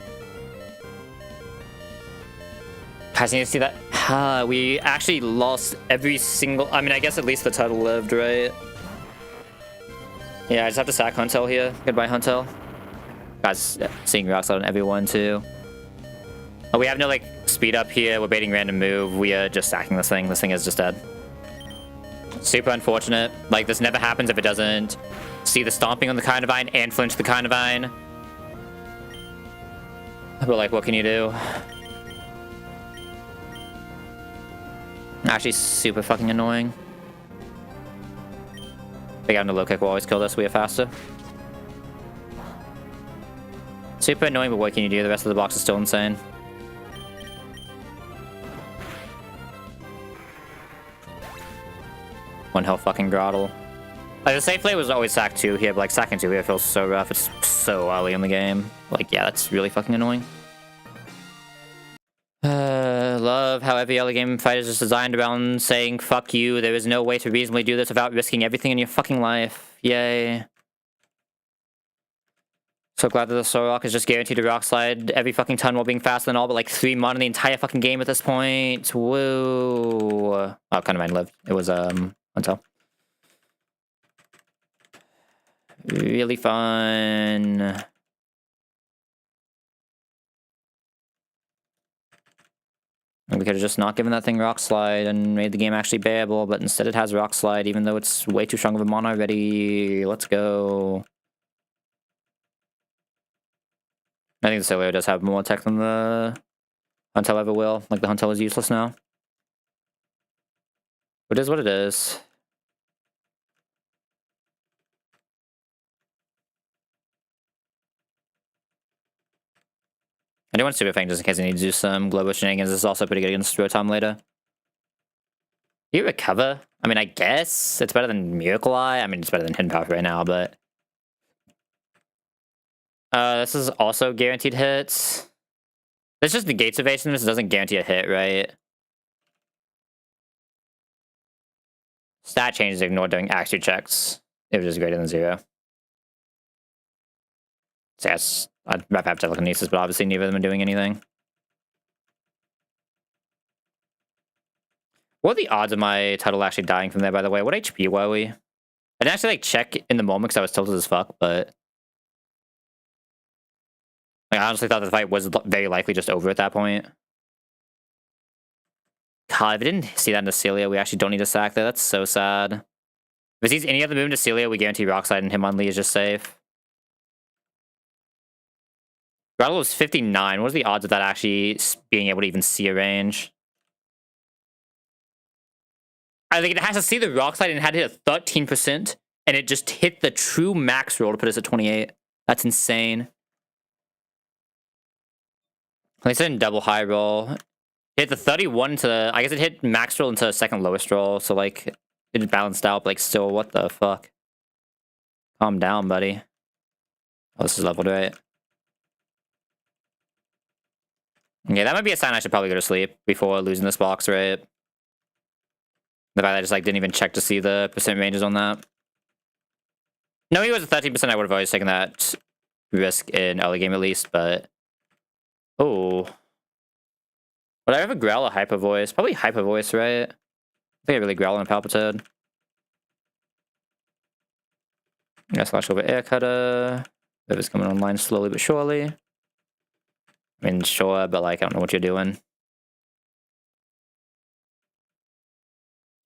Guys, you need to see that? We actually lost every single... I mean, I guess at least the turtle lived, right? Yeah, I just have to sack Huntel here. Goodbye, Huntel. Guys, seeing Rock Slide on everyone, too. Oh, we have no, like, speed up here. We're baiting random move. We are just sacking this thing. This thing is just dead. Super unfortunate. Like, this never happens if it doesn't see the stomping on the Carnivine and flinch the Carnivine. But, like, what can you do? Actually, super fucking annoying. Big out into low kick will always kill this. We are faster. Super annoying, but what can you do? The rest of the box is still insane. One health fucking Grottle. Like, the safe play was always sack 2 here, but like sacking 2 here feels so rough. It's so early in the game. Like, yeah, that's really fucking annoying. Love how every other game fight is just designed around saying, fuck you, there is no way to reasonably do this without risking everything in your fucking life. Yay. So glad that the Sorok is just guaranteed to Rock Slide every fucking ton while being faster than all but like 3 mon in the entire fucking game at this point. Woo. Oh, Carnivine lived. It was, until. Really fun. We could have just not given that thing Rock Slide and made the game actually bearable, but instead it has Rock Slide, even though it's way too strong of a mon already. Let's go. I think the Cilio does have more tech than the Huntel ever will. Like, the Huntel is useless now. It is what it is. do want Super Fang just in case I need to do some global shenanigans. This is also pretty good against Rotom later. Do you recover? I mean, I guess it's better than Miracle Eye. I mean, it's better than Hidden Power right now, but... this is also guaranteed hits. This just negates evasion. This doesn't guarantee a hit, right? Stat changes ignored during accuracy checks. It was greater than 0. So yes, I'd rather have telekinesis, but obviously neither of them are doing anything. What are the odds of my Tuttle actually dying from there, by the way? What HP were we? I didn't actually like check in the moment because I was tilted as fuck, but... Like, I honestly thought the fight was very likely just over at that point. God, if I didn't see that in Celia, we actually don't need to sack there. That's so sad. If it sees any other move into Celia, we guarantee Rock Slide and him on Lee is just safe. Rattle was 59. What are the odds of that actually being able to even see a range? I think it has to see the Rock Slide and it had to hit a 13%, and it just hit the true max roll to put us at 28. That's insane. At least it didn't double high roll. It hit the 31 to... I guess it hit max roll into second lowest roll, so like it balanced out, but like still, what the fuck? Calm down, buddy. Oh, this is leveled right. Okay, that might be a sign I should probably go to sleep before losing this box, right? The fact that I just like didn't even check to see the percent ranges on that. No, he was at 13%. I would have always taken that risk in early game at least, but... Oh. Would I ever growl a Hyper Voice? Probably Hyper Voice, right? I think I really growl on a Palpitoad. Yeah, slash over Air Cutter. That is coming online slowly but surely. I mean, sure, but like, I don't know what you're doing.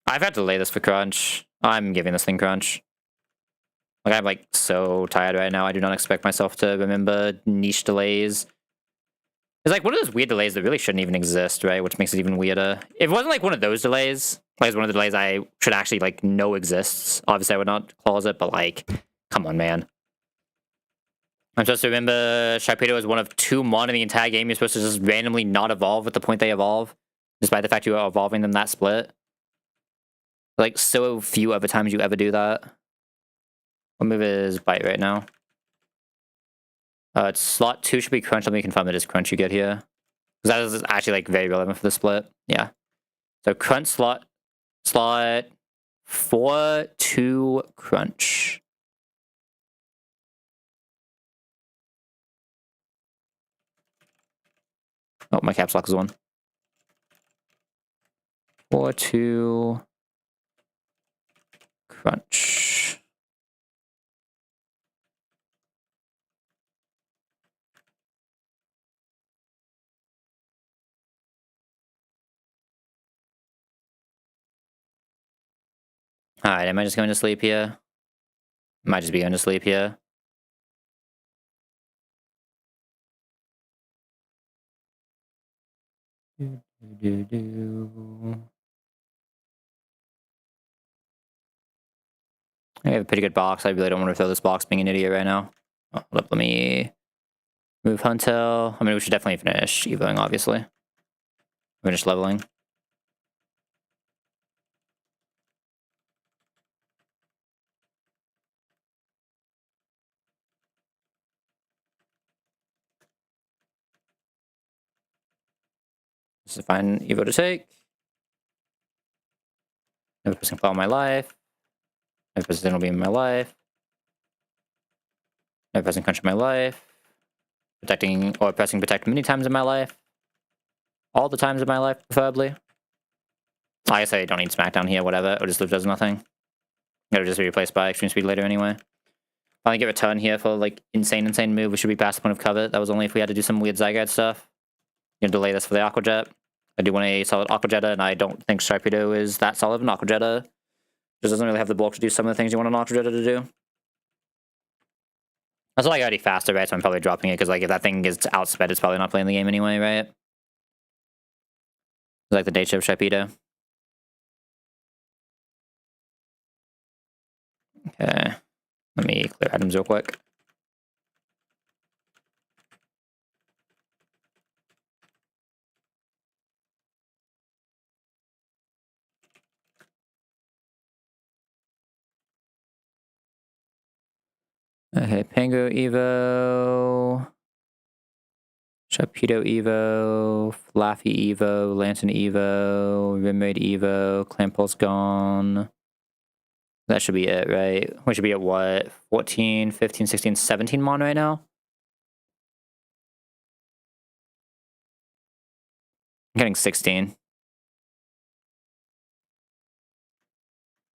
I've had to delay this for Crunch. I'm giving this thing Crunch. Like, I'm like so tired right now. I do not expect myself to remember niche delays. It's like one of those weird delays that really shouldn't even exist, right? Which makes it even weirder. If it wasn't like one of those delays, like it's one of the delays I should actually like know exists. Obviously, I would not clause it, but like, come on, man. I'm supposed to remember Sharpedo is one of 2 Mon in the entire game. You're supposed to just randomly not evolve at the point they evolve, despite the fact you are evolving them that split. Like, so few other times you ever do that. What move is Bite right now? It's slot 2 should be Crunch. Let me confirm it is Crunch you get here. Because that is actually like very relevant for the split. Yeah. So Crunch slot 4 to Crunch. Oh, my caps lock is 1. 4 to Crunch. Alright, am I just going to sleep here? Might just be going to sleep here. I have a pretty good box. I really don't want to throw this box being an idiot right now. Oh, let me move Huntail. I mean, we should definitely finish evoing, obviously. Finish leveling. This is a fine evo to take. Never pressing Claw in my life. Never pressing will be in my life. Never pressing Crunch in my life. Protecting or pressing Protect many times in my life. All the times in my life, preferably. I guess I don't need Smackdown here, whatever. It just does nothing. It'll just be replaced by Extreme Speed later anyway. Finally get a turn here for like insane move. We should be past the point of cover. That was only if we had to do some weird Zygarde stuff. Gonna delay this for the Aqua Jet. I do want a solid Aqua Jetta, and I don't think Sharpedo is that solid of an Aqua Jetta. Just doesn't really have the bulk to do some of the things you want an Aqua Jetta to do. Also, like, already faster, right? So I'm probably dropping it, because like if that thing gets outsped, it's probably not playing the game anyway, right? Like the nature of Sharpedo. Okay. Let me clear items real quick. Okay, Pango Evo. Sharpedo Evo. Flaffy Evo. Lantern Evo. Rimraid Evo. Clampulse gone. That should be it, right? We should be at what? 14, 15, 16, 17 mon right now? I'm getting 16.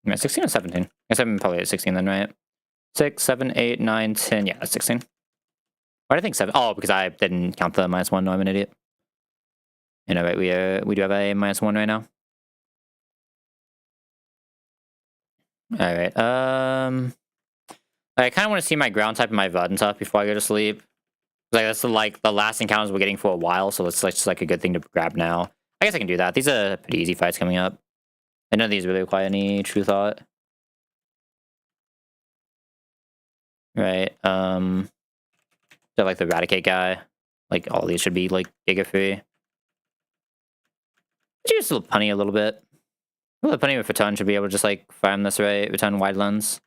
Yeah, 16 or 17? I guess I'm probably at 16 then, right? 6, 7, 8, 9, 10. Yeah, that's 16. Why did I think 7? Oh, because I didn't count the -1. No, I'm an idiot. You know, right? We do have a -1 right now. All right. I kind of want to see my ground type and my VUD and stuff before I go to sleep. Like that's the last encounters we're getting for a while, so it's just like a good thing to grab now. I guess I can do that. These are pretty easy fights coming up. I know these really require any true thought. Right. So like the Eradicate guy. Like all these should be like Giga free. Just a punny a little bit. Well, the punny with Return should be able to just like farm this right. Return wide lens.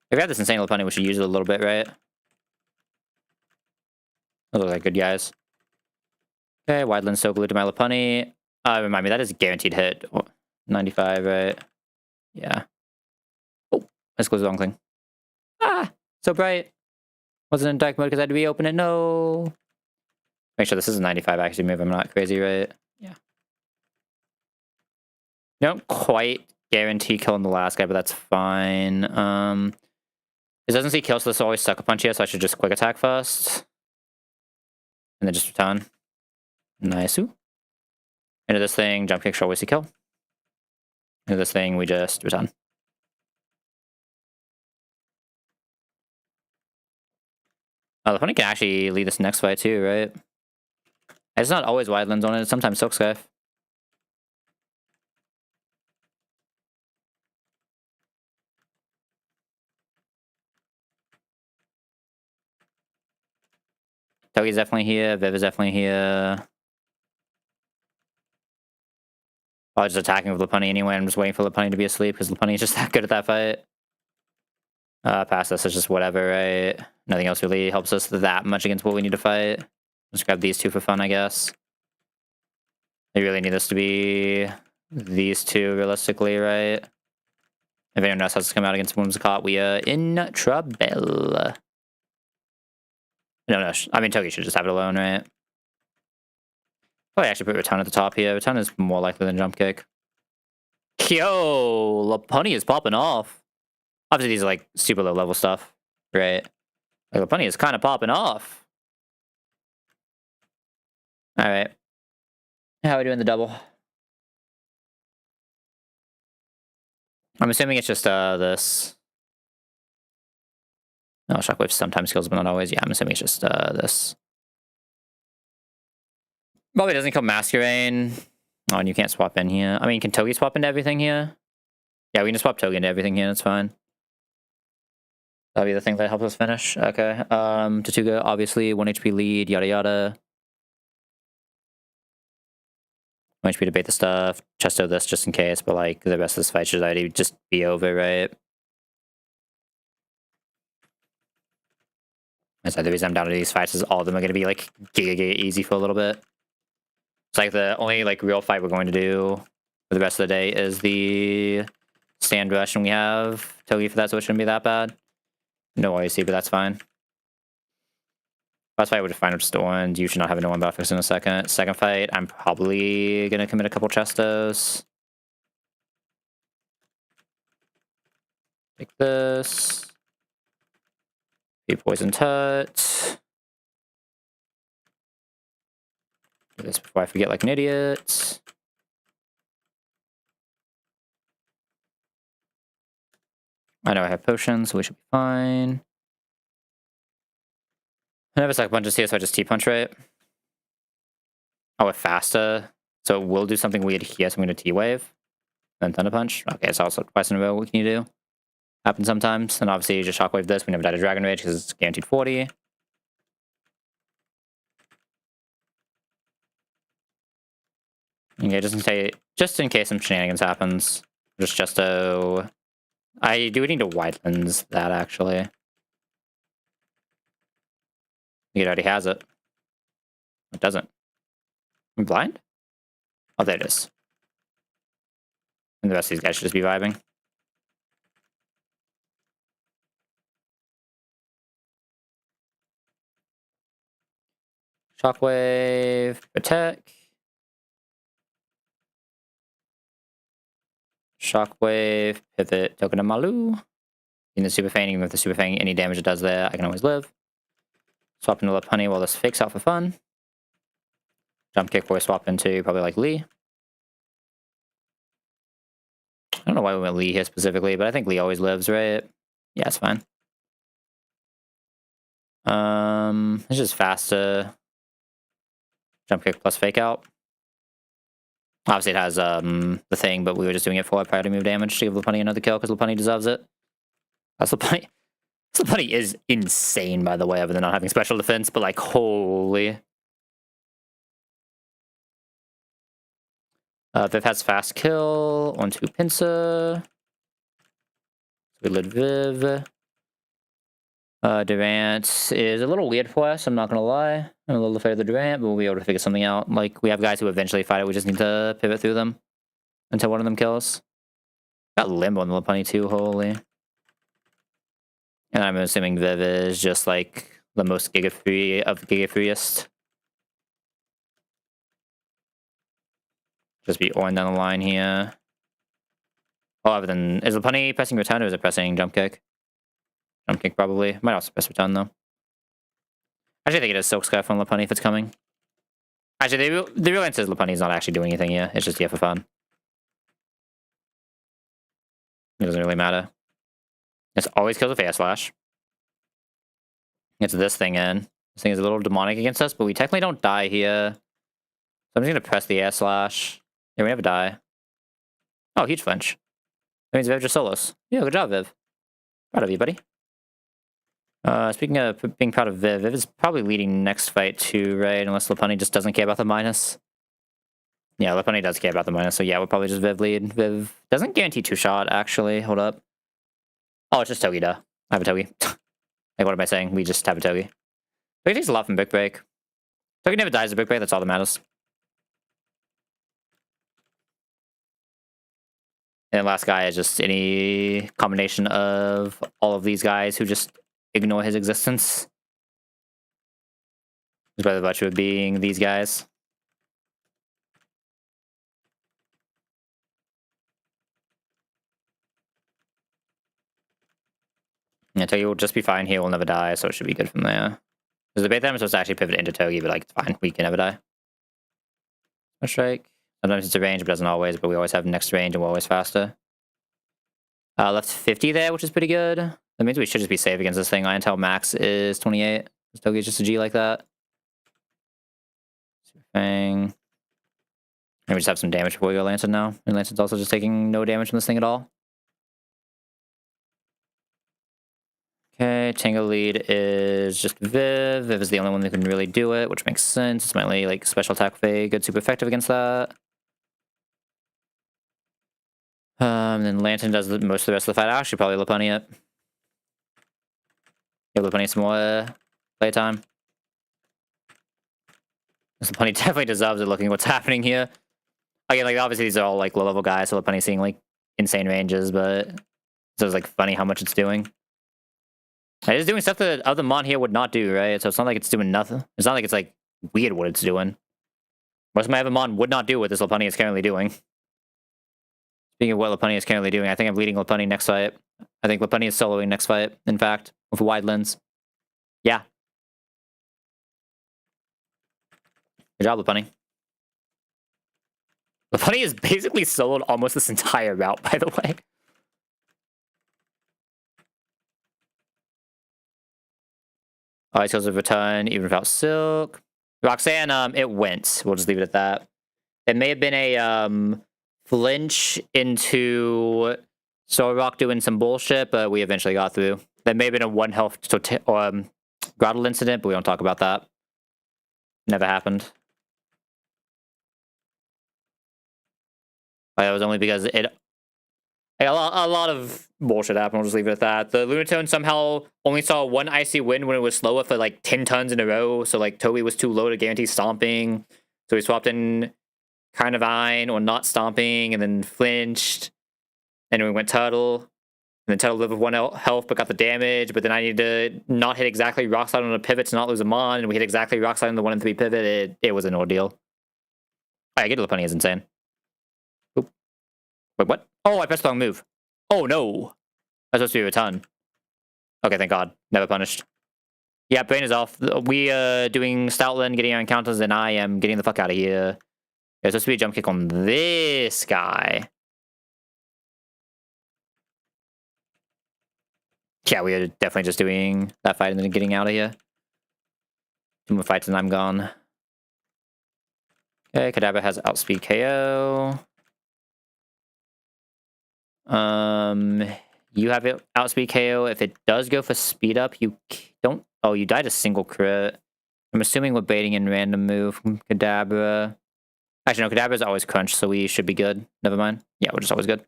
If we have this insane little punny, we should use it a little bit, right? Those look like good guys. Okay, wide lens so glued to my Lopunny. Remind me, that is a guaranteed hit. 95, right? Yeah. Oh, let's close the wrong thing. Ah, so bright. Wasn't in dark mode because I had to reopen it. No. Make sure this is a 95 actually move. I'm not crazy, right? Yeah. You don't quite guarantee killing the last guy, but that's fine. It doesn't see kill, so this will always sucker punch here, so I should just quick attack first. And then just return. Nice. Into this thing, jump kick should always see kill. Into this thing, we just return. The funny can actually lead this next fight too, right? It's not always wide lens on it, it's sometimes Silk Scarf. Togi's definitely here, Viv is definitely here. I was just attacking with Lopunny anyway, I'm just waiting for Lopunny to be asleep because Lopunny is just that good at that fight. Past this is just whatever, right? Nothing else really helps us that much against what we need to fight. Just grab these two for fun, I guess. They really need this to be these two, realistically, right? If anyone else has to come out against Whimsicott, we are in trouble. No, I mean, Togi should just have it alone, right? Probably actually put Return at the top here. Return is more likely than Jump Kick. Yo, Lopunny is popping off. Obviously, these are like super low level stuff, right? Like Lopunny is kind of popping off. All right. How are we doing the double? I'm assuming it's just this. No, Shockwave sometimes kills, but not always. Yeah, I'm assuming it's just this. Probably doesn't kill Masquerain. Oh, and you can't swap in here. I mean, can Togi swap into everything here? Yeah, we can just swap Togi into everything here. That's fine. That'll be the thing that helps us finish. Okay. Tatuga, obviously, 1 HP lead, yada yada. 1 HP to bait the stuff. Chesto this just in case, but like the rest of this fight should already just be over, right? That's the reason I'm down to these fights is all of them are going to be like giga easy for a little bit. It's like the only like real fight we're going to do for the rest of the day is the stand rush, and we have Togi for that, so it shouldn't be that bad. No OAC, but that's fine. Last fight would find up just orange. You should not have no one buffers in a second. Second fight, I'm probably gonna commit a couple Chestos. Take this. Be Poison Tut. Do this before I forget like an idiot. I know I have potions, so we should be fine. I have a second punch here, so I just T-punch, right? Oh, with Fasta. So it will do something weird here, so I'm going to T-wave. Then Thunder Punch. Okay, it's also twice in a row. What can you do? Happens sometimes. And obviously you just Shockwave this. We never died of Dragon Rage because it's guaranteed 40. Okay, just in case some shenanigans happens. Just Chesto. I do need to wide lens that, actually. It already has it. It doesn't. I'm blind? Oh, there it is. And the rest of these guys should just be vibing. Shockwave, attack. Shockwave, pivot, token of Malu. In the Super Fang, even with the Super Fang, any damage it does there, I can always live. Swap into Lip Honey while this fakes out for fun. Jump kick before I swap into probably like Lee. I don't know why we went Lee here specifically, but I think Lee always lives, right? Yeah, it's fine. It's just faster. Jump kick plus fake out. Obviously it has the thing, but we were just doing it for priority move damage to give Lip Honey another kill because Lip Honey deserves it. That's Lip Honey. Lip Honey is insane, by the way, other than not having special defense, but like, holy. Viv has fast kill. 1-2 pincer. We lit Viv. Durant is a little weird for us, I'm not gonna lie. I'm a little afraid of the Durant, but we'll be able to figure something out. Like, we have guys who eventually fight it, we just need to pivot through them until one of them kills. Got Limbo on the Lip Honey too, holy. And I'm assuming Viv is just like the most Giga-free of Giga-freest. Just be Orin down the line here. Oh, other than... Is Lip Honey pressing return or is it pressing jump kick? Jump kick probably. Might also press return though. Actually, I think it is Silk Scarf on Lip Honey if it's coming. Actually, the real answer is Lip Honey's not actually doing anything here. It's just here for fun. It doesn't really matter. It's always kills with Air Slash. It's this thing in. This thing is a little demonic against us, but we technically don't die here. So I'm just gonna press the Air Slash. Yeah, we never die. Oh, huge flinch. That means Viv just solos. Yeah, good job, Viv. Proud of you, buddy. Speaking of being proud of Viv, Viv is probably leading next fight too, right? Unless Lip Honey just doesn't care about the minus. Yeah, Lip Honey does care about the minus, so yeah, we'll probably just Viv lead. Viv doesn't guarantee 2-shot, actually. Hold up. Oh, it's just Togi, duh. I have a Togi. Like, what am I saying? We just have a Togi. Togi takes a lot from Brick Break. Togi never dies at Brick Break, that's all that matters. And the last guy is just any combination of all of these guys who just ignore his existence. Just by the virtue of being these guys. Yeah, Togi will just be fine here, we'll never die, so it should be good from there. Because the bait them is supposed to actually pivot into Togi, but like, it's fine, we can never die. A strike. Sometimes it's a range, but doesn't always, but we always have next range and we're always faster. Left 50 there, which is pretty good. That means we should just be safe against this thing. Until max is 28. Togi is just a G like that. Super Fang. And we just have some damage before we go Lantern now. And Lantern's also just taking no damage from this thing at all. Okay, Tango lead is just Viv. Viv is the only one that can really do it, which makes sense. It's my only like special attack with a good super effective against that. Then Lantern does most of the rest of the fight. I'll actually probably Lip Honey it. Give Lip Honey some more playtime. Lip Honey definitely deserves it looking at what's happening here. Again, like obviously these are all like low level guys, so Lip Honey's seeing like insane ranges, but so it's like funny how much it's doing. It is doing stuff that other Mon here would not do, right? So it's not like it's doing nothing. It's not like it's like weird what it's doing. Most of my other Mon would not do what this Lip Honey is currently doing. Speaking of what Lip Honey is currently doing, I think I'm leading Lip Honey next fight. I think Lip Honey is soloing next fight, in fact, with a wide lens. Yeah. Good job, Lip Honey. Lip Honey is basically soloed almost this entire route, by the way. Alright, kills a return, even without Silk. Roxanne, it went. We'll just leave it at that. It may have been a, flinch into Solrock doing some bullshit, but we eventually got through. There may have been a 1 health Grottle incident, but we don't talk about that. Never happened. That was only because it Like, a lot of bullshit happened. I'll just leave it at that. The Lunatone somehow only saw one icy wind when it was slower for like 10 tons in a row. So like Toby was too low to guarantee stomping. So he swapped in Carnivine or not stomping and then flinched. And then we went Turtle. And then Turtle lived with 1 health but got the damage. But then I needed to not hit exactly Rock Slide on a pivot to not lose a Mon. And we hit exactly Rock Slide on the 1 and 3 pivot. It was an ordeal. Oh, yeah, Get to the Pony is insane. Oop. Wait, what? Oh, I pressed the wrong move. Oh, no. That's supposed to be a ton. Okay, thank God. Never punished. Yeah, Brain is off. We doing Stoutland, getting our encounters, and I am getting the fuck out of here. There's supposed to be a jump kick on this guy. Yeah, we are definitely just doing that fight and then getting out of here. 2 more fights and I'm gone. Okay, Kadabra has outspeed KO. You have it outspeed KO. If it does go for speed up, you don't. Oh, you died a single crit. I'm assuming we're baiting in random move from Kadabra. Actually, no, Kadabra's always crunch, so we should be good. Never mind. Yeah, we're just always good.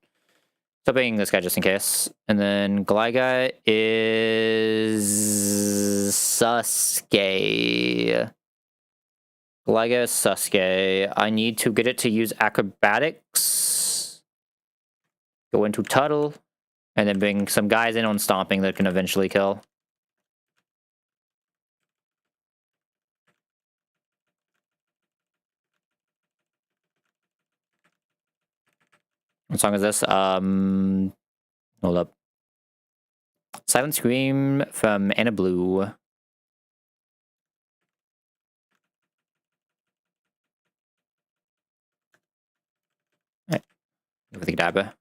So baiting this guy just in case. And then Gliga is Sasuke. Gliga is Sasuke. I need to get it to use acrobatics. Go into Tuttle. And then bring some guys in on stomping that can eventually kill. What song is this? Hold up. Silent Scream from Anna Blue. Right. With the Kadabra.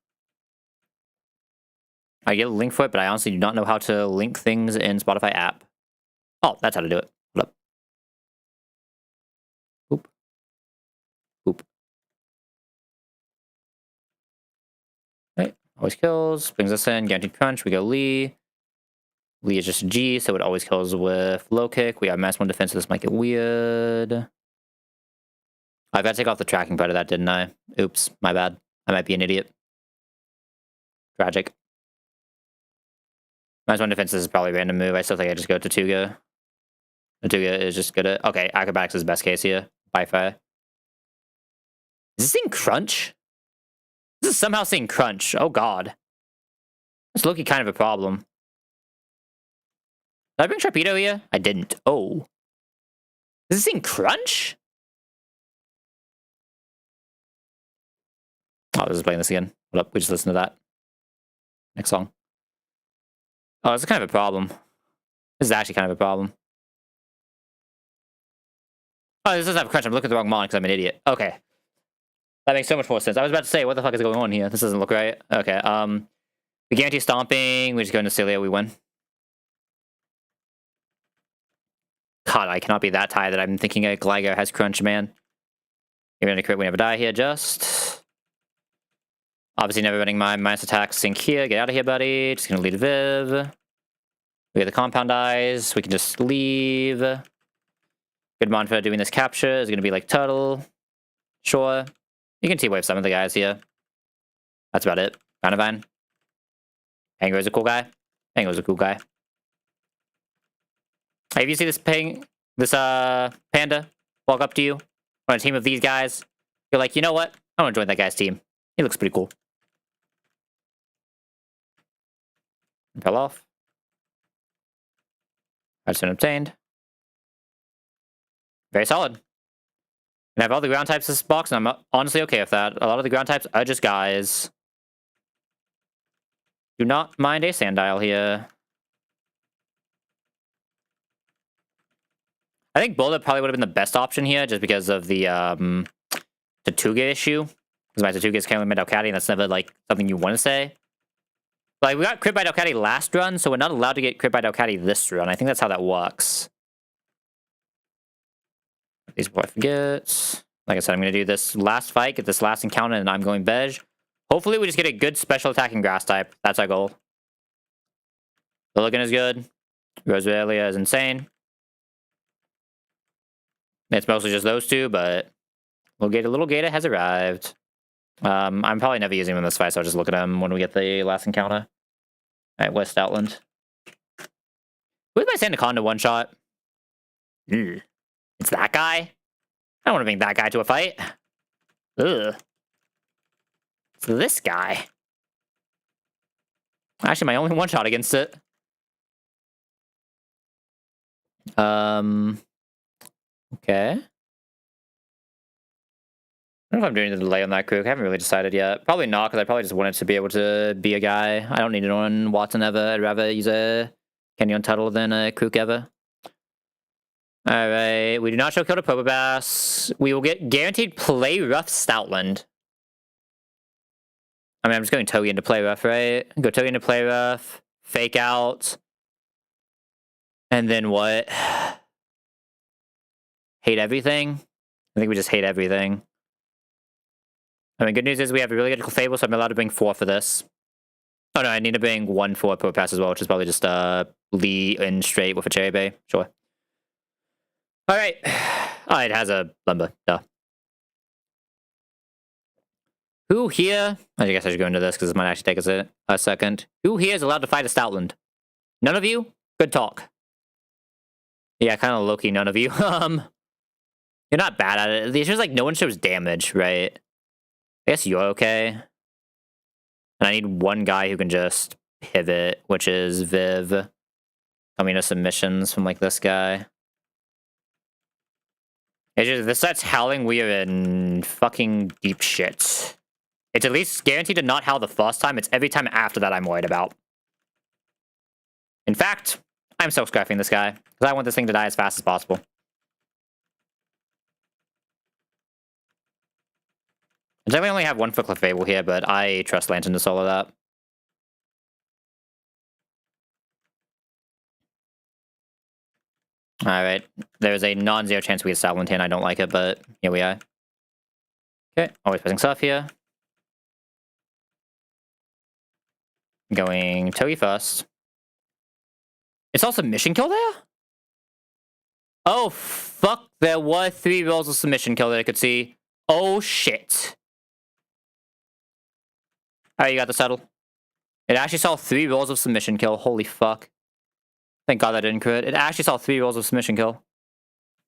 I get a link for it, but I honestly do not know how to link things in Spotify app. Oh, that's how to do it. Hold up. Oop. Oop. Right. Always kills. Brings us in. Guaranteed crunch. We go Lee. Lee is just a G, so it always kills with low kick. We have mass 1 defense, so this might get weird. I got to take off the tracking part of that, didn't I? Oops. My bad. I might be an idiot. Tragic. Minus 1 defense is probably a random move. I still think I just go to Tuga. Tuga is just good at... Okay, acrobatics is best case here. By far. Is this thing crunch? This is somehow saying crunch. Oh god. That's looking kind of a problem. Did I bring Sharpedo here? I didn't. Oh. Is this thing crunch? Oh, this is playing this again. Hold up, we just listen to that. Next song. Oh, this is kind of a problem. This is actually kind of a problem. Oh, this doesn't have crunch. I'm looking at the wrong mon because I'm an idiot. Okay. That makes so much more sense. I was about to say, what the fuck is going on here? This doesn't look right. Okay, we guarantee stomping. We just go into Celia, we win. God, I cannot be that tired that I'm thinking a Gligar has crunch, man. You're gonna crit, we never die here, just. Obviously never running my minus attack sync here. Get out of here, buddy. Just gonna lead Viv. We get the compound eyes. We can just leave. Good mon for doing this capture is gonna be like Turtle. Sure. You can T-wave some of the guys here. That's about it. Carnivine. Pango is a cool guy. Pango is a cool guy. Hey, if you see this panda walk up to you on a team of these guys, you're like, you know what? I want to join that guy's team. He looks pretty cool. Fell off. That's been obtained. Very solid. And I have all the ground types in this box, and I'm honestly okay with that. A lot of the ground types are just guys. Do not mind a Sandile here. I think Bullet probably would have been the best option here, just because of the Tatuga issue. Because my Tatuga is currently made Delcatty, and that's never like something you want to say. Like, we got crit by Delcatty last run, so we're not allowed to get crit by Delcatty this run. I think that's how that works. These before I forget. Like I said, I'm going to do this last fight, get this last encounter, and I'm going Bej. Hopefully we just get a good special attacking grass type. That's our goal. Lilligant is good. Rosalia is insane. It's mostly just those two, but Little Gator has arrived. I'm probably never using him in this fight, so I'll just look at him when we get the last encounter. Alright, West Outland. Who's my Sandaconda one-shot? It's that guy? I don't want to bring that guy to a fight. Ugh. It's this guy. Actually, my only one-shot against it. Okay. I don't know if I'm doing the delay on that Crook. I haven't really decided yet. Probably not, because I probably just wanted to be able to be a guy. I don't need it on Watson ever. I'd rather use a Kenyon Tuttle than a Crook ever. Alright, we do not show kill to Popa Bass. We will get guaranteed play rough Stoutland. I mean, I'm just going Togi into play rough, right? Go Togi into play rough, fake out. And then what? Hate everything? I think we just hate everything. I mean, good news is we have a really good Fable, so I'm allowed to bring 4 for this. Oh no, I need to bring 1 for Popa Pass as well, which is probably just Lee in straight with a Cherry Bay. Sure. Alright. Oh, it has a Lumber. Duh. Who here... I guess I should go into this, because this might actually take us a second. Who here is allowed to fight a Stoutland? None of you? Good talk. Yeah, kind of low-key none of you. You're not bad at it. It's just like no one shows damage, right? I guess you're okay. And I need one guy who can just pivot, which is Viv. Coming to submissions from like this guy. It's just, this starts howling, we are in fucking deep shit. It's at least guaranteed to not howl the first time. It's every time after that I'm worried about. In fact, I'm silk-scrapping this guy, because I want this thing to die as fast as possible. I definitely only have 1 for Cliff Fable here, but I trust Lantern to solo that. Alright, there's a non-zero chance we get Stoutland here, and I don't like it, but here we are. Okay, always pressing stuff here. Going Togi first. It's all submission kill there? Oh, fuck, there were 3 rolls of submission kill that I could see. Oh, shit. Alright, you got the settle. It actually saw 3 rolls of submission kill. Holy fuck. Thank god that didn't crit. It actually saw 3 rolls of submission kill.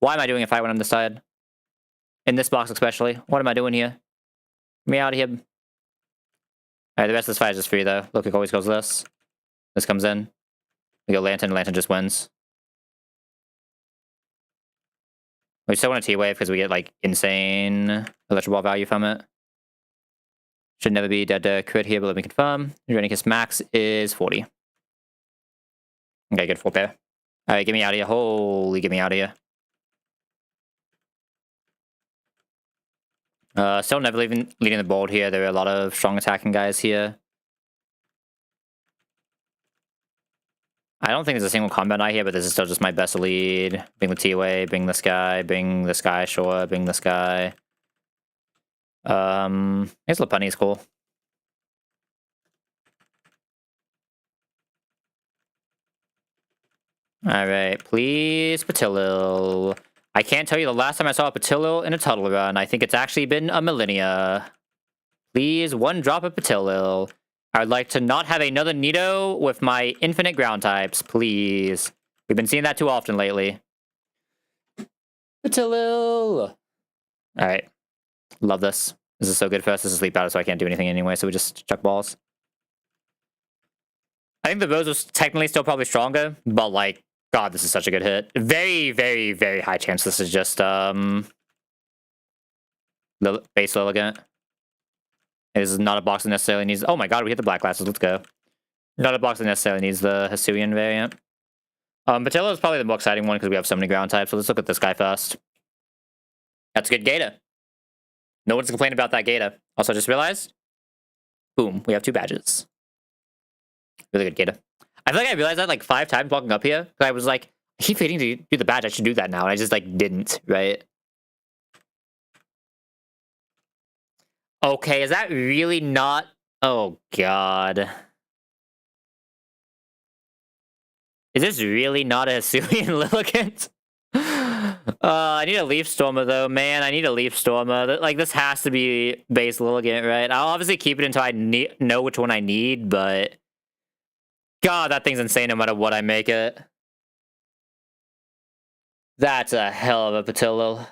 Why am I doing a fight when I'm this side? In this box especially. What am I doing here? Get me out of here. Alright, the rest of this fight is just free though. Look, it always goes this. This comes in. We go Lantern, Lantern just wins. We still want a T-Wave because we get like insane electro ball value from it. Should never be dead to crit here, but let me confirm. Uranus max is 40. Okay, good 4 pair. Alright, get me out of here. Holy, get me out of here. Still never leading the board here. There are a lot of strong attacking guys here. I don't think there's a single combat eye here, but this is still just my best lead. Bring the T-Way, bring this guy, sure, bring this guy. I guess Lopunny is cool. Alright, please, Patilil. I can't tell you the last time I saw a Patilil in a Tuttle run. I think it's actually been a millennia. Please, 1 drop of Patilil. I would like to not have another Nido with my infinite ground types, please. We've been seeing that too often lately. Patilil! Alright. Love this. This is so good for us. This is sleep powder, so I can't do anything anyway, so we just chuck balls. I think the Rose was technically still probably stronger, but like, god, this is such a good hit. Very, very, very high chance this is just, the base Lilligant. It is not a box that necessarily needs... Oh my god, we hit the black glasses, let's go. Not a box that necessarily needs the Hisuian variant. Patillo is probably the more exciting one because we have so many ground types, so let's look at this guy first. That's a good Gata. No one's complaining about that Gata. Also, I just realized, boom, we have 2 badges. Really good Gata. I feel like I realized that like 5 times walking up here, because I was like, I keep forgetting to do the badge, I should do that now, and I just like didn't, right? Okay, is that really not... Oh god. Is this really not a Hisuian Lilligant? I need a Leaf Stormer, though, man. I need a Leaf Stormer. Like, this has to be base Lilligant, right? I'll obviously keep it until I know which one I need, but... God, that thing's insane no matter what I make it. That's a hell of a Patillo.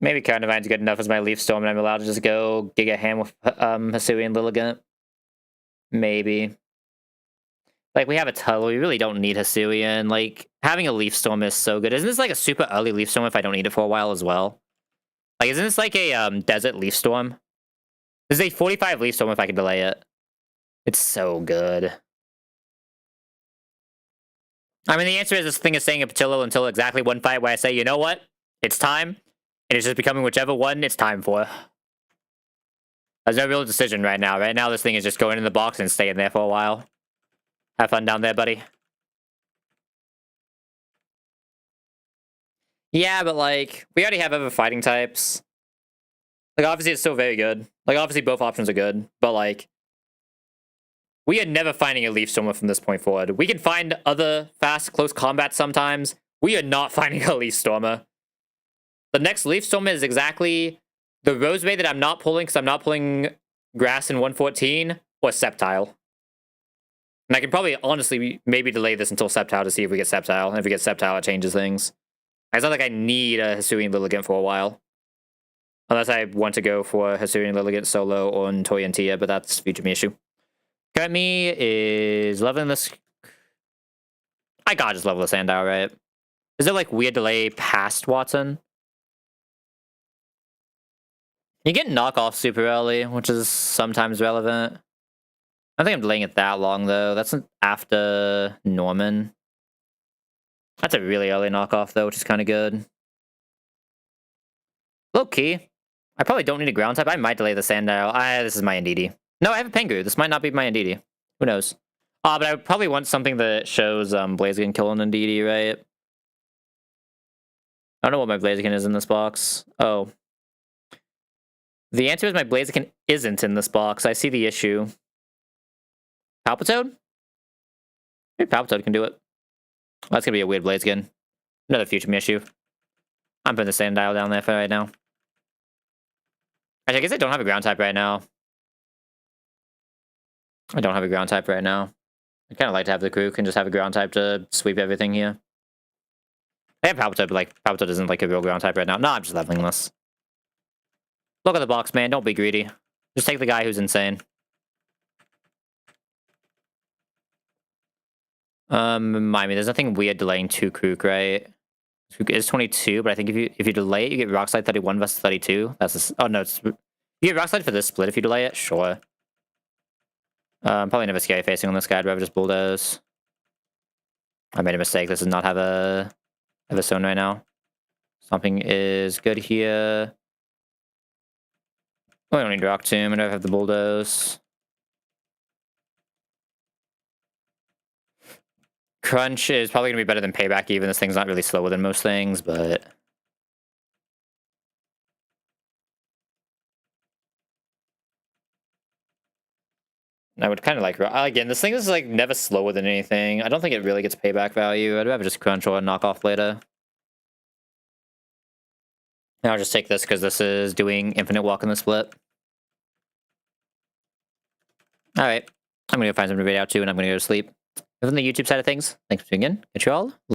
Maybe Carnivine's good enough as my Leaf Storm and I'm allowed to just go Giga Ham with Hisui and Lilligant. Maybe. Like, we have a Tuttle, we really don't need Hisuian. Like, having a Leaf Storm is so good. Isn't this like a super early Leaf Storm if I don't need it for a while as well? Like, isn't this like a Desert Leaf Storm? This is a 45 Leaf Storm if I can delay it. It's so good. I mean, the answer is this thing is staying a Patillo until exactly one fight where I say, you know what? It's time. And it's just becoming whichever one it's time for. There's no real decision right now. Right now, this thing is just going in the box and staying there for a while. Have fun down there, buddy. Yeah, but like, we already have other fighting types. Like, obviously, it's still very good. Like, obviously, both options are good. But like, we are never finding a Leaf Stormer from this point forward. We can find other fast, close combat sometimes. We are not finding a Leaf Stormer. The next Leaf Stormer is exactly the Rosebay that I'm not pulling because I'm not pulling Grass in 114 or Sceptile. And I can probably, honestly, maybe delay this until Sceptile to see if we get Sceptile. And if we get Sceptile, it changes things. It's not like I need a Hisuian Lilligant for a while. Unless I want to go for Hisuian Lilligant solo on Toyantia, but that's future me issue. Current me is leveling this. I gotta just level the Sandile, right? Is there like weird delay past Watson? You get knockoff super early, which is sometimes relevant. I don't think I'm delaying it that long though. That's after Norman. That's a really early knockoff though, which is kind of good. Low key. I probably don't need a ground type. I might delay the Sandile. This is my Indeedee. No, I have a Pengu. This might not be my Indeedee. Who knows? But I would probably want something that shows Blaziken killing Indeedee, right? I don't know what my Blaziken is in this box. Oh. The answer is my Blaziken isn't in this box. I see the issue. Palpitoad? Maybe Palpitoad can do it. Well, that's gonna be a weird Blaziken. Another future me issue. I'm putting the Sandile down there for right now. Actually, I guess I don't have a ground type right now. I don't have a ground type right now. I'd kind of like to have the Krook and just have a ground type to sweep everything here. I have Palpitoad, but like, Palpitoad isn't like a real ground type right now. No, I'm just leveling this. Look at the box, man. Don't be greedy. Just take the guy who's insane. Remind me, there's nothing weird delaying 2 Krook, right? Krook is 22, but I think if you delay it, you get Rock Slide 31 versus 32. That's oh no, you get Rock Slide for this split if you delay it. Sure. Probably never scary facing on this guy. I'd rather just bulldoze. I made a mistake. This does not have a stone right now. Something is good here. Oh, I don't need Rock Tomb. I don't have the bulldoze. Crunch is probably going to be better than Payback even. This thing's not really slower than most things, but... I would kind of like... Again, this thing is like never slower than anything. I don't think it really gets Payback value. I'd rather just Crunch or knock off later. And I'll just take this because this is doing Infinite Walk in the split. Alright. I'm going to go find something to read out to and I'm going to go to sleep. From the YouTube side of things, thanks for tuning in. Catch you all